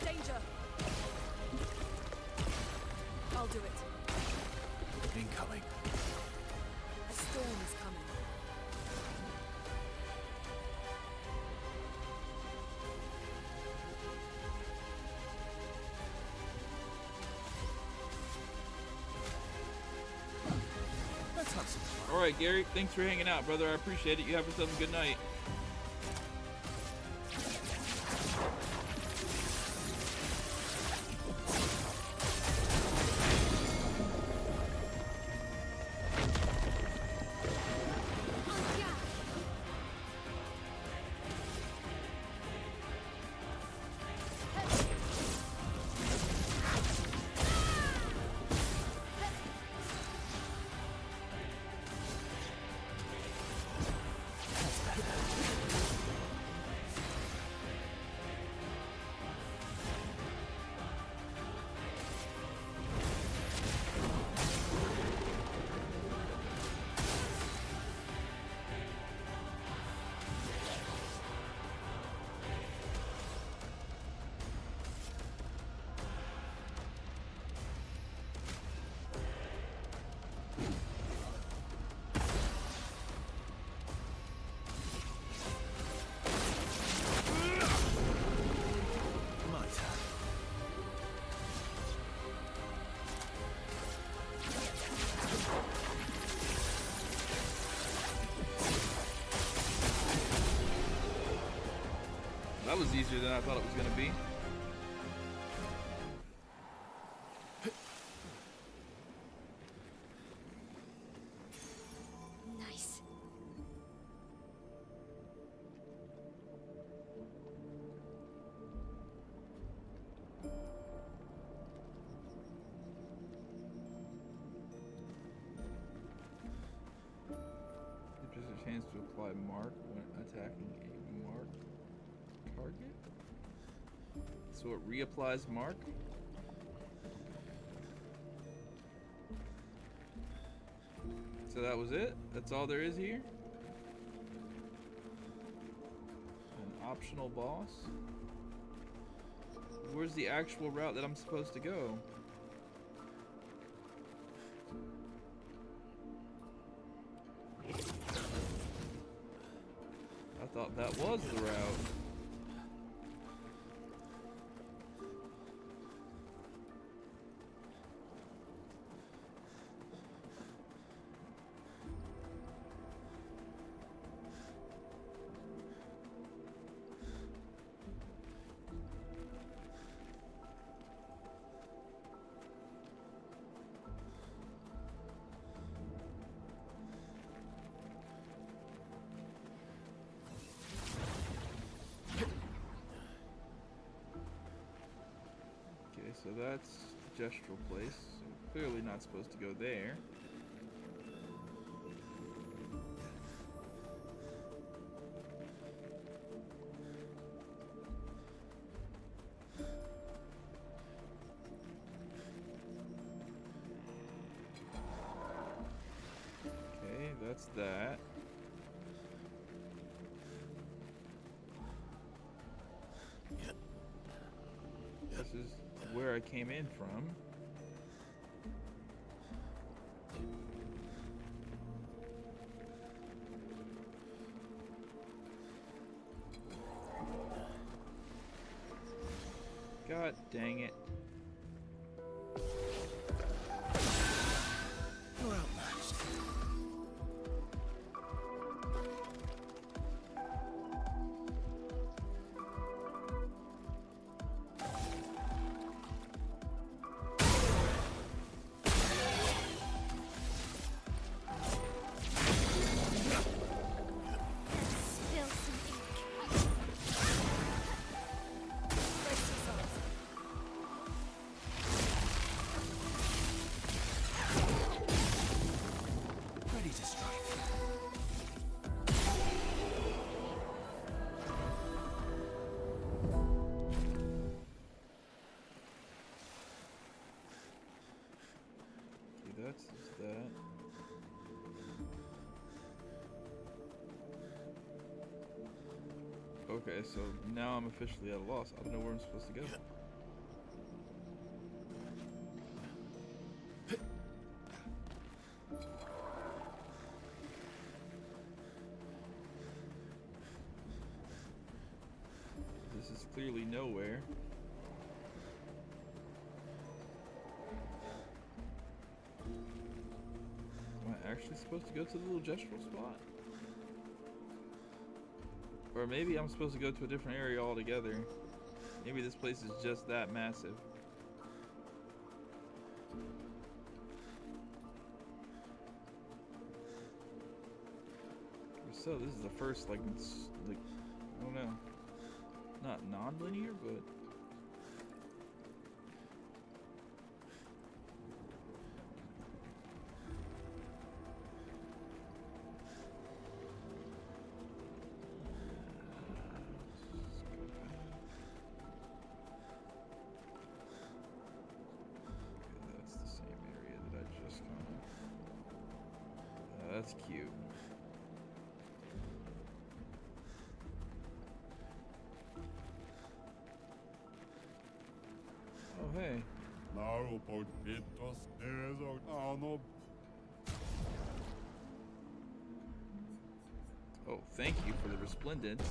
Danger. I'll do it. Incoming. A storm is coming. Let's have some fun. All right, Gary, thanks for hanging out, brother. I appreciate it. You have yourself a good night. My turn. That was easier than I thought it was going to be. Nice. There's a chance to apply mark when attacking a marked target. So it reapplies mark. So that was it? That's all there is here? An optional boss? Where's the actual route that I'm supposed to go? I thought that was the route. So that's the gestural place. So clearly not supposed to go there. Okay, that's that. This is where I came in from. God dang it. You're outmatched. Spill some ink. Brace yourselves. Ready to strike. Okay, that's just that. Okay, so now I'm officially at a loss. I don't know where I'm supposed to go. This is clearly nowhere. Am I actually supposed to go to the little gestural spot? Or maybe I'm supposed to go to a different area altogether. Maybe this place is just that massive. So this is the first, like, I don't know. Not non-linear, but... That's the same area that I just kind of... that's cute. Oh, hey. Oh, thank you for the resplendence.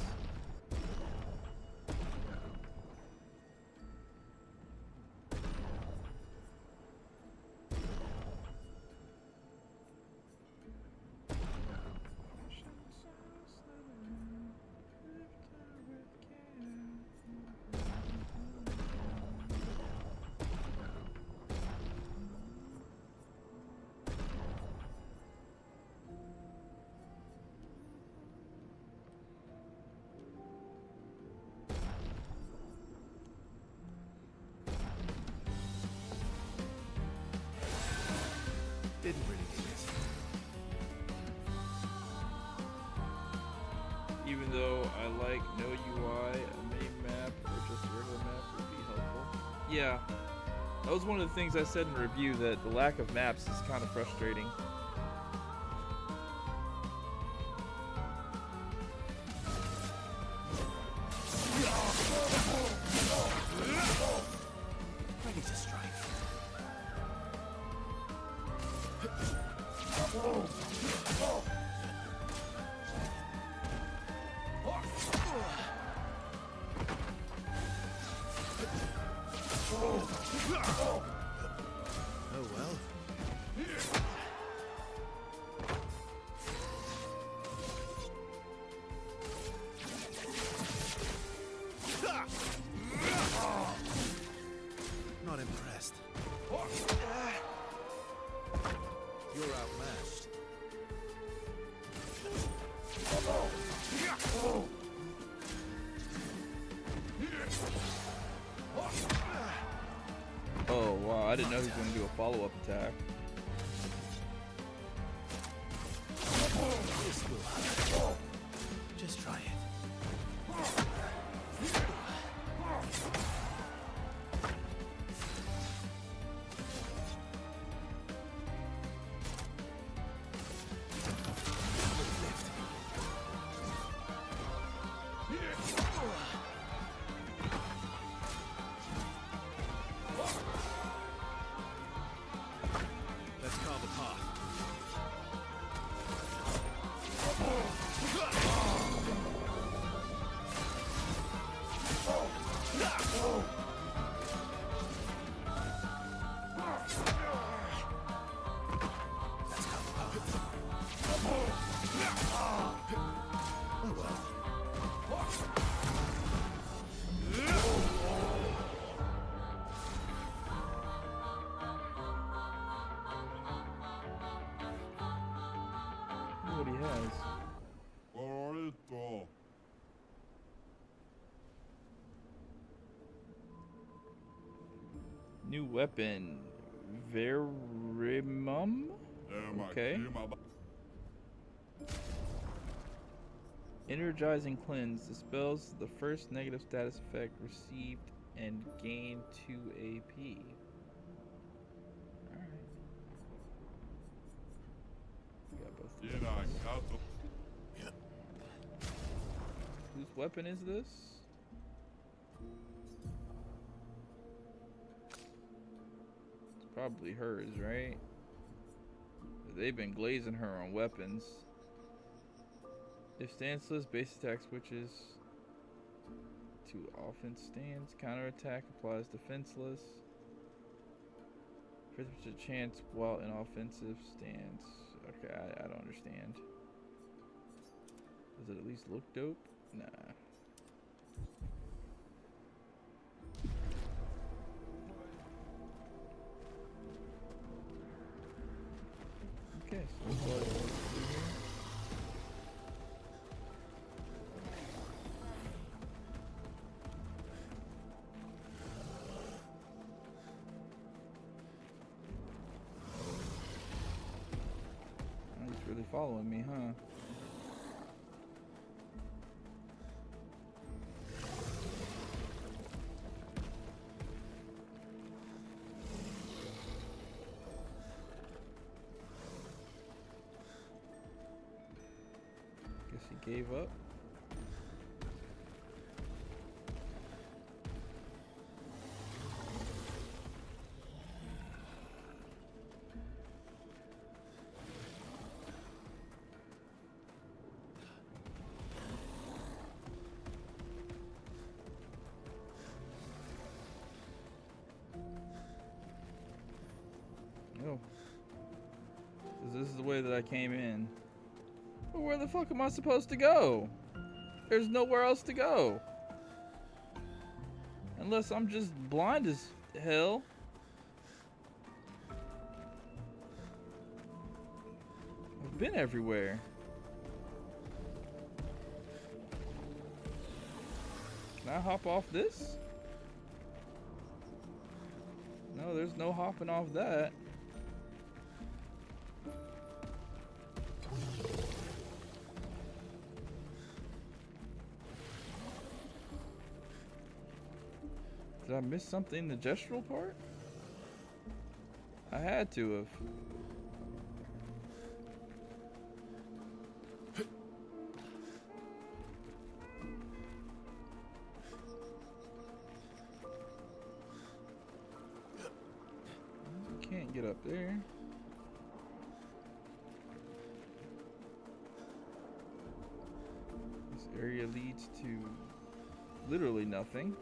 Didn't really need it. Even though I like no UI, a mini map or just a regular map would be helpful. Yeah, that was one of the things I said in the review, that the lack of maps is kind of frustrating. Ready to strike. Oh well. Not impressed. You're outmatched. Oh wow, I didn't know he was going to do a follow-up attack. This will hurt. Just try it. Let's carve a path. New weapon. Verimum? Okay. Energizing cleanse dispels the first negative status effect received and gain 2 AP. Alright. We got both the weapons. Whose weapon is this? It's probably hers, right? They've been glazing her on weapons. If stanceless, base attack switches to offense stance. Counterattack applies defenseless. 50% chance while in offensive stance. Okay, I don't understand. Does it at least look dope? Nah. Okay, so that's all I want to do here. He's really following me, huh? Guess he gave up. Oh. This is the way that I came in. But where the fuck am I supposed to go? There's nowhere else to go. Unless I'm just blind as hell. I've been everywhere. Can I hop off this? No, there's no hopping off that. Did I miss something in the gestural part? I had to have. Can't get up there. This area leads to literally nothing.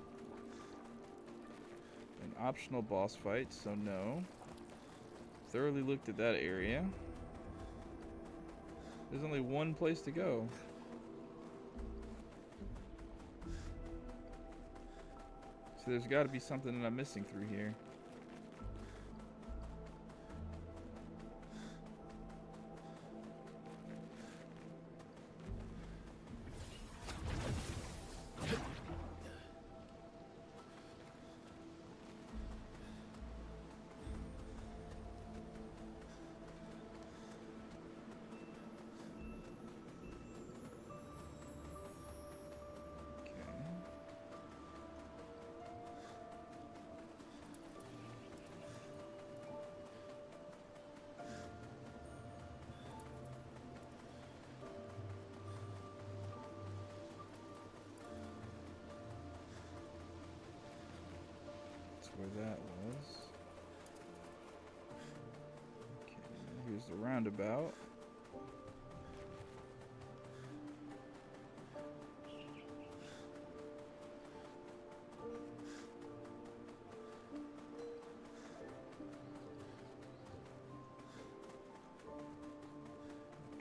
An optional boss fight, so no. Thoroughly looked at that area. There's only one place to go. So there's got to be something that I'm missing through here. Where that was. Okay, here's the roundabout.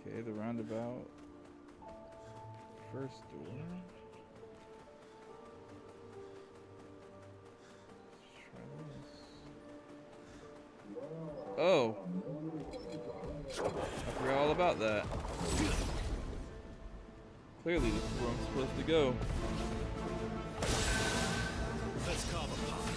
Okay, the roundabout. First door. Oh. I forgot all about that. Clearly this is where I'm supposed to go. Let's carve a path.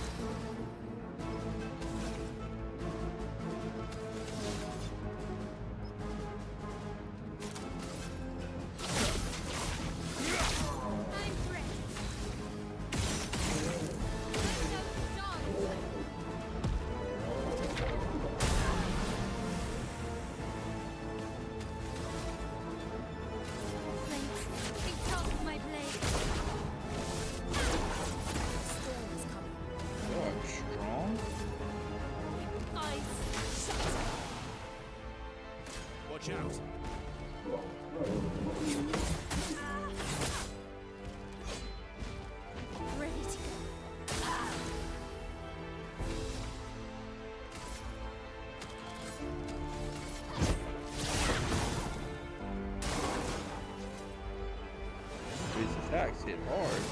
hit hard.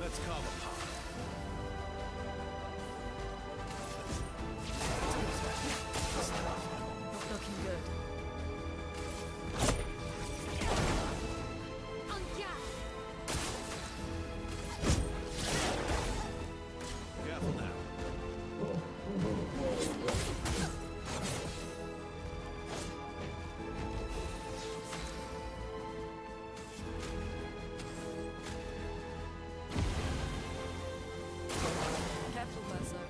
Let's carve a path. Not looking good. Careful now. Careful, Verso.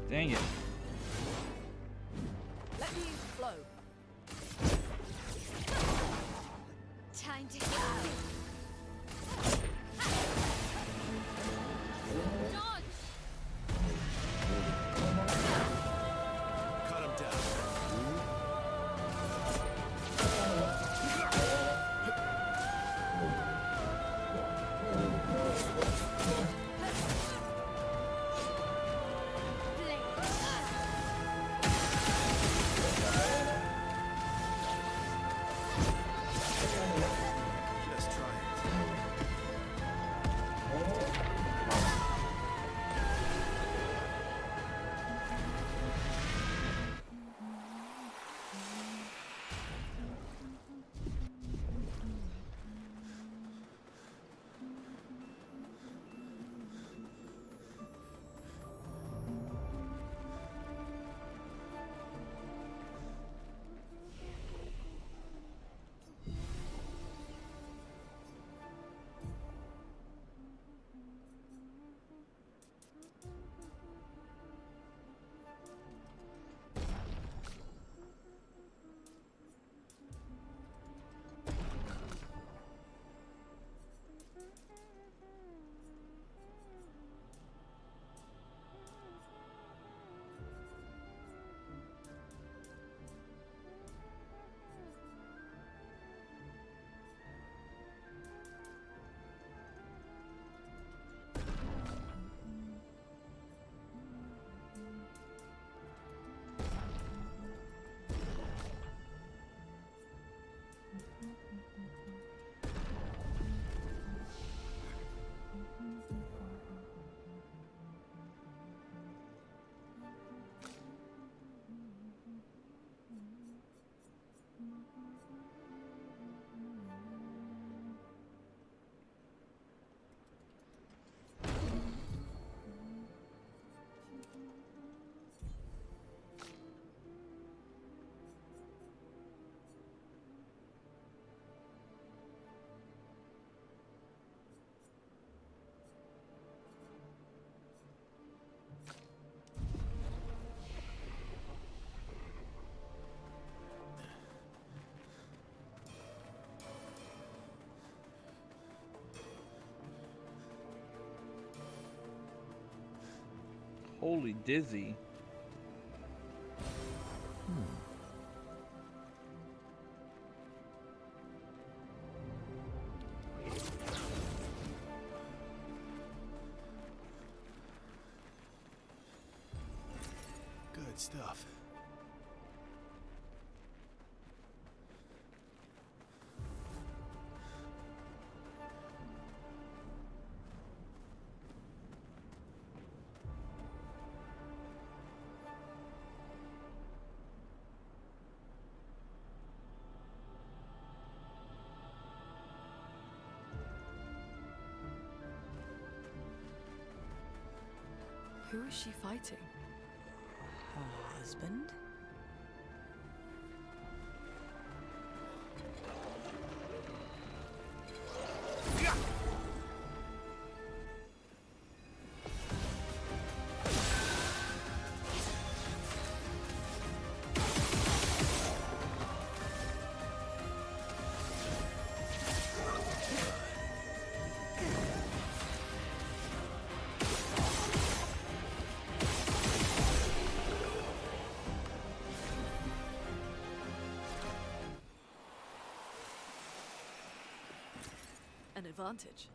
Dang it. Let me flow. Time to go. Dodge! Cut him down. Just try it. Holy dizzy. Good stuff. Who is she fighting? Her husband? advantage.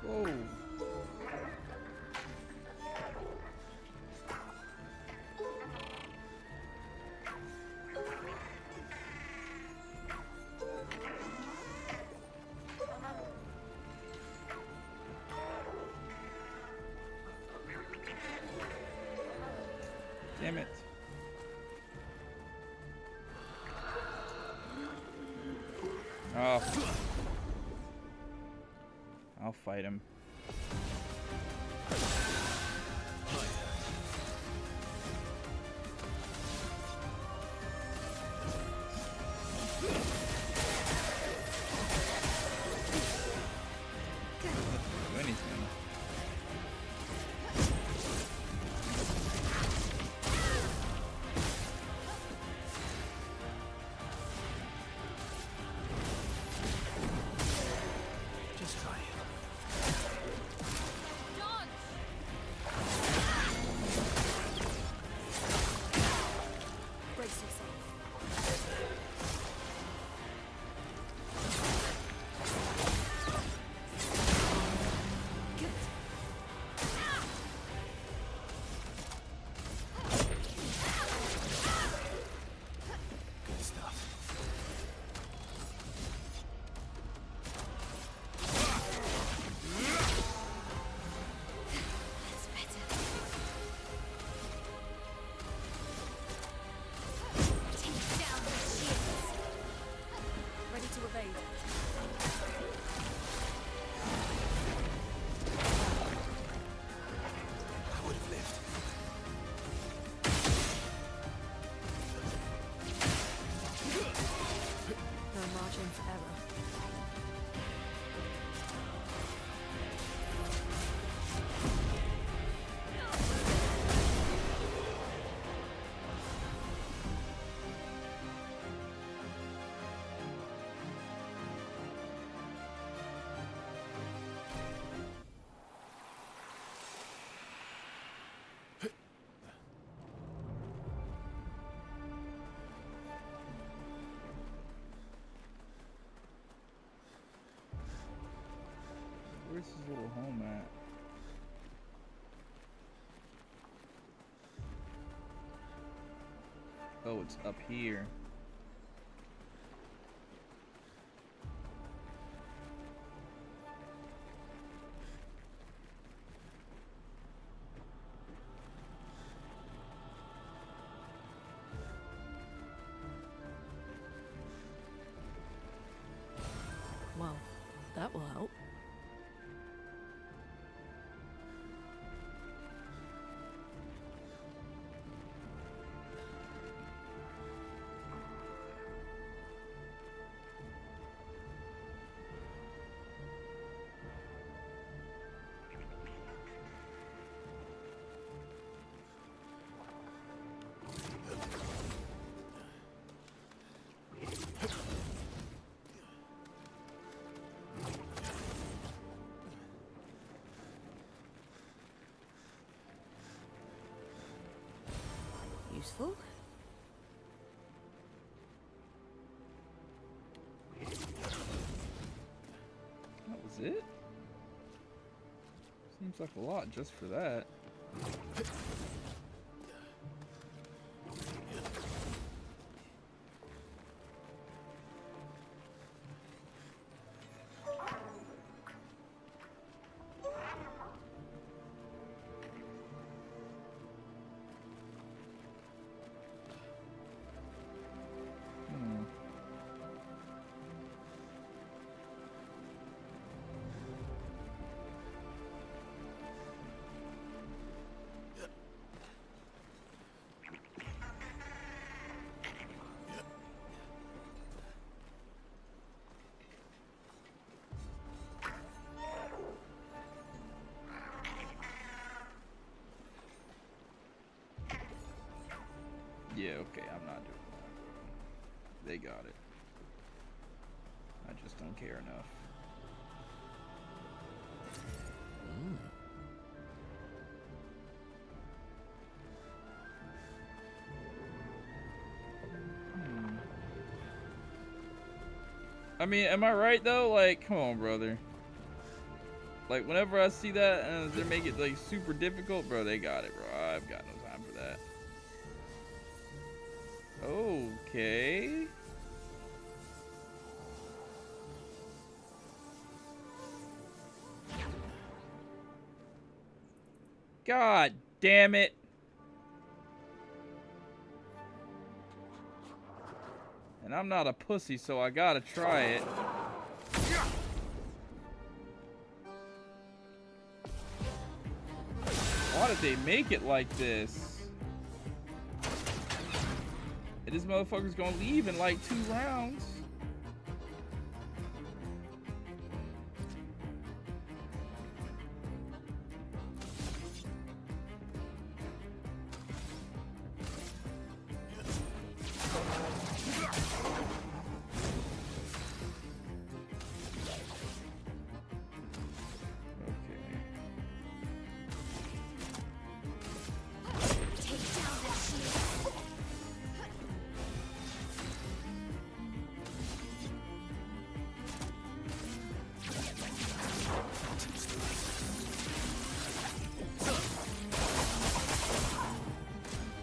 Whoa. Damn it. Oh. I'll fight him. Do anything. Just try it. Brace yourself. Good stuff. That's better. Take down the shields. Ready to evade. I would have lived. No margin for error. Where's his little home at? Oh, it's up here. Well, that will help. Useful. That was it? Seems like a lot just for that. Hmm. Yeah, okay, I'm not doing that. They got it. I just don't care enough. I mean, am I right though? Like, come on, brother. Like, whenever I see that and they make it like super difficult, bro, they got it, bro. I've got no time for that. Okay. God damn it. And I'm not a pussy, so I gotta try it. Why did they make it like this? And this motherfucker's gonna leave in like 2 rounds.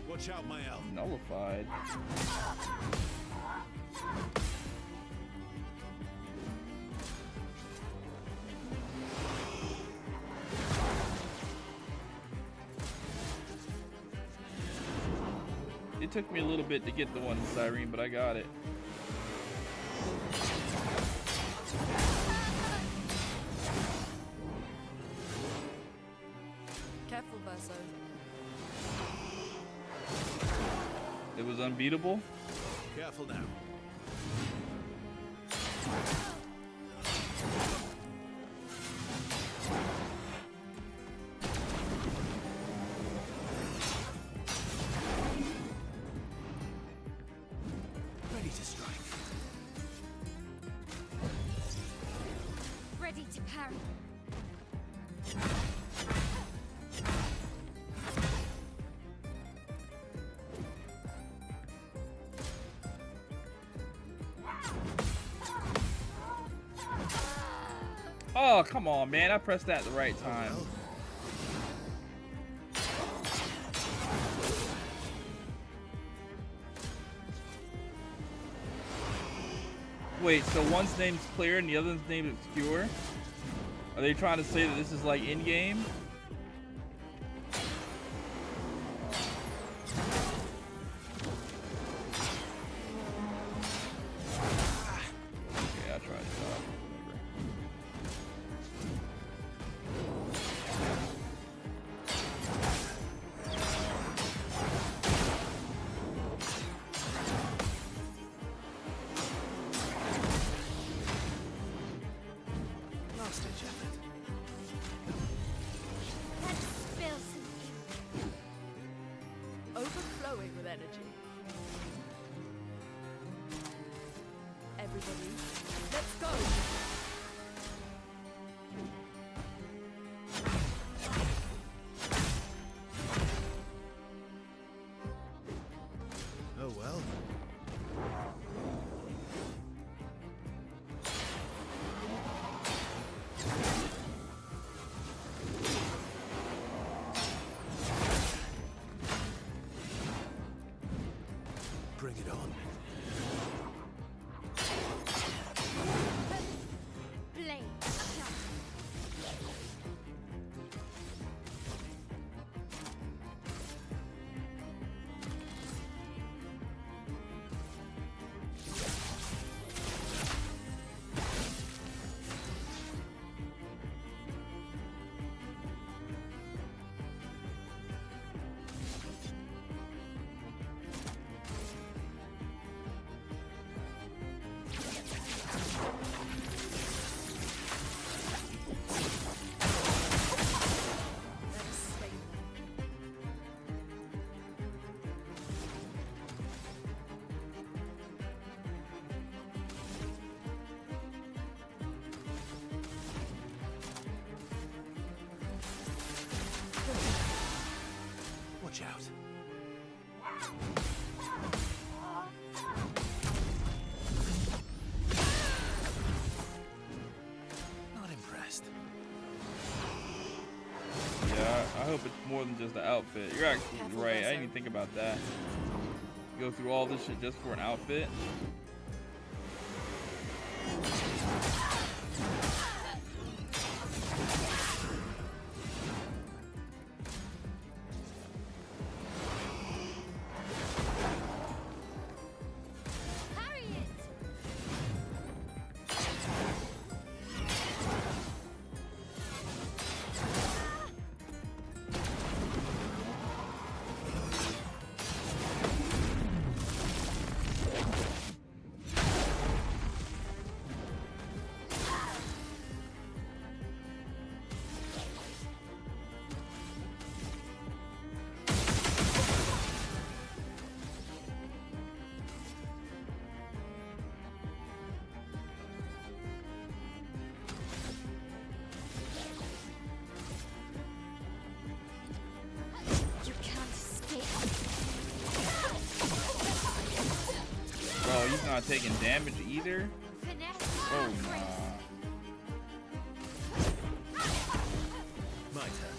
Watch out, my elf. Nullified. It took me a little bit to get the one in Cyrene, but I got it. Careful, Verso. It was unbeatable. Careful now. Ready to strike. Ready to parry. Oh, come on, man. I pressed that at the right time. Wait, so one's name's Clair and the other's name is Obscur? Are they trying to say that this is like in-game? Okay, I tried it out. Last ditch effort. Let's spill some ink. Overflowing with energy. Everybody, let's go! Oh well. Watch out. Not impressed. Yeah, I hope it's more than just the outfit. You're actually Careful, right. I Vesa. didn't even think about that. Go through all this shit just for an outfit. You can't escape. Bro, he's not taking damage either. Finesse. Oh, Grace. nah. My turn.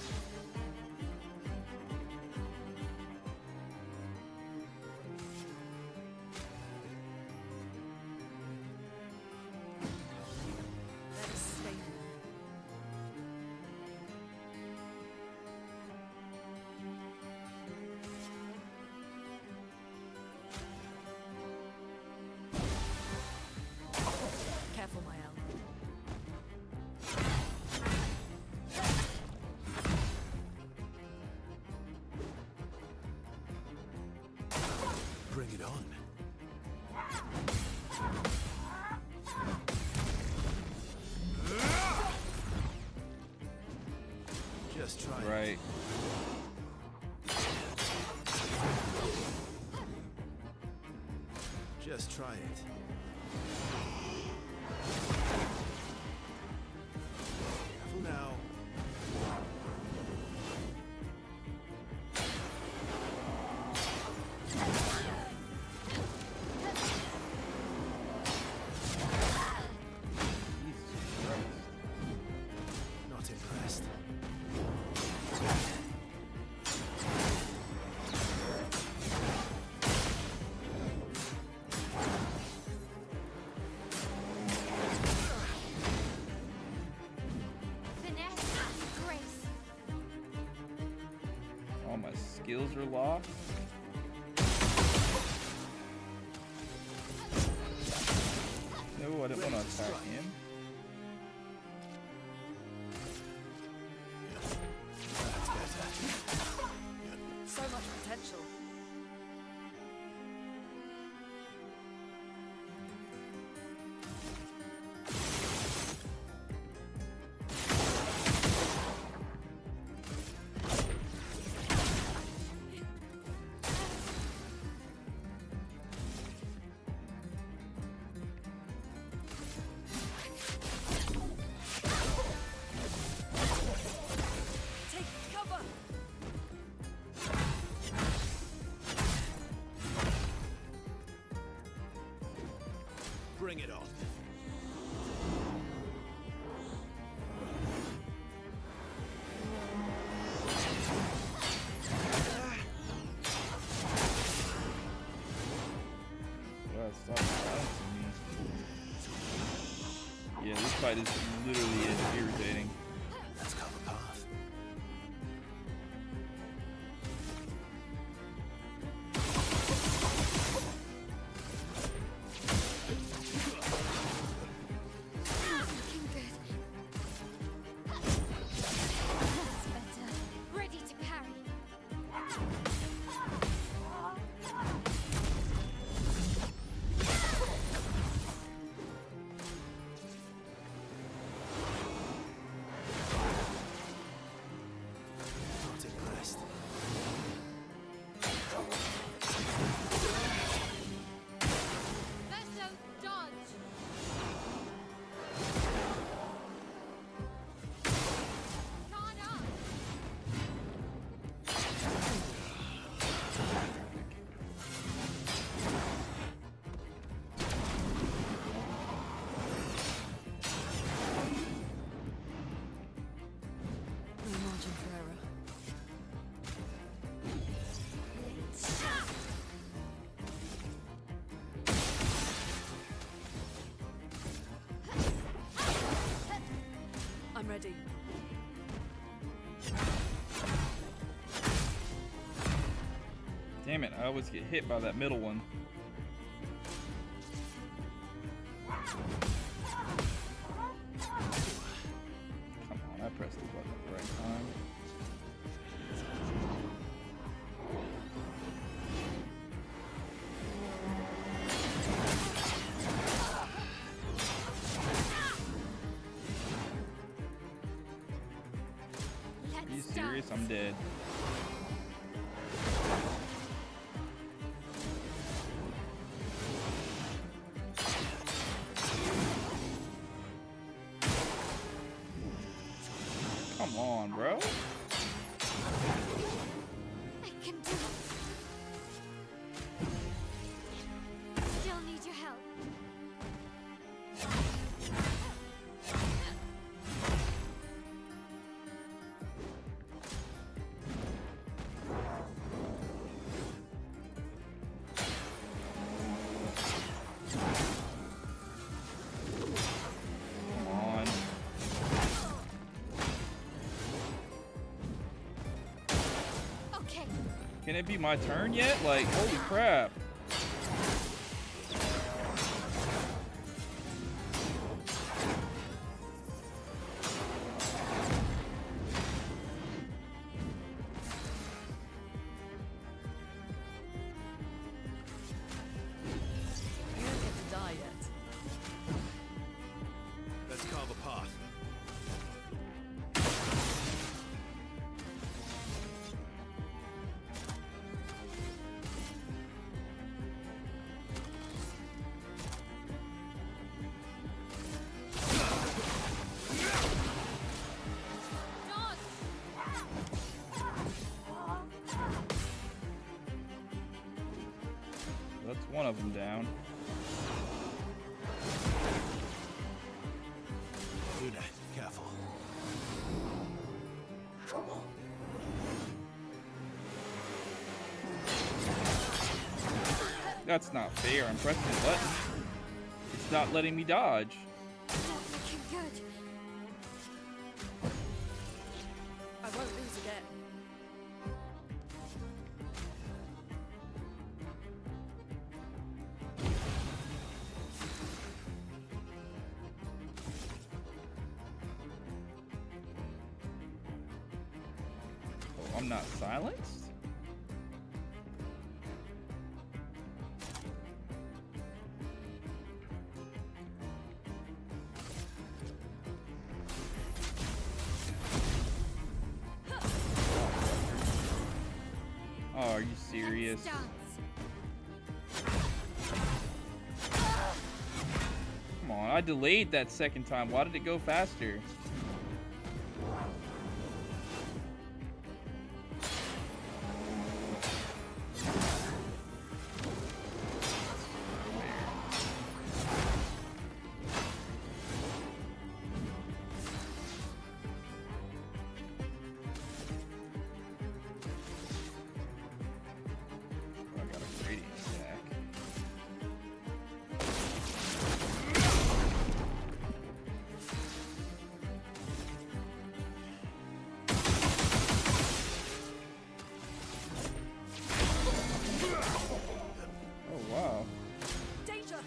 Let us stay here. Careful, my elf. Bring it on. Just try it. Right. Just try it. Careful now. Jesus Christ. Not impressed. Finesse. Grace. All my skills are lost. No, I didn't want to attack him. That's better. So much potential. Take cover. Bring it on. Well, stop silencing me. Yeah, this fight is literally irritating. Let's cover path. Looking good. That's better. Ready to parry. Damn it, I always get hit by that middle one. Come on, I pressed the button at the right time. Are you serious? I'm dead. Come on, bro. I can do it. Still need your help. Come on. Okay. Can it be my turn yet? Like, holy crap. You don't get to die yet. Let's carve a path. That's one of them down. Luna, careful. That's not fair. I'm pressing the button. It's not letting me dodge. Not looking good. I won't lose again. Oh, I'm not silenced? Oh, are you serious? Dance. Come on, I delayed that second time. Why did it go faster? I got a radiant stack. Oh wow. Danger!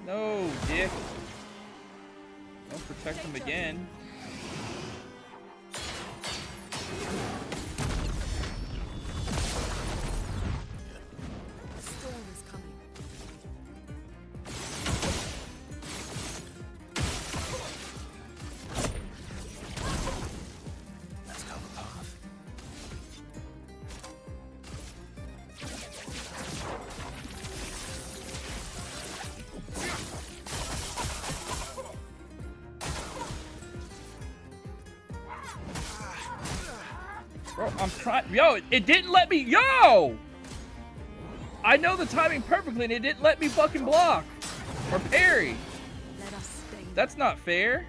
No, dick. Don't protect him again. A storm is coming. Let's carve a path. Bro, I'm trying. Yo, it didn't let me. Yo! I know the timing perfectly and it didn't let me fucking block. Or parry. Let us stay. That's not fair.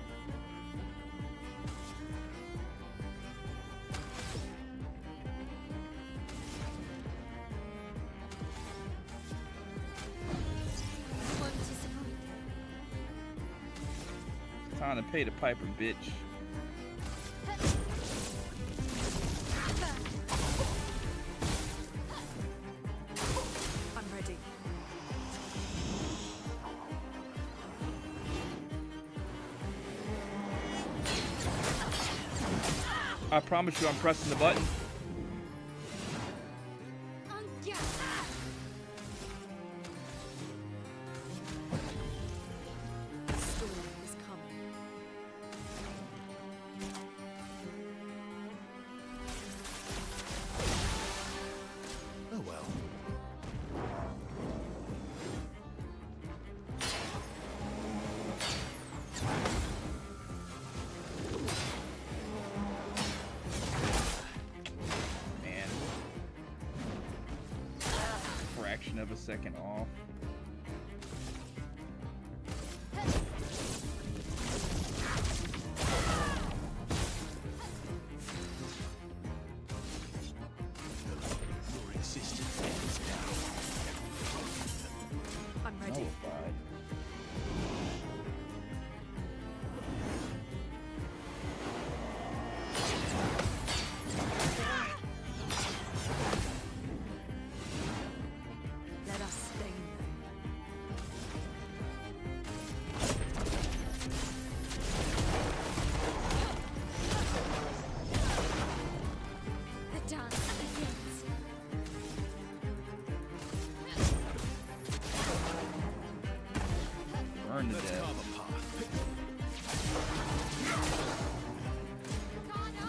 Won't disappoint. Time to pay the piper, bitch. I promise you I'm pressing the button. Storm is coming. Oh well. Man. Fraction of a second off. Your existence ends now. I'm ready. Nullified. Let us stain them. The dance begins. Burn to Let's death. carve a path. Ghana!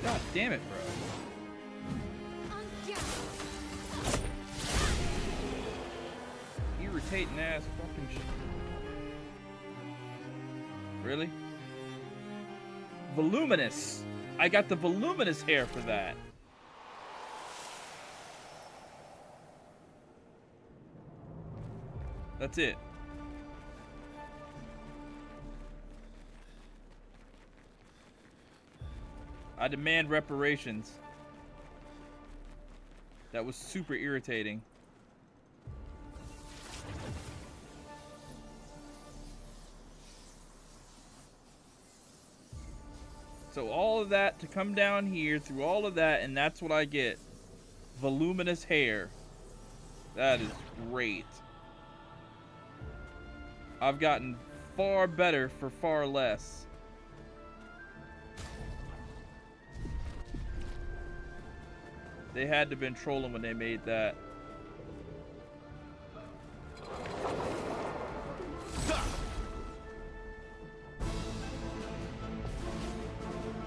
God damn it, bro. Irritating ass fucking shit. Really? Voluminous. I got the voluminous hair for that. That's it. I demand reparations. That was super irritating. So all of that to come down here through all of that, and that's what I get. Voluminous hair. That is great. I've gotten far better for far less. They had to have been trolling when they made that.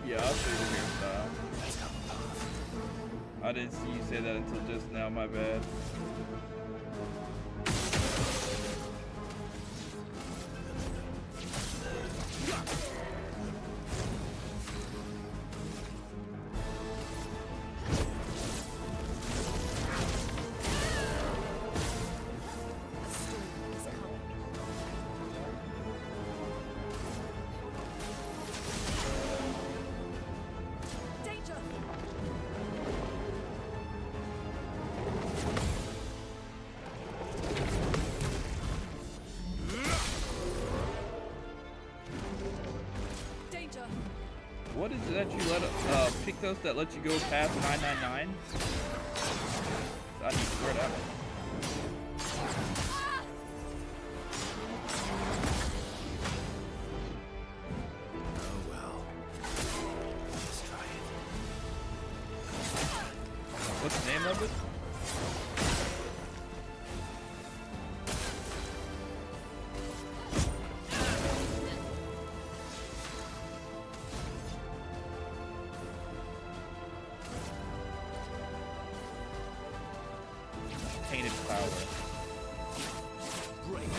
Yeah, I'll say the hairstyle. I didn't see you say that until just now, my bad. Storm is coming. Danger! Danger! What is it that you let pick those that let you go past 999? I need to swear that. Oh well. Let's try it. What's the name of it? Tainted powder. Break.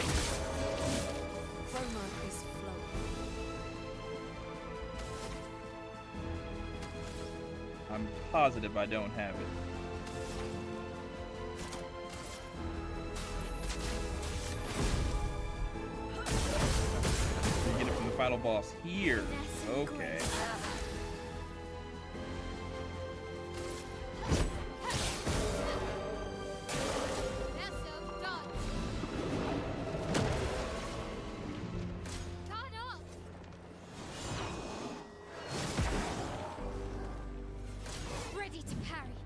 Chroma is flowing. I'm positive I don't have it. You get it from the final boss here. Okay. Ready to parry.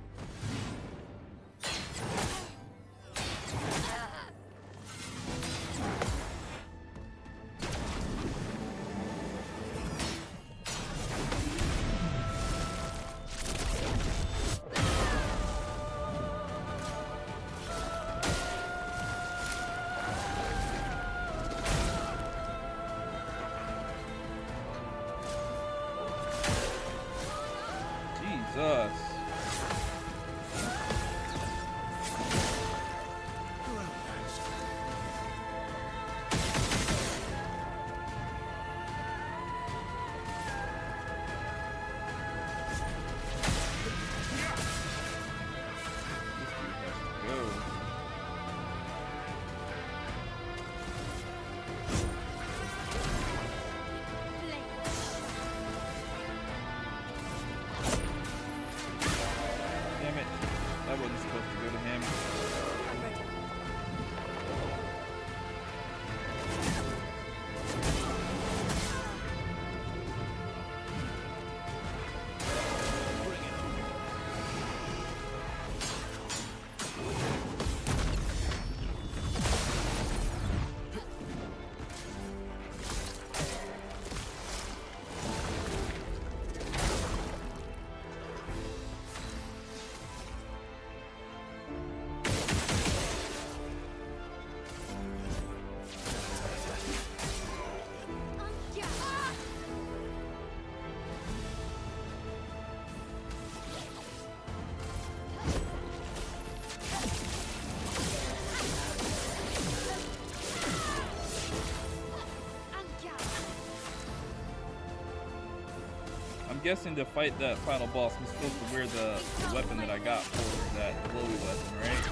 I'm guessing to fight that final boss, I'm supposed to wear the weapon that I got for that glowy weapon, right?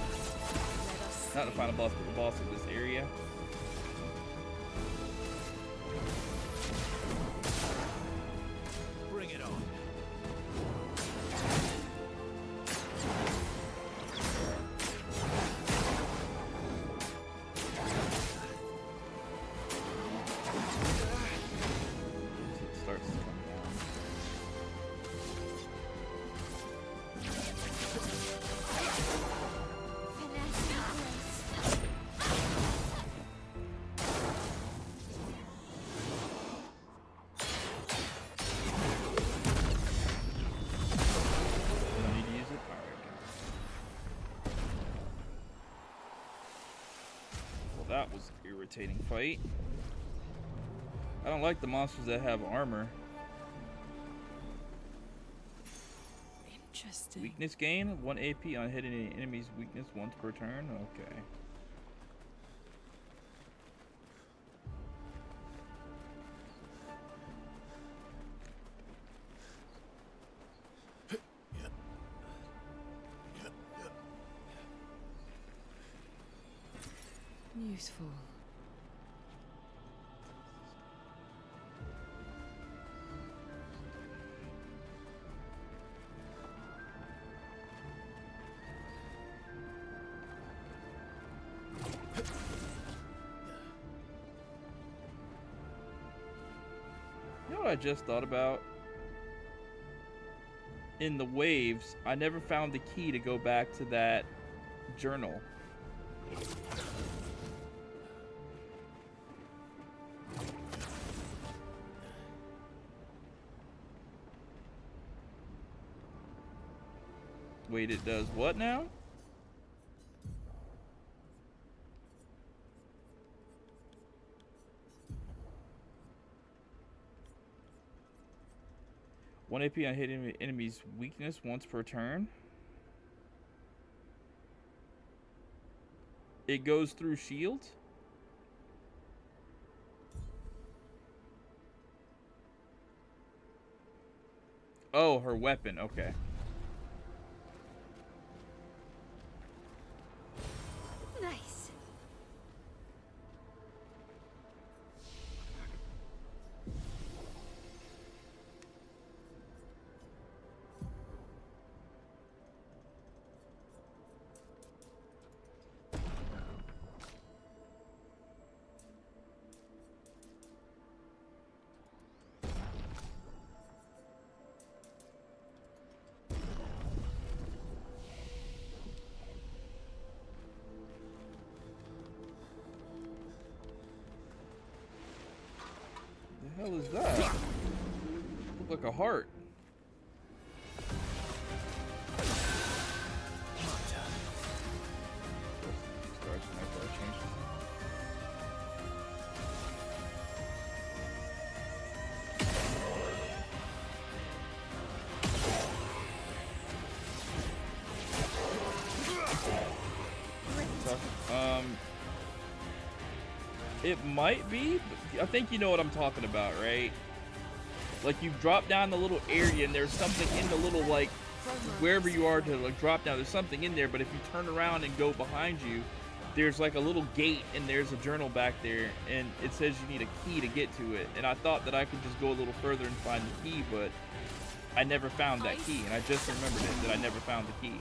Not the final boss, but the boss of this area. Bring it on. It starts to come down. Don't need to use it? Alright, good. Well, that was an irritating fight. I don't like the monsters that have armor. Interesting. Weakness gain, 1 AP on hitting an enemy's weakness once per turn. Okay. Useful. You know what I just thought about? In the waves, I never found the key to go back to that journal. Wait, it does what now? One AP on hitting enemy's weakness once per turn. It goes through shield. Oh, her weapon. Okay. Nice. The hell is that? Look like a heart. It might be, but I think you know what I'm talking about, right? Like you drop down the little area and there's something in the little, like, wherever you are to like drop down, there's something in there, but if you turn around and go behind you, there's like a little gate and there's a journal back there and it says you need a key to get to it. And I thought that I could just go a little further and find the key, but I never found that key, and I just remembered it, that I never found the key.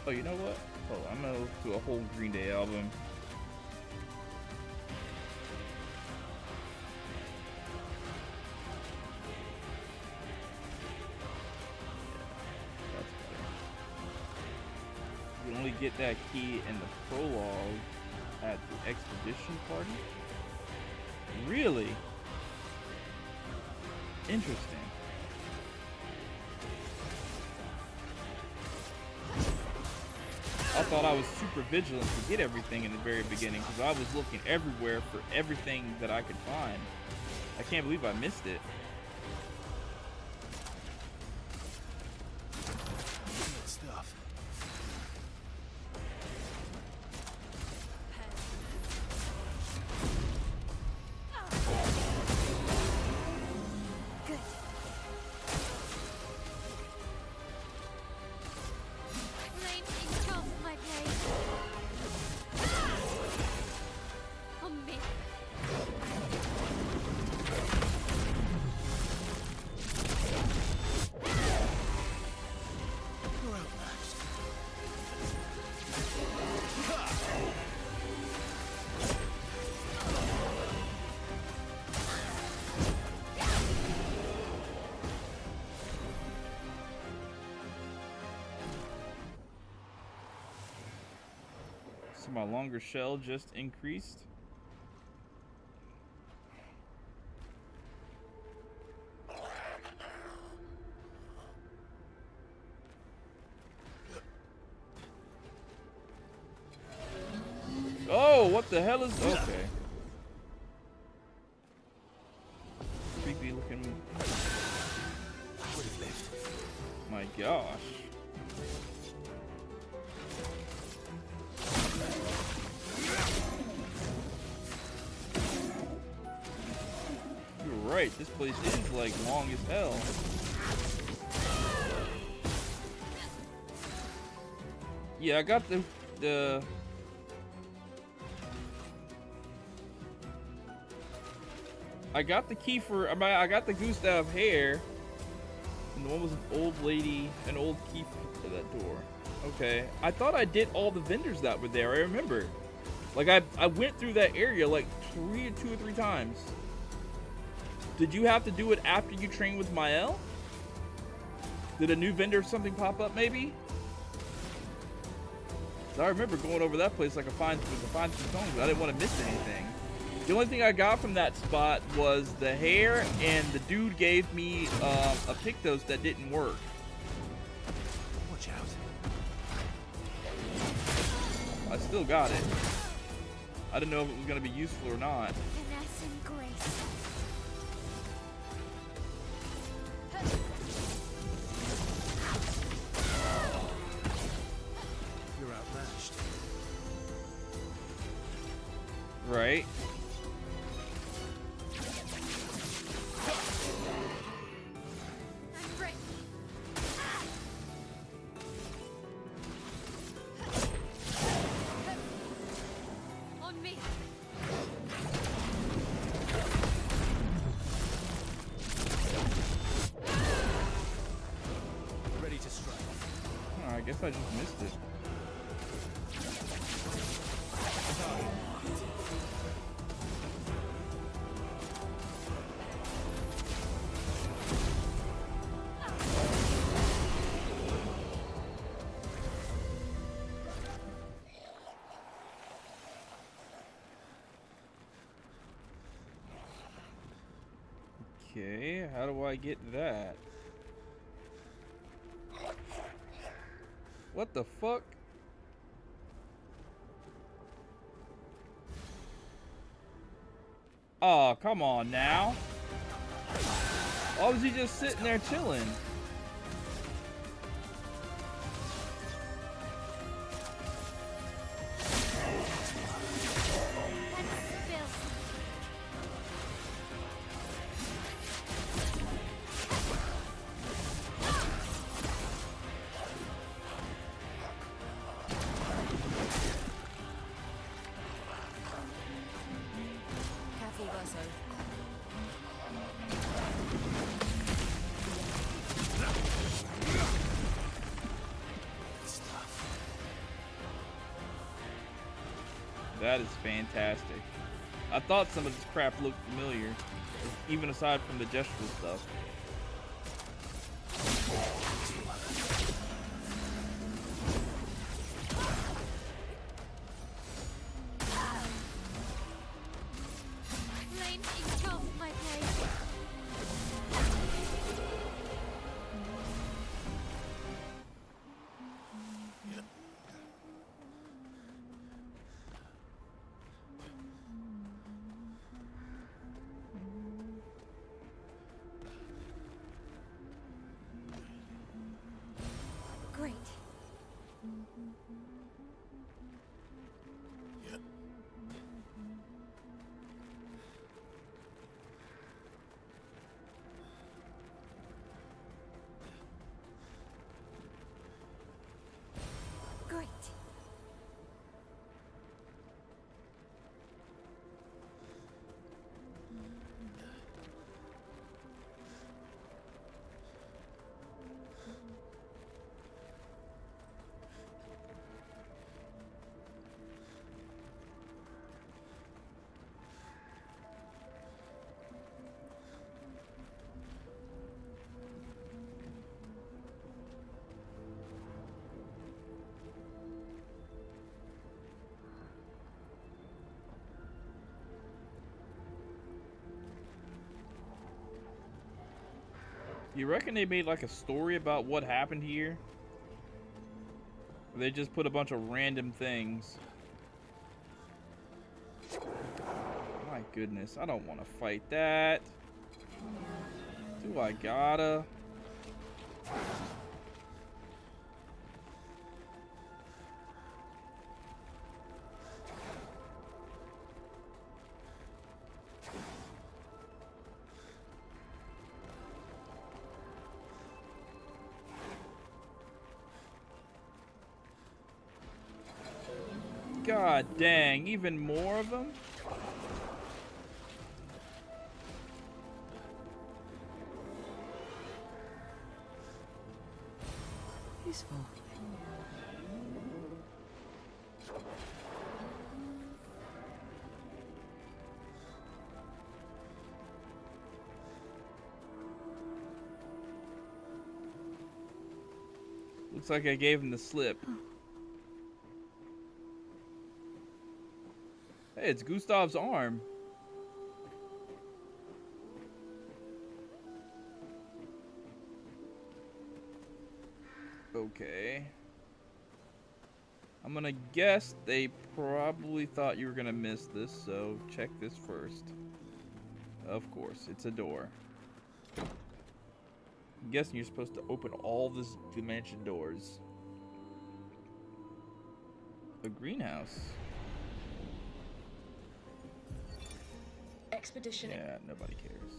Oh, you know what? Oh, I'm gonna do a whole Green Day album. Yeah, that's better. You only get that key in the prologue at the expedition party. Really? Interesting. I thought I was super vigilant to get everything in the very beginning because I was looking everywhere for everything that I could find. I can't believe I missed it. Good stuff. Good. Rain engulf my blade. On me. You're outmatched. So my longer shell just increased. Oh, what the hell is okay? Creepy looking. I would have lived. My gosh. You're right, this place is like long as hell. Yeah, I got the I got the key for I got the Gustav hair. And the one was an old lady, an old key for that door. Okay. I thought I did all the vendors that were there. I remember. Like I went through that area like two or three times. Did you have to do it after you trained with Mael? Did a new vendor or something pop up maybe? 'Cause I remember going over that place like a fine tooth comb, but I didn't want to miss anything. The only thing I got from that spot was the hair, and the dude gave me a Pictos that didn't work. Watch out. I still got it. I didn't know if it was going to be useful or not. Finesse and grace. You're outmatched. Right. I'm ready. On me. Ready to strike. Oh, I guess I just missed it. Okay, how do I get that? What the fuck? Oh, come on now. Why was he just sitting there chilling? Let's spill. Careful, Verso. That is fantastic. I thought some of this crap looked familiar, even aside from the gestural stuff. Lane. You reckon they made like a story about what happened here? Or they just put a bunch of random things? My goodness, I don't want to fight that. Do I gotta? God dang, even more of them? Useful. Looks like I gave him the slip. Hey, it's Gustav's arm. Okay. I'm gonna guess they probably thought you were gonna miss this, so check this first. Of course, it's a door. I'm guessing you're supposed to open all this dimension doors. A greenhouse. Expedition. Yeah, nobody cares.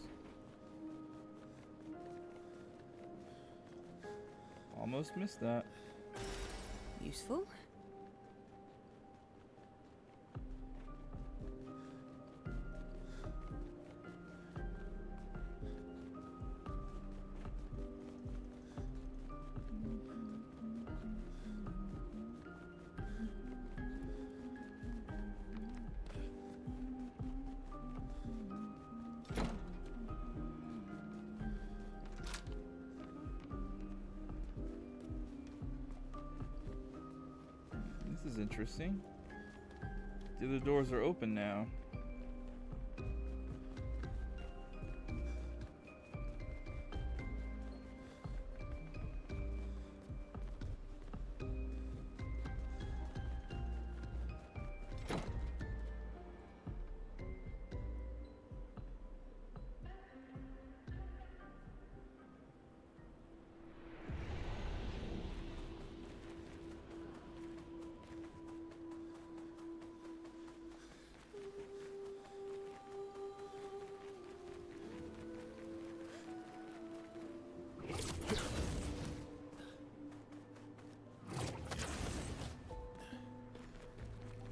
Almost missed that. Useful? This is interesting. The other doors are open now.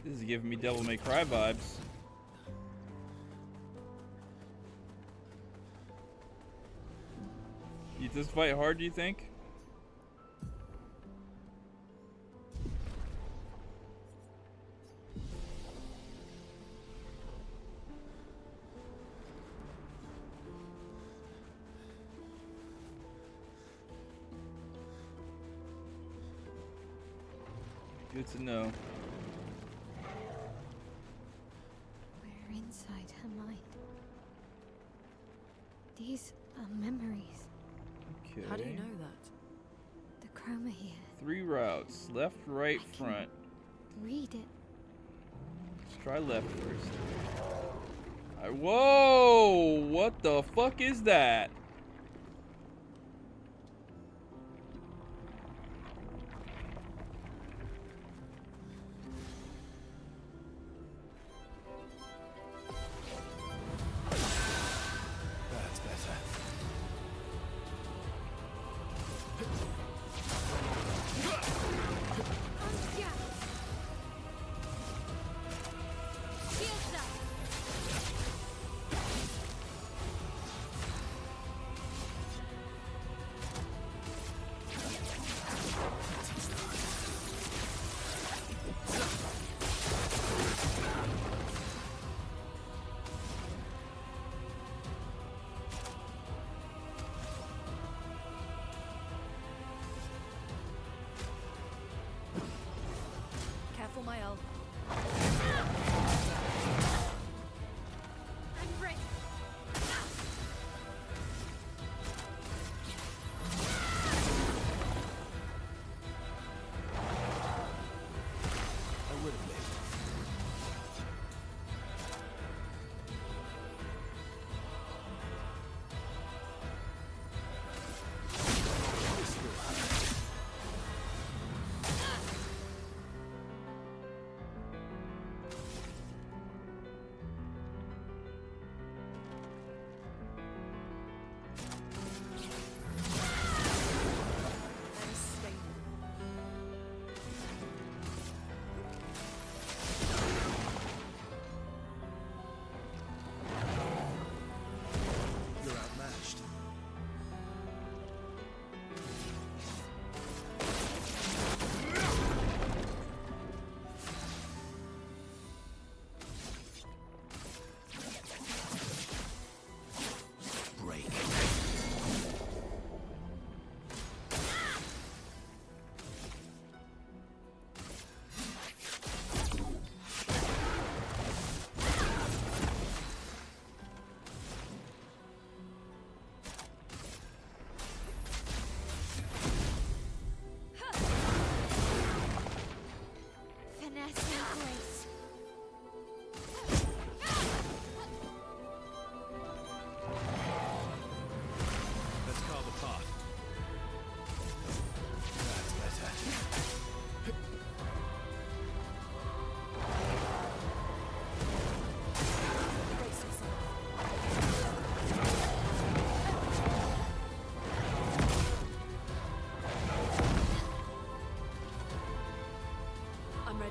This is giving me Devil May Cry vibes. You just fight hard, do you think? Good to know. Where inside her mind? These are memories. Okay. How do you know that? The chroma here. 3 routes. Left, right, I can- front. Read it. Let's try left first. Whoa! What the fuck is that? That's better.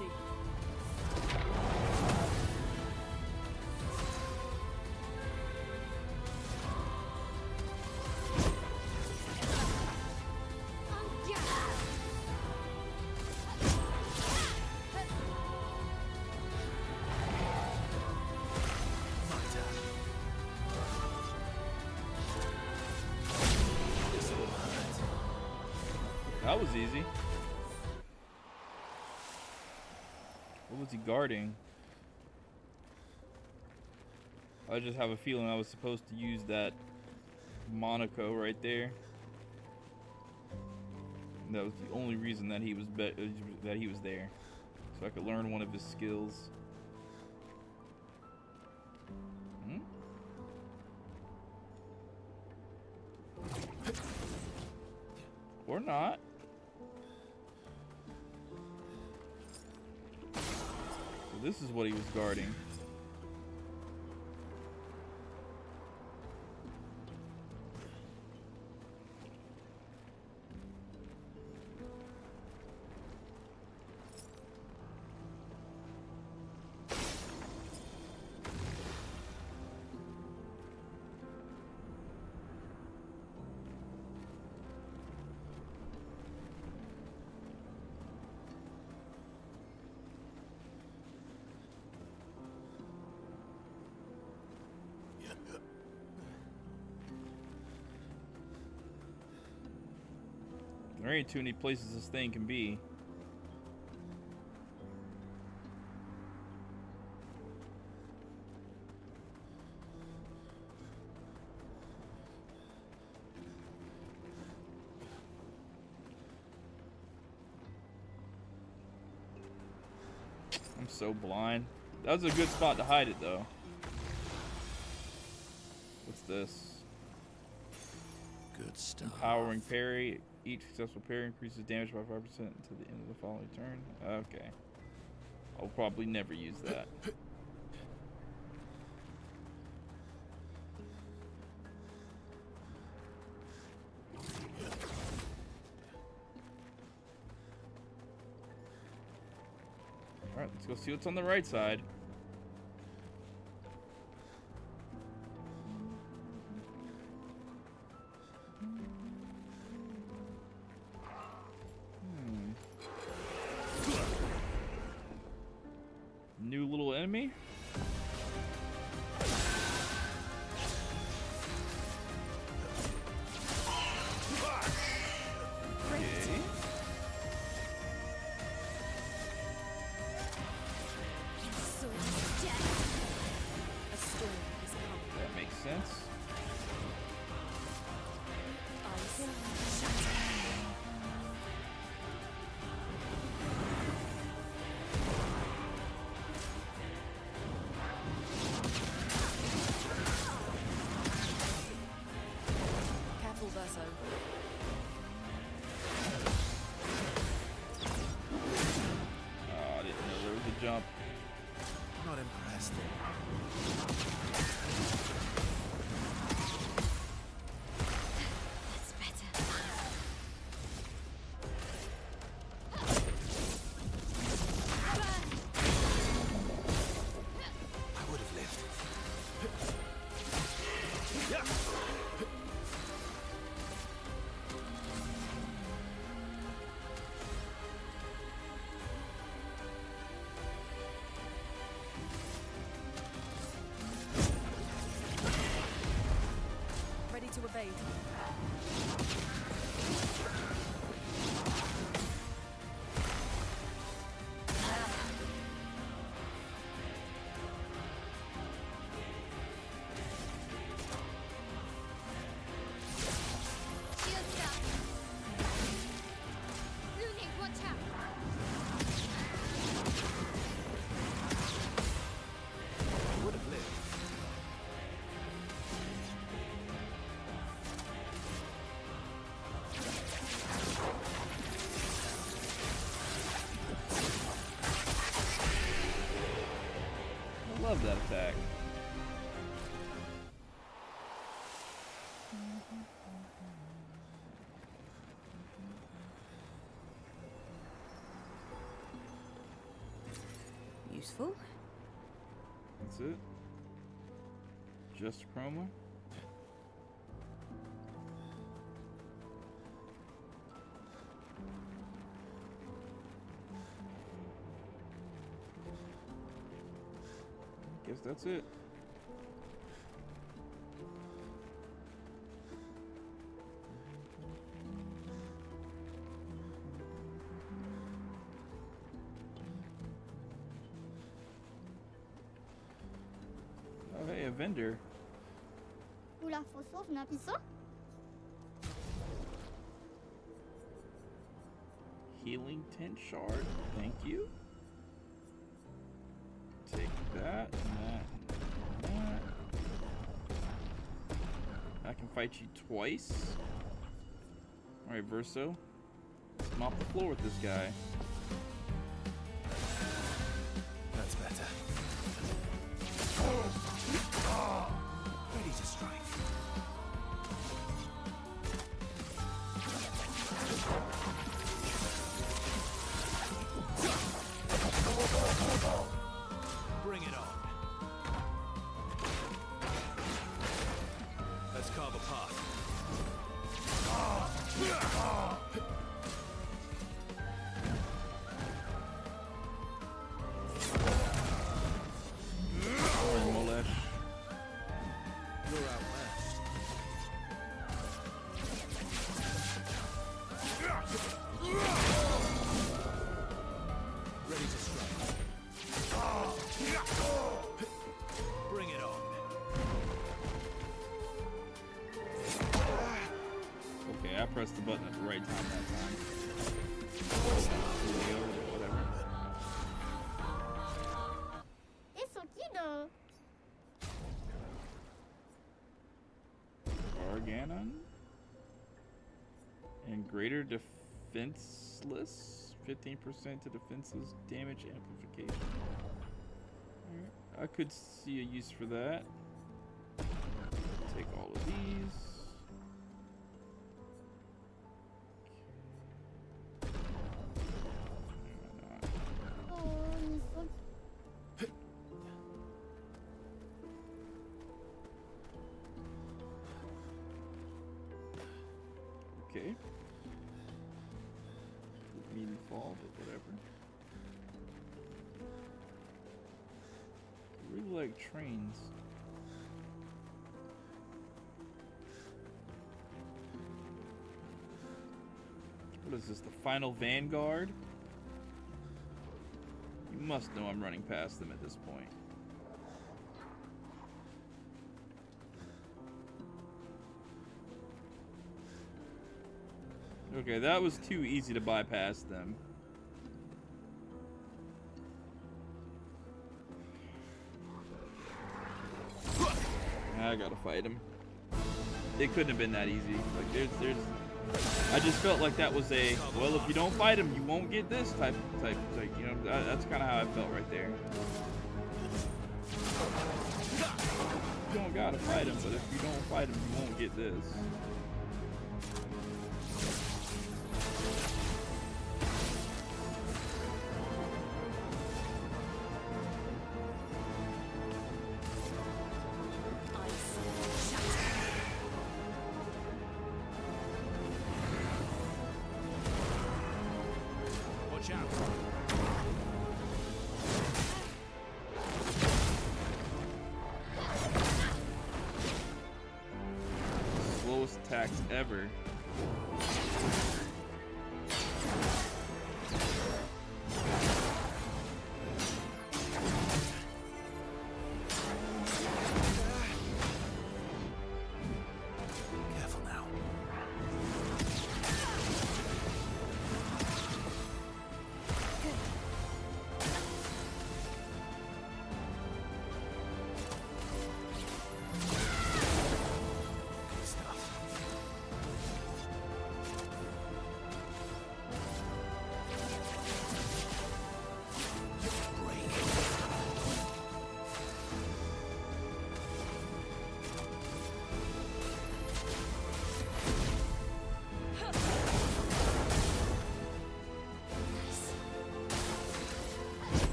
ready. That was easy. What was he guarding? I just have a feeling I was supposed to use that Monaco right there. And that was the only reason that he was there, so I could learn one of his skills. Hmm? Or not. So this is what he was guarding. There ain't too many places this thing can be. I'm so blind. That was a good spot to hide it, though. What's this? Good stuff. Empowering parry. Each successful parry increases damage by 5% until the end of the following turn. Okay. I'll probably never use that. Alright, let's go see what's on the right side. New little enemy? Okay. A storm is coming. That makes sense. Ice shatter. Careful, Verso. Oh, I didn't know there was a jump. Not impressed. That's better. I would have lived. Ready to evade. Shields up. Looney, watch out. I would have lived. I love that attack. useful. That's it. Just chroma. Guess that's it. Oh, hey, a vendor. Ulah fosok na piso? Healing tent shard. Thank you. Take that and that and that. I can fight you twice. Alright, Verso. Let's mop the floor with this guy. That's better. Ready to strike. Bring it on. Let's carve a path. Alright, Molesh. You're out last. Ready to strike. Bring it on. Okay, I pressed the button at the right time that time. Whatever. Eso quiero. Garganon. And greater defenseless. 15% to defenseless damage amplification. Alright, I could see a use for that. Take all of these. Oh, miso. Okay. Didn't mean to fall, but whatever. I really like trains. What is this, the final vanguard? You must know I'm running past them at this point. Okay, that was too easy to bypass them. I gotta fight him. It couldn't have been that easy. Like there's I just felt like that was a, well, if you don't fight him, you won't get this type, you know, that's kind of how I felt right there. You don't gotta fight him, but if you don't fight him, you won't get this. Watch out. Slowest attacks ever. Careful now. Good stuff.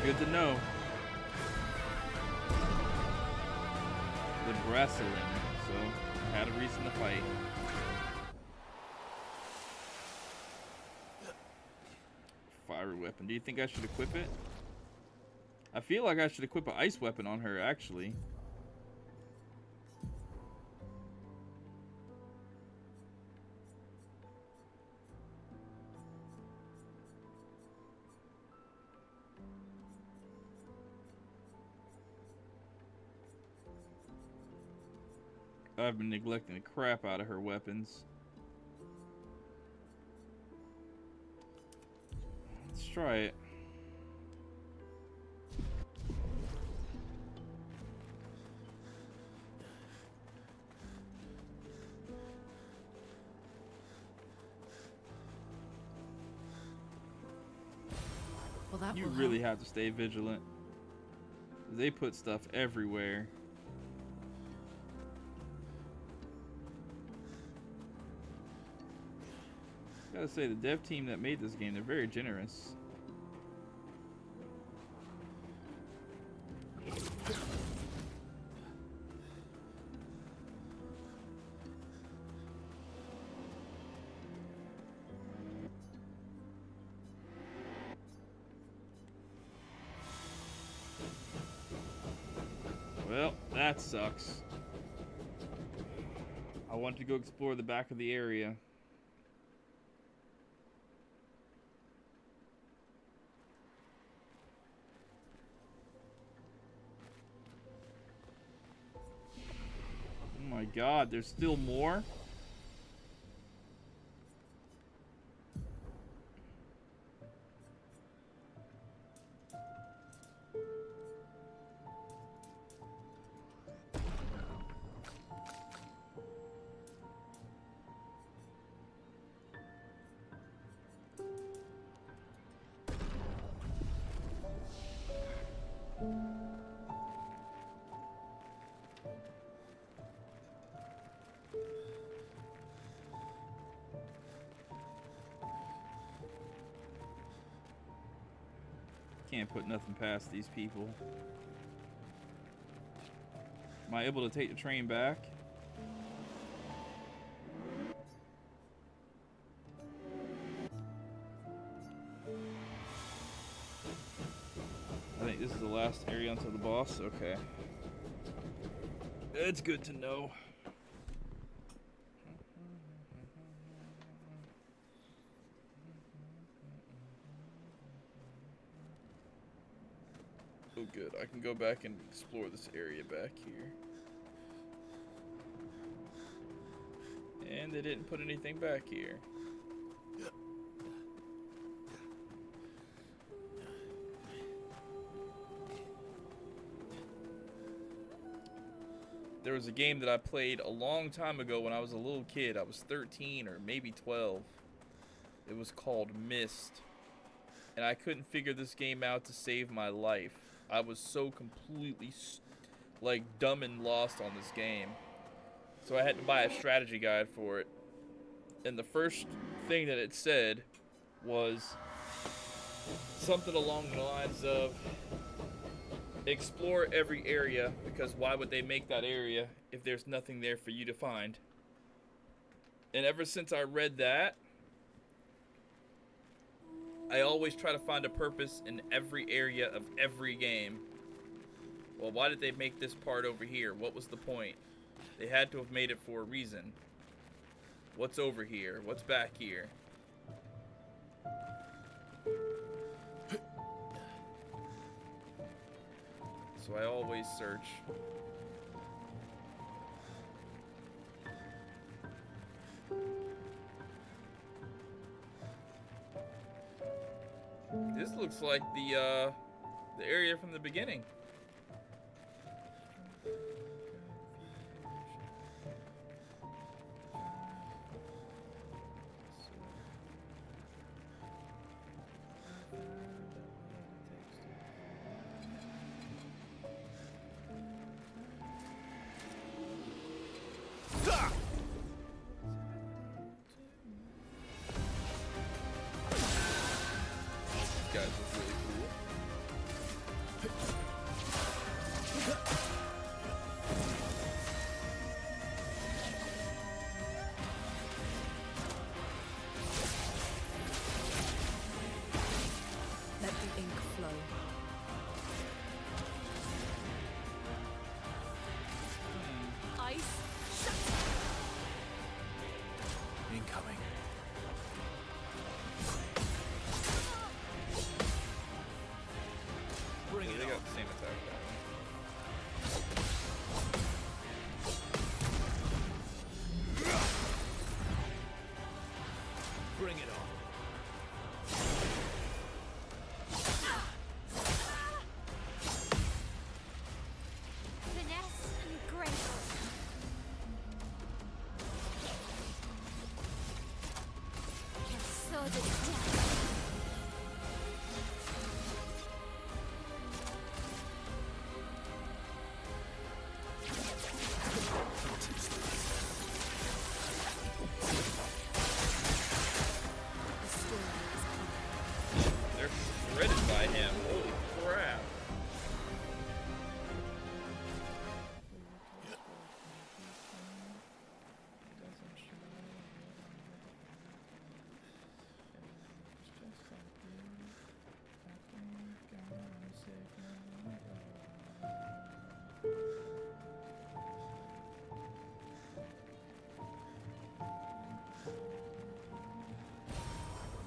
Good to know. The wrestling, so I had a reason to fight. Fire weapon. Do you think I should equip it? I feel like I should equip an ice weapon on her, actually. I've been neglecting the crap out of her weapons. Let's try it. Well, that You will really help. have to stay vigilant. They put stuff everywhere. Gotta say, the dev team that made this game, they're very generous. Well, that sucks. I want to go explore the back of the area. Oh my god, there's still more? Can't put nothing past these people. Am I able to take the train back? I think this is the last area until the boss. Okay. It's good to know. Oh good, I can go back and explore this area back here. And they didn't put anything back here. There was a game that I played a long time ago when I was a little kid. I was 13 or maybe 12. It was called Myst. And I couldn't figure this game out to save my life. I was so completely like dumb and lost on this game. So I had to buy a strategy guide for it. And the first thing that it said was something along the lines of explore every area, because why would they make that area if there's nothing there for you to find? And ever since I read that, I always try to find a purpose in every area of every game. Well, why did they make this part over here? What was the point? They had to have made it for a reason. What's over here? What's back here? So I always search. This looks like the area from the beginning. Guys look really cool. the same attack. Bring it on. Finesse and grace. Your sword is death. They're shredded by him. Holy crap.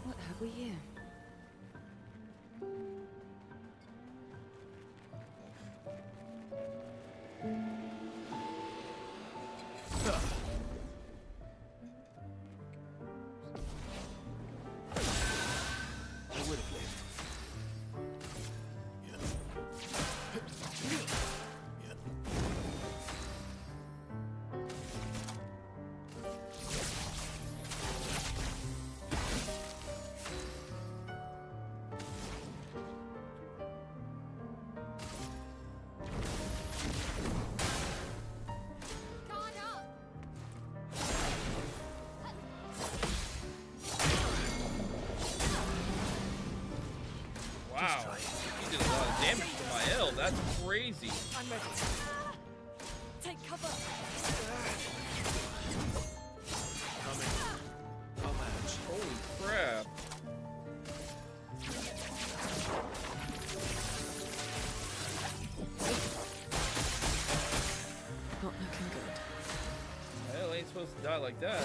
What have we here? I would have lived. God up! Wow. He did a lot of damage to my L. That's crazy. I'm ready. Take cover. Coming. Come at you. Holy crap. Not looking good. Hell, ain't supposed to die like that.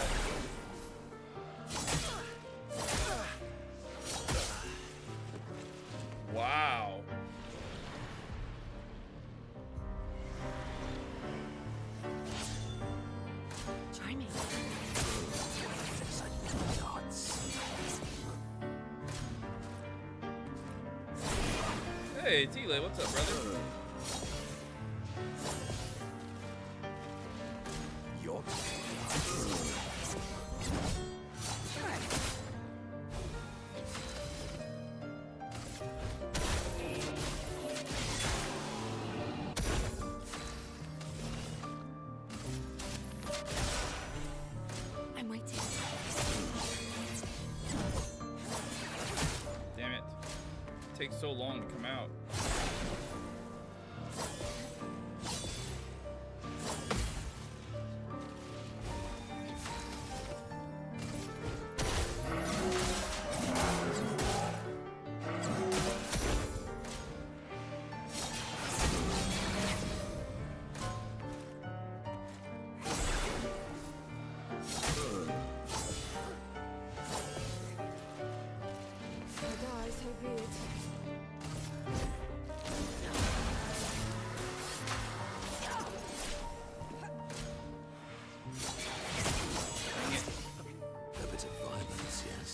Wow. Try me. Hey, Tile, what's up, brother? Your I'm waiting. Damn it. It takes so long to come out. Die, so be it. A bit of violence, yes.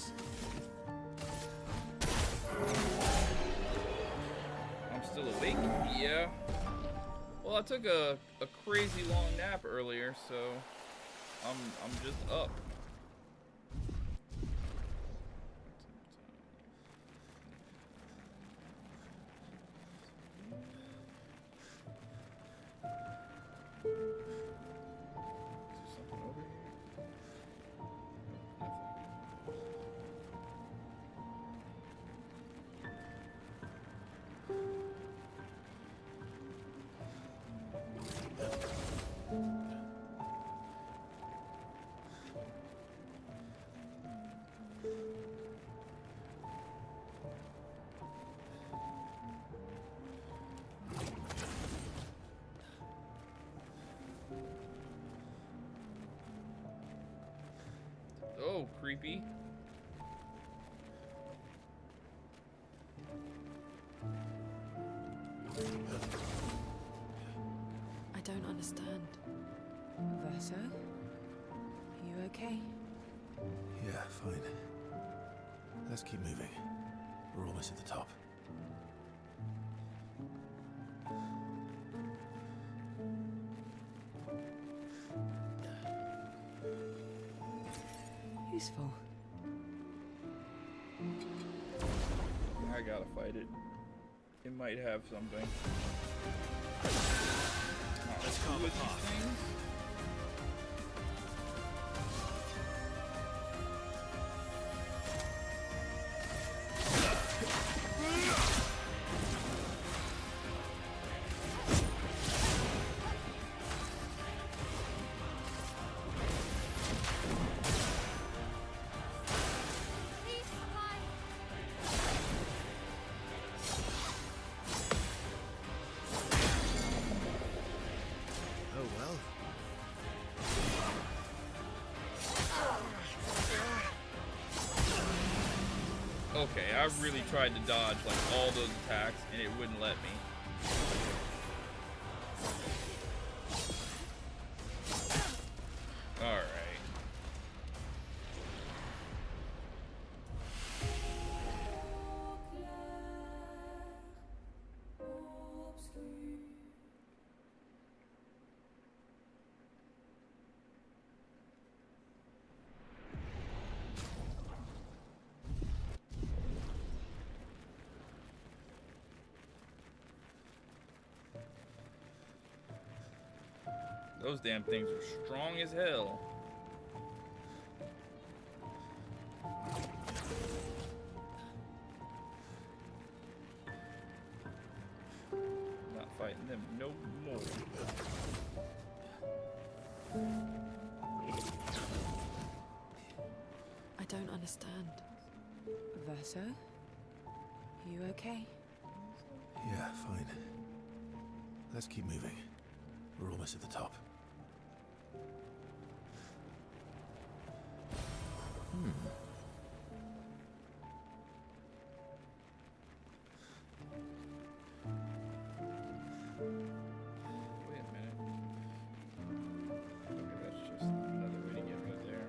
I'm still awake? Yeah. Well, I took a crazy long nap earlier, so I'm just up. Oh, creepy. I don't understand. Verso? You okay? Yeah, fine. Let's keep moving. We're almost at the top. Useful. I gotta fight it. It might have something. Let's calm With it these off. things? Please survive. Oh well. Okay, I really tried to dodge like all those attacks and it wouldn't let me. All right. Those damn things are strong as hell. Not fighting them no more. I don't understand. Verso? You okay? Yeah, fine. Let's keep moving. We're almost at the top. Wait a minute. Okay, that's just another way to get rid of there.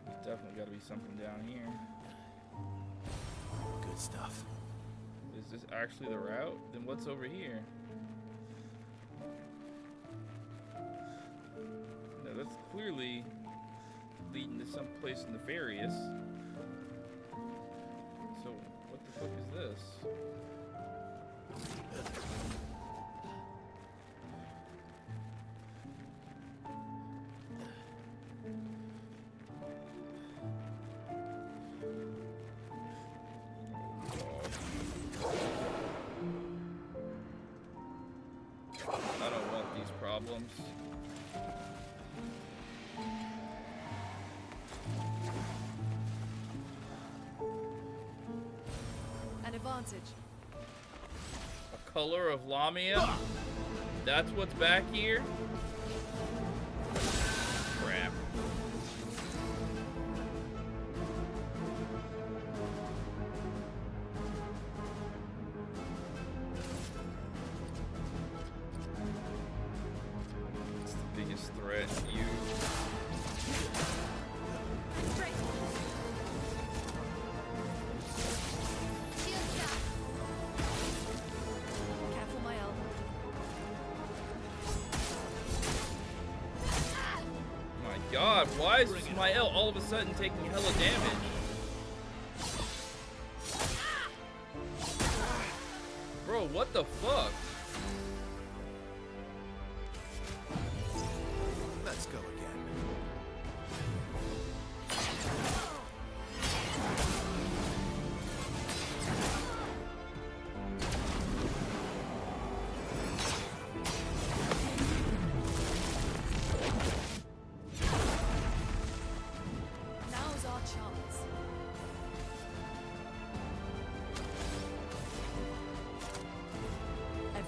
There's definitely got to be something down here. Good stuff. Is this actually the route? Then what's over here? No, that's clearly leading to some place nefarious. So, what the fuck is this? I don't want these problems. An advantage. A color of Lamia? That's what's back here? Crap. It's the biggest threat. You. Shield shot. Careful, my elbow. My god, why is my L all of a sudden taking hella damage? Bro, what the fuck? Let's go again.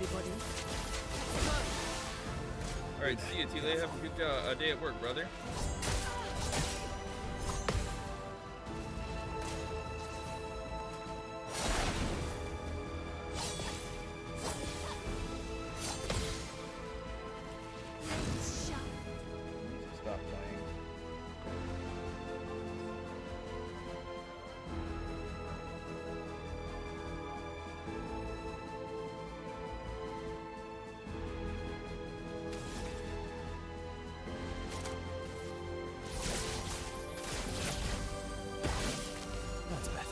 everybody. All right, see you, Tile. Have a good day at work, brother. Stop playing. That's better.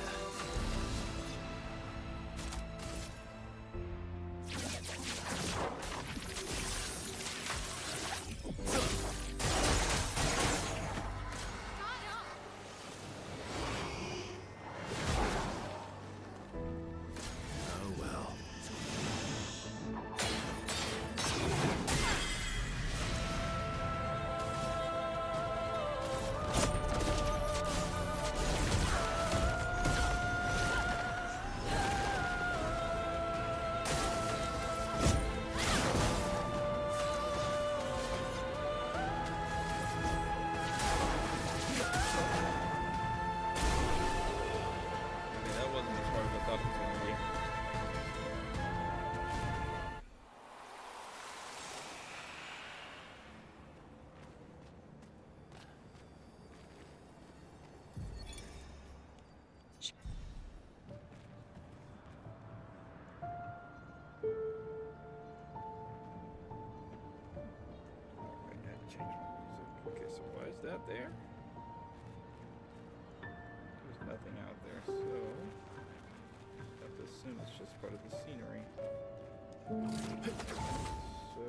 Oh well. Okay, that wasn't as hard as I thought it was going to be. Alright, I had to change my music. Okay, so why is that there? There's nothing out there, so I have to assume it's just part of the scenery. So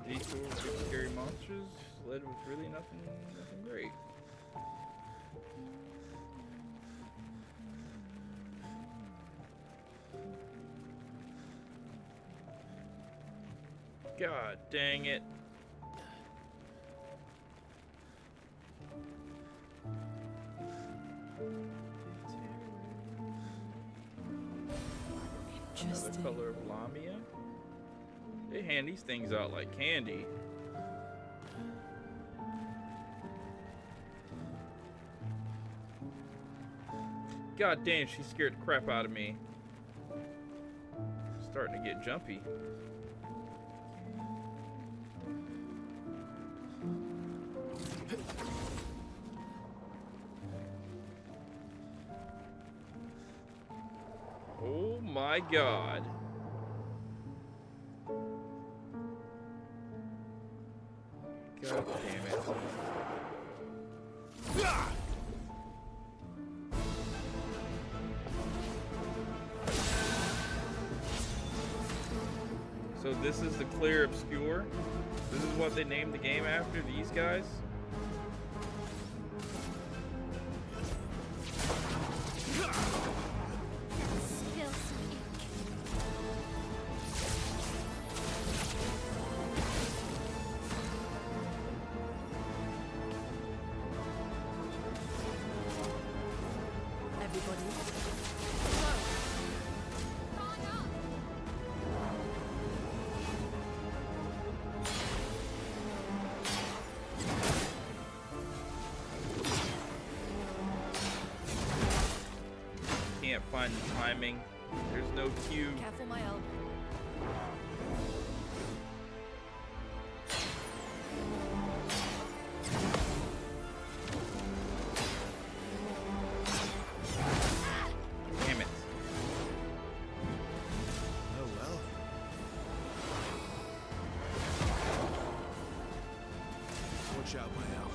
detour with scary monsters led with really nothing great. God dang it. Another Interesting. color of Lamia. They hand these things out like candy. God damn, she scared the crap out of me. Starting to get jumpy. Oh my god. God damn it. So this is the Clair Obscur. This is what they named the game after, these guys. Spill some ink. Everybody. Can't find the timing. There's no cue. Careful my elbow. Damn it. Oh well. Watch out, my now.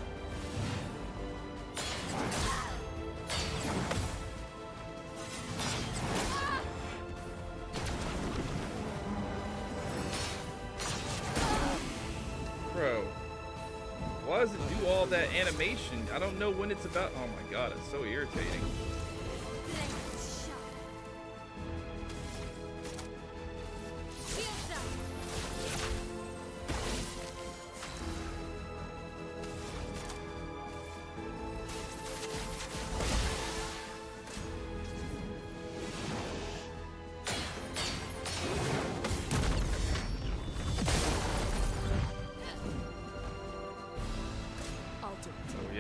Bro. Why does it do all that animation? I don't know when it's about. Oh my god, it's so irritating. Let's shop. Here's up.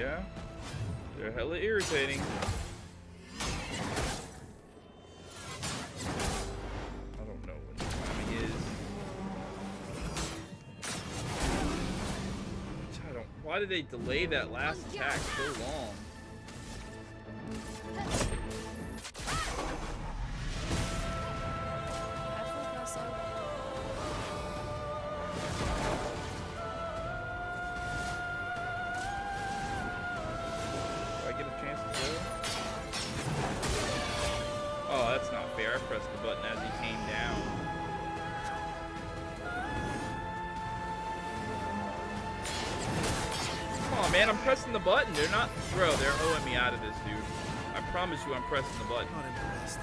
Yeah. They're hella irritating. I don't know what the timing is. I don't. Why did they delay that last attack so long? Oh, that's not fair. I pressed the button as he came down. Come on, man. I'm pressing the button. They're not... Bro, they're owing me out of this, dude. I promise you I'm pressing the button. Not impressed.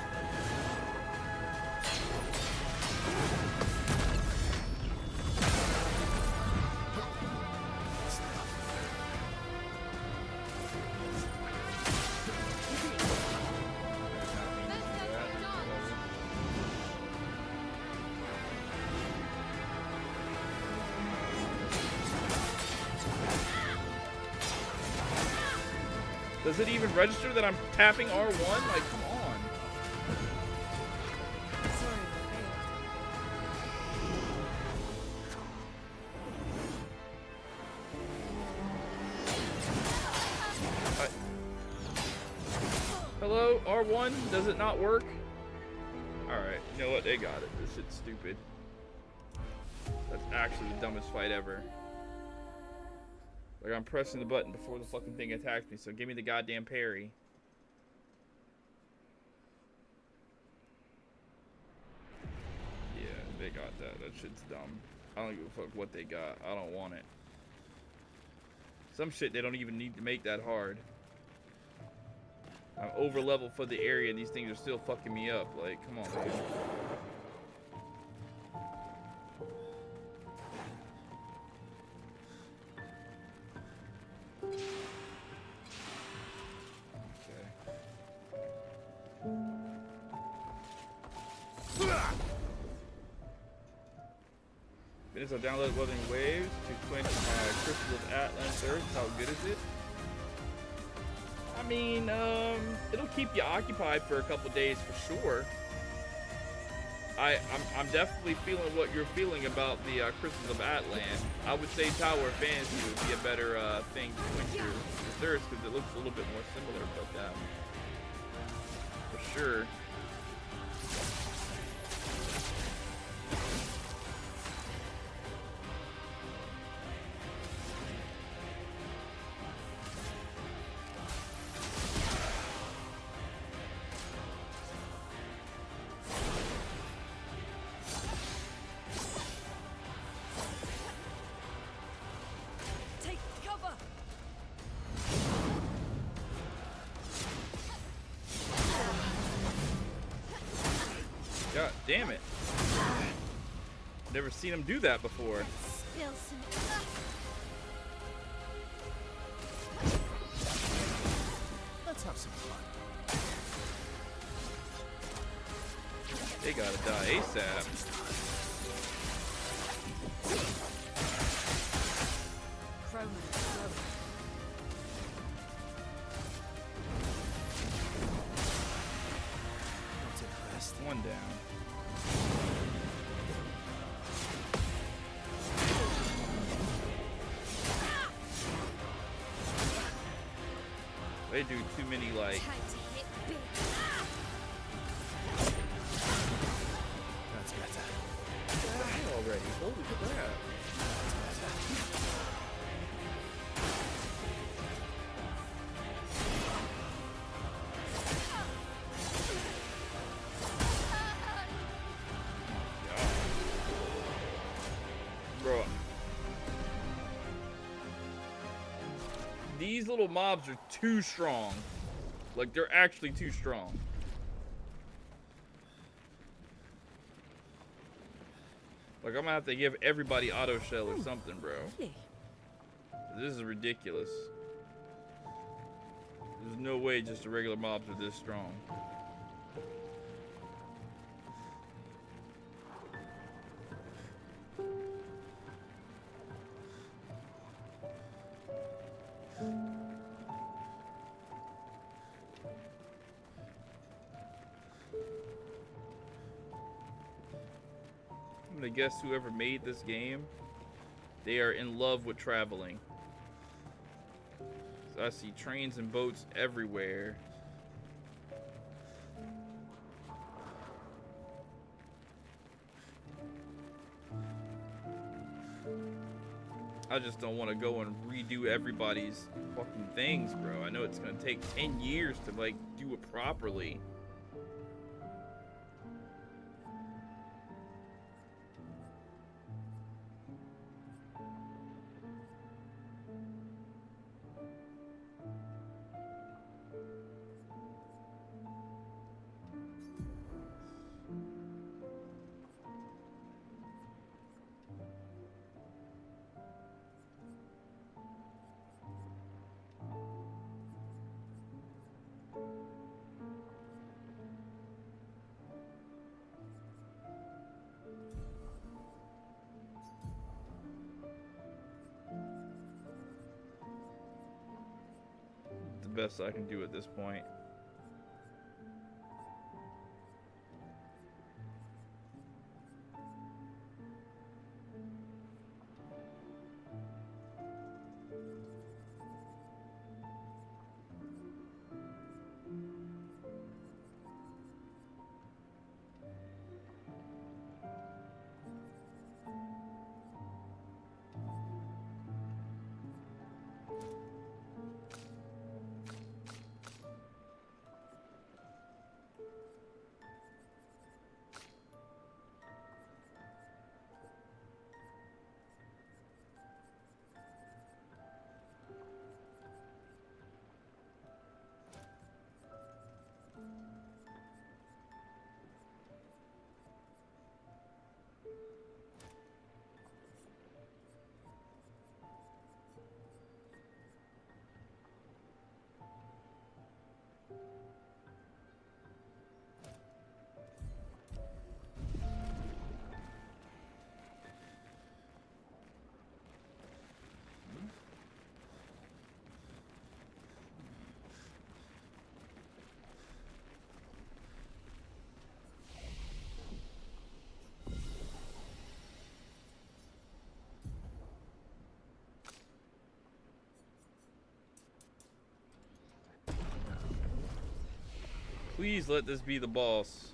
Does it even register that I'm tapping R1? Like, come on. Sorry, I failed. Hello, R1? Does it not work? Alright, you know what? They got it. This shit's stupid. That's actually the dumbest fight ever. Like, I'm pressing the button before the fucking thing attacks me, so give me the goddamn parry. Yeah, they got that. That shit's dumb. I don't give a fuck what they got. I don't want it. Some shit they don't even need to make that hard. I'm over level for the area and these things are still fucking me up. Like, come on, man. Ventus, I downloaded Weathering Waves to quench my Crystal of Atlantis Earth. How good is it? I mean, it'll keep you occupied for a couple days for sure. I'm definitely feeling what you're feeling about the Crystals of Atlan. I would say Tower of Fantasy would be a better thing to quench your thirst because it looks a little bit more similar, but for sure. God damn it. Never seen him do that before. Spill some. Let's have some fun. They gotta die ASAP. One down. They do too many, like... That's better. Die already. Holy crap. Bro. These little mobs are too strong. Like, they're actually too strong. Like, I'm gonna have to give everybody auto shell or something, bro. This is ridiculous. There's no way just the regular mobs are this strong. gonna guess whoever made this game, they are in love with traveling. So I see trains and boats everywhere. I just don't want to go and redo everybody's fucking things, bro. I know it's gonna take 10 years to like do it properly. The best I can do at this point. Please let this be the boss.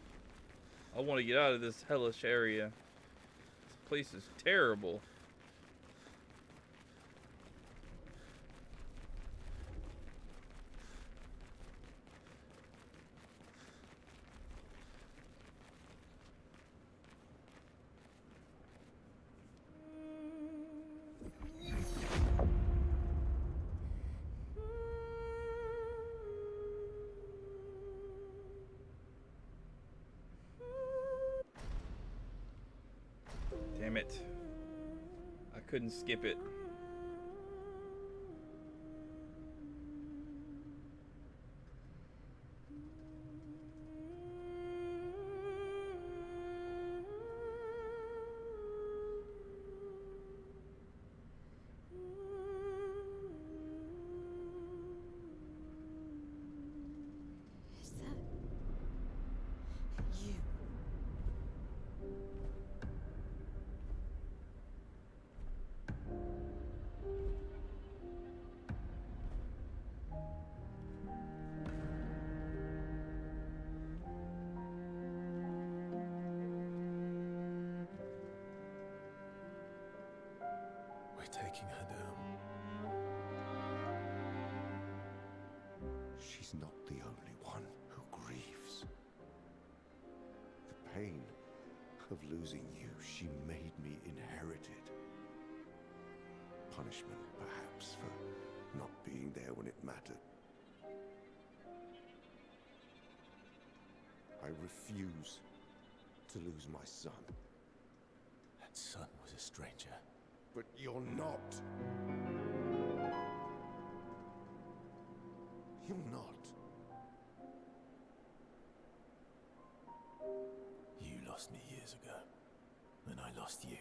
I want to get out of this hellish area. This place is terrible. Damn it. I couldn't skip it. Is that you? We're taking her down. She's not the only one who grieves. The pain of losing you, she made me inherited. Punishment, perhaps, for not being there when it mattered. I refuse to lose my son. That son was a stranger. But you're not. You're not. You lost me years ago, and I lost you.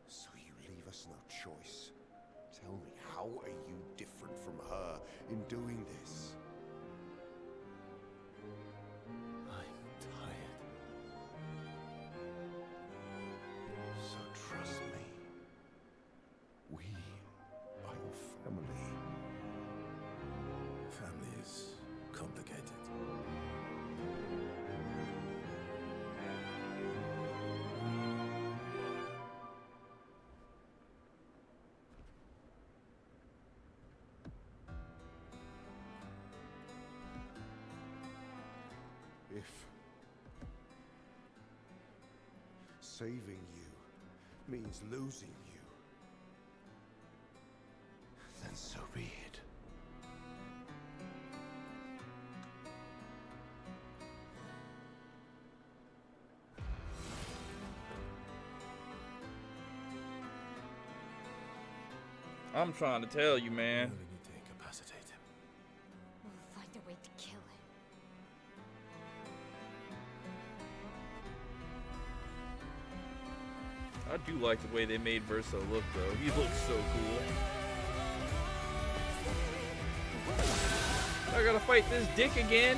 So you leave us no choice. Tell me, how are you different from her in doing this? I'm tired. complicated. If saving you means losing you, then so be it. I'm trying to tell you, We man. only need to incapacitate him. We'll find a way to kill him. I do like the way they made Verso look, though. He looks so cool. I gotta fight this dick again.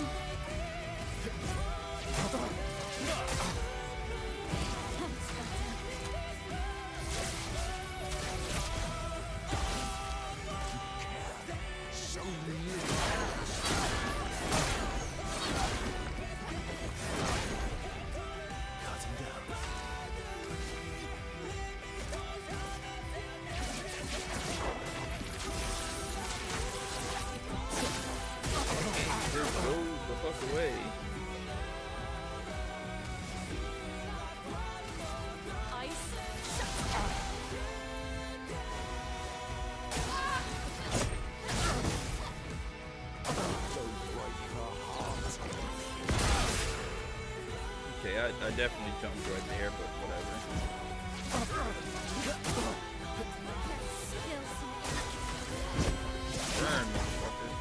Cut him down. Just go the fuck away. Okay, I definitely jumped right there, but whatever. Burn, motherfucker.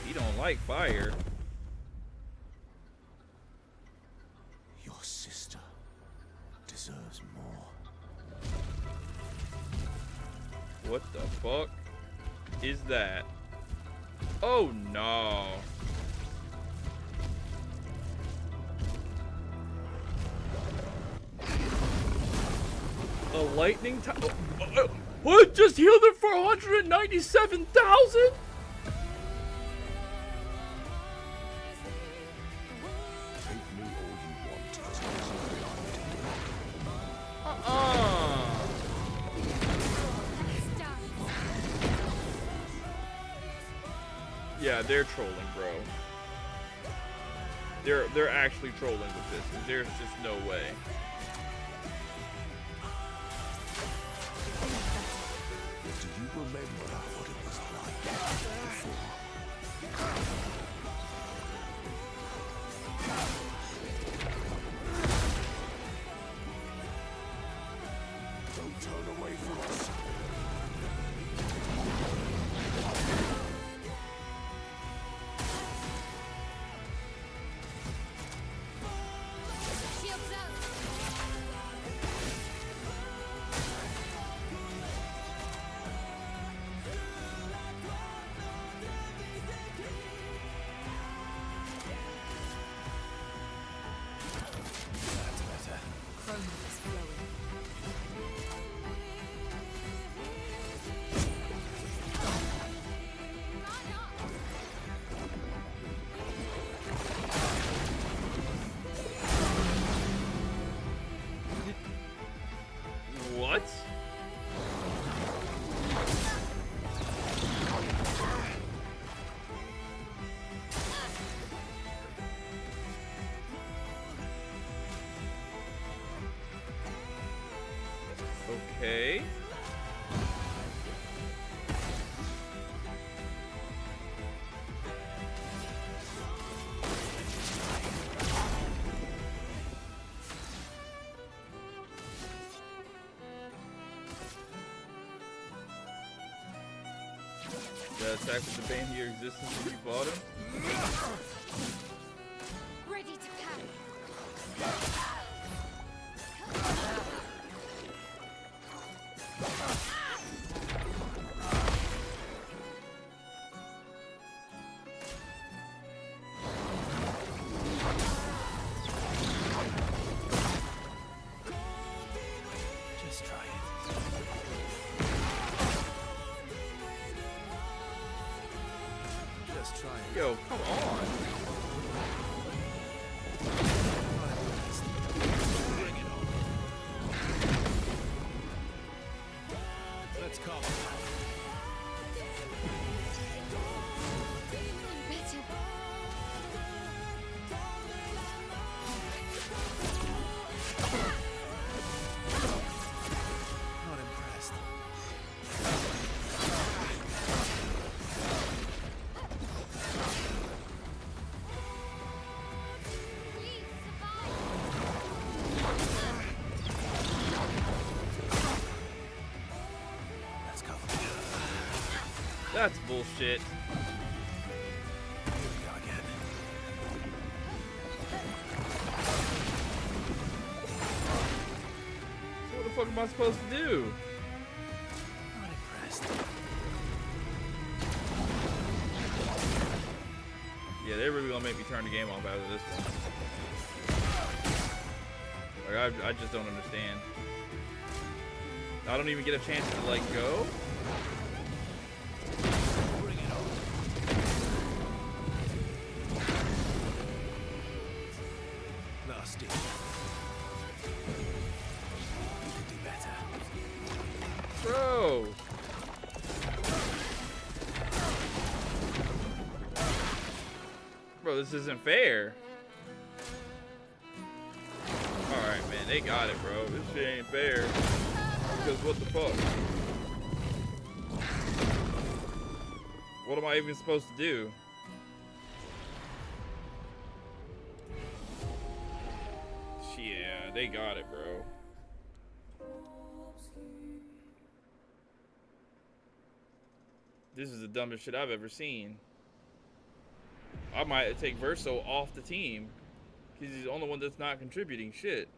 He don't like fire. Your sister deserves more. What the fuck is that? Oh no. A lightning time. What? Just healed it for 197,000? Take me all you want as long as Yeah, they're trolling, bro. They're actually trolling with this. There's just no way. do you remember what it was like before? Don't turn away from us. Shields up. That's better. Chrome is flowing. What? Okay. That attack with the bane your existence when you bought him? Ready to carry. Yo, come on. Let's go. Better. Not impressed. Please survive. Let's go. That's bullshit. Here we go again. So what the fuck am I supposed to do? Not impressed. Yeah, they're really gonna make me turn the game off after this one. Like, I just don't understand. I don't even get a chance to, like, go? Bring it on. Nasty. You could do better. Bro! Bro, this isn't fair. Alright, man, they got it, bro. This shit ain't fair. Because what the fuck? What am I even supposed to do? Yeah, they got it, bro. This is the dumbest shit I've ever seen. I might take Verso off the team. Because he's the only one that's not contributing shit.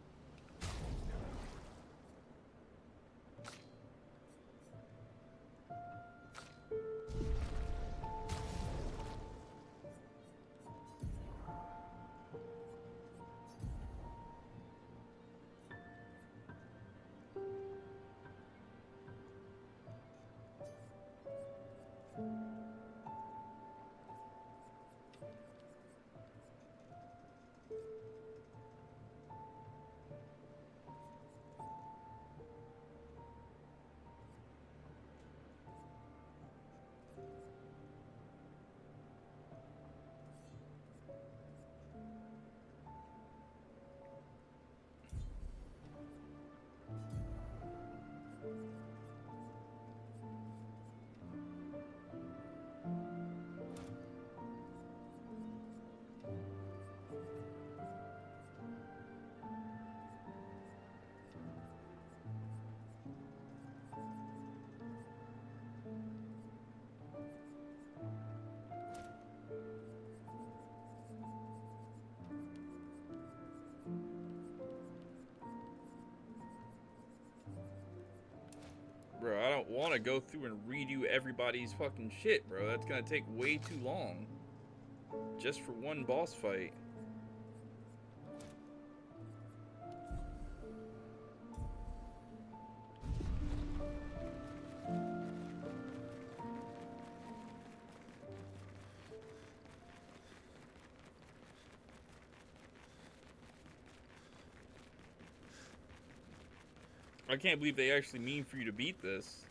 Bro, I don't want to go through and redo everybody's fucking shit, bro. That's gonna take way too long. Just for one boss fight. I can't believe they actually mean for you to beat this.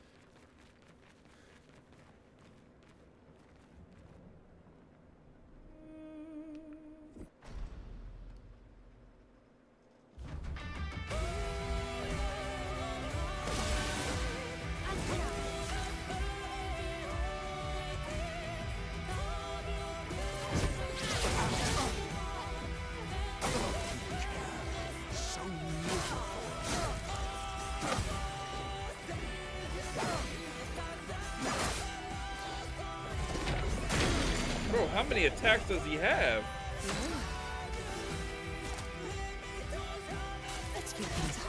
Bro, how many attacks does he have? Let's keep things up.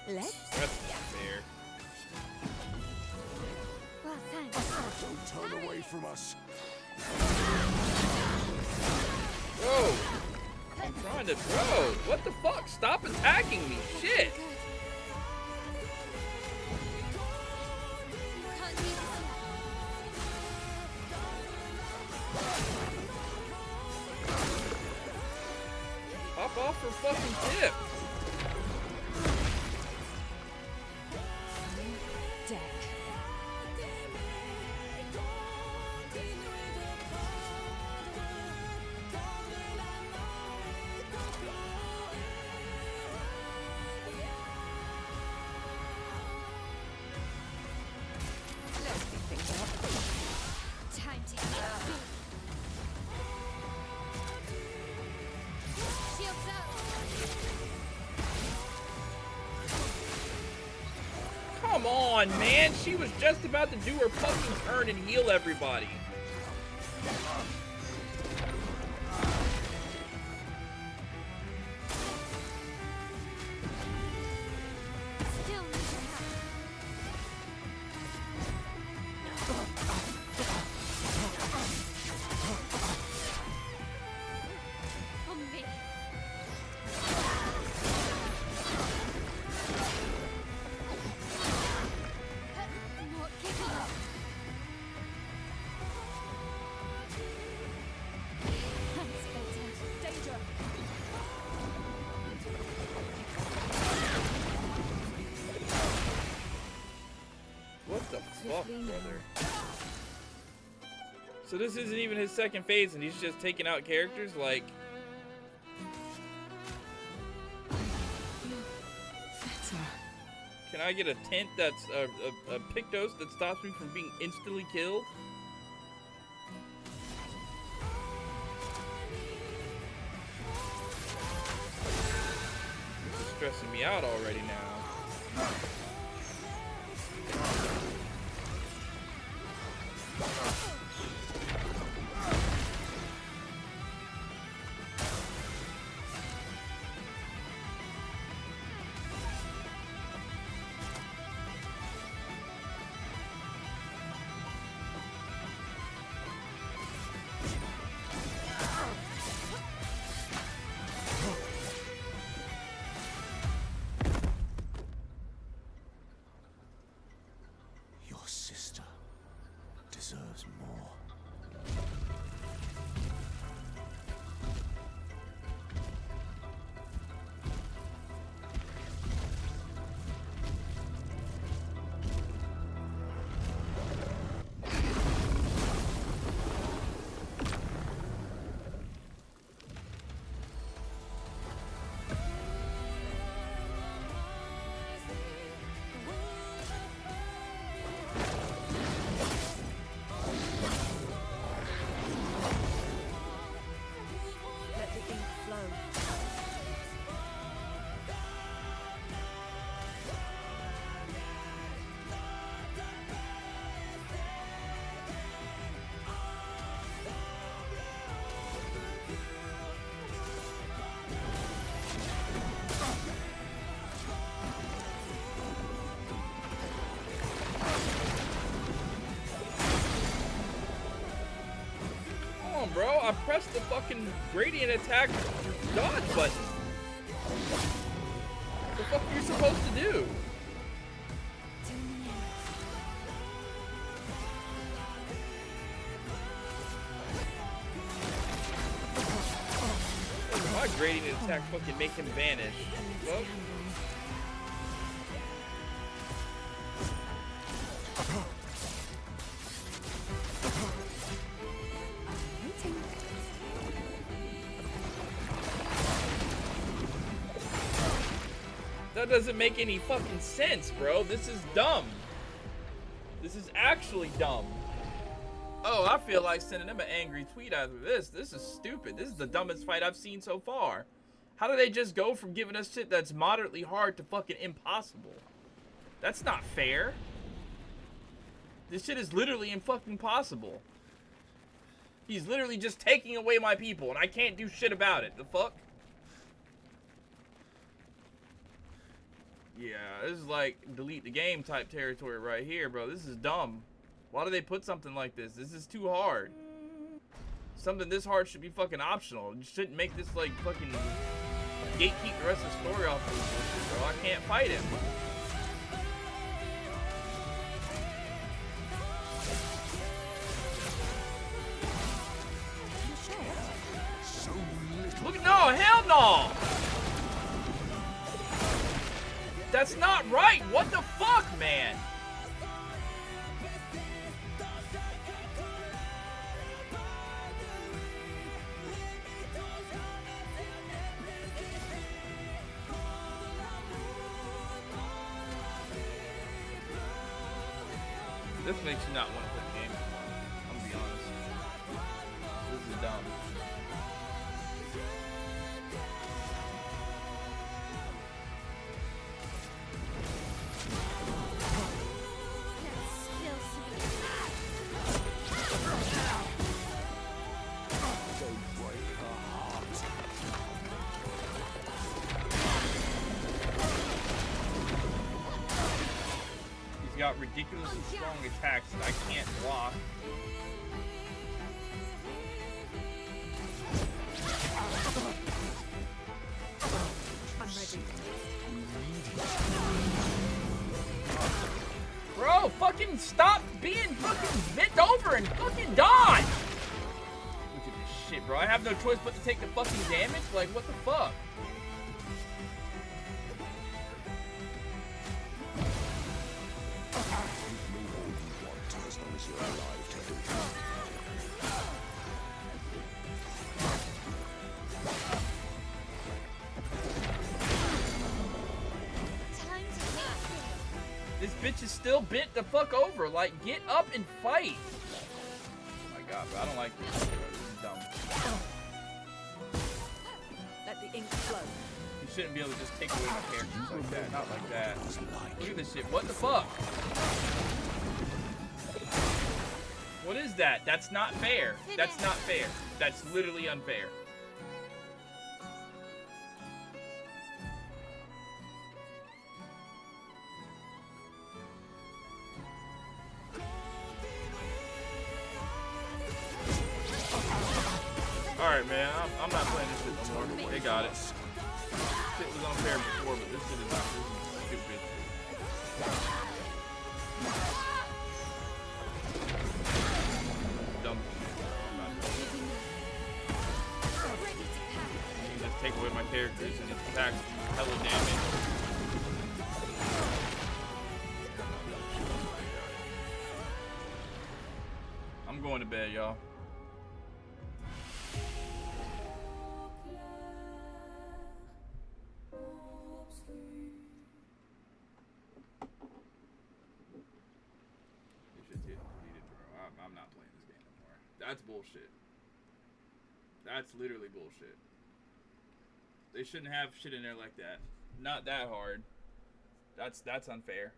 Let's That's not fair. Well, thanks. Don't turn away from us. Bro! I'm trying to throw. What the fuck? Stop attacking me. Shit! Good. Can't do this. Hop off her fucking tip. dead. Let's pick things up. Time to hit me. Shields up. Come on, man. She was just about to do her fucking turn and heal everybody. Still need your help. On me. Not giving up. That's better. Danger! What the fuck, brother? So this isn't even his second phase and he's just taking out characters? Like, Better. can I get a tent that's a Pictos that stops me from being instantly killed? This is stressing me out already now. Your sister deserves more. Let the ink flow. Come on, bro. I pressed the fucking gradient attack dodge button. What the fuck are you supposed to do? My gradient attack fucking make him vanish. Well, that doesn't make any fucking sense, bro. This is dumb. This is actually dumb. Oh, I feel like sending them an angry tweet after this. This is stupid. This is the dumbest fight I've seen so far. How do they just go from giving us shit that's moderately hard to fucking impossible? That's not fair. This shit is literally fucking possible. He's literally just taking away my people, and I can't do shit about it. The fuck? Yeah, this is like delete the game type territory right here, bro. This is dumb. Why do they put something like this? This is too hard. Something this hard should be fucking optional. You shouldn't make this like fucking gatekeep the rest of the story off of this shit, bro. I can't fight him. Look at, no, hell no! That's not right! What the fuck, man? This makes you not want to play the game anymore. I'm gonna be honest. This is dumb. He's got ridiculously strong attacks that I can't block. I'm ready. Bro, fucking stop being fucking bent over and fucking dodge! Look at this shit, bro. I have no choice but to take the fucking damage? Like, what the fuck? This bitch is still bent the fuck over. Like, get up and fight. Oh my god, bro. I don't like this. This is dumb. Let the ink flow. You shouldn't be able to just take away my characters like that. Not like that. Look at this shit. What the fuck? What is that? That's not fair. That's not fair. That's literally unfair. Alright, man. I'm not playing this shit no more. They got it. Shit was unfair before, but this shit is not. This is stupid. Dumb shit. I'm not doing it. You can just take away my characters and it attacks hella damage. I'm going to bed, y'all. I'm not playing this game anymore. That's bullshit. That's literally bullshit. They shouldn't have shit in there like that. Not that hard. That's unfair.